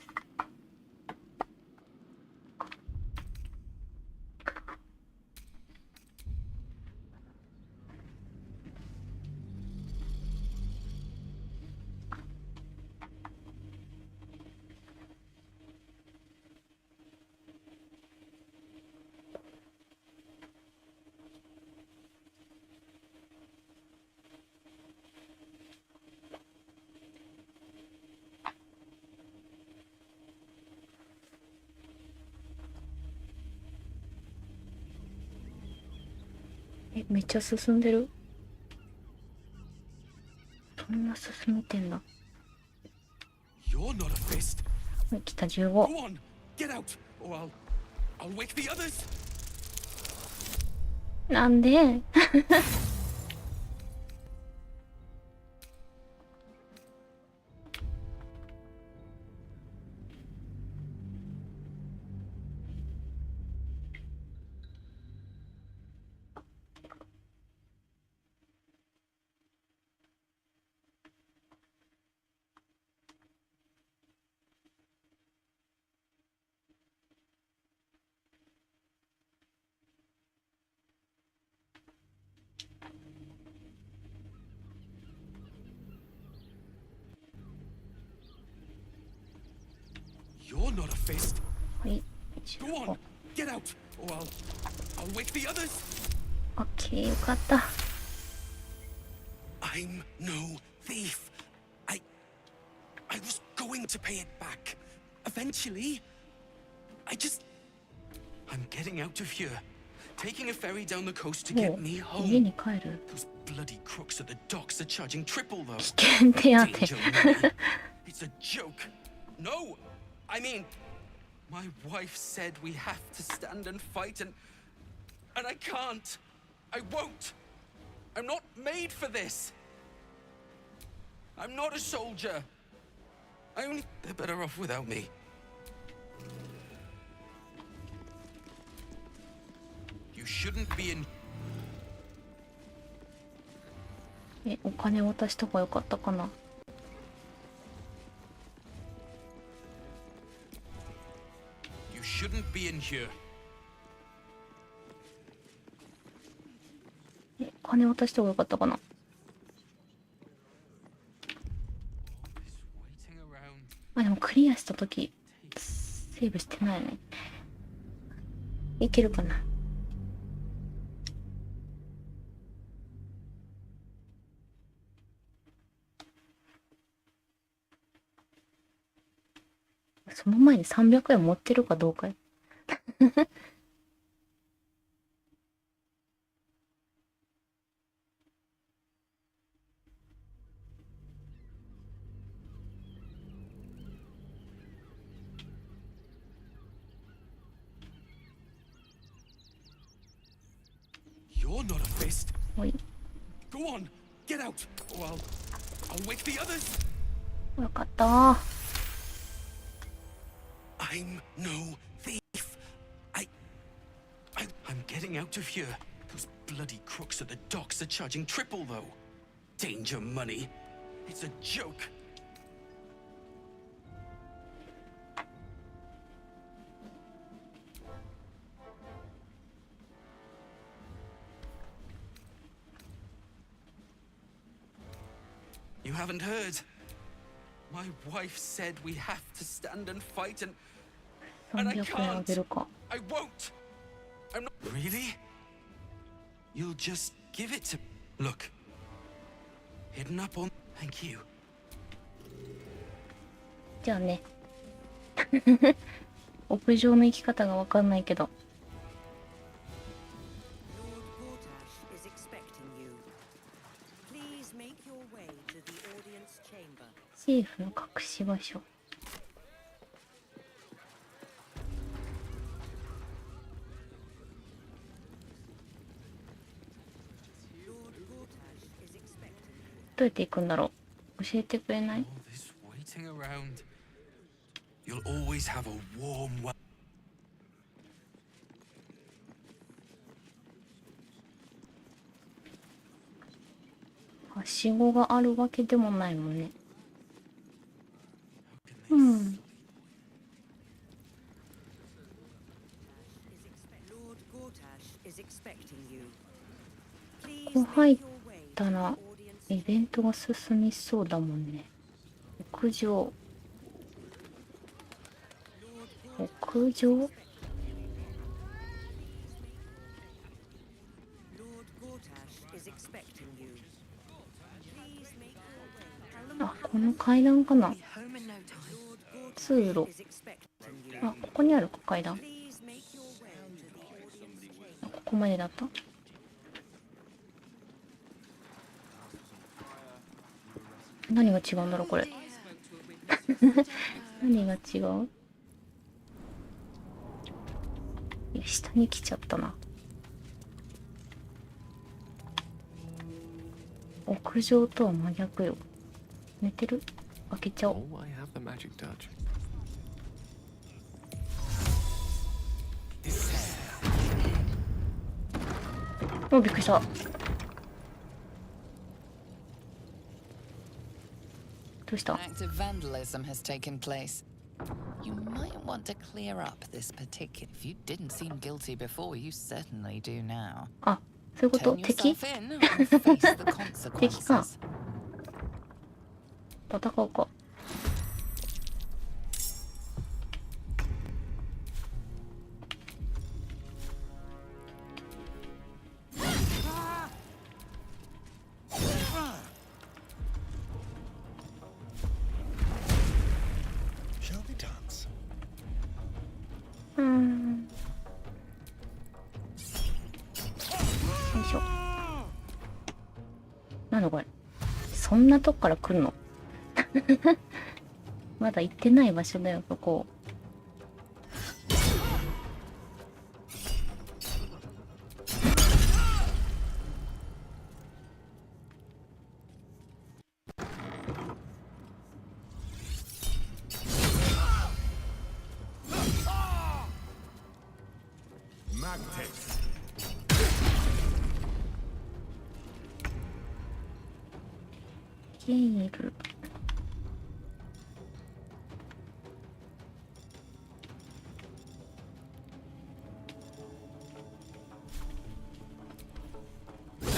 めっちゃ進んでる。そんな進めてんだ。You're not a fist. 来た15。Go on, get out, or I'll wake the others. なんでYou're not a fist. はい。Go on, get out, or I'll wake the others. オッケー、よかった。I'm no thief. I was going to pay it back. Eventually. I'm getting out of here. Taking a ferry down the coast to get me 家 home. に帰る。 Those bloody crooks at the docks are charging triple though. 危険手当。 Danger money. It's a joke. No, I mean, my wife said we have to stand and fight, and I can't. I won't. I'm not made for this. I'm not a soldier. They're better off without me. You shouldn't be in. お金渡した方がよかったかな。You shouldn't shouldn't be in here. 金渡した方がよかったかな。あ、でもクリアした時セーブしてないね。いけるかな。その前に300円持ってるかどうかよ。You're not a fist. おい。 Go on, get out. Well, I'll wake the others. よかった。I'm no thief. I'm getting out of here. Those bloody crooks at the docks are charging triple, though. Danger money. It's a joke. You haven't heard. My wife said we have to stand and fight, and I can't. I won't. I'm not. Really? You'll just give it to. Look. Hidden up on. Thank you. じゃあね。屋上の生き方がわかんないけど。セーフの隠し場所。どうやって行くんだろう。教えてくれない？ You'll always have a warm well. はしごがあるわけでもないもんね。うん。ここ入ったらイベントが進みそうだもんね。屋上。屋上？あ、この階段かな。通路。あ、ここにあるか階段。あ、ここまでだった。何が違うんだろうこれ。何が違う？いや、下に来ちゃったな。屋上とは真逆よ。寝てる？開けちゃおう。お、びっくりした。どうした？ Active vandalism has taken place. You might want to clear up this particular. If you didn't seem guilty before, you certainly do now. あ、そういうこと？敵？敵か。戦うか。なんだこれ。そんなとこから来るの？まだ行ってない場所だよ、そこ。ゲイル。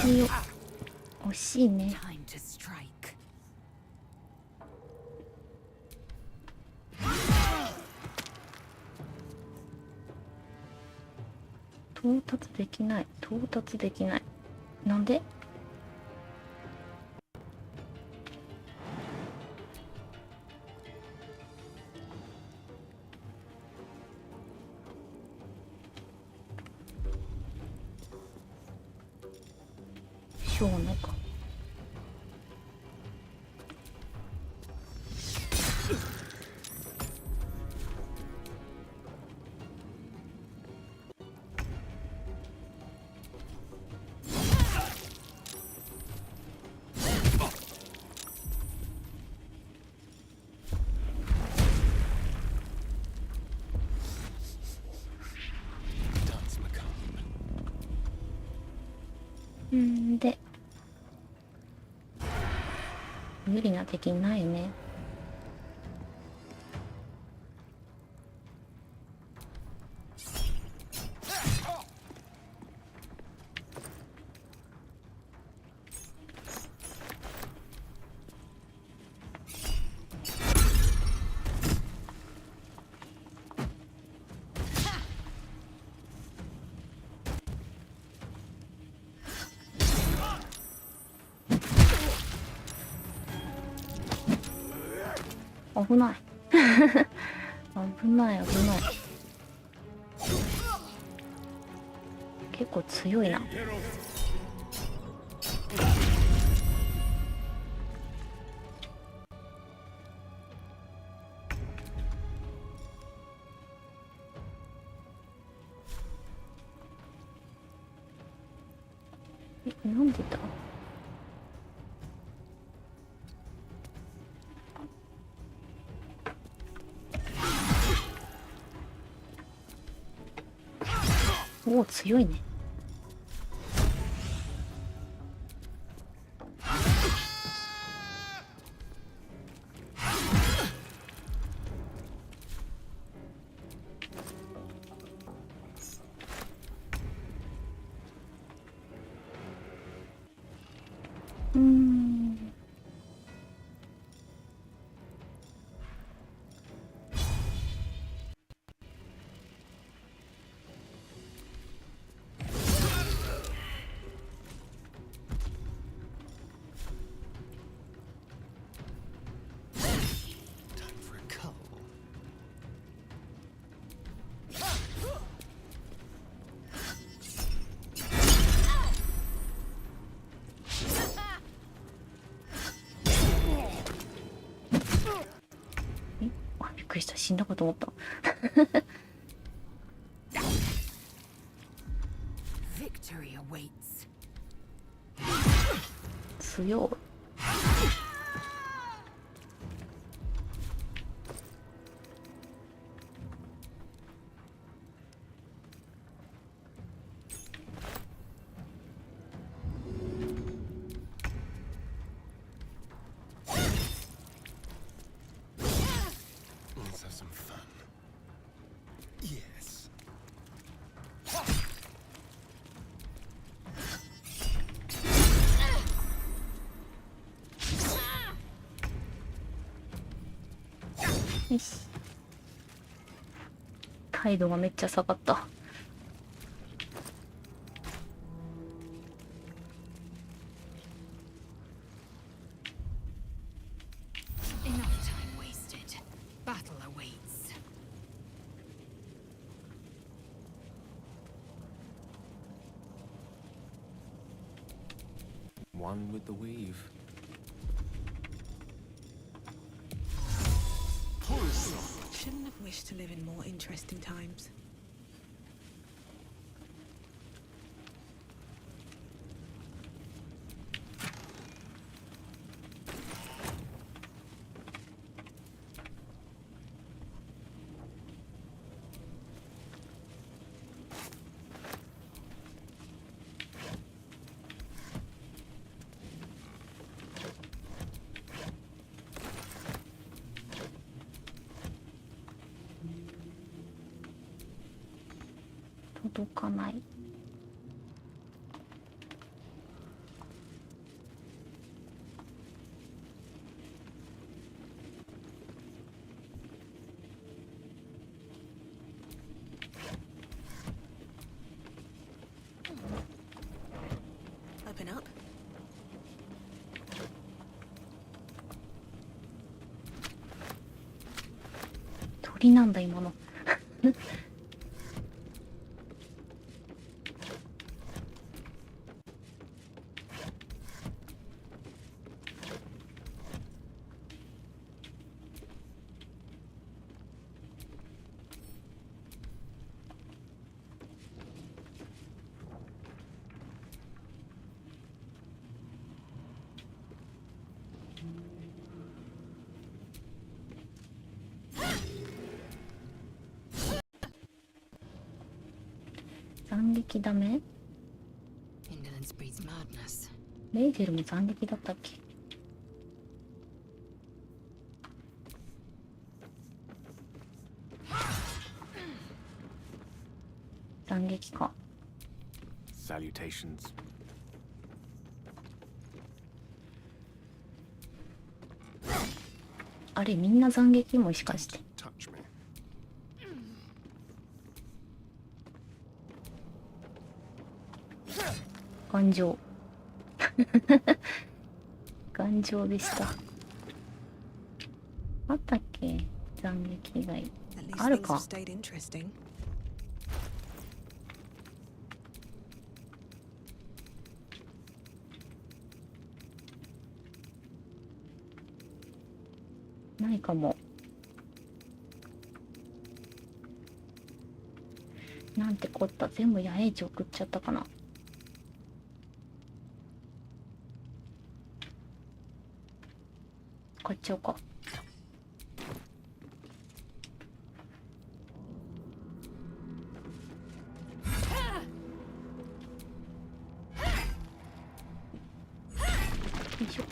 強。惜しいね。到達できない。到達できない。なんで？しょうがないか。で無理な敵ないね。危ない。危ない危ない。結構強いな。なんでだ？おお、強いね。死んだかと思った。強い。よし。態度がめっちゃ下がった。One with the weave. Shouldn't have wished to live in more interesting times. 鳥なんだ今の。斬撃ダメ？レイゼルも斬撃だったっけ？斬撃か。Salutations. あれみんな斬撃もしかして。頑丈。頑丈でした。あったっけ？斬撃以外。あるか。ないかも。なんてこった。全部野営地送っちゃったかな。買っちゃおうか。よいしょ。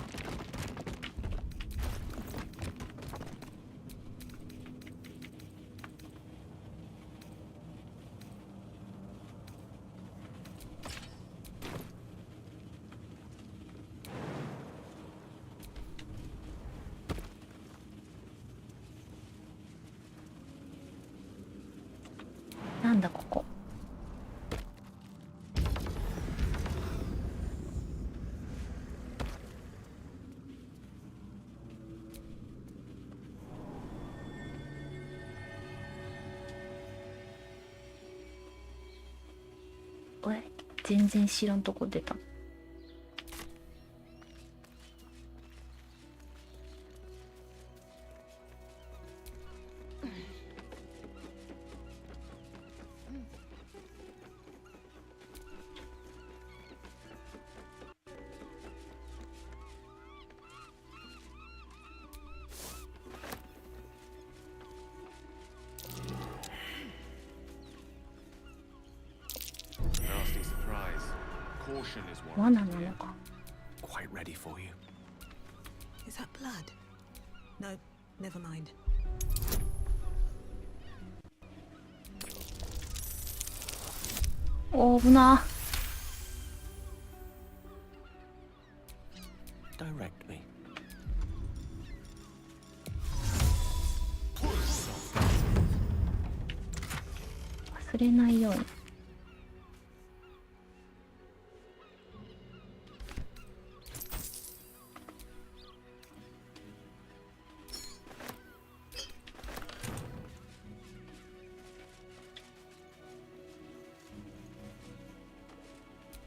なんだここ。全然知らんとこ出た。罠なのか。Quite ready for you. Is that blood? No, never mind. おー、危な。Direct me. 忘れないように。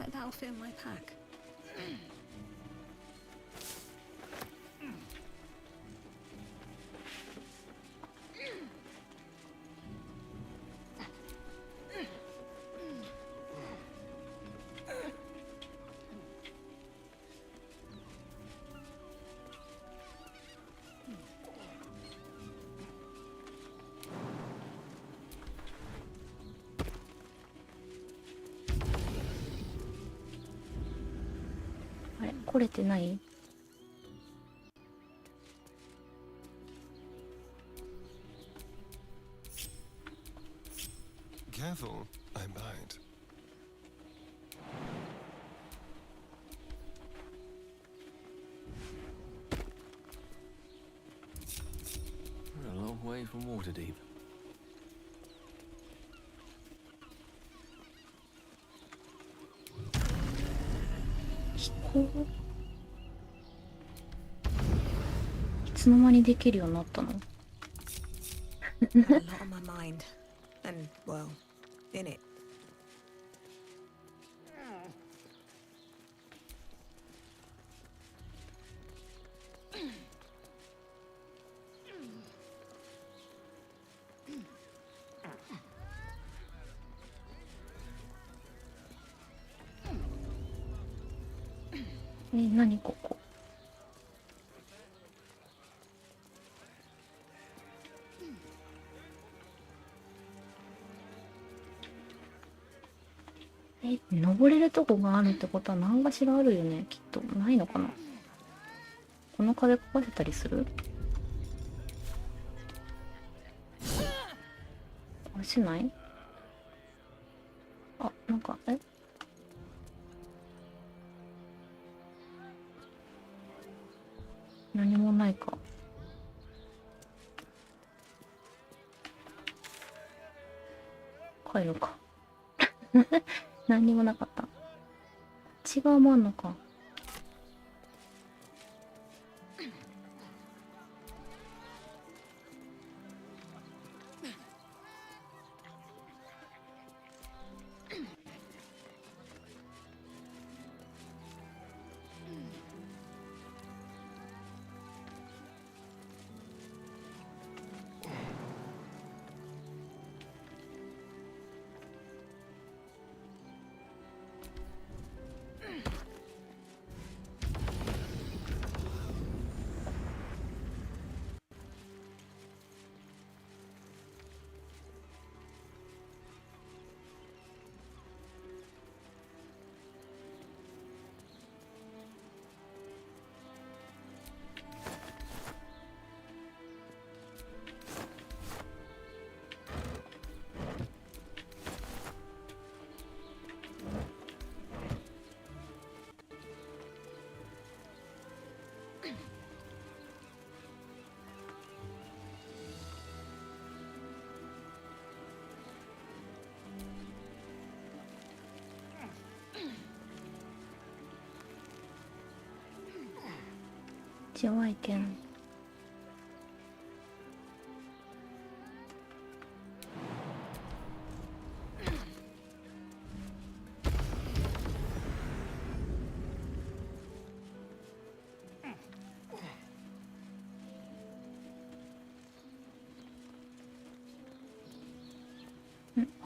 That'll fit in my pack.来れてない？Careful, I might. We're a long way from Waterdeep. Oh. いつの間にできるようになったの？ Had a lot on my mind, and well, in it. Eh, 何ここ。登れるとこがあるってことは何かしらあるよね、きっと。ないのかな。この壁壊せたりする？壊せない？あ、なんか、何もないか。帰るか。何にもなかった。こっち側もあんのか。こっちはいけない。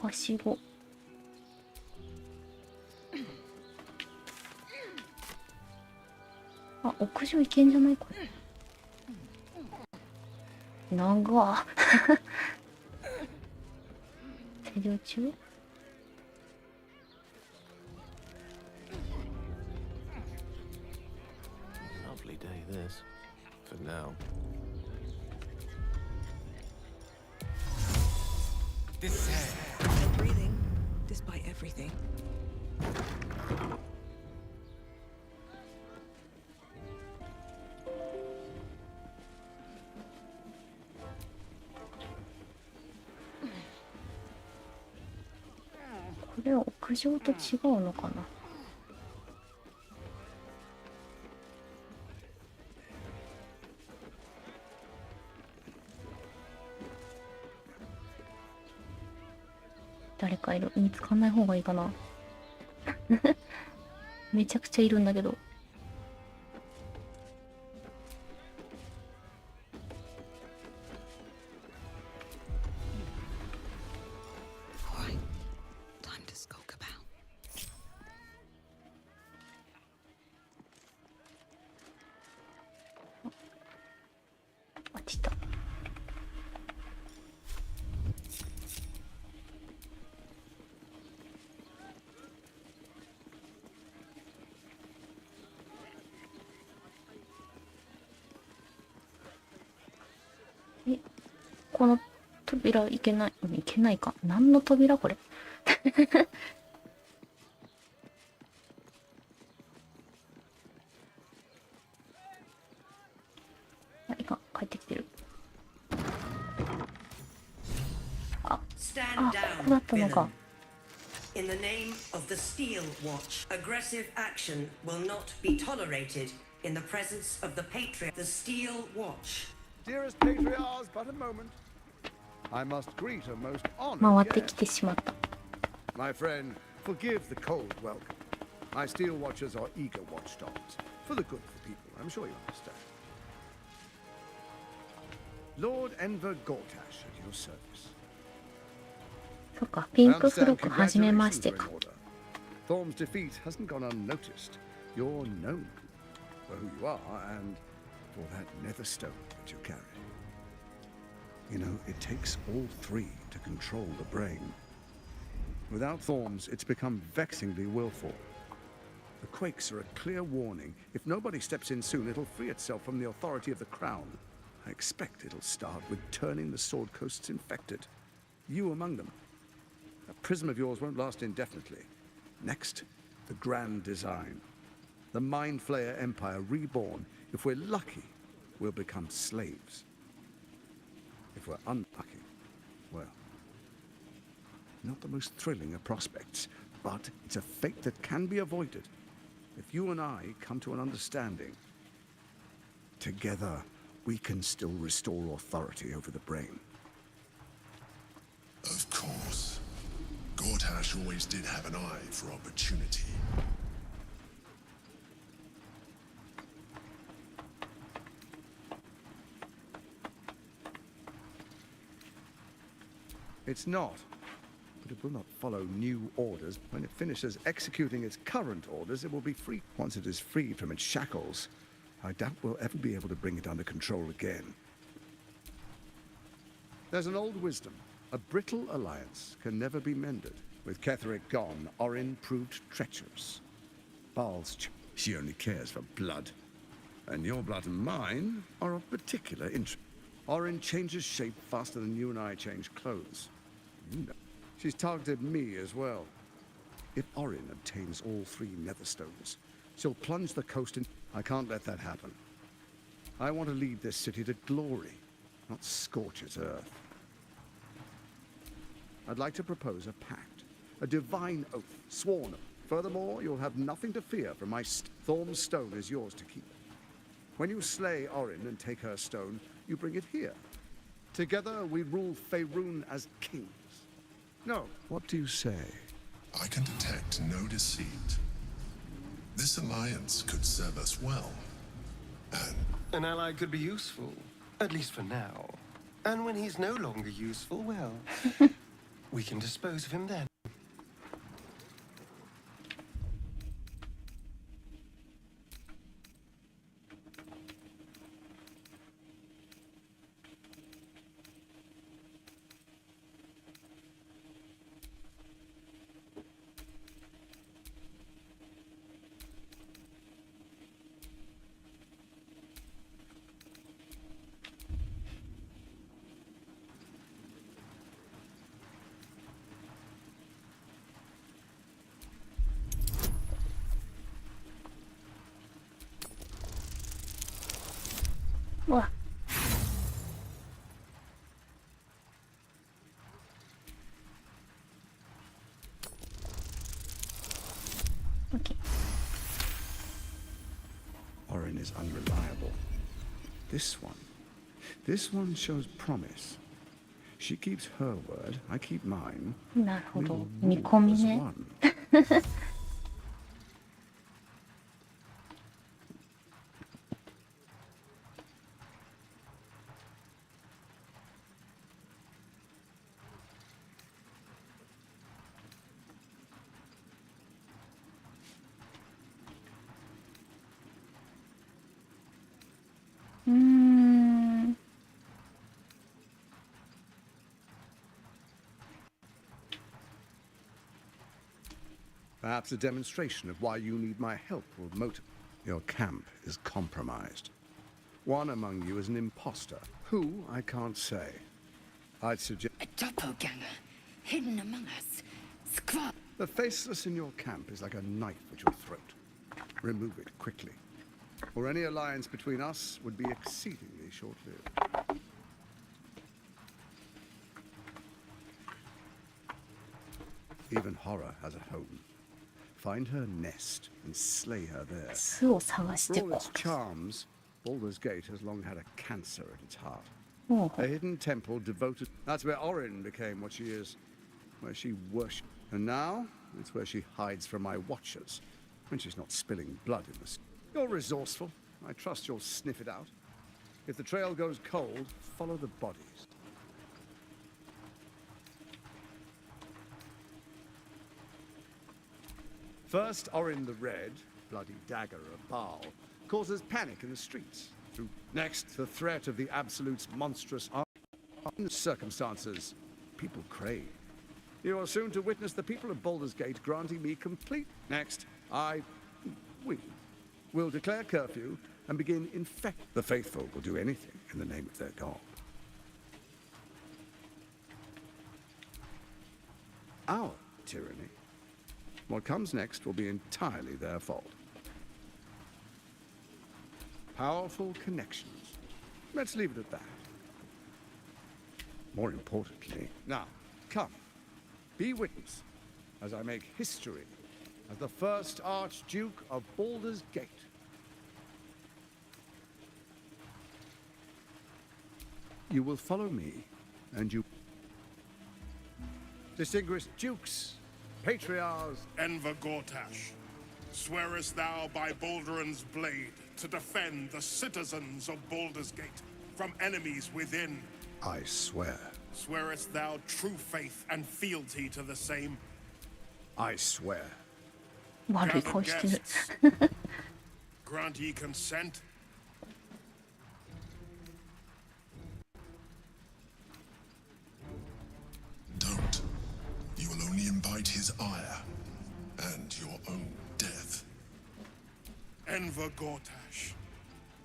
はしご。あ、屋上行けんじゃないこれ。長っ。作業中？Lovely day this, for now. This still breathing, despite everything. これは屋上と違うのかな。誰かいる。見つかんない方がいいかな。めちゃくちゃいるんだけど。落ちた。この扉いけない、いけないか。何の扉これ。あ、いかん、帰ってきてる。あ、ここだったのか。In the name of the Steel Watch, aggressive action will not be tolerated in the presence of the Patriot. The Steel Watch. Dearest Patriarchs, but a moment. I must greet a most 回 honored ってき guest. てしまった。 My friend, forgive the cold welcome. My steel watchers are eager watchdogs. For the good of the people, I'm sure you understand. Lord Enver Gortash at your service. そっか、ピンク I フロ understand ックはじめまして congratulations か。 are in order. Thorm's defeat hasn't gone unnoticed. You're known for who you are and for that nether stone that you carry. You know, it takes all three to control the brain. Without Thorms, it's become vexingly willful. The quakes are a clear warning. If nobody steps in soon, it'll free itself from the authority of the crown. I expect it'll start with turning the Sword Coasts infected. You among them. A prism of yours won't last indefinitely. Next, the grand design. The Mind Flayer Empire reborn. If we're lucky, we'll become slaves. If we're unlucky, well, not the most thrilling of prospects, but it's a fate that can be avoided. If you and I come to an understanding, together we can still restore authority over the brain. Of course. Gortash always did have an eye for opportunity. It's not, but it will not follow new orders. When it finishes executing its current orders, it will be free. Once it is freed from its shackles, I doubt we'll ever be able to bring it under control again. There's an old wisdom. A brittle alliance can never be mended. With Ketheric gone, Orin proved treacherous. She only cares for blood. And your blood and mine are of particular interest. Orin changes shape faster than you and I change clothes. You know. She's targeted me as well. If Orin obtains all three Netherstones, she'll plunge the coast in. I can't let that happen. I want to lead this city to glory, not scorch its earth. I'd like to propose a pact, a divine oath, sworn. Furthermore, you'll have nothing to fear from my Thorm's stone is yours to keep. When you slay Orin and take her stone, you bring it here. Together, we rule Faerun as kings. No, what do you say? I can detect no deceit. This alliance could serve us well. And an ally could be useful, at least for now. And when he's no longer useful, well, we can dispose of him then. What? Okay. Orin is unreliable. This one shows promise. She keeps her word, I keep mine. なるほど。見込みね。Perhaps a demonstration of why you need my help will motivate. Your camp is compromised. One among you is an imposter. Who, I can't say. I'd suggest... A doppelganger, hidden among us. Squad. The faceless in your camp is like a knife at your throat. Remove it quickly, or any alliance between us would be exceedingly short-lived. Even horror has a home. Find her nest and slay her there. For all its charms, Baldurs Gate has long had a cancer at its heart. A hidden temple devoted. That's where Orin became what she is, where she worshipped. And now it's where she hides from my watchers when she's not spilling blood in the. You're resourceful. I trust you'll sniff it out. If the trail goes cold, follow the bodies. First, Orin the Red, bloody dagger of Baal, causes panic in the streets. Next, the threat of the Absolute's monstrous arm. In circumstances people crave. You are soon to witness the people of Baldurs Gate granting me complete. Next, we will declare curfew and begin infect. The faithful will do anything in the name of their god. Our tyranny. What comes next will be entirely their fault. Powerful connections. Let's leave it at that. More importantly, now, come. Be witness as I make history as the first Archduke of Baldurs Gate. You will follow me, and you... Distinguished dukes, patriarchs... Enver Gortash, swearest thou by Balduran's blade to defend the citizens of Baldurs Gate from enemies within? I swear. Swearest thou true faith and fealty to the same? I swear. Gather guests. Grant ye consent? Don't. You will only invite his ire and your own death. Enver Gortash,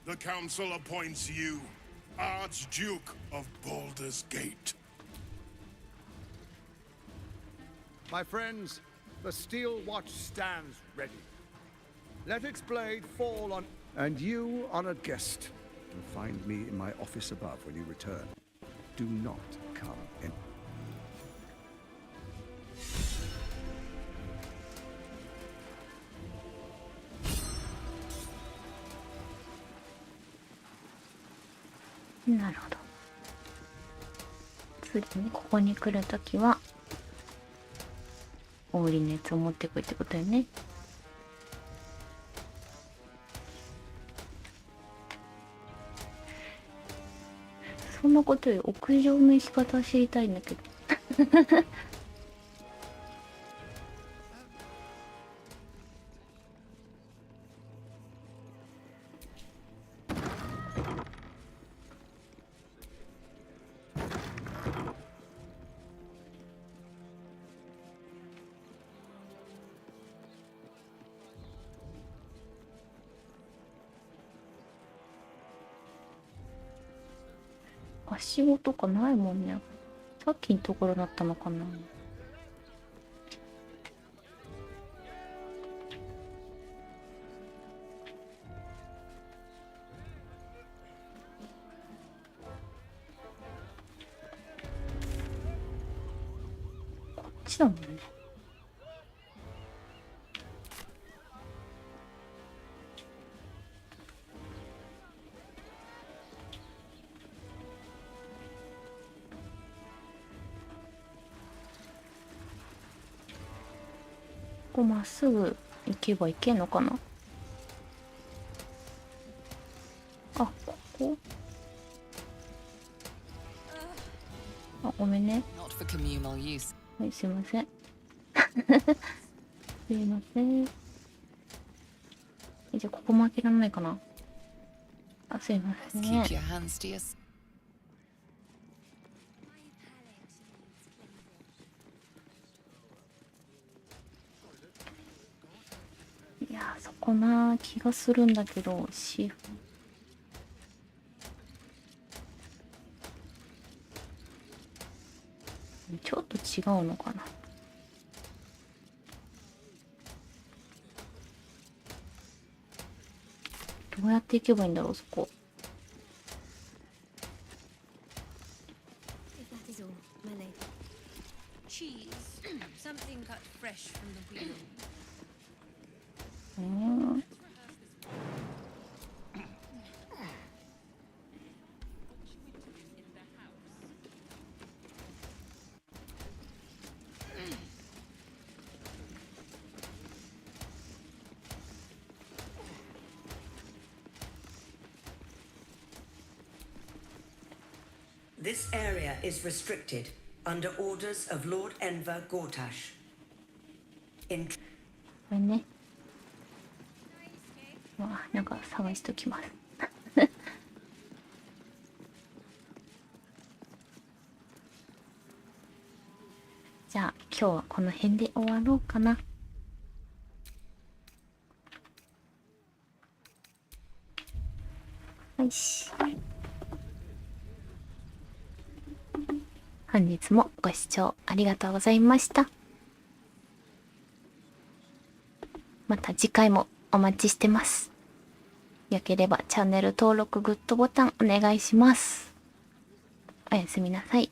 the council appoints you Archduke of Baldurs Gate. My friends, the steel watch stands ready. Let its blade fall on... And you, honored guest, will find me in my office above when you return. Do not come in.なるほど。次にここに来るときはオーリのやつを持ってくるってことよね。そんなことより屋上の行き方を知りたいんだけど。はしごとかないもんね。さっきのところだったのかな。こっちだもんね。ここまっすぐ行けば行けんのかな。あ、ここ。あ、ごめんね。はい、すいません。すいません。じゃあここも開けられないかな。あ、すいませんね。いやー、そこな気がするんだけど、ちょっと違うのかな。どうやって行けばいいんだろう、そこ。This area is restricted under orders of Lord Enver Gortash. これね。なんか探しときます。じゃあ今日はこの辺で終わろうかな。よし。本日もご視聴ありがとうございました。また次回もお待ちしてます。よければチャンネル登録、グッドボタンお願いします。おやすみなさい。